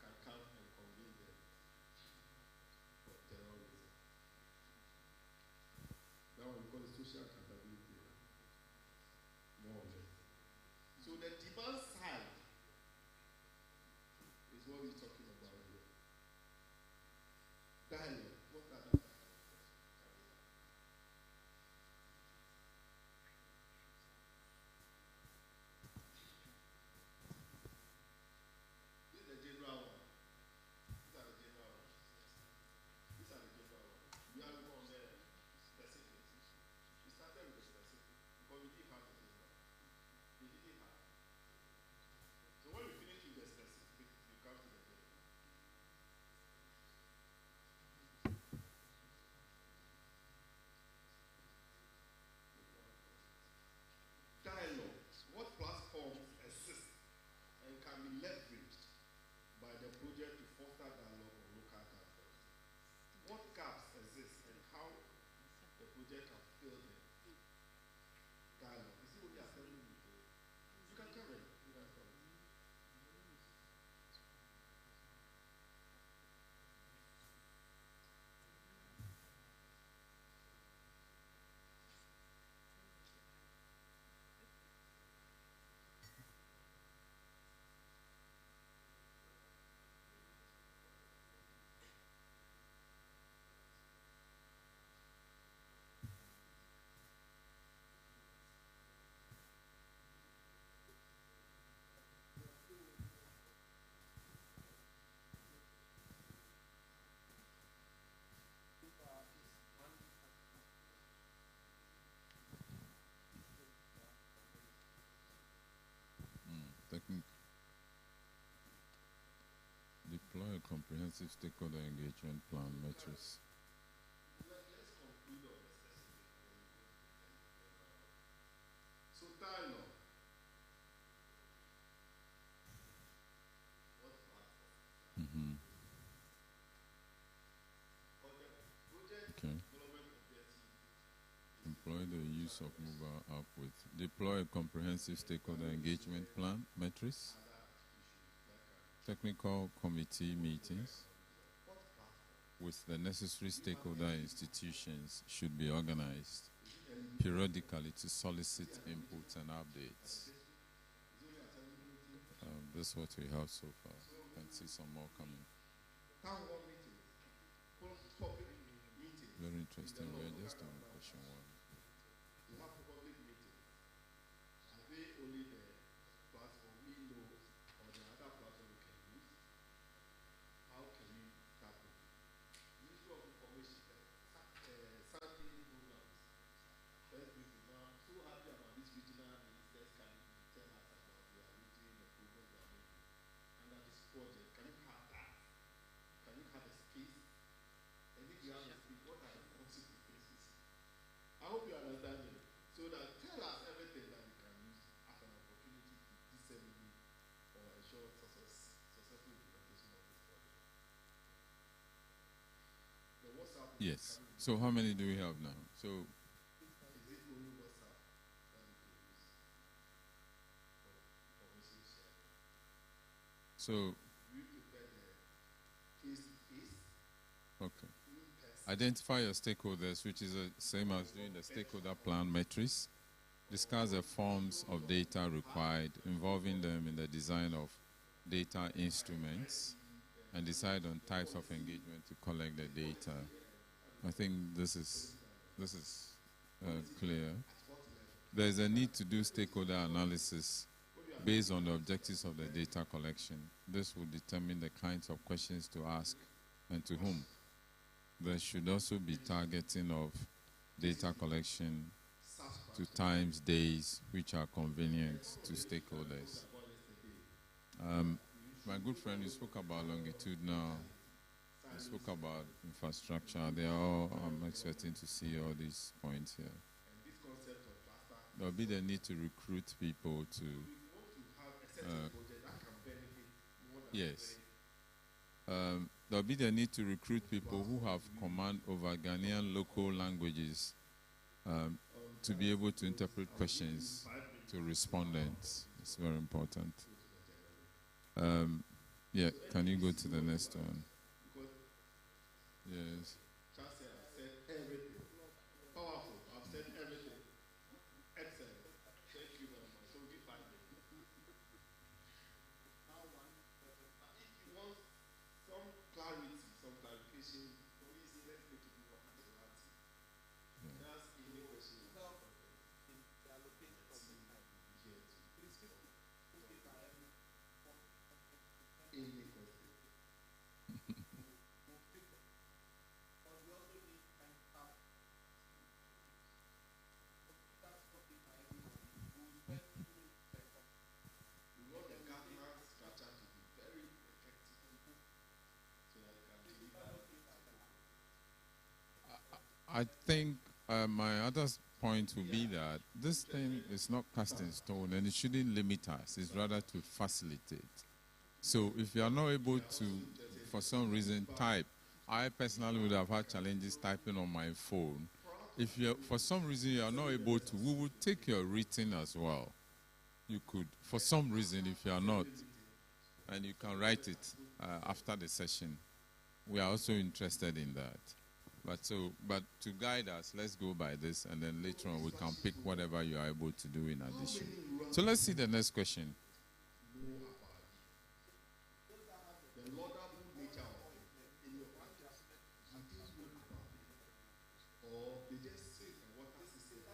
can come and convince them of terrorism. That one we call it social accountability, more or less. So the demand side is what we're talking about here. Dialogue. What are the This is the general one. These are the general ones. These are the general ones. We are on the specific. We started with the specific because we didn't have the general. We didn't have. So when we finish with the specific, we come to the general. Dialogues. What platforms exist and can be leveraged by the project to foster dialogue on local councils? What gaps exist and how the project can fill them? Dialogue. You see what they are telling me? You can come in. You can come in. Deploy a comprehensive stakeholder engagement plan matrix. Let's conclude on the specific. So dialogue. What platform? Mm-hmm. On the project Okay. development objective. Employ the use of mobile app with deploy a comprehensive stakeholder engagement plan matrix. Technical committee meetings with the necessary stakeholder institutions should be organized periodically to solicit inputs and updates. This is what we have so far. You can see some more coming. Town hall meetings. Public meetings. Very interesting. We're just on question 1. You have public meetings. Are they only the platform we know or the other platform we can use? How can we tackle it? The issue of information, Sunday programs. Let's do it now. I'm so happy about this regional ministers coming to tell us about their region, the progress they are making. Under this project, can you have that? Can you have a space? And if you have a space, what are the consequences? I hope you understand it. So Yes. So how many do we have now? So okay. Identify your stakeholders, which is the same as doing the stakeholder plan matrix. Discuss the forms of data required, involving them in the design of data instruments, and decide on types of engagement to collect the data. I think this is clear. There is a need to do stakeholder analysis based on the objectives of the data collection. This will determine the kinds of questions to ask and to whom. There should also be targeting of data collection to times, days, which are convenient to stakeholders. My good friend, you spoke about longitudinal, you spoke about infrastructure. They are all, I'm expecting to see all these points here. There will be the need to recruit people to, yes. There will be the need to recruit people who have command over Ghanaian local languages to be able to interpret questions to respondents. It's very important. Yeah, can you go to the next one? Yes. Powerful. I've said everything. Excellent. Thank you very much. So give 5 minutes. If you want some clarity, some clarification, please let's make it more clarity. That's any question. Any question. We want the governance structure to be very effective so that it can deliver. I think my other point would be that this thing is not cast in stone and it shouldn't limit us. It's rather to facilitate. So if you are not able to, for some reason, type, I personally would have had challenges typing on my phone. If you, for some reason, you are not able to, we will take your written as well. You could, for some reason, if you are not, and you can write it after the session. We are also interested in that. But to guide us, let's go by this, and then later on we can pick whatever you are able to do in addition. So let's see the next question. The laudable nature of any of our jobs. Do they know about it? Or they just say a water system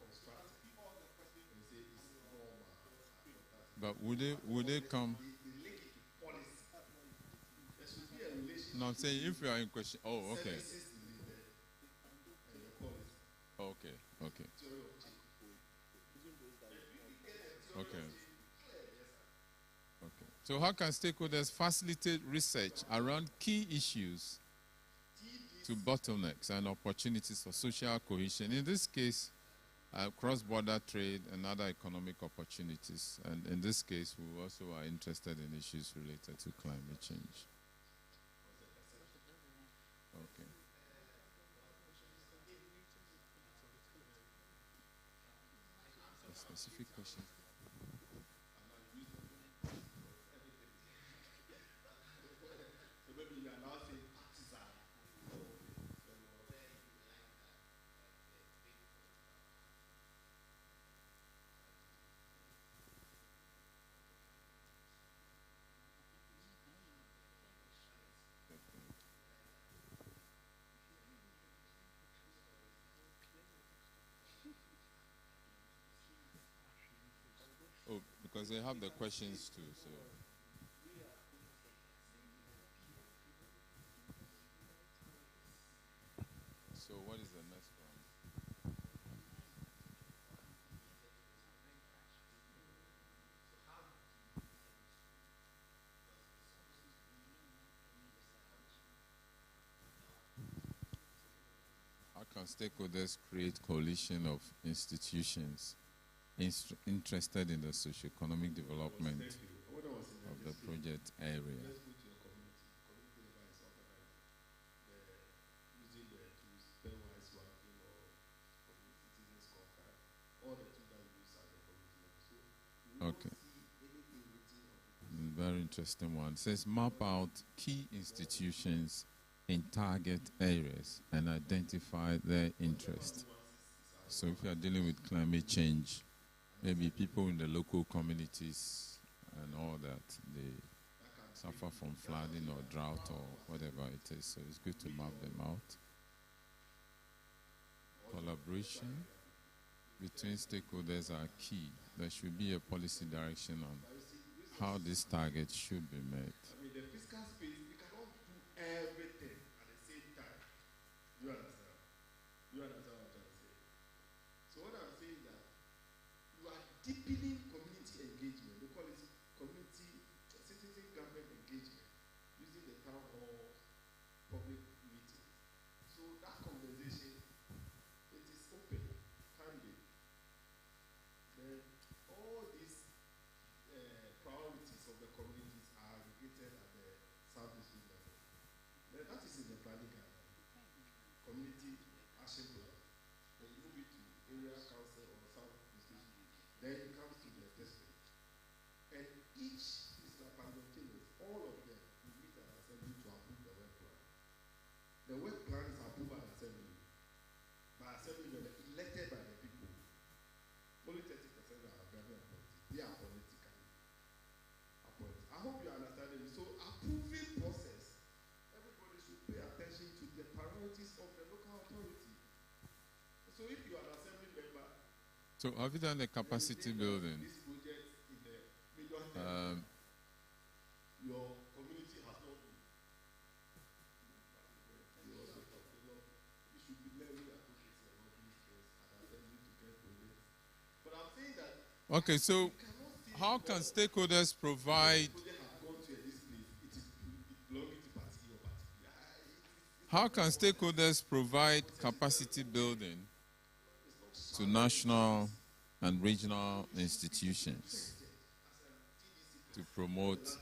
constructed and say it's normal. But would they come? They link it to policy. There should be a relationship. No, I'm saying if you are in question. Oh, okay. Services related and the policy. Okay, okay. Okay. Okay. So how can stakeholders facilitate research around key issues to bottlenecks and opportunities for social cohesion? In this case, cross-border trade and other economic opportunities. And in this case, we also are interested in issues related to climate change. Okay. A specific question. So maybe you are now saying partisan. Oh, because they have the questions too, so. So what is the next one? How can stakeholders create coalition of institutions interested in the socio-economic development of the project area? Let's go to your community. Community level is organized. very interesting one. It says map out key institutions in target areas and identify their interest. So if you are dealing with climate change, maybe people in the local communities and all that, they suffer from flooding or drought or whatever it is. So it's good to map them out. Collaboration between stakeholders are key. There should be a policy direction on how these targets should be met. I mean, the fiscal space, we cannot do everything at the same time. Do you understand? Do you understand what I'm trying to say? So what I'm saying is that you are deepening community engagement. They call it community, citizen government engagement, using the town hall, public meetings. So that conversation, it is open, candid. Then all these priorities of the communities are aggregated at the sub-district level. Then that is in the planning guideline, community action plan. Then you move it to area council or sub-district. Then it comes to the district. And each is like simultaneous. All of them will meet at assembly to approve the work plan. The work plan is approved at assembly. By assembly, they were elected by the people. Only 30% are government appointed. They are politically appointed. I hope you understand it. So approving process, everybody should pay attention to the priorities of the local authority. So if you are an assembly member, So have you done the capacity building? this project in the medium term, your community has not been. You should be learning advocacy about these things at assembly to get projects. But I'm saying that Okay, so how can stakeholders provide capacity building to national and regional institutions to promote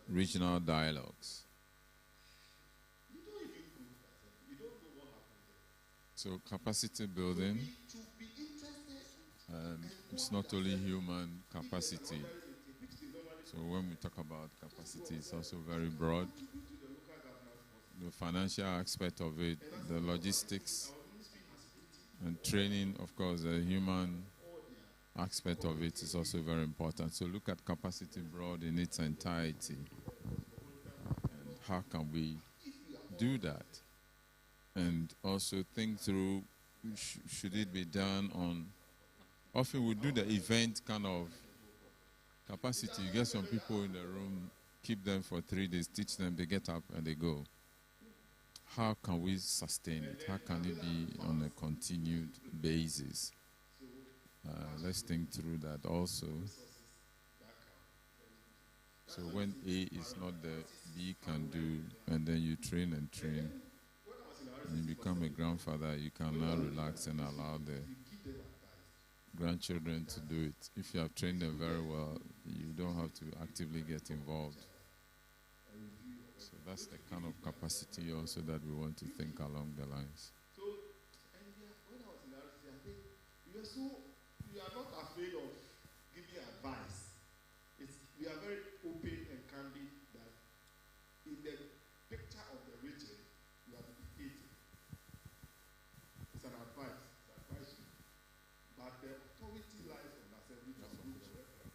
regional dialogues? So capacity building, it's not only human capacity. So when we talk about capacity, it's also very broad. The financial aspect of it, the logistics and training, of course, the human aspect of it is also very important. So look at capacity broad in its entirety. And how can we do that? And also think through, should it be done on, often we do the event kind of capacity. You get some people in the room, keep them for 3 days, teach them, they get up and they go. How can we sustain it? How can it be on a continued basis? Let's think through that also. So when A is not there, B can do, and then you train and train. And you become a grandfather, you can now relax and allow the grandchildren to do it. If you have trained them very well, you don't have to actively get involved. So that's the kind of capacity also that we want to think along the lines. So, and when I was in RC, I think we are not afraid of giving advice. We are very open and candid that in the picture of the region, you are dictating. It's an advice. But the authority lies on assembly to approve the work plan.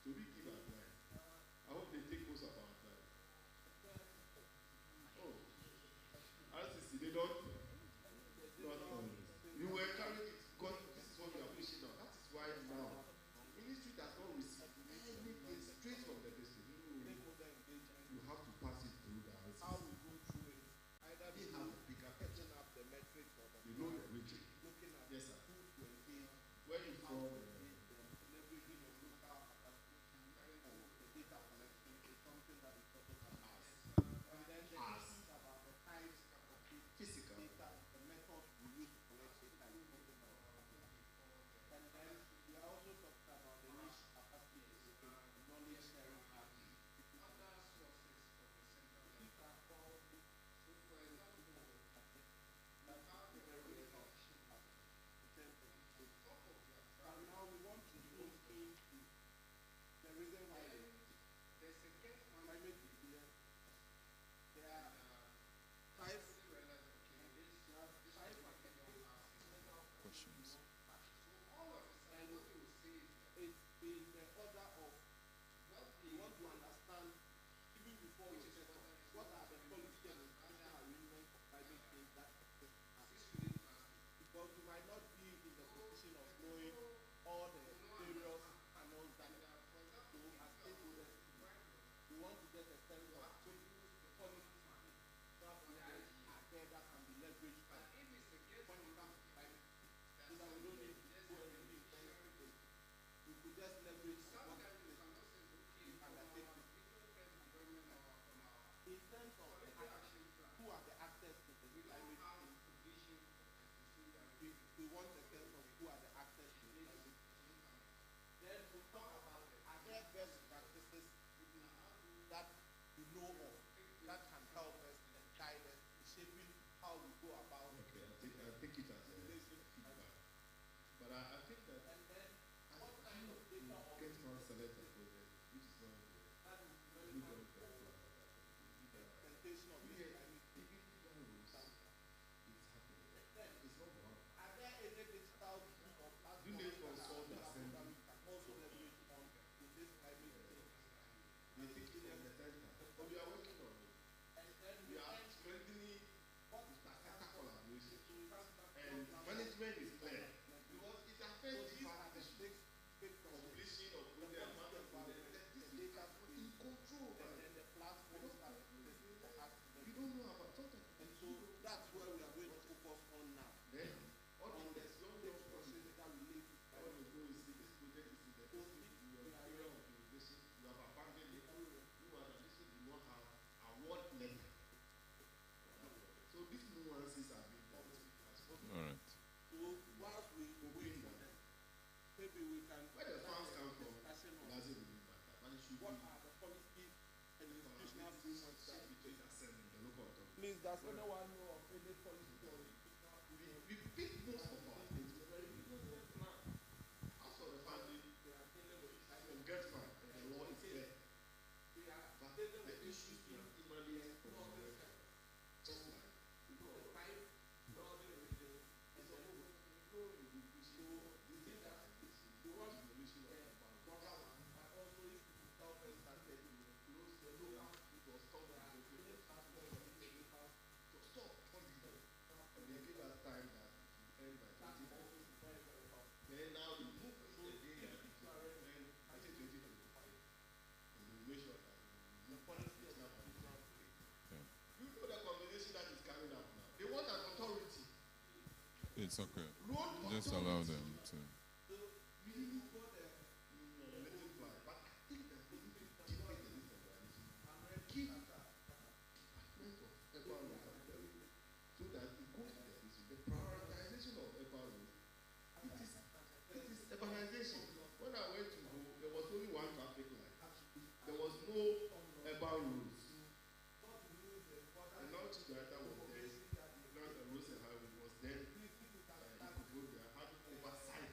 So we give advice. I hope they take most of our advice. Oh, RCC, they don't. You were carrying it because this is what we are pushing now. That is why now ministry does not receive anything straight from Please, does anyone know of any policy? We pick most of our things very plan. As for the family, get fine, the law is there. But the issues we have emanate from the work, just like we go to five building region, and then we go in the issue, this is that the one solution of the bank. But also if you tell us that they close the local, it was called the and they give us time that we end by 2030. Then now we move in the day that it will end by 2025. And we make sure that the policy is not going to You know the combination that is coming up now. They want an authority. It's okay. Just allow them to. We need to go there. Let it fly. But I think that we need to deepen the decentralization. Give department of urban roads so that it goes to the issue. The prioritization of urban roads. It is urbanization. When I went to go, there was only one traffic light. There was no urban roads. The non-chief director was there. Now the roads and highway was there. Had oversight.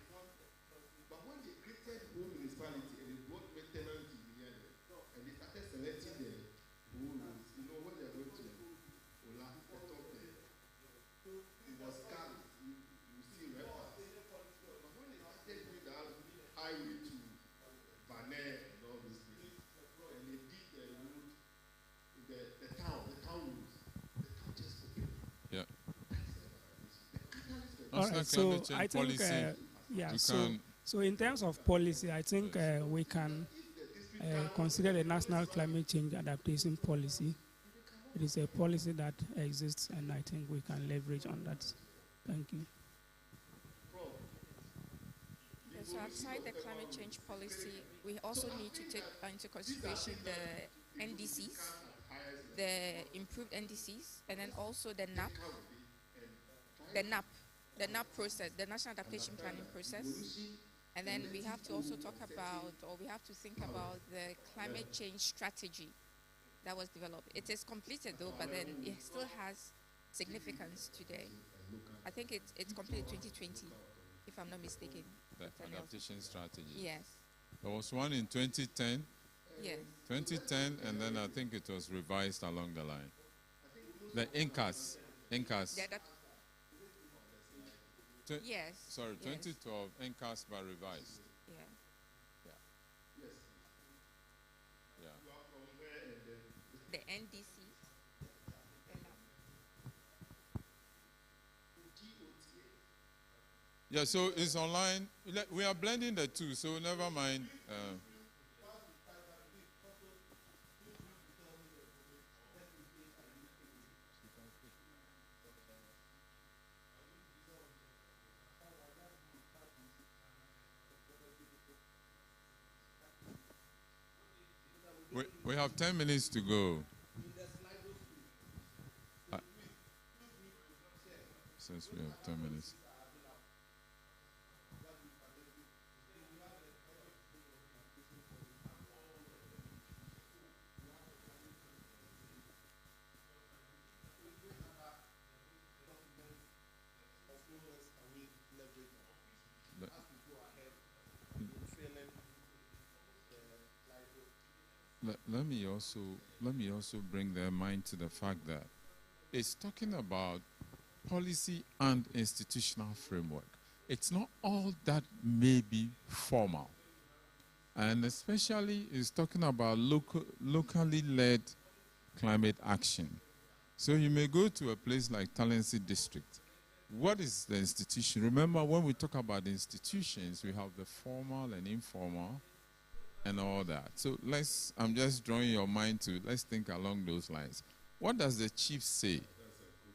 But when they created whole municipality and they brought maintenance engineer there, and they started selecting the whole roads, you know when they are going to Ola, the top there, it was cars. You see records. But when they started doing that highway to Vaner and all these things, and they did the road, the town roads, the town just opened. Yeah. All right, so I think, so in terms of policy, I think we can consider the National Climate Change Adaptation Policy. It is a policy that exists, and I think we can leverage on that. Thank you. So outside the climate change policy, we also need to take into consideration the NDCs, the improved NDCs, and then also the NAP, the NAP process, the National Adaptation Planning process. And then we have to also talk about, or we have to think about the climate change strategy that was developed. It is completed though, but then it still has significance today. I think it's completed 2020, if I'm not mistaken. The adaptation strategy. Yes. There was one in 2010. Yes. 2010, and then I think it was revised along the line. The INCAS. Yes. Sorry, yes. 2012, INCAS but revised. Yeah. Yeah. Yeah. The NDC. Yeah, so it's online. We are blending the two, so never mind. We have 10 minutes to go. Since we have 10 minutes. Let me also bring their mind to the fact that it's talking about policy and institutional framework. It's not all that may be formal. And especially it's talking about locally led climate action. So you may go to a place like Talensi District. What is the institution? Remember, when we talk about institutions, we have the formal and informal and all that. So I'm just drawing your mind to, let's think along those lines. What does the chief say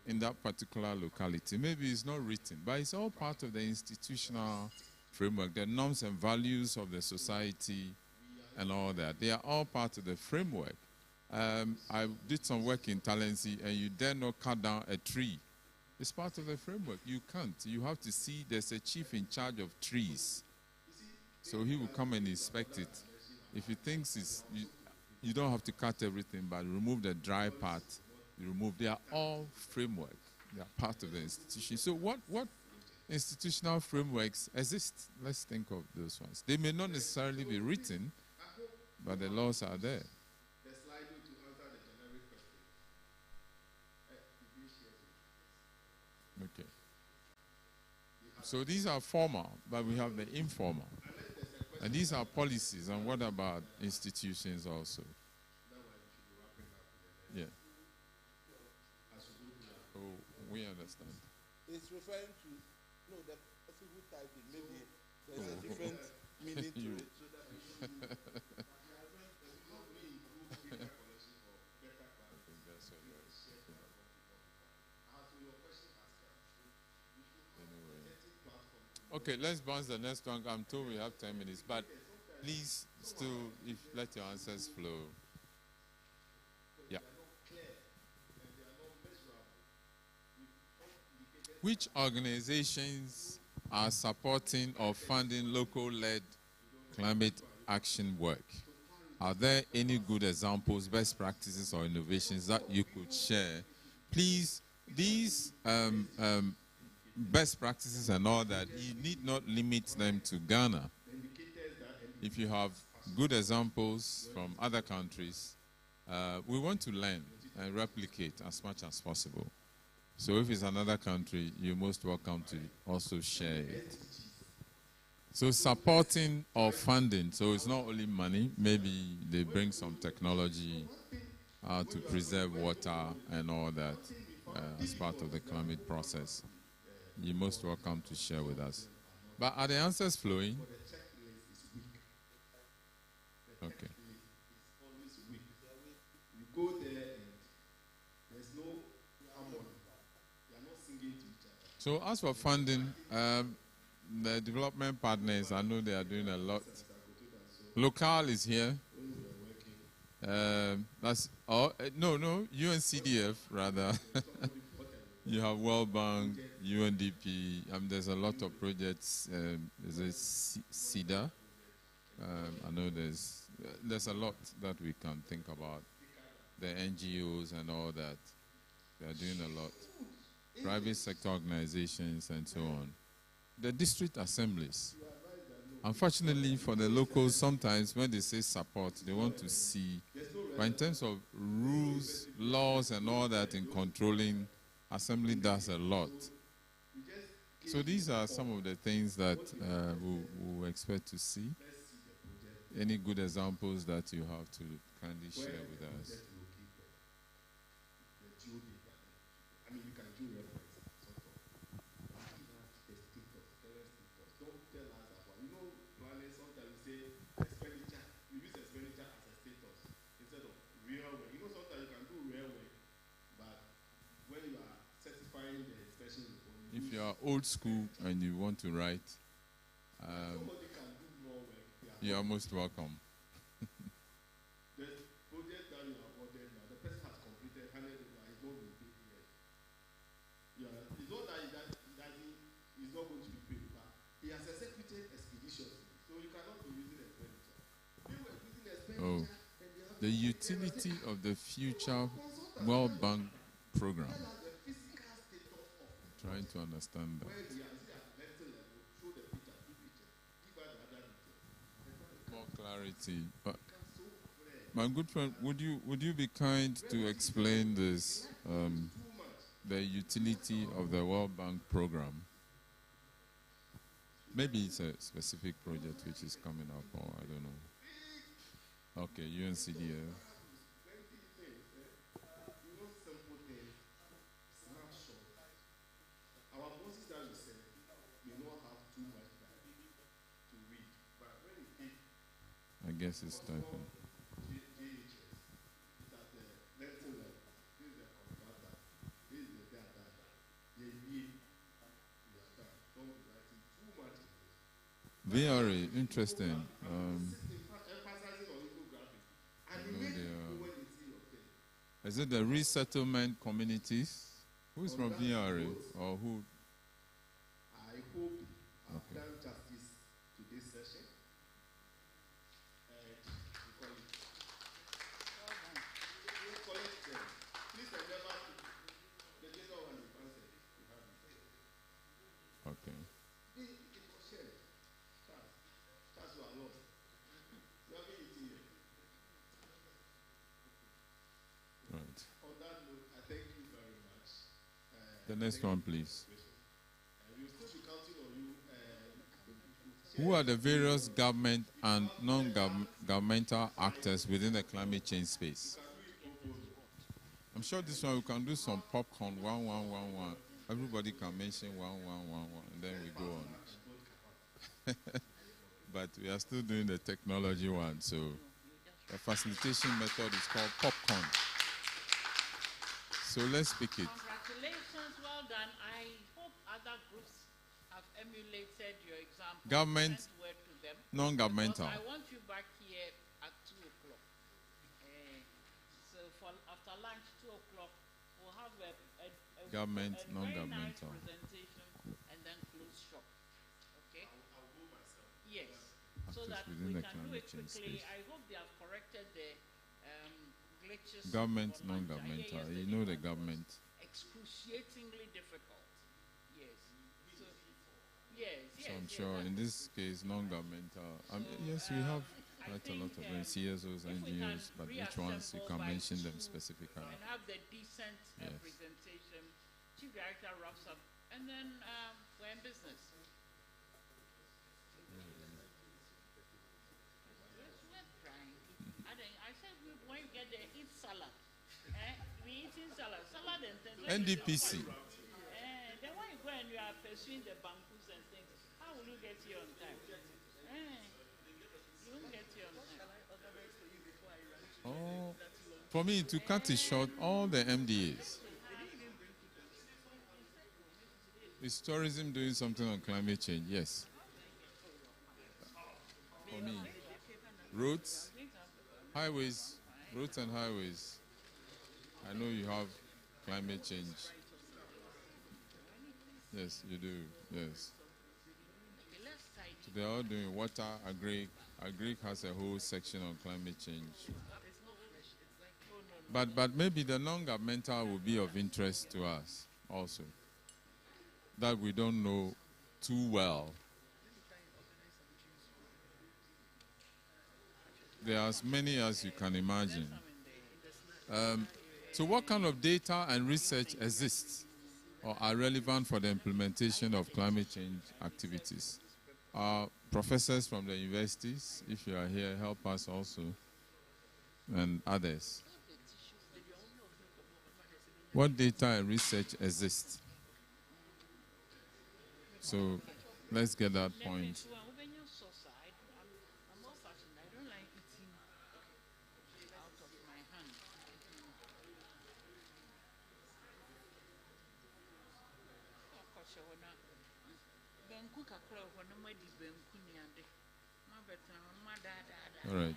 in that particular locality? Maybe it's not written, but it's all part of the institutional framework, the norms and values of the society and all that. They are all part of the framework. I did some work in Talensi, and you dare not cut down a tree. It's part of the framework. You can't. You have to see there's a chief in charge of trees. So he will come and inspect it. If he thinks you don't have to cut everything, but remove the dry part, they are all framework. They are part of the institution. So what institutional frameworks exist? Let's think of those ones. They may not necessarily be written, but the laws are there. Okay. So these are formal, but we have the informal. And these are policies. And what about institutions also? Yeah. Oh, we understand. It's referring to, no, the person who typed it, maybe there's a different meaning to it. So that we Okay, let's bounce the next one. I'm told we have 10 minutes, but please still let your answers flow. Yeah. Which organizations are supporting or funding local-led climate action work? Are there any good examples, best practices, or innovations that you could share? Please, these best practices and all that, you need not limit them to Ghana. If you have good examples from other countries, we want to learn and replicate as much as possible. So if it's another country, you're most welcome to also share it. So supporting or funding, so it's not only money, maybe they bring some technology to preserve water and all that as part of the climate process. You're most welcome to share with us. But are the answers flowing? Okay. You go there and there's no harmony. They are not singing to each other. So as for funding, the development partners, I know they are doing a lot. Local is here. That's UNCDF rather. You have World Bank, UNDP. There's a lot of projects. There's a CEDA. I know there's a lot that we can think about. The NGOs and all that. They are doing a lot. Private sector organizations and so on. The district assemblies. Unfortunately for the locals, sometimes when they say support, they want to see. But in terms of rules, laws and all that in controlling, assembly does a lot. So these are some of the things that we expect to see. Any good examples that you have to kindly share with us? I mean, you can do reference, sort of. Don't tell us about, planning, sometimes you say expenditure, you use expenditure as a status instead of real work. Sometimes you can do real work, but when you are certifying the inspection report, if you are old school and you want to write, somebody can do more work. you are most welcome. The project The utility of the future World Bank program. I'm trying to understand that. More clarity. But my good friend, would you be kind to explain this, the utility of the World Bank program? Maybe it's a specific project which is coming up, or I don't know. Okay, UNCDF. Our bosses that we send may not have too much time to read, but when it takes, I guess it's typing. JHS, it's at the mental level. This is the contractor. This is the data. They need, we are done. Don't be writing too much. Very interesting. Emphasizing on infographic. And you make people when they see your thing. Is it the resettlement communities? Who's from VRA or who? I hope I've done justice to this session. And we call it, please remember the general one you answered. You have it. Okay. It was shared. Charles, you are lost. You haven't eaten yet. Right. On that note, I thank you very much. The next one, please. We'll still be counting on you. Who are the various government and non-governmental actors within the climate change space? I'm sure this one we can do some popcorn, 1, 1, 1, 1. Everybody can mention 1, 1, 1, 1, and then we go on. But we are still doing the technology one, so the facilitation method is called popcorn. So let's pick it. Congratulations, well done. I hope other groups have emulated your example. Government, Sent word to them, non-governmental. because I want you back here at 2 o'clock. So for after lunch, 2 o'clock, we'll have a Government, very non-governmental. nice presentation and then close shop. Okay? I'll go myself. Yes. Actors So that within we the can do climate it change quickly. space. I hope they have corrected the glitches. Government, for lunch. I non-governmental. hear You know the yesterday government. excruciatingly difficult. Yes. So, yes. So I'm sure in this case, non-governmental. Yes, we have quite a lot of them, CSOs, NGOs, but which ones you can mention them specifically. And have the decent Yes. presentation. Chief Director wraps up, and then we're in business. We're trying. I said when you get there, eat salad. We eating salad. Salad and things. NDPC. Then when you go and you are pursuing the bankus and things, how will you get here on time? You won't get here on time. Oh, for me, to cut it short, all the MDAs. Is tourism doing something on climate change? Yes. For me, roads, highways, roads and highways. I know you have climate change. Yes, you do. Yes. So they're all doing water, agri. Agri has a whole section on climate change. But maybe the non-governmental will be of interest to us also. That we don't know too well. There are as many as you can imagine. So what kind of data and research exists or are relevant for the implementation of climate change activities? Professors from the universities, if you are here, help us also, and others. What data and research exists? So let's get that point. All right.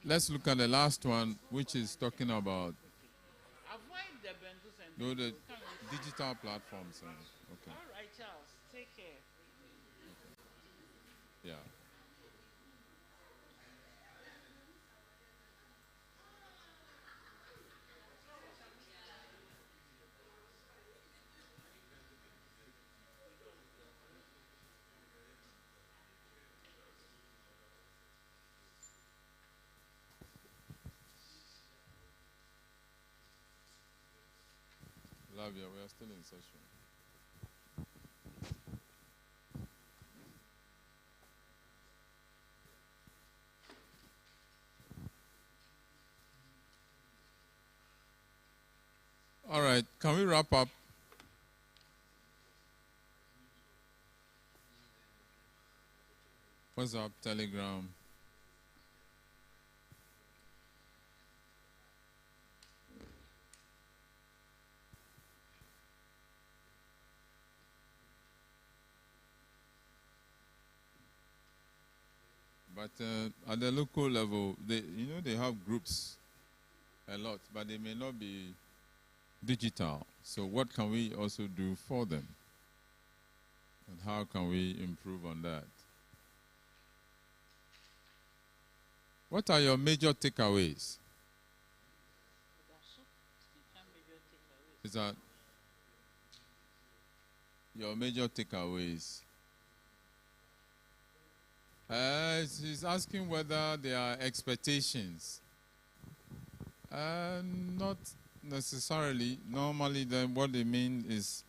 Let's look at the last one, which is talking about the digital platforms. Okay. All right, Charles. Take care. Yeah. Lavia, we are still in session. All right, can we wrap up? WhatsApp, Telegram. But at the local level, they have groups a lot, but they may not be digital. So what can we also do for them? And how can we improve on that? What are your major takeaways? Is that your major takeaways? He's asking whether there are expectations. Not necessarily. Normally, then what they mean is,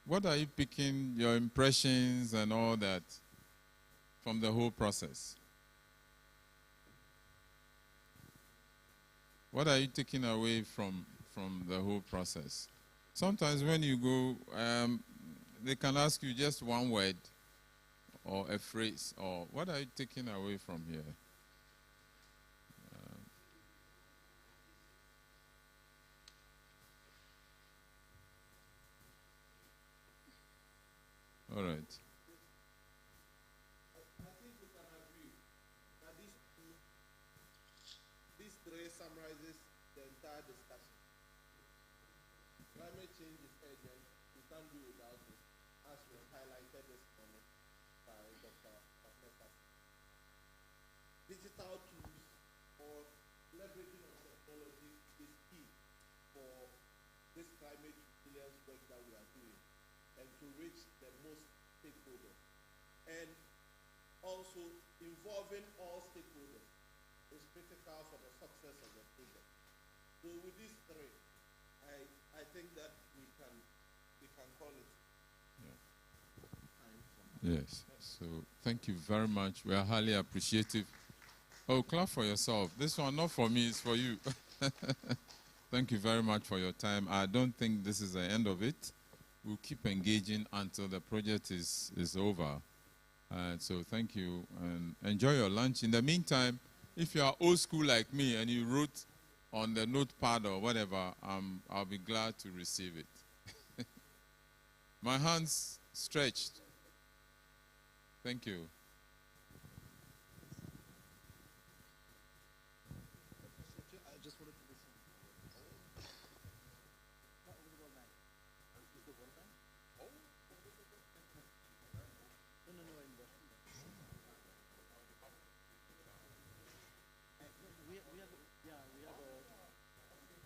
what are you picking your impressions and all that from the whole process? What are you taking away from the whole process? Sometimes when you go, they can ask you just one word or a phrase, or what are you taking away from here? All right. I think we can agree that these three summarizes the entire discussion. Climate change is urgent. We can't do without it, as was highlighted this morning by Dr. Professor. Digital tools or leveraging of technology is key for this climate resilience work that we are doing and to reach the most stakeholders. And also involving all stakeholders is critical for the success of the project. So with these three, I think that we can call it. Yeah. Yes. So thank you very much. We are highly appreciative. Oh, clap for yourself. This one not for me, it's for you. Thank you very much for your time. I don't think this is the end of it. We'll keep engaging until the project is over. So thank you and enjoy your lunch. In the meantime, if you are old school like me and you wrote on the notepad or whatever, I'll be glad to receive it. My hands stretched. Thank you. I just wanted to listen.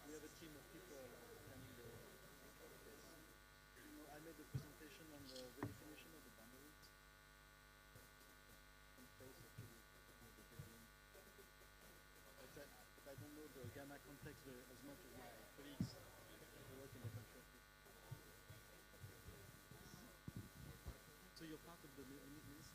We have a team of people planning the process. I made the presentation on the redefinition of the boundaries. Some place actually, the building. But I don't know the Ghana context as much as my colleagues who work in the country. So you're part of the ministry?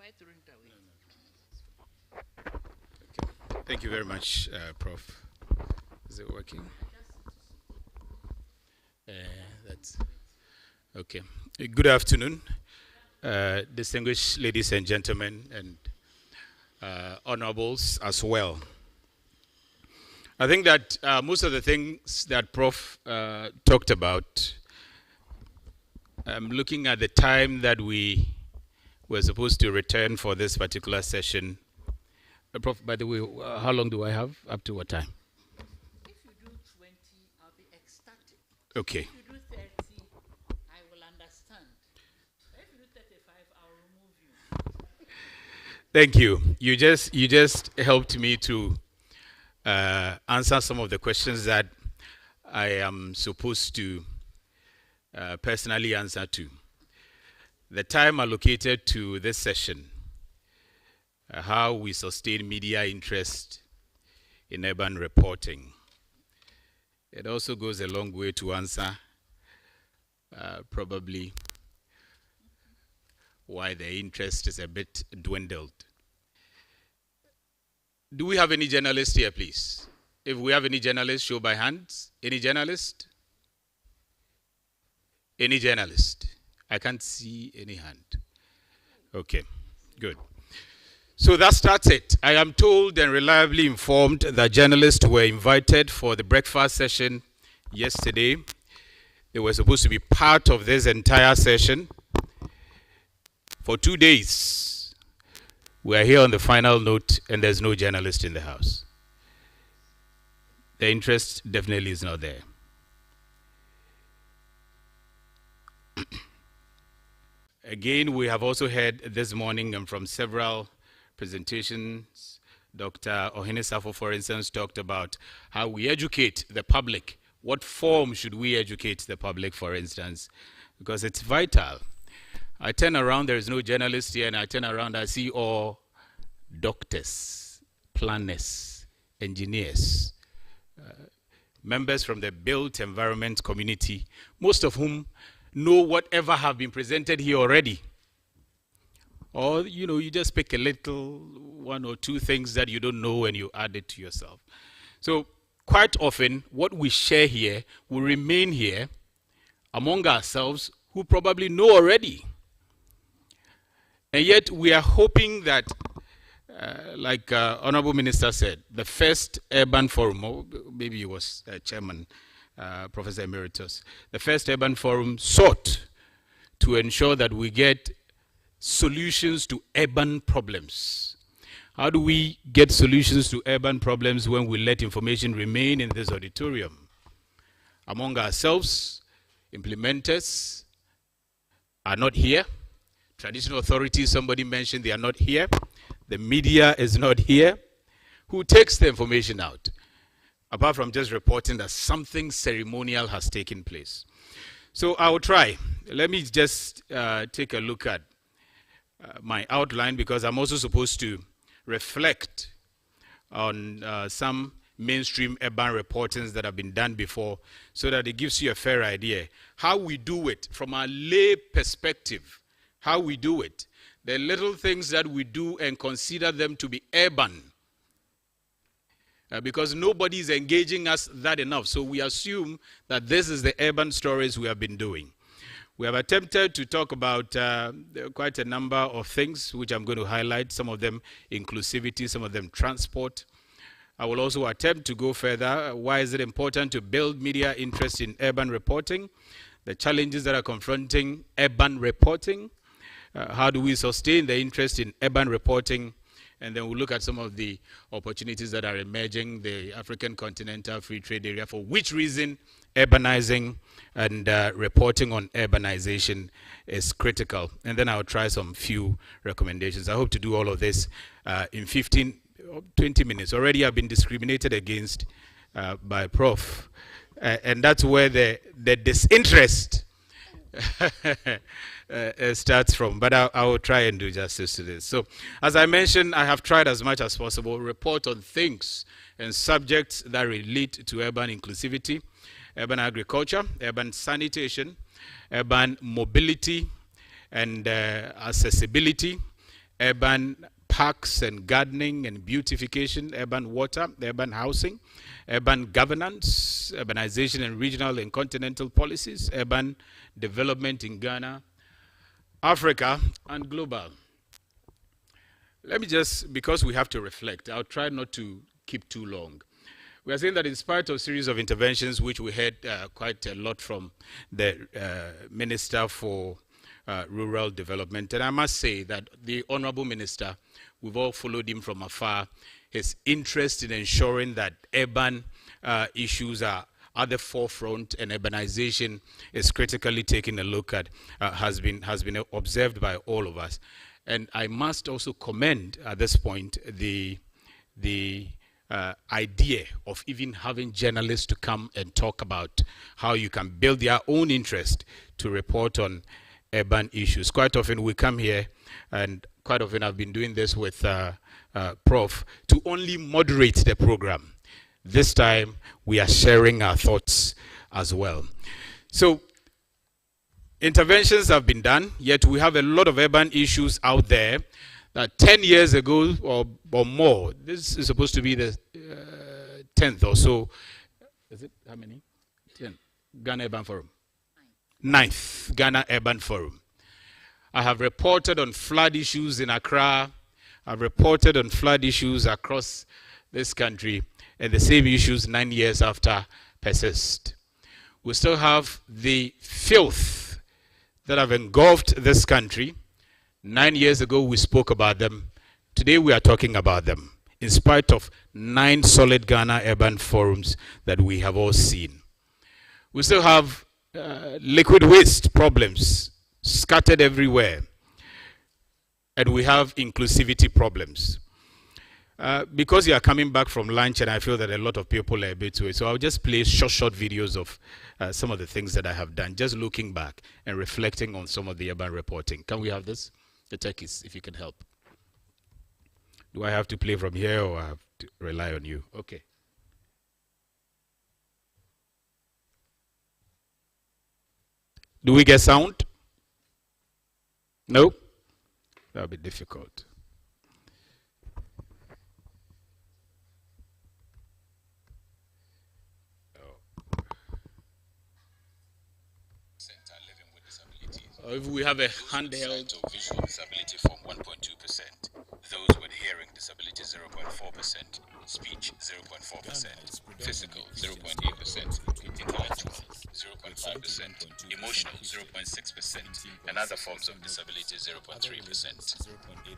I throw it away? Thank you very much, Prof. Is it working? That's okay. Good afternoon, distinguished ladies and gentlemen, and honorables as well. I think that most of the things that Prof talked about, looking at the time that we were supposed to return for this particular session. Prof, by the way, how long do I have? Up to what time? If you do 20, I'll be ecstatic. Okay. If you do 30, I will understand. If you do 35, I'll remove you. Thank you. You just helped me to answer some of the questions that I am supposed to personally answer to. The time allocated to this session, how we sustain media interest in urban reporting. It also goes a long way to answer probably why the interest is a bit dwindled. Do we have any journalists here, please? If we have any journalists, show by hands. Any journalist? Any journalist? I can't see any hand. Okay, good. So that starts it. I am told and reliably informed that journalists were invited for the breakfast session yesterday. They were supposed to be part of this entire session for 2 days. We are here on the final note, and there's no journalist in the house. The interest definitely is not there. Again, we have also heard this morning from several presentations. Dr. Ohene Safo, for instance, talked about how we educate the public. What form should we educate the public, for instance? Because it's vital. I turn around, there is no journalist here, and I turn around, I see all doctors, planners, engineers, members from the built environment community, most of whom know whatever have been presented here already. Or, you know, you just pick a little, one or two things that you don't know and you add it to yourself. So quite often, what we share here will remain here among ourselves who probably know already. And yet we are hoping that, like Honorable Minister said, the first urban forum, or maybe he was chairman, Professor Emeritus, the first urban forum sought to ensure that we get solutions to urban problems. How do we get solutions to urban problems when we let information remain in this auditorium? Among ourselves, implementers are not here. Traditional authorities, somebody mentioned, they are not here. The media is not here. Who takes the information out? Apart from just reporting that something ceremonial has taken place. So I will try. Let me just take a look at my outline, because I'm also supposed to reflect on some mainstream urban reportings that have been done before, so that it gives you a fair idea how we do it from a lay perspective, how we do it, the little things that we do and consider them to be urban. Because nobody is engaging us that enough. So we assume that this is the urban stories we have been doing. We have attempted to talk about quite a number of things, which I'm going to highlight. Some of them inclusivity, some of them transport. I will also attempt to go further. Why is it important to build media interest in urban reporting? The challenges that are confronting urban reporting. How do we sustain the interest in urban reporting? And then we'll look at some of the opportunities that are emerging, the African Continental Free Trade Area, for which reason urbanizing and reporting on urbanization is critical. And then I'll try some few recommendations. I hope to do all of this in 15 or 20 minutes. Already I've been discriminated against by Prof. And that's where the disinterest starts from, but I will try and do justice to this. So, as I mentioned, I have tried as much as possible report on things and subjects that relate to urban inclusivity, urban agriculture, urban sanitation, urban mobility and accessibility, urban parks and gardening and beautification, urban water, urban housing, urban governance, urbanization and regional and continental policies, urban development in Ghana, Africa, and global. Let me just, because we have to reflect, I'll try not to keep too long. We are saying that in spite of a series of interventions, which we heard quite a lot from the Minister for Rural Development, and I must say that the Honorable Minister, we've all followed him from afar, his interest in ensuring that urban issues are at the forefront and urbanization is critically taken a look at, has been observed by all of us. And I must also commend at this point the idea of even having journalists to come and talk about how you can build their own interest to report on urban issues. Quite often we come here, and quite often I've been doing this with Prof, to only moderate the program. This time we are sharing our thoughts as well. So interventions have been done, yet we have a lot of urban issues out there that 10 years ago or more, this is supposed to be the 10th or so. Is it how many? 10. Ghana Urban Forum. 9th Ghana Urban Forum. I have reported on flood issues in Accra. I've reported on flood issues across this country, and the same issues 9 years after persist. We still have the filth that have engulfed this country. 9 years ago we spoke about them. Today we are talking about them, in spite of 9 solid Ghana urban forums that we have all seen. We still have liquid waste problems scattered everywhere. And we have inclusivity problems. Because you are coming back from lunch, and I feel that a lot of people are a bit to it, so I'll just play short videos of some of the things that I have done, just looking back and reflecting on some of the urban reporting. Can we have this? The techies, if you can help. Do I have to play from here, or I have to rely on you? Okay. Do we get sound? No? That'll be difficult. If we have a handheld visual disability from 1.2%, those with hearing disability 0.4%, speech 0.4%, physical 0.8%, intellectual 0.5%, emotional 0.6%, and other forms of disability 0.3%.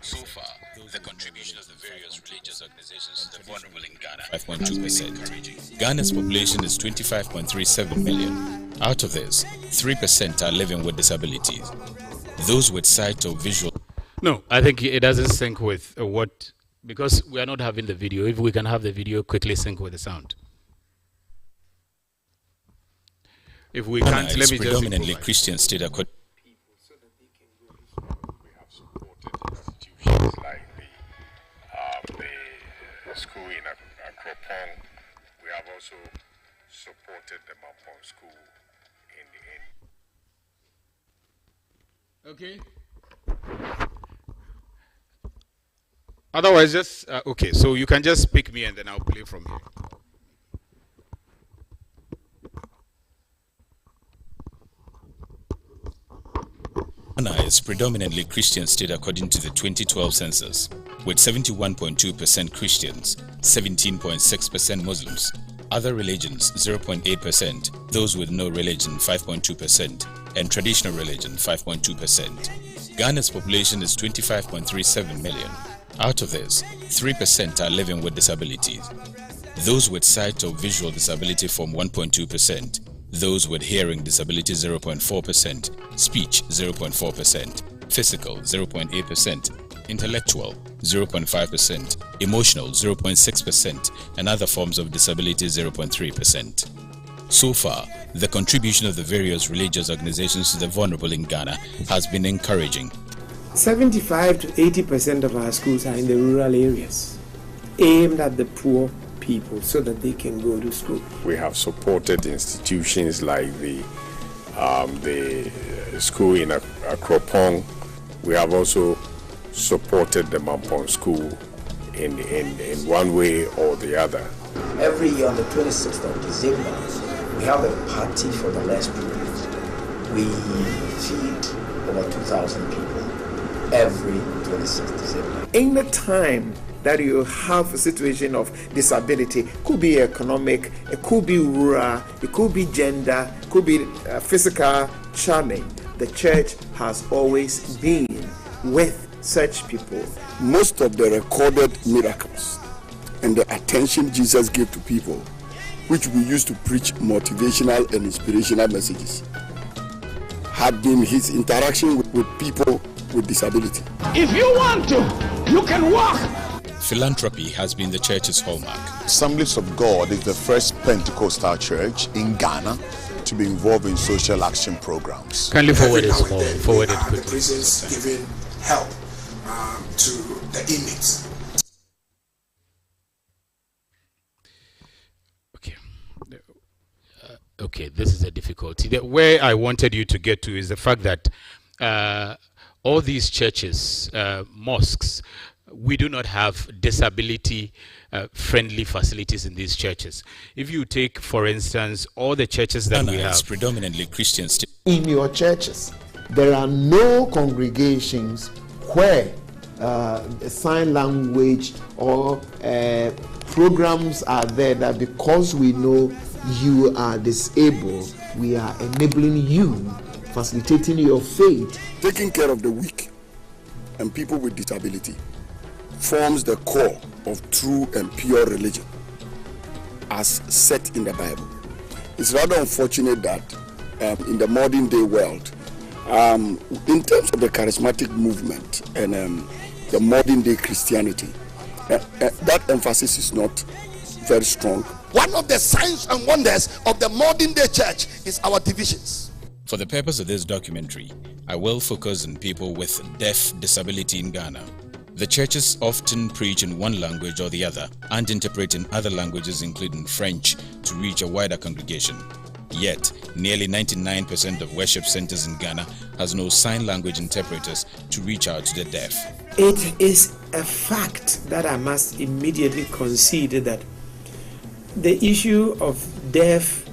So far, the contribution of the various religious organizations to the vulnerable in Ghana 5.2%. Ghana's population is 25.37 million. Out of this, 3% are living with disabilities. Those with sight or visual. No, I think it doesn't sync with what, because we are not having the video. If we can have the video quickly sync with the sound. If we can't, let me just predominantly Christian state accord. Like the school in Akropong, we have also supported the Mampong school in the end. Okay. Otherwise, just okay. So you can just pick me, and then I'll play from here. Ghana is predominantly Christian state according to the 2012 census, with 71.2% Christians, 17.6% Muslims, other religions 0.8%, those with no religion 5.2%, and traditional religion 5.2%. Ghana's population is 25.37 million. Out of this, 3% are living with disabilities. Those with sight or visual disability form 1.2%. Those with hearing disability 0.4%, speech 0.4%, physical 0.8%, intellectual 0.5%, emotional 0.6%, and other forms of disability 0.3%. So far, the contribution of the various religious organizations to the vulnerable in Ghana has been encouraging. 75 to 80% of our schools are in the rural areas, aimed at the poor people so that they can go to school. We have supported institutions like the school in Akropong. We have also supported the Mampong School in one way or the other. Every year on the 26th of December, we have a party for the less privileged. We feed over 2,000 people every 26th December. In the time that you have a situation of disability, it could be economic, it could be rural, it could be gender, it could be physical challenge, the church has always been with such people. Most of the recorded miracles and the attention Jesus gave to people, which we used to preach motivational and inspirational messages, had been his interaction with people with disability. If you want to, you can walk. Philanthropy has been the church's hallmark. Assemblies of God is the first Pentecostal church in Ghana to be involved in social action programs. Kindly forward it small, forward it quickly. The prisons giving help to the inmates. Okay, this is a difficulty. Where I wanted you to get to is the fact that all these churches, mosques, we do not have disability friendly facilities in these churches. If you take, for instance, all the churches that we have, predominantly Christians. In your churches, there are no congregations where sign language or programs are there that because we know you are disabled, we are enabling you, facilitating your faith. Taking care of the weak and people with disability forms the core of true and pure religion as set in the Bible. It's rather unfortunate that in the modern day world, in terms of the charismatic movement and the modern day Christianity, that emphasis is not very strong. One of the signs and wonders of the modern day church is our divisions. For the purpose of this documentary, I will focus on people with deaf disability in Ghana. The churches often preach in one language or the other and interpret in other languages including French to reach a wider congregation. Yet, nearly 99% of worship centers in Ghana has no sign language interpreters to reach out to the deaf. It is a fact that I must immediately concede that the issue of deaf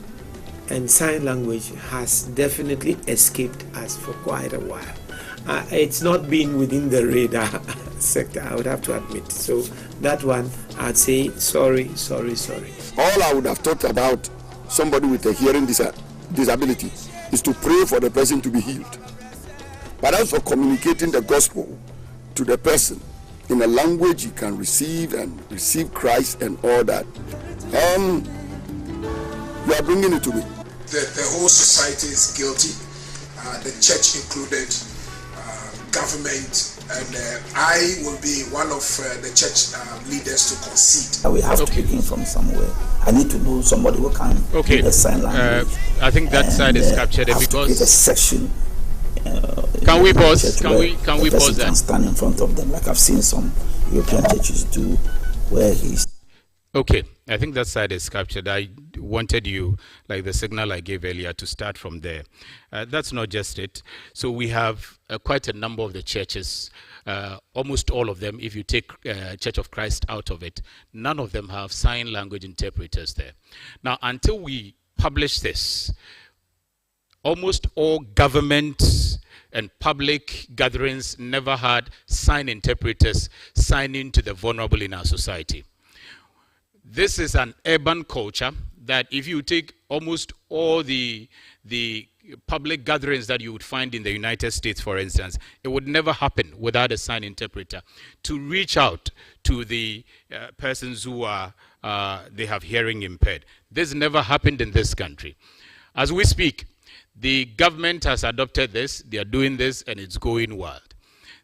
and sign language has definitely escaped us for quite a while. It's not been within the radar sector, I would have to admit. So that one, I'd say sorry. All I would have talked about somebody with a hearing disability is to pray for the person to be healed. But as for communicating the gospel to the person in a language he can receive and receive Christ and all that, you are bringing it to me. The whole society is guilty, the church included, government, and I will be one of the church leaders to concede. We have to begin from somewhere. I need to know somebody who can do the sign language. I think that side is captured have because to create a section. Can we pause? Can we pause that? Can stand in front of them, like I've seen some European churches do, where he's. Okay, I think that side is captured. I wanted you, like the signal I gave earlier, to start from there. That's not just it. So we have quite a number of the churches, almost all of them, if you take Church of Christ out of it, none of them have sign language interpreters there. Now, until we publish this, almost all government and public gatherings never had sign interpreters signing to the vulnerable in our society. This is an urban culture that if you take almost all the public gatherings that you would find in the United States, for instance, it would never happen without a sign interpreter to reach out to the persons who are they have hearing impaired. This never happened in this country. As we speak, the government has adopted this, they are doing this, and it's going wild.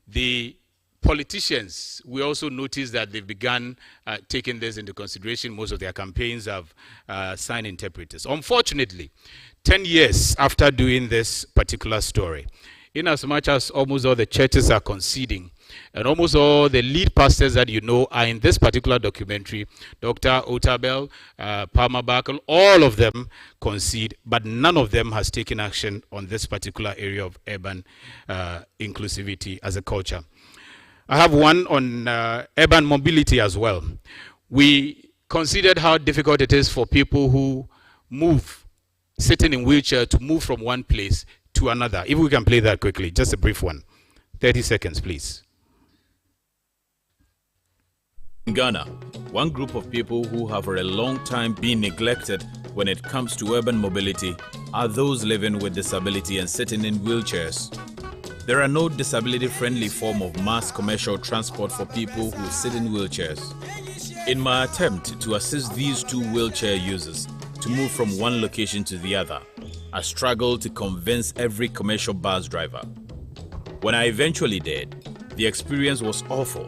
The politicians, we also noticed that they've begun taking this into consideration. Most of their campaigns have sign interpreters. Unfortunately, 10 years after doing this particular story, in as much as almost all the churches are conceding, and almost all the lead pastors that you know are in this particular documentary, Dr. Otabel, Palmer Barkle, all of them concede, but none of them has taken action on this particular area of urban inclusivity as a culture. I have one on urban mobility as well. We considered how difficult it is for people who move, sitting in wheelchair, to move from one place to another. If we can play that quickly, just a brief one. 30 seconds, please. In Ghana, one group of people who have for a long time been neglected when it comes to urban mobility are those living with disability and sitting in wheelchairs. There are no disability-friendly form of mass commercial transport for people who sit in wheelchairs. In my attempt to assist these two wheelchair users to move from one location to the other, I struggled to convince every commercial bus driver. When I eventually did, the experience was awful.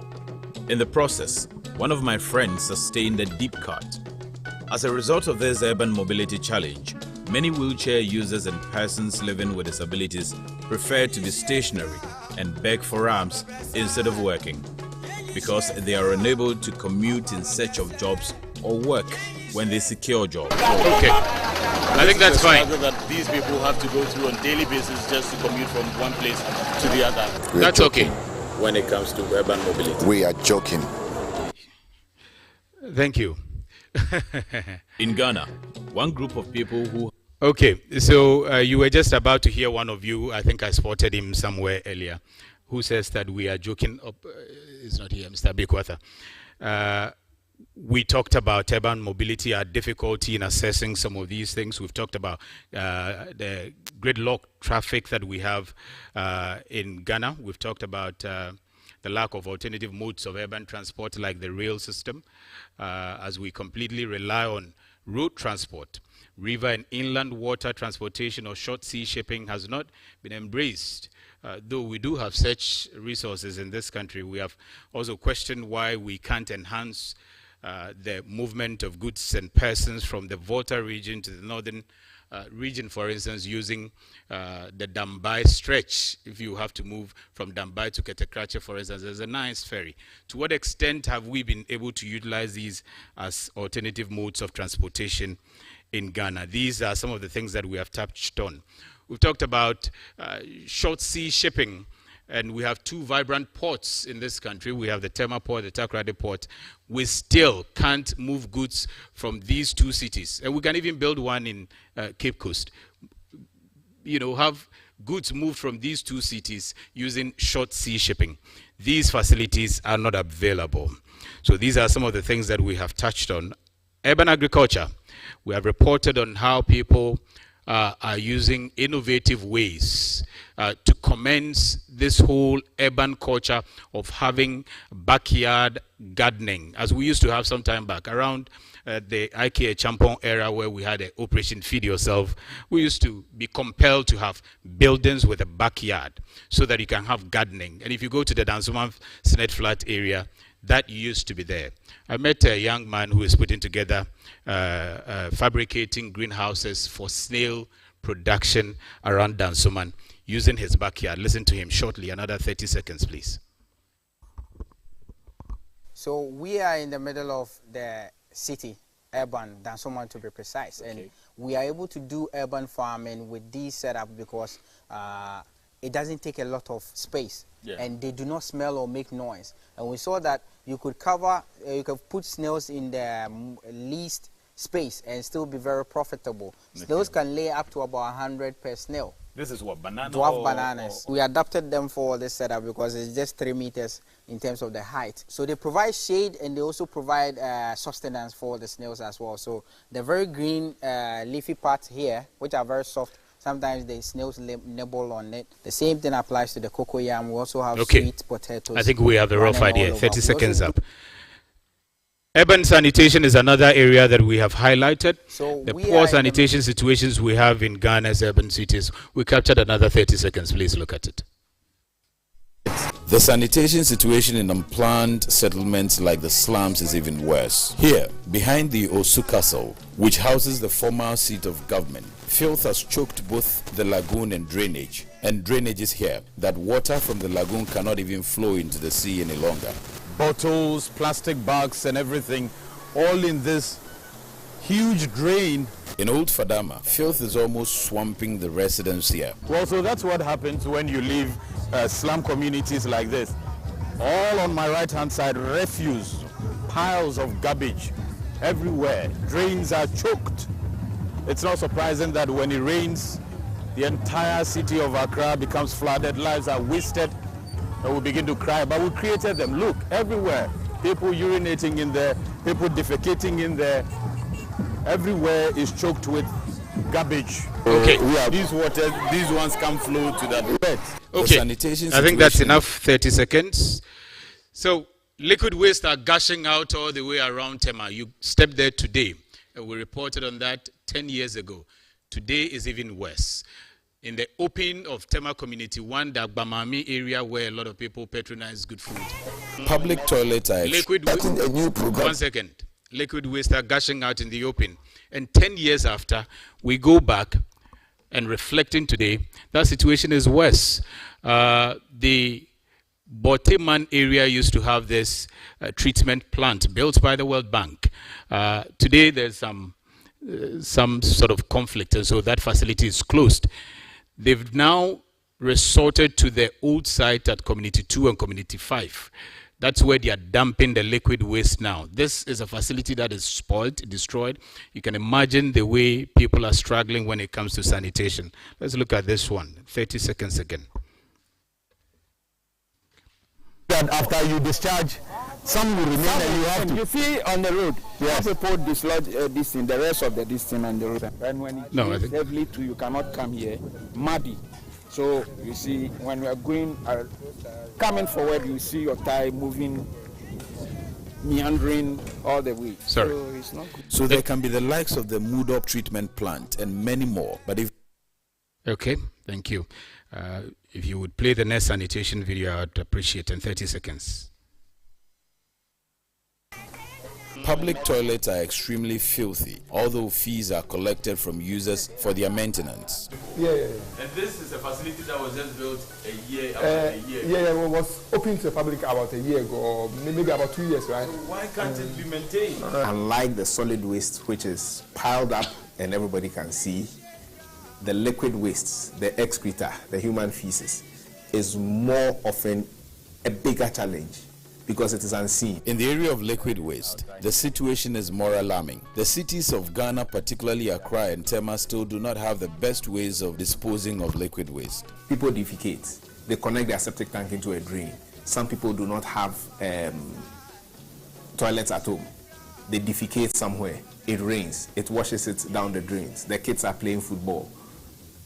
In the process, one of my friends sustained a deep cut. As a result of this urban mobility challenge, many wheelchair users and persons living with disabilities prefer to be stationary and beg for arms instead of working, because they are unable to commute in search of jobs or work when they secure jobs. Okay, I think that's fine. That these people have to go through on daily basis just to commute from one place to the other. That's okay. When it comes to urban mobility, we are joking. Thank you. In Ghana, one group of people who... Okay, so you were just about to hear one of you, I think I spotted him somewhere earlier, who says that we are joking. He's not here, Mr. Bekwatha. We talked about urban mobility, our difficulty in assessing some of these things. We've talked about the gridlock traffic that we have in Ghana. We've talked about the lack of alternative modes of urban transport like the rail system, as we completely rely on road transport. River and inland water transportation or short sea shipping has not been embraced. Though we do have such resources in this country, we have also questioned why we can't enhance the movement of goods and persons from the Volta region to the northern region, for instance, using the Dambai stretch. If you have to move from Dambai to Ketekrache, for instance, there's a nice ferry. To what extent have we been able to utilize these as alternative modes of transportation in Ghana? These are some of the things that we have touched on. We've talked about short sea shipping, and we have two vibrant ports in this country. We have the Tema port, the Takoradi port. We still can't move goods from these two cities. And we can even build one in Cape Coast. You know, have goods moved from these two cities using short sea shipping. These facilities are not available. So these are some of the things that we have touched on. Urban agriculture. We have reported on how people are using innovative ways to commence this whole urban culture of having backyard gardening, as we used to have some time back around the IKEA Champon era, where we had an Operation Feed Yourself. We used to be compelled to have buildings with a backyard so that you can have gardening. And if you go to the Dansoman Senate Flat area, that used to be there. I met a young man who is putting together fabricating greenhouses for snail production around Dansoman using his backyard. Listen to him shortly. Another 30 seconds, please. So we are in the middle of the city, urban, Dansoman to be precise. Okay. And we are able to do urban farming with these setup because it doesn't take a lot of space. Yeah. And they do not smell or make noise. And we saw that you could you could put snails in the least space and still be very profitable. Okay. Snails can lay up to about 100 per snail. This is what, banana? Dwarf bananas. We adapted them for this setup because it's just 3 meters in terms of the height. So they provide shade and they also provide sustenance for the snails as well. So the very green leafy parts here, which are very soft, sometimes the snails nibble on it. The same thing applies to the cocoyam. We also have sweet potatoes. I think we have a rough idea. 30 seconds up. Urban sanitation is another area that we have highlighted. So the poor sanitation situations we have in Ghana's urban cities. We captured another 30 seconds. Please look at it. The sanitation situation in unplanned settlements like the slums is even worse. Here, behind the Osu Castle, which houses the former seat of government, filth has choked both the lagoon and drainage is here that water from the lagoon cannot even flow into the sea any longer. Bottles, plastic bags and everything, all in this huge drain. In Old Fadama, filth is almost swamping the residents here. Well, so that's what happens when you leave slum communities like this. All on my right-hand side, refuse, piles of garbage everywhere. Drains are choked. It's not surprising that when it rains, the entire city of Accra becomes flooded, lives are wasted, and we begin to cry. But we created them. Look, everywhere. People urinating in there, people defecating in there. Everywhere is choked with garbage. Okay. These ones can flow to that bed. Okay, I think that's enough, 30 seconds. So, liquid waste are gushing out all the way around Tema. You stepped there today, and we reported on that 10 years ago. Today is even worse. In the open of Tema Community 1, the Agbamami area where a lot of people patronize good food. Public toilets are Liquid waste. 1 second. Liquid waste are gushing out in the open. And 10 years after, we go back and reflecting today, that situation is worse. The Boteman area used to have this treatment plant built by the World Bank. Today there's some sort of conflict, and so that facility is closed. They've now resorted to the old site at Community 2 and Community 5. That's where they are dumping the liquid waste now. This is a facility that is spoiled, destroyed. You can imagine the way people are struggling when it comes to sanitation. Let's look at this one. 30 seconds again. That after you discharge, some will remain and you have to. You see on the road, yes. People dislodge this thing, the rest of this thing on the road. And when it is heavily too, you cannot come here, muddy. So you see, when we are going, coming forward, you see your tire moving, meandering all the way. Sorry. So it's not good. So there can be the likes of the Mood-Up treatment plant and many more. But if Okay, thank you. If you would play the next sanitation video, I'd appreciate it in 30 seconds. Public toilets are extremely filthy, although fees are collected from users for their maintenance. Yeah. And this is a facility that was just built a year Yeah, it was open to the public about a year ago, or maybe about 2 years, right? So why can't it be maintained? Unlike the solid waste, which is piled up and everybody can see, the liquid wastes, the excreta, the human feces, is more often a bigger challenge because it is unseen. In the area of liquid waste, the situation is more alarming. The cities of Ghana, particularly Accra and Tema, still do not have the best ways of disposing of liquid waste. People defecate. They connect their septic tank into a drain. Some people do not have toilets at home. They defecate somewhere. It rains. It washes it down the drains. The kids are playing football.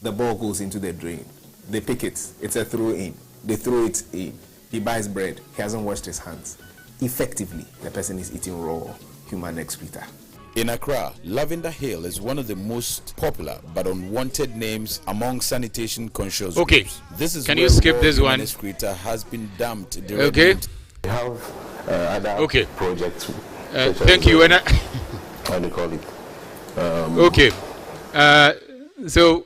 The ball goes into the drain. They pick it. It's a throw in. They throw it in. He buys bread. He hasn't washed his hands. Effectively, the person is eating raw human excreta. In Accra, Lavender Hill is one of the most popular but unwanted names among sanitation conscious groups. This is can you skip this one? Excreta has been dumped. Okay. We have other projects. Thank you. And how do you call it? Okay. So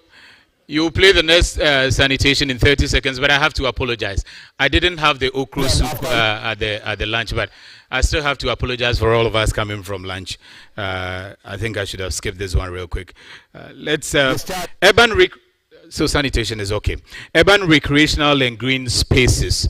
you play the next sanitation in 30 seconds, but I have to apologize. I didn't have the okra soup at the lunch, but I still have to apologize for all of us coming from lunch. I think I should have skipped this one real quick. Let's so sanitation is okay. Urban recreational and green spaces.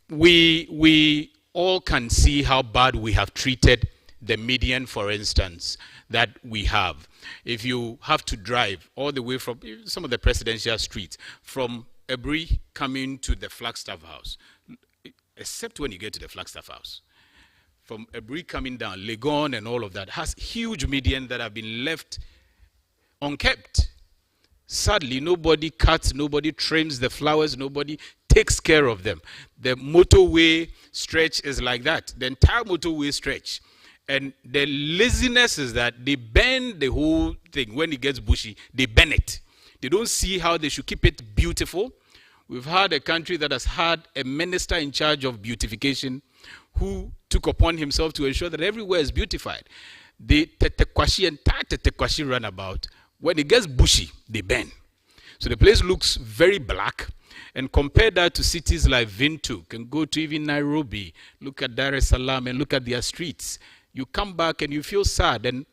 We all can see how bad we have treated the median, for instance, that we have. If you have to drive all the way from some of the presidential streets, from Ebri coming to the Flagstaff House, except when you get to the Flagstaff House, from Ebri coming down, Legon and all of that, has huge median that have been left unkept. Sadly, nobody cuts, nobody trims the flowers, nobody takes care of them. The motorway stretch is like that, the entire motorway stretch. And the laziness is that they bend the whole thing. When it gets bushy, they bend it. They don't see how they should keep it beautiful. We've had a country that has had a minister in charge of beautification who took upon himself to ensure that everywhere is beautified. The entire Tetekwashi runabout, when it gets bushy, they bend. So the place looks very black. And compare that to cities like Windhoek, and go to even Nairobi, look at Dar es Salaam and look at their streets. You come back and you feel sad. And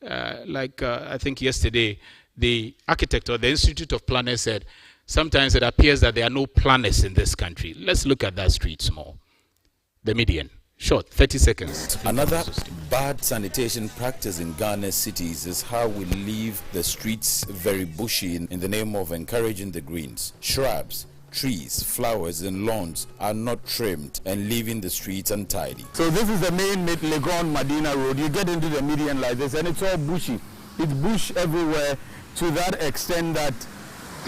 I think yesterday, the architect or the Institute of Planners said, Sometimes it appears that there are no planners in this country. Let's look at that street small. The median. Short, 30 seconds. Another bad sanitation practice in Ghana's cities is how we leave the streets very bushy in the name of encouraging the greens. Shrubs, trees, flowers and lawns are not trimmed and leaving the streets untidy. So this is the main Legon Medina road. You get into the median like this and it's all bushy. It's bush everywhere to that extent that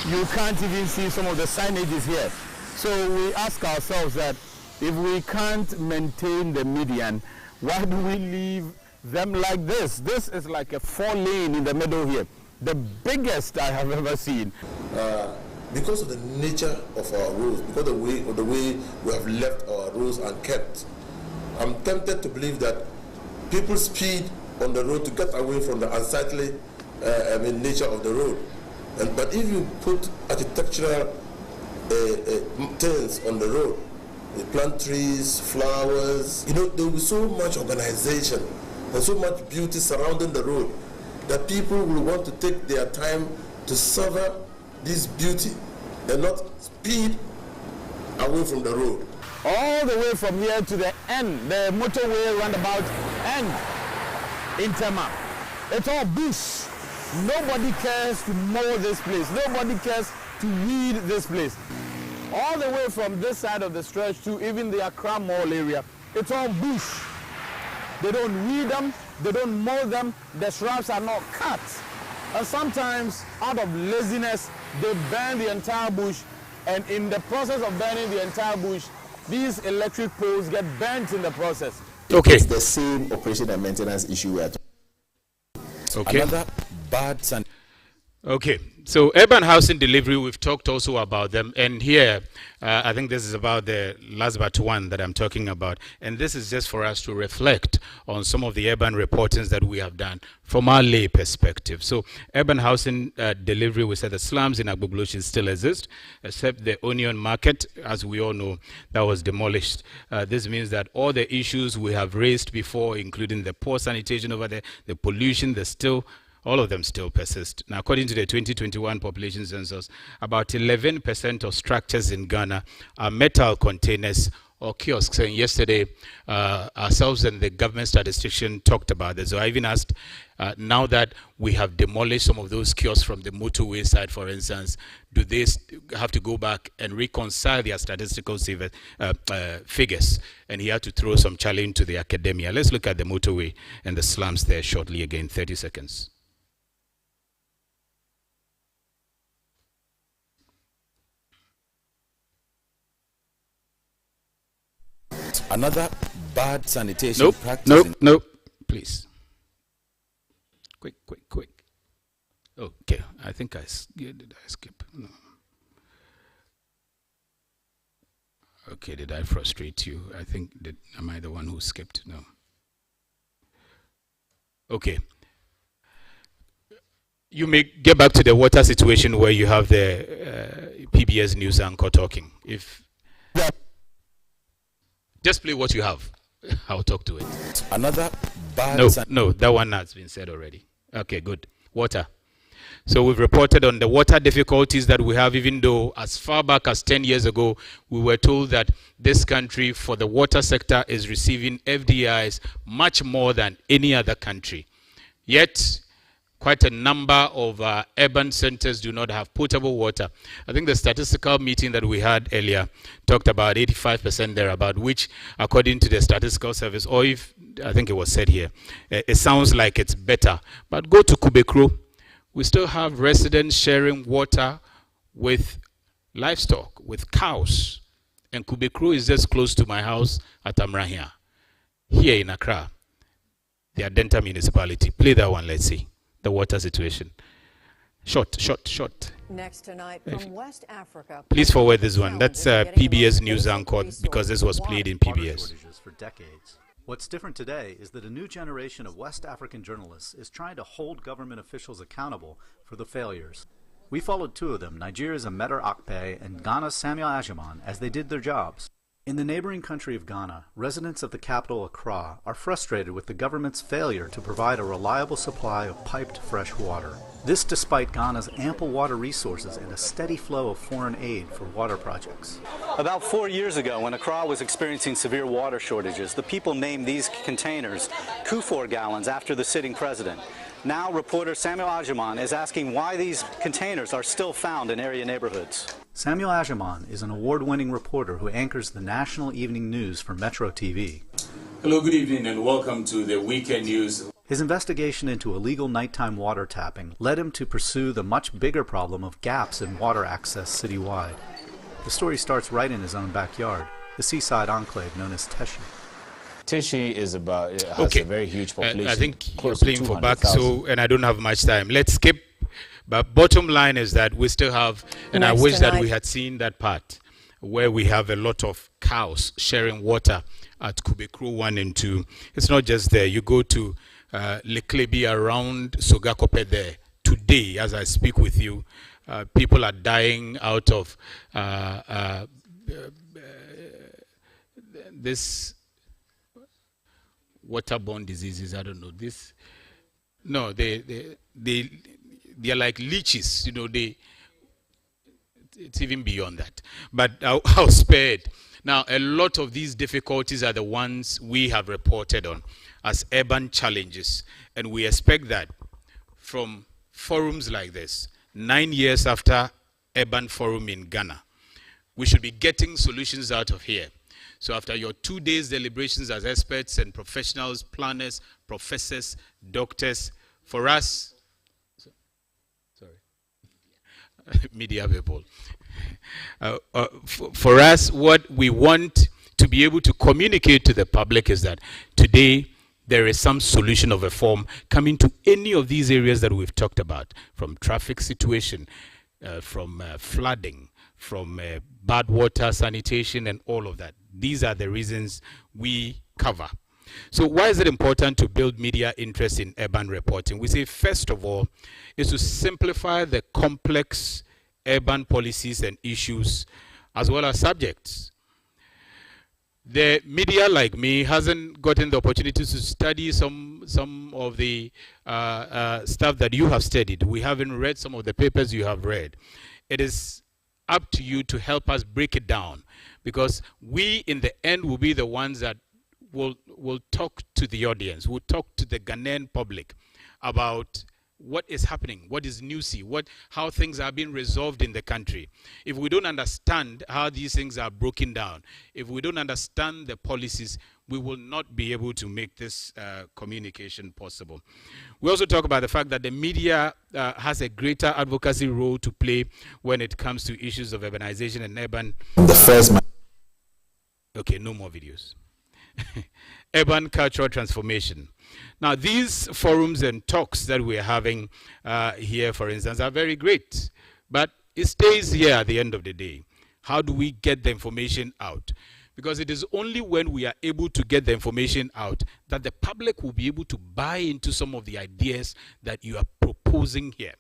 you can't even see some of the signages here. So we ask ourselves that if we can't maintain the median, why do we leave them like this? This is like a 4-lane in the middle here. The biggest I have ever seen. Because of the nature of our roads, because of the way we have left our roads unkept, I'm tempted to believe that people speed on the road to get away from the unsightly nature of the road. But if you put architectural things on the road, you plant trees, flowers, there will be so much organization and so much beauty surrounding the road that people will want to take their time to savor this beauty and not speed away from the road. All the way from here to the end, the motorway roundabout end in Tema. It's all bush. Nobody cares to mow this place. Nobody cares to weed this place. All the way from this side of the stretch to even the Accra Mall area, it's all bush. They don't weed them, they don't mow them, the shrubs are not cut. And sometimes, out of laziness, they burn the entire bush, and in the process of burning the entire bush, these electric poles get burnt in the process. Okay. It's the same operation and maintenance issue we are talking. Okay. Another bad Okay, so urban housing delivery, we've talked also about them, and here I think this is about the last but one that I'm talking about, and this is just for us to reflect on some of the urban reportings that we have done from our lay perspective. So urban housing delivery, we said the slums in Agbogboloshi still exist, except the Onion Market, as we all know, that was demolished. This means that all the issues we have raised before, including the poor sanitation over there, the pollution, all of them still persist. Now, according to the 2021 population census, about 11% of structures in Ghana are metal containers or kiosks. And yesterday, ourselves and the government statistician talked about this. So I even asked, now that we have demolished some of those kiosks from the motorway side, for instance, do they have to go back and reconcile their statistical figures? And he had to throw some challenge to the academia. Let's look at the motorway and the slums there shortly again, 30 seconds. Another bad sanitation practice. Nope, please. Quick. Okay, I think did I skip? No. Okay, did I frustrate you? I think, am I the one who skipped? No. Okay. You may get back to the water situation where you have the PBS news anchor talking. Just play what you have. I'll talk to it. Another bad... No, that one has been said already. Okay, good. Water. So we've reported on the water difficulties that we have, even though as far back as 10 years ago, we were told that this country for the water sector is receiving FDIs much more than any other country. Yet, quite a number of urban centers do not have potable water. I think the statistical meeting that we had earlier talked about 85% thereabout, which according to the statistical service, or if I think it was said here, it sounds like it's better. But go to Kubekro, we still have residents sharing water with livestock, with cows. And Kubekro is just close to my house at Amrahia, here in Accra, the Adenta municipality. Play that one, let's see. The water situation. Short. Next tonight from West Africa. Please forward this one. That's PBS News Anchor, because this was played in PBS. For decades. What's different today is that a new generation of West African journalists is trying to hold government officials accountable for the failures. We followed two of them, Nigeria's Ameter Akpe and Ghana's Samuel Ajiman, as they did their jobs. In the neighboring country of Ghana, residents of the capital Accra are frustrated with the government's failure to provide a reliable supply of piped fresh water. This despite Ghana's ample water resources and a steady flow of foreign aid for water projects. About 4 years ago, when Accra was experiencing severe water shortages, the people named these containers Kufuor gallons after the sitting president. Now, reporter Samuel Ajaman is asking why these containers are still found in area neighborhoods. Samuel Ajaman is an award-winning reporter who anchors the national evening news for Metro TV. Hello, good evening, and welcome to the Weekend News. His investigation into illegal nighttime water tapping led him to pursue the much bigger problem of gaps in water access citywide. The story starts right in his own backyard, the seaside enclave known as Teshi. Teshi has a very huge population. I think you're playing for back, and I don't have much time. Let's skip. But bottom line is that we still have, and I wish that we had seen that part where we have a lot of cows sharing water at Kubekru 1 and 2. It's not just there. You go to Leklebi around Sogakope there. Today, as I speak with you, people are dying out of this waterborne diseases. I don't know this. No, they are like leeches. You know, it's even beyond that. But I'll spare it. Now, a lot of these difficulties are the ones we have reported on as urban challenges, and we expect that from forums like this, 9 years after Urban Forum in Ghana, we should be getting solutions out of here. So after your 2 days deliberations as experts and professionals, planners, professors, doctors, for us, media people, for us, what we want to be able to communicate to the public is that today there is some solution of a form coming to any of these areas that we've talked about, from traffic situation, from flooding, from bad water, sanitation, and all of that. These are the reasons we cover. So why is it important to build media interest in urban reporting? We say, first of all, is to simplify the complex urban policies and issues as well as subjects. The media, like me, hasn't gotten the opportunity to study some of the stuff that you have studied. We haven't read some of the papers you have read. It is up to you to help us break it down, because we, in the end, will be the ones that will talk to the audience, will talk to the Ghanaian public about what is happening, what is newsy, how things are being resolved in the country. If we don't understand how these things are broken down, if we don't understand the policies, we will not be able to make this communication possible. We also talk about the fact that the media has a greater advocacy role to play when it comes to issues of urbanization and urban. Okay, no more videos. Urban cultural transformation. Now, these forums and talks that we're having here, for instance, are very great, but it stays here at the end of the day. How do we get the information out? Because it is only when we are able to get the information out that the public will be able to buy into some of the ideas that you are proposing here.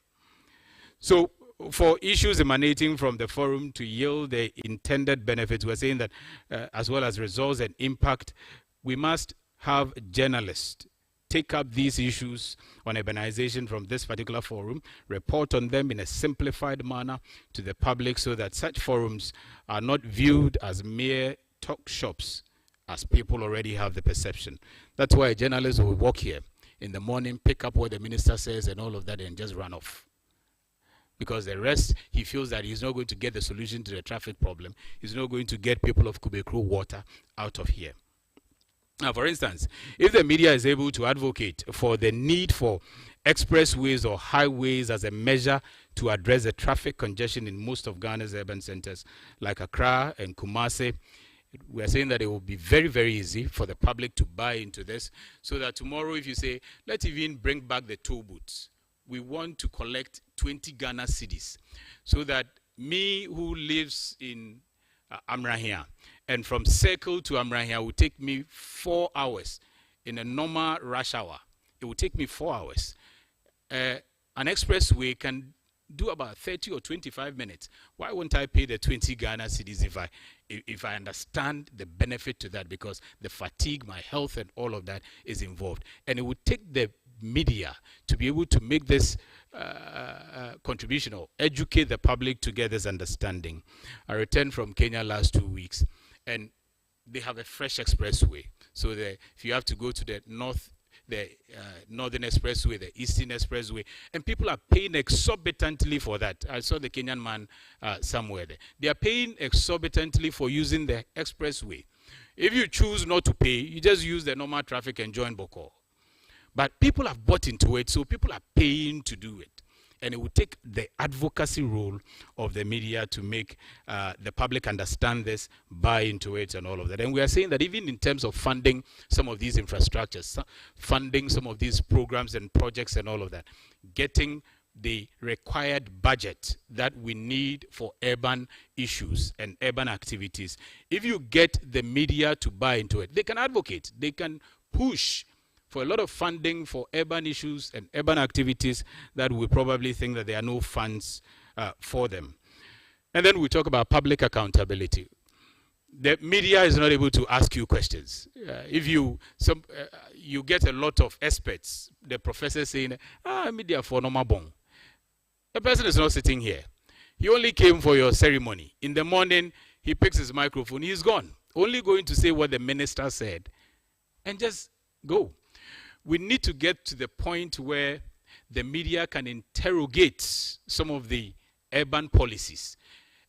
So, for issues emanating from the forum to yield the intended benefits, we're saying that as well as results and impact, we must have journalists take up these issues on urbanization from this particular forum, report on them in a simplified manner to the public so that such forums are not viewed as mere talk shops, as people already have the perception. That's why a journalist will walk here in the morning, pick up what the minister says and all of that and just run off. Because the rest, he feels that he's not going to get the solution to the traffic problem. He's not going to get people of Kubekru water out of here. Now, for instance, if the media is able to advocate for the need for expressways or highways as a measure to address the traffic congestion in most of Ghana's urban centers, like Accra and Kumasi, we are saying that it will be very, very easy for the public to buy into this, so that tomorrow, if you say, let's even bring back the toll booths, we want to collect 20 Ghana cedis, so that me who lives in Amrahia, and from Circle to Amrahia will take me 4 hours. In a normal rush hour, it will take me 4 hours. An expressway can do about 30 or 25 minutes. Why won't I pay the 20 Ghana cedis if I understand the benefit to that? Because the fatigue, my health, and all of that is involved. And it would take the media to be able to make this contribution or educate the public to get this understanding. I returned from Kenya last 2 weeks, and they have a fresh expressway. So if you have to go to the Northern Expressway, the Eastern Expressway, and people are paying exorbitantly for that. I saw the Kenyan man somewhere there. They are paying exorbitantly for using the expressway. If you choose not to pay, you just use the normal traffic and join Boko. But people have bought into it, so people are paying to do it. And it will take the advocacy role of the media to make the public understand this, buy into it, and all of that. And we are saying that even in terms of funding some of these infrastructures, funding some of these programs and projects and all of that, getting the required budget that we need for urban issues and urban activities, if you get the media to buy into it, they can advocate, they can push for a lot of funding for urban issues and urban activities that we probably think that there are no funds for them. And then we talk about public accountability. The media is not able to ask you questions. If you get a lot of experts, the professor saying, media for normal bong. The person is not sitting here. He only came for your ceremony. In the morning, he picks his microphone, he's gone. Only going to say what the minister said and just go. We need to get to the point where the media can interrogate some of the urban policies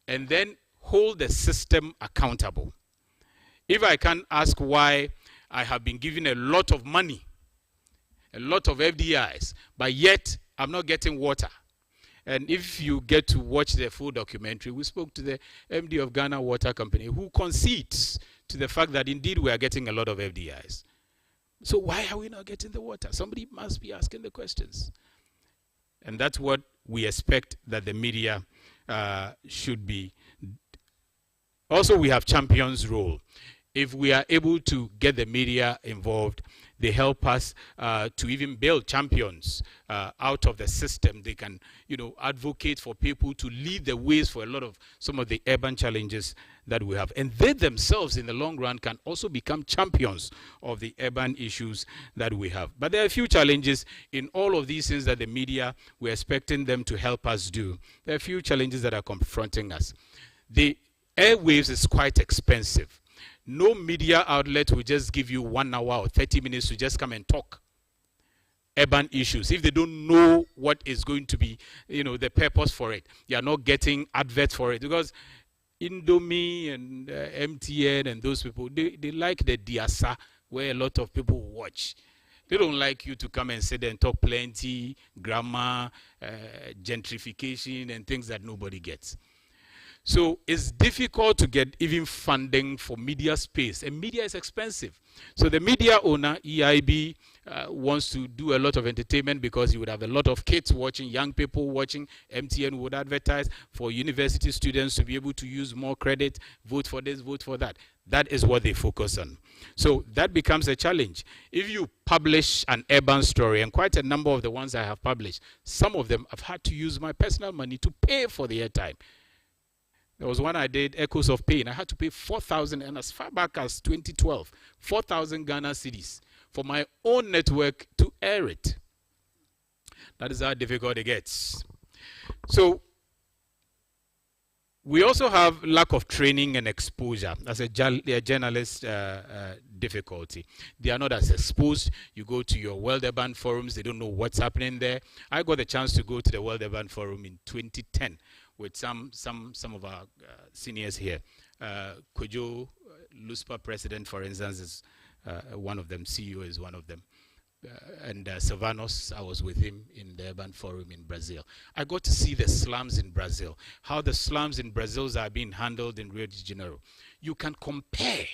and then hold the system accountable. If I can ask why I have been given a lot of money, a lot of FDIs, but yet I'm not getting water. And if you get to watch the full documentary, we spoke to the MD of Ghana Water Company, who concedes to the fact that indeed we are getting a lot of FDIs. So why are we not getting the water? Somebody must be asking the questions. And that's what we expect that the media should be. Also, we have champions' role. If we are able to get the media involved, they help us to even build champions out of the system. They can, advocate for people to lead the ways for a lot of some of the urban challenges that we have. And they themselves, in the long run, can also become champions of the urban issues that we have. But there are a few challenges in all of these things that the media, we're expecting them to help us do. There are a few challenges that are confronting us. The airwaves is quite expensive. No media outlet will just give you 1 hour or 30 minutes to just come and talk urban issues. If they don't know what is going to be, the purpose for it, you are not getting adverts for it. Because Indomie and MTN and those people, they like the Diasa, where a lot of people watch. They don't like you to come and sit and talk plenty, grammar, gentrification, and things that nobody gets. So it's difficult to get even funding for media space, and media is expensive. So the media owner, EIB, wants to do a lot of entertainment because you would have a lot of kids watching, young people watching. MTN would advertise for university students to be able to use more credit, vote for this, vote for that. That is what they focus on. So that becomes a challenge. If you publish an urban story, and quite a number of the ones I have published, some of them I've had to use my personal money to pay for the airtime. There was one I did, Echoes of Pain. I had to pay 4,000, and as far back as 2012, 4,000 Ghana cedis for my own network to air it. That is how difficult it gets. So we also have lack of training and exposure. As a journalist, difficulty. They are not as exposed. You go to your World Urban Forums, they don't know what's happening there. I got the chance to go to the World Urban Forum in 2010 with some of our seniors here. Kojo, LUSPA president, for instance, is one of them. CEO is one of them. And Silvanos, I was with him in the Urban Forum in Brazil. I got to see the slums in Brazil, how the slums in Brazil are being handled in Rio de Janeiro. You can compare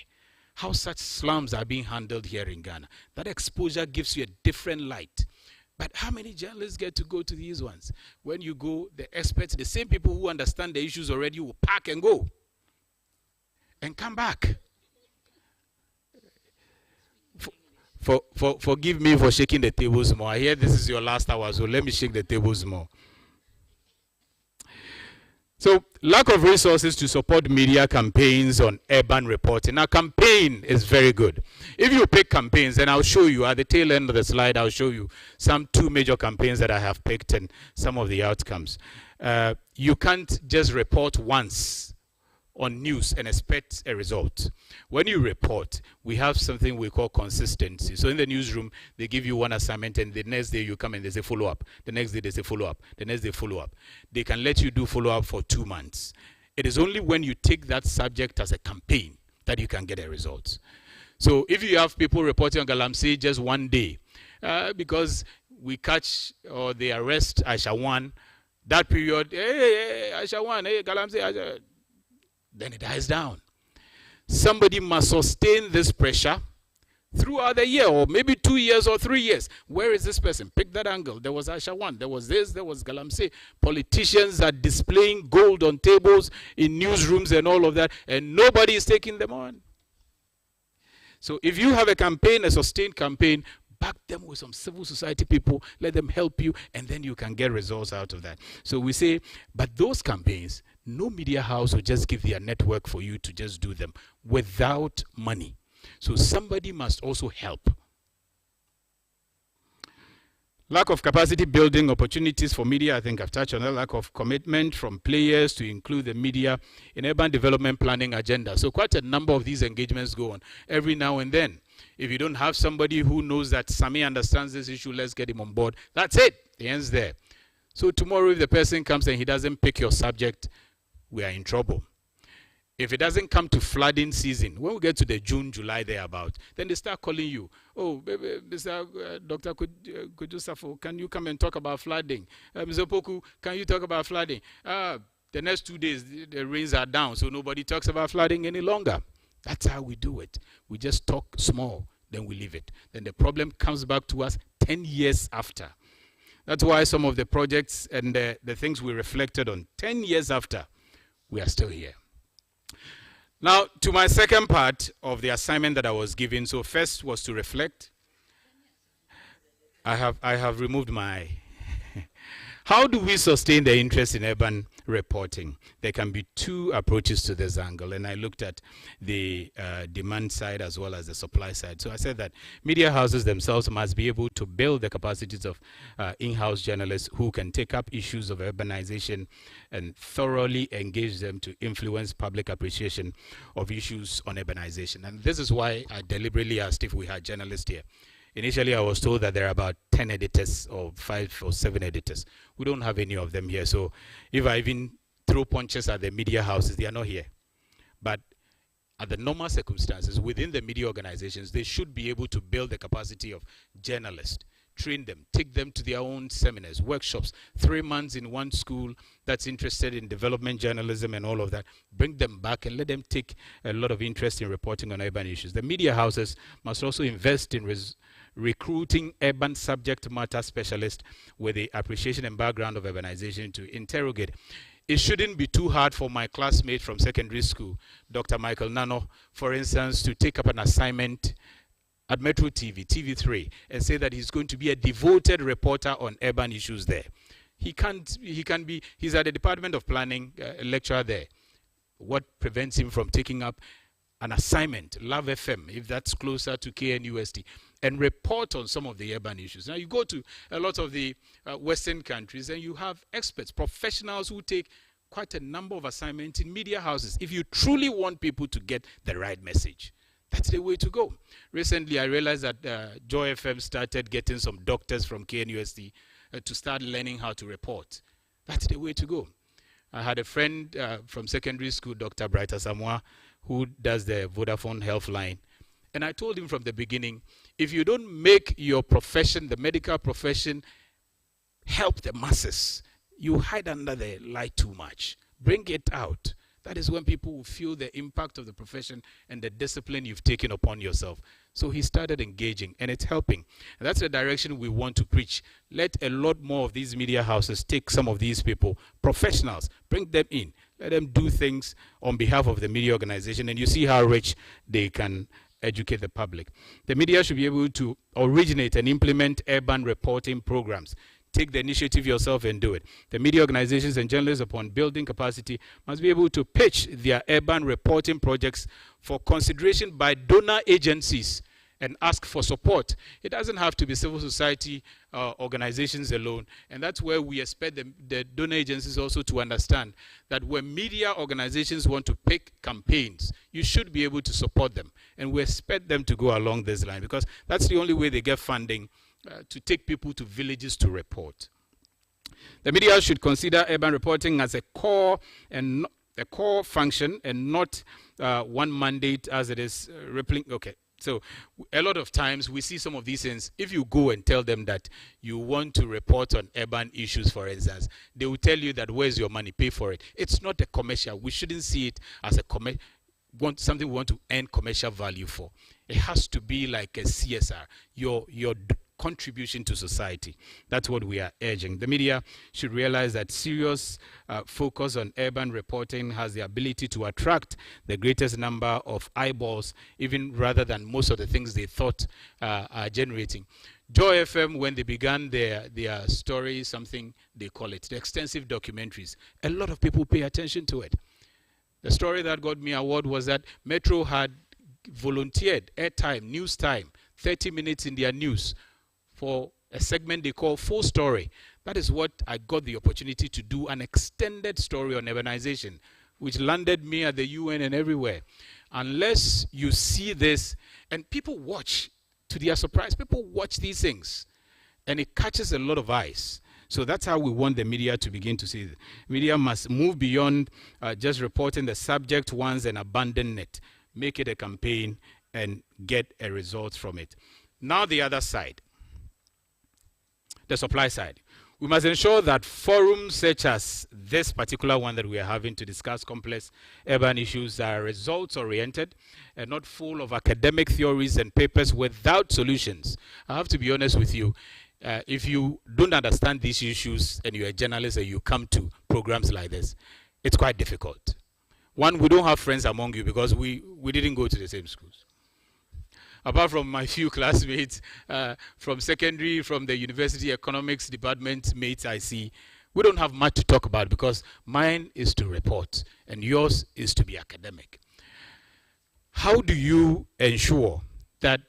how such slums are being handled here in Ghana. That exposure gives you a different light. But how many journalists get to go to these ones? When you go, the experts, the same people who understand the issues already will pack and go and come back. Forgive me for shaking the tables more. I hear this is your last hour, so let me shake the tables more. So, lack of resources to support media campaigns on urban reporting. Now, campaign campaign is very good. If you pick campaigns, and I'll show you at the tail end of the slide, I'll show you some 2 major campaigns that I have picked and some of the outcomes. You can't just report once on news and expect a result. When you report, we have something we call consistency. So in the newsroom, they give you one assignment, and the next day you come and they say follow up. The next day they say follow up. The next day follow up. They can let you do follow up for 2 months. It is only when you take that subject as a campaign that you can get a result. So if you have people reporting on Galamsey just one day, because we catch or they arrest Aisha 1, that period, hey, Aisha 1, hey, Galamsey, Aisha, then it dies down. Somebody must sustain this pressure throughout the year, or maybe 2 years or 3 years. Where is this person? Pick that angle. There was Aisha 1, there was this, there was Galamsey. Politicians are displaying gold on tables in newsrooms and all of that, and nobody is taking them on. So if you have a campaign, a sustained campaign, back them with some civil society people, let them help you, and then you can get results out of that. So we say, but those campaigns, no media house will just give their network for you to just do them without money. So somebody must also help. Lack of capacity building opportunities for media, I think I've touched on that. Lack of commitment from players to include the media in urban development planning agenda. So quite a number of these engagements go on every now and then. If you don't have somebody who knows that Sami understands this issue, let's get him on board. That's it. The end's there. So tomorrow if the person comes and he doesn't pick your subject, we are in trouble. If it doesn't come to flooding season, when we get to the June, July thereabout, then they start calling you. Oh, Mr. Dr. Kujusafo, can you come and talk about flooding? Mr. Poku, can you talk about flooding? The next 2 days, the rains are down, so nobody talks about flooding any longer. That's how we do it. We just talk small, then we leave it. Then the problem comes back to us 10 years after. That's why some of the projects and the things we reflected on 10 years after, we are still here. Now, to my second part of the assignment that I was given. So first was to reflect. I have removed my... How do we sustain the interest in urban reporting? There can be 2 approaches to this angle, and I looked at the demand side as well as the supply side. So I said that media houses themselves must be able to build the capacities of in-house journalists who can take up issues of urbanization and thoroughly engage them to influence public appreciation of issues on urbanization. And this is why I deliberately asked if we had journalists here. Initially, I was told that there are about 10 editors or 5 or 7 editors. We don't have any of them here. So if I even throw punches at the media houses, they are not here. But at the normal circumstances, within the media organizations, they should be able to build the capacity of journalists, train them, take them to their own seminars, workshops, 3 months in one school that's interested in development journalism and all of that, bring them back and let them take a lot of interest in reporting on urban issues. The media houses must also invest in recruiting urban subject matter specialists with the appreciation and background of urbanization to interrogate. It shouldn't be too hard for my classmate from secondary school, Dr. Michael Nano, for instance, to take up an assignment at Metro TV, TV3, and say that he's going to be a devoted reporter on urban issues there. He's at the Department of Planning, a lecturer there. What prevents him from taking up an assignment, Love FM, if that's closer to KNUST, and report on some of the urban issues? Now you go to a lot of the Western countries and you have experts, professionals who take quite a number of assignments in media houses. If you truly want people to get the right message, that's the way to go. Recently, I realized that Joy FM started getting some doctors from KNUST to start learning how to report. That's the way to go. I had a friend from secondary school, Dr. Brighter Samoa, who does the Vodafone Health Line. And I told him from the beginning, if you don't make your profession, the medical profession, help the masses, you hide under the light too much. Bring it out. That is when people will feel the impact of the profession and the discipline you've taken upon yourself. So he started engaging, and it's helping. And that's the direction we want to preach. Let a lot more of these media houses take some of these people, professionals, bring them in. Let them do things on behalf of the media organization, and you see how rich they can educate the public. The media should be able to originate and implement urban reporting programs, take the initiative yourself and do it. The media organizations and journalists, upon building capacity, must be able to pitch their urban reporting projects for consideration by donor agencies and ask for support. It doesn't have to be civil society organizations alone. And that's where we expect the donor agencies also to understand that when media organizations want to pick campaigns, you should be able to support them. And we expect them to go along this line, because that's the only way they get funding to take people to villages to report. The media should consider urban reporting as a core and a core function and not one mandate as it is rippling. Okay. So a lot of times we see some of these things. If you go and tell them that you want to report on urban issues, for instance, they will tell you that where's your money, pay for it. It's not a commercial. We shouldn't see it as a something we want to earn commercial value for. It has to be like a CSR, your contribution to society. That's what we are urging. The media should realize that serious focus on urban reporting has the ability to attract the greatest number of eyeballs, even rather than most of the things they thought are generating. Joy FM, when they began their story, something they call it, the extensive documentaries, a lot of people pay attention to it. The story that got me an award was that Metro had volunteered airtime, news time, 30 minutes in their news for a segment they call Full Story. That is what I got the opportunity to do, an extended story on urbanization, which landed me at the UN and everywhere. Unless you see this, and people watch, to their surprise, people watch these things, and it catches a lot of eyes. So that's how we want the media to begin to see it. Media must move beyond just reporting the subject once and abandon it. Make it a campaign and get a result from it. Now the other side, the supply side. We must ensure that forums such as this particular one that we are having to discuss complex urban issues are results-oriented and not full of academic theories and papers without solutions. I have to be honest with you. If you don't understand these issues and you're a journalist and you come to programs like this, it's quite difficult. One, we don't have friends among you because we didn't go to the same schools. Apart from my few classmates from secondary, from the university economics department mates I see, we don't have much to talk about because mine is to report and yours is to be academic. How do you ensure that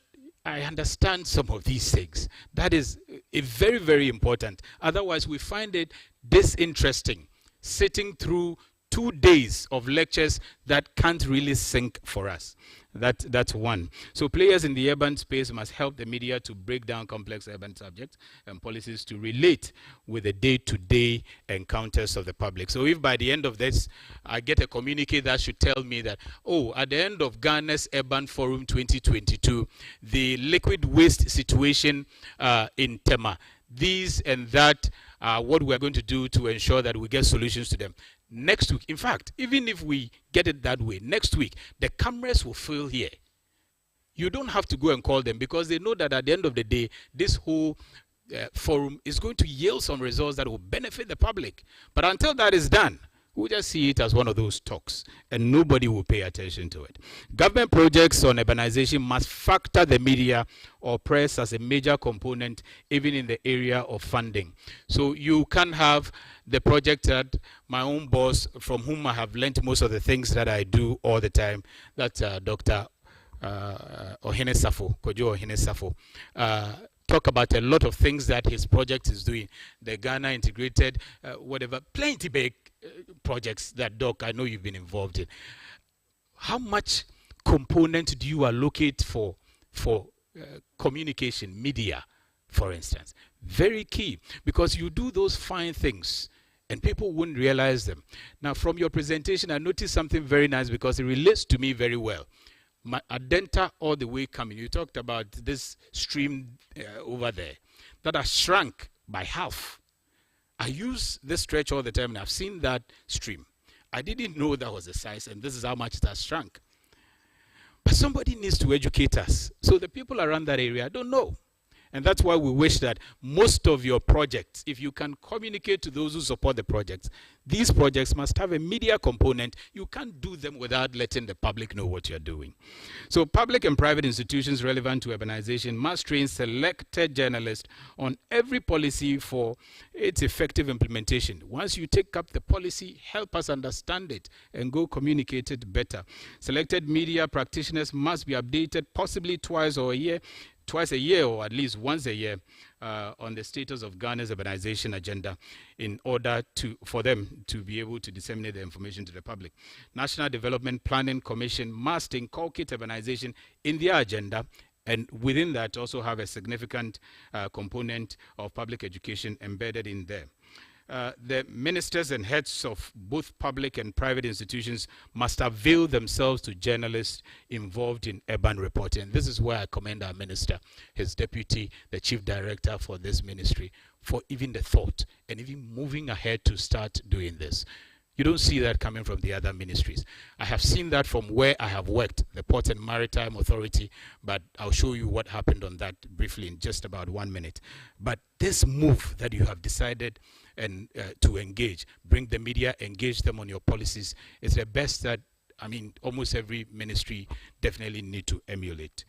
I understand some of these things? That is very, very important. Otherwise, we find it disinteresting sitting through 2 days of lectures that can't really sink for us. That's one. So players in the urban space must help the media to break down complex urban subjects and policies to relate with the day-to-day encounters of the public. So if by the end of this, I get a communique that should tell me that, oh, at the end of Ghana's Urban Forum 2022, the liquid waste situation in Tema, these and that, what we're going to do to ensure that we get solutions to them. Next week, in fact, even if we get it that way, next week, the cameras will fill here. You don't have to go and call them because they know that at the end of the day, this whole forum is going to yield some results that will benefit the public. But until that is done, we'll just see it as one of those talks and nobody will pay attention to it. Government projects on urbanization must factor the media or press as a major component, even in the area of funding. So you can have the project that my own boss, from whom I have learned most of the things that I do all the time, that's Dr. Ohene Safo, Kojo Ohene Safo, talk about a lot of things that his project is doing. The Ghana Integrated, whatever, plenty big projects that, Doc, I know you've been involved in. How much component do you allocate for communication, media, for instance? Very key, because you do those fine things and people wouldn't realize them. Now, from your presentation, I noticed something very nice because it relates to me very well. My Adenta all the way coming, you talked about this stream over there that has shrunk by half. I use this stretch all the time and I've seen that stream. I didn't know that was the size and this is how much it has shrunk. But somebody needs to educate us. So the people around that area don't know. And that's why we wish that most of your projects, if you can communicate to those who support the projects, these projects must have a media component. You can't do them without letting the public know what you're doing. So public and private institutions relevant to urbanization must train selected journalists on every policy for its effective implementation. Once you take up the policy, help us understand it and go communicate it better. Selected media practitioners must be updated possibly twice a year or at least once a year on the status of Ghana's urbanization agenda in order for them to be able to disseminate the information to the public. National Development Planning Commission must inculcate urbanization in their agenda, and within that also have a significant component of public education embedded in there. The ministers and heads of both public and private institutions must avail themselves to journalists involved in urban reporting. This is where I commend our minister, his deputy, the chief director for this ministry, for even the thought and even moving ahead to start doing this. You don't see that coming from the other ministries. I have seen that from where I have worked, the Port and Maritime Authority, but I'll show you what happened on that briefly in just about 1 minute. But this move that you have decided and to engage, bring the media, engage them on your policies, is the best that, I mean, almost every ministry definitely need to emulate.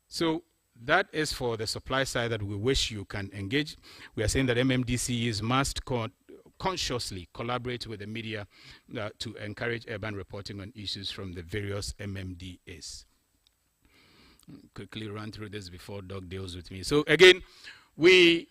So that is for the supply side that we wish you can engage. We are saying that MMDCEs must consciously collaborate with the media to encourage urban reporting on issues from the various MMDAs. Quickly run through this before Doug deals with me. So again, we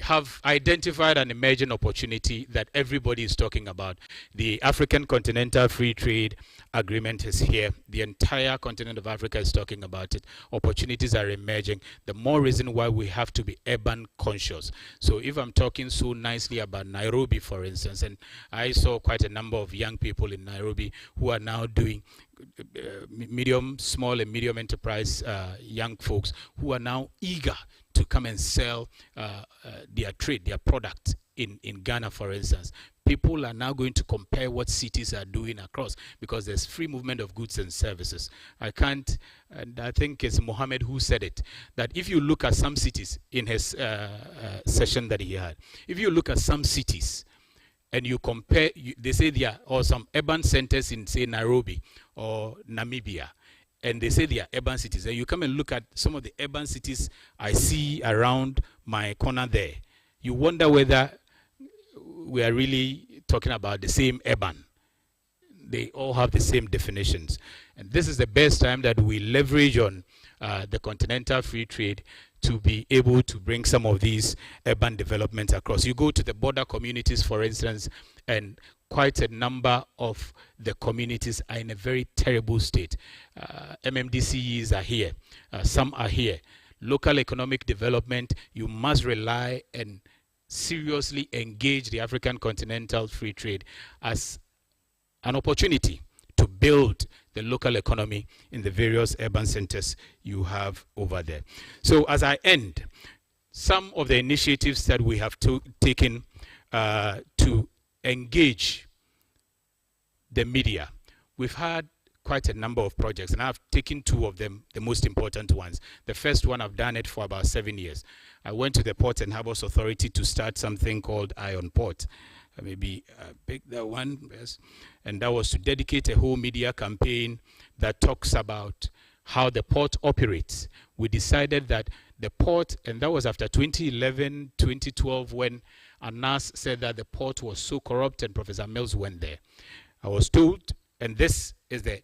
have identified an emerging opportunity that everybody is talking about. The African Continental Free Trade Agreement is here. The entire continent of Africa is talking about it. Opportunities are emerging. The more reason why we have to be urban conscious. So if I'm talking so nicely about Nairobi, for instance, and I saw quite a number of young people in Nairobi who are now doing small and medium enterprise young folks who are now eager to come and sell their trade, their product in Ghana, for instance. People are now going to compare what cities are doing across because there's free movement of goods and services. I think it's Mohammed who said it, that if you look at some cities in his session that he had, if you look at some cities and you compare, they say there are some urban centers in, say, Nairobi or Namibia, and they say they are urban cities. And you come and look at some of the urban cities I see around my corner there. You wonder whether we are really talking about the same urban. They all have the same definitions. And this is the best time that we leverage on the continental free trade to be able to bring some of these urban developments across. You go to the border communities, for instance, and quite a number of the communities are in a very terrible state. MMDCEs are here. Some are here. Local economic development, you must rely and seriously engage the African Continental Free Trade as an opportunity to build the local economy in the various urban centers you have over there. So as I end, some of the initiatives that we have taken to engage the media. We've had quite a number of projects, and I've taken two of them, the most important ones. The first one, I've done it for about 7 years. I went to the Port and Harbors Authority to start something called Eye on Port. Maybe pick that one, yes. And that was to dedicate a whole media campaign that talks about how the port operates. We decided that the port, and that was after 2011, 2012, when Anas said that the port was so corrupt and Professor Mills went there. I was told, and this is the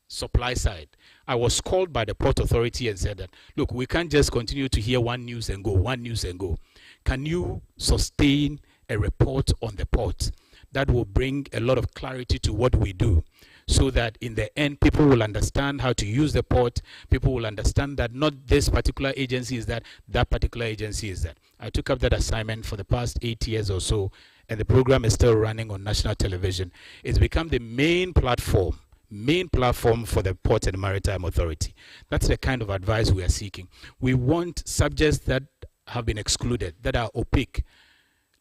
supply side, I was called by the Port Authority and said that, look, we can't just continue to hear one news and go. Can you sustain a report on the port that will bring a lot of clarity to what we do, so that in the end people will understand how to use the port, people will understand that not this particular agency is that, that particular agency is that. I took up that assignment for the past 8 years or so, and the program is still running on national television. It's become the main platform for the Port and Maritime Authority. That's the kind of advice we are seeking. We want subjects that have been excluded, that are opaque.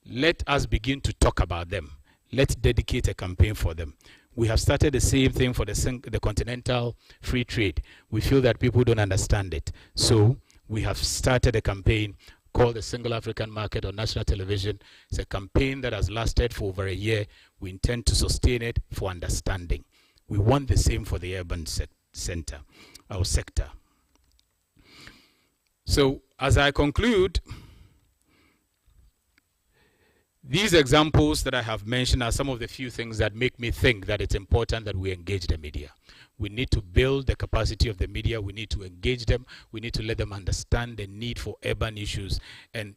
Let us begin to talk about them. Let's dedicate a campaign for them. We have started the same thing for the continental free trade. We feel that people don't understand it. So we have started a campaign called the Single African Market on national television. It's a campaign that has lasted for over a year. We intend to sustain it for understanding. We want the same for the urban sector. So as I conclude, these examples that I have mentioned are some of the few things that make me think that it's important that we engage the media. We need to build the capacity of the media. We need to engage them. We need to let them understand the need for urban issues. And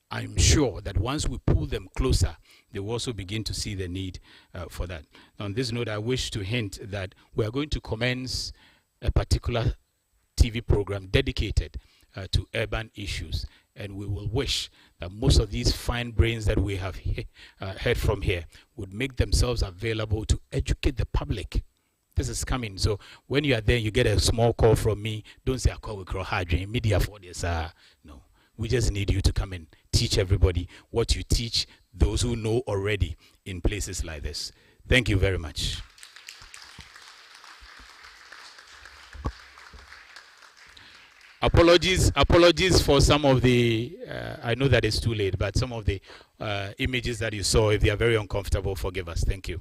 I'm sure that once we pull them closer, they will also begin to see the need for that. On this note, I wish to hint that we are going to commence a particular TV program dedicated to urban issues. And we will wish that most of these fine brains that we have heard from here would make themselves available to educate the public. This is coming. So when you are there, you get a small call from me. Don't say, I call with Krohadri, media for this. No, we just need you to come and teach everybody what you teach those who know already in places like this. Thank you very much. Apologies for some of the, I know that it's too late, but some of the images that you saw, if they are very uncomfortable, forgive us. Thank you.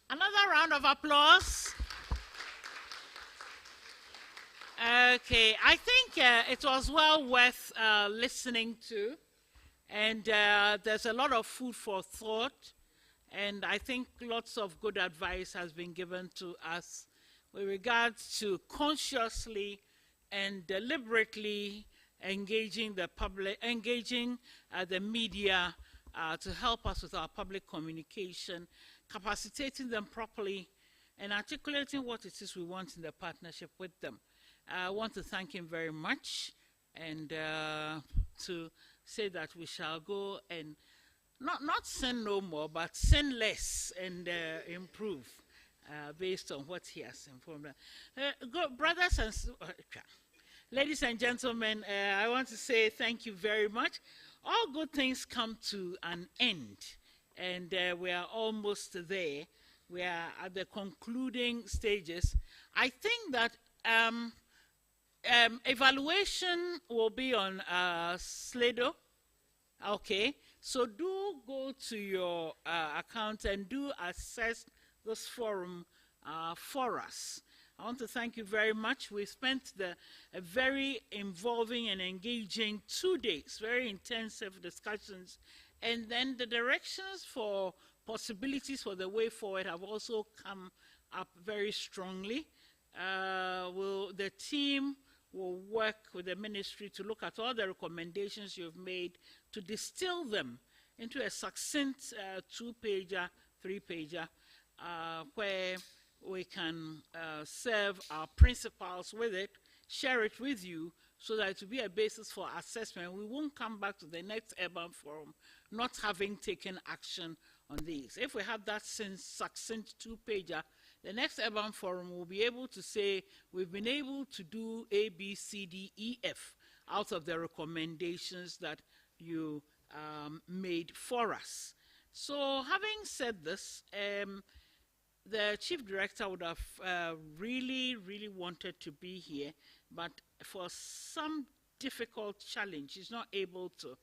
Another round of applause. Okay, I think it was well worth listening to, and there's a lot of food for thought, and I think lots of good advice has been given to us with regards to consciously and deliberately engaging the public, engaging the media to help us with our public communication, capacitating them properly, and articulating what it is we want in the partnership with them. I want to thank him very much, and to say that we shall go and not sin no more, but sin less and improve based on what he has informed us. Brothers and ladies and gentlemen, I want to say thank you very much. All good things come to an end, and we are almost there. We are at the concluding stages. I think that evaluation will be on Slido. Okay, so do go to your account and do assess this forum for us. I want to thank you very much. We spent a very involving and engaging 2 days, very intensive discussions. And then the directions for possibilities for the way forward have also come up very strongly. The team will work with the ministry to look at all the recommendations you've made, to distill them into a succinct 2-pager, 3-pager, where we can serve our principals with it, share it with you, so that it will be a basis for assessment. We won't come back to the next urban forum not having taken action on these. If we have that succinct 2-pager, the next urban forum will be able to say, we've been able to do A, B, C, D, E, F out of the recommendations that you made for us. So having said this, the chief director would have really wanted to be here, but for some difficult challenge, he's not able to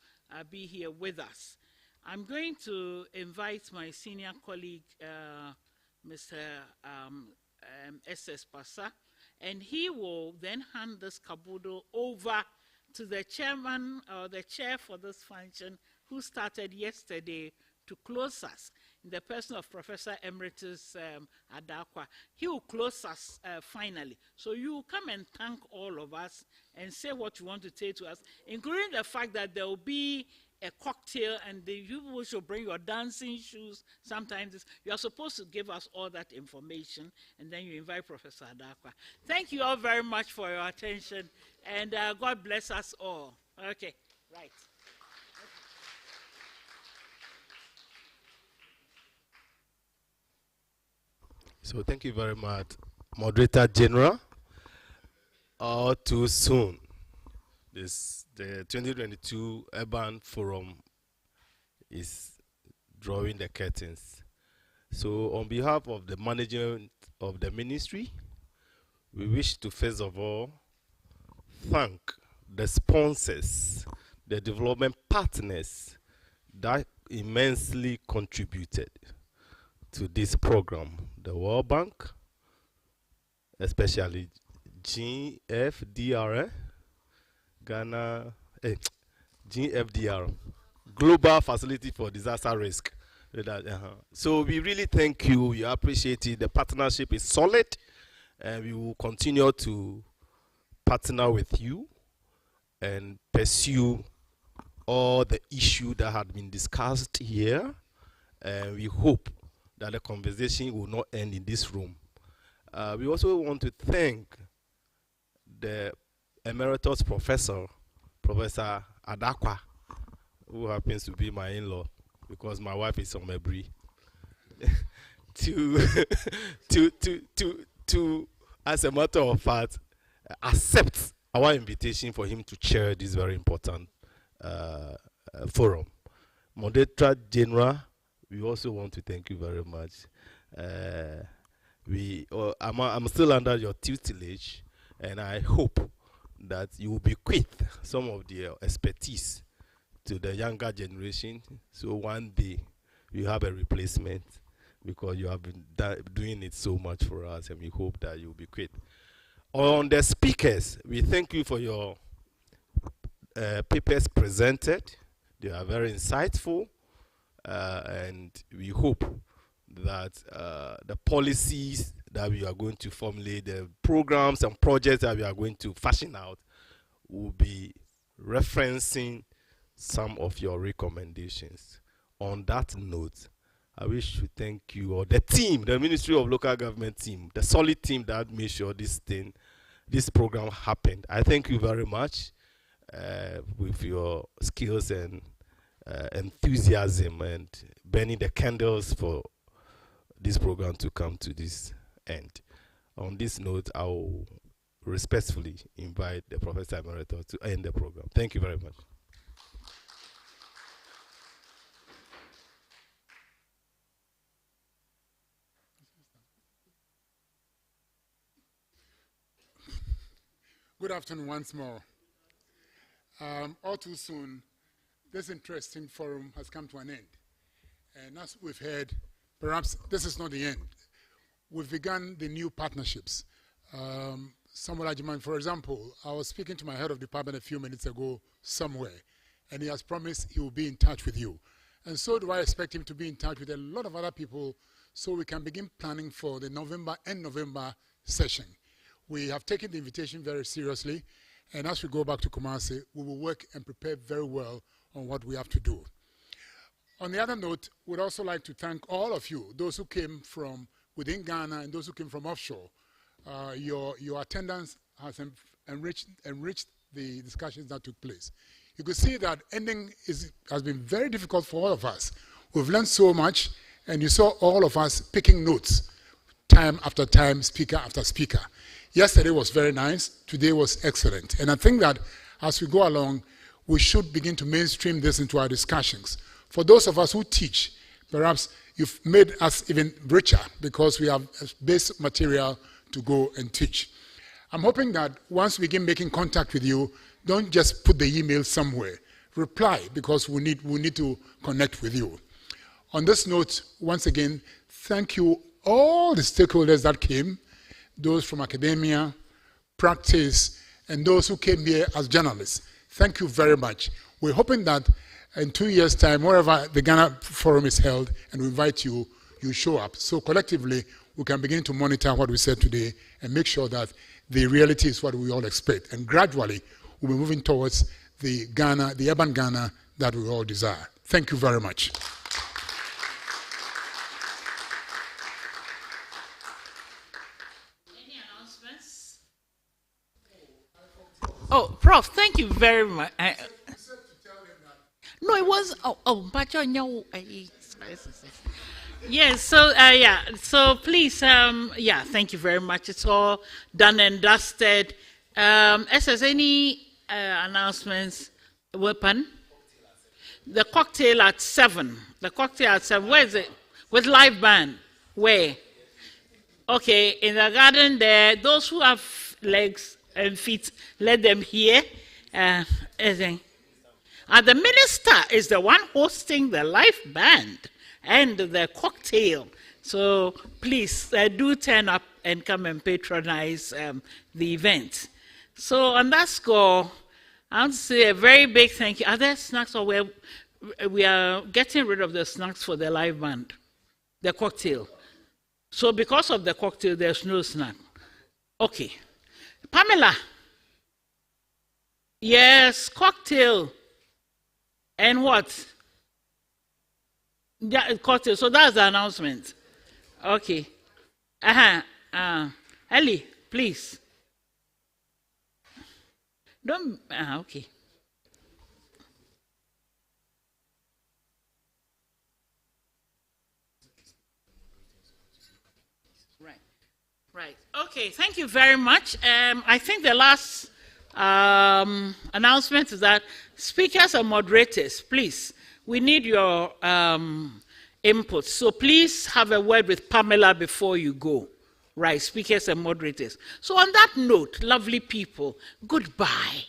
be here with us. I'm going to invite my senior colleague, Mr. S.S. Pasa, and he will then hand this caboodle over to the chairman, or the chair for this function, who started yesterday to close us, in the person of Professor Emeritus Adakwa. He will close us finally. So you will come and thank all of us and say what you want to say to us, including the fact that there will be a cocktail, and you should bring your dancing shoes. Sometimes you are supposed to give us all that information, and then you invite Professor Adakwa. Thank you all very much for your attention, and God bless us all. Okay, right. So thank you very much, Moderator General. all too soon. The 2022 Urban Forum is drawing the curtains. So on behalf of the management of the ministry, we wish to first of all thank the sponsors, the development partners that immensely contributed to this program. The World Bank, especially GFDR, Ghana, GFDR, Global Facility for Disaster Risk. So we really thank you. We appreciate it. The partnership is solid, and we will continue to partner with you and pursue all the issues that had been discussed here. And we hope that the conversation will not end in this room. We also want to thank the Emeritus Professor, Professor Adakwa, who happens to be my in-law, because my wife is on Mebri, to, as a matter of fact, accept our invitation for him to chair this very important forum. Moderator General, we also want to thank you very much. I'm still under your tutelage, and I hope that you will bequeath some of the expertise to the younger generation, so one day you have a replacement, because you have been doing it so much for us, and we hope that you will bequeath. On the speakers, we thank you for your papers presented. They are very insightful, and we hope that the policies that we are going to formulate, the programs and projects that we are going to fashion out, will be referencing some of your recommendations. On that note, I wish to thank you, or the team, the Ministry of Local Government team, the solid team that made sure this program happened. I thank you very much with your skills and enthusiasm and burning the candles for this program to come to this end. On this note, I will respectfully invite the Professor Emeritus to end the program. Thank you very much. Good afternoon once more. All too soon, this interesting forum has come to an end. And as we've heard, perhaps this is not the end. We've begun the new partnerships. Samuel Ajiman, for example, I was speaking to my head of department a few minutes ago somewhere, and he has promised he will be in touch with you. And so do I expect him to be in touch with a lot of other people, so we can begin planning for the end November session. We have taken the invitation very seriously, and as we go back to Kumasi, we will work and prepare very well on what we have to do. On the other note, we'd also like to thank all of you, those who came from within Ghana and those who came from offshore. Your attendance has enriched the discussions that took place. You could see that ending has been very difficult for all of us. We've learned so much, and you saw all of us picking notes, time after time, speaker after speaker. Yesterday was very nice, today was excellent. And I think that as we go along, we should begin to mainstream this into our discussions. For those of us who teach, perhaps you've made us even richer because we have base material to go and teach. I'm hoping that once we begin making contact with you, don't just put the email somewhere. Reply, because we need to connect with you. On this note, once again, thank you all the stakeholders that came, those from academia, practice, and those who came here as journalists. Thank you very much. We're hoping that in 2 years' time, wherever the Ghana Forum is held, and we invite you, you show up. So collectively, we can begin to monitor what we said today and make sure that the reality is what we all expect. And gradually, we'll be moving towards the urban Ghana that we all desire. Thank you very much. Any announcements? Oh, Prof, thank you very much. No, it was, but yes, so please, thank you very much. It's all done and dusted. As any announcements, weapon? The cocktail at 7. The cocktail at 7. Where is it? With live band. Where? Okay, in the garden there. Those who have legs and feet, let them hear. The minister is the one hosting the live band and the cocktail. So please do turn up and come and patronize the event. So on that score, I want to say a very big thank you. Are there snacks, or we are getting rid of the snacks for the live band, the cocktail? So because of the cocktail, there's no snack. Okay. Pamela. Yes, cocktail. And what? Yeah, cocktail. So that's the announcement. Okay. Ellie, please. Don't. Okay. Right. Okay. Thank you very much. I think the last announcement is that speakers and moderators, please, we need your input. So please have a word with Pamela before you go. Right, speakers and moderators. So on that note, lovely people, goodbye.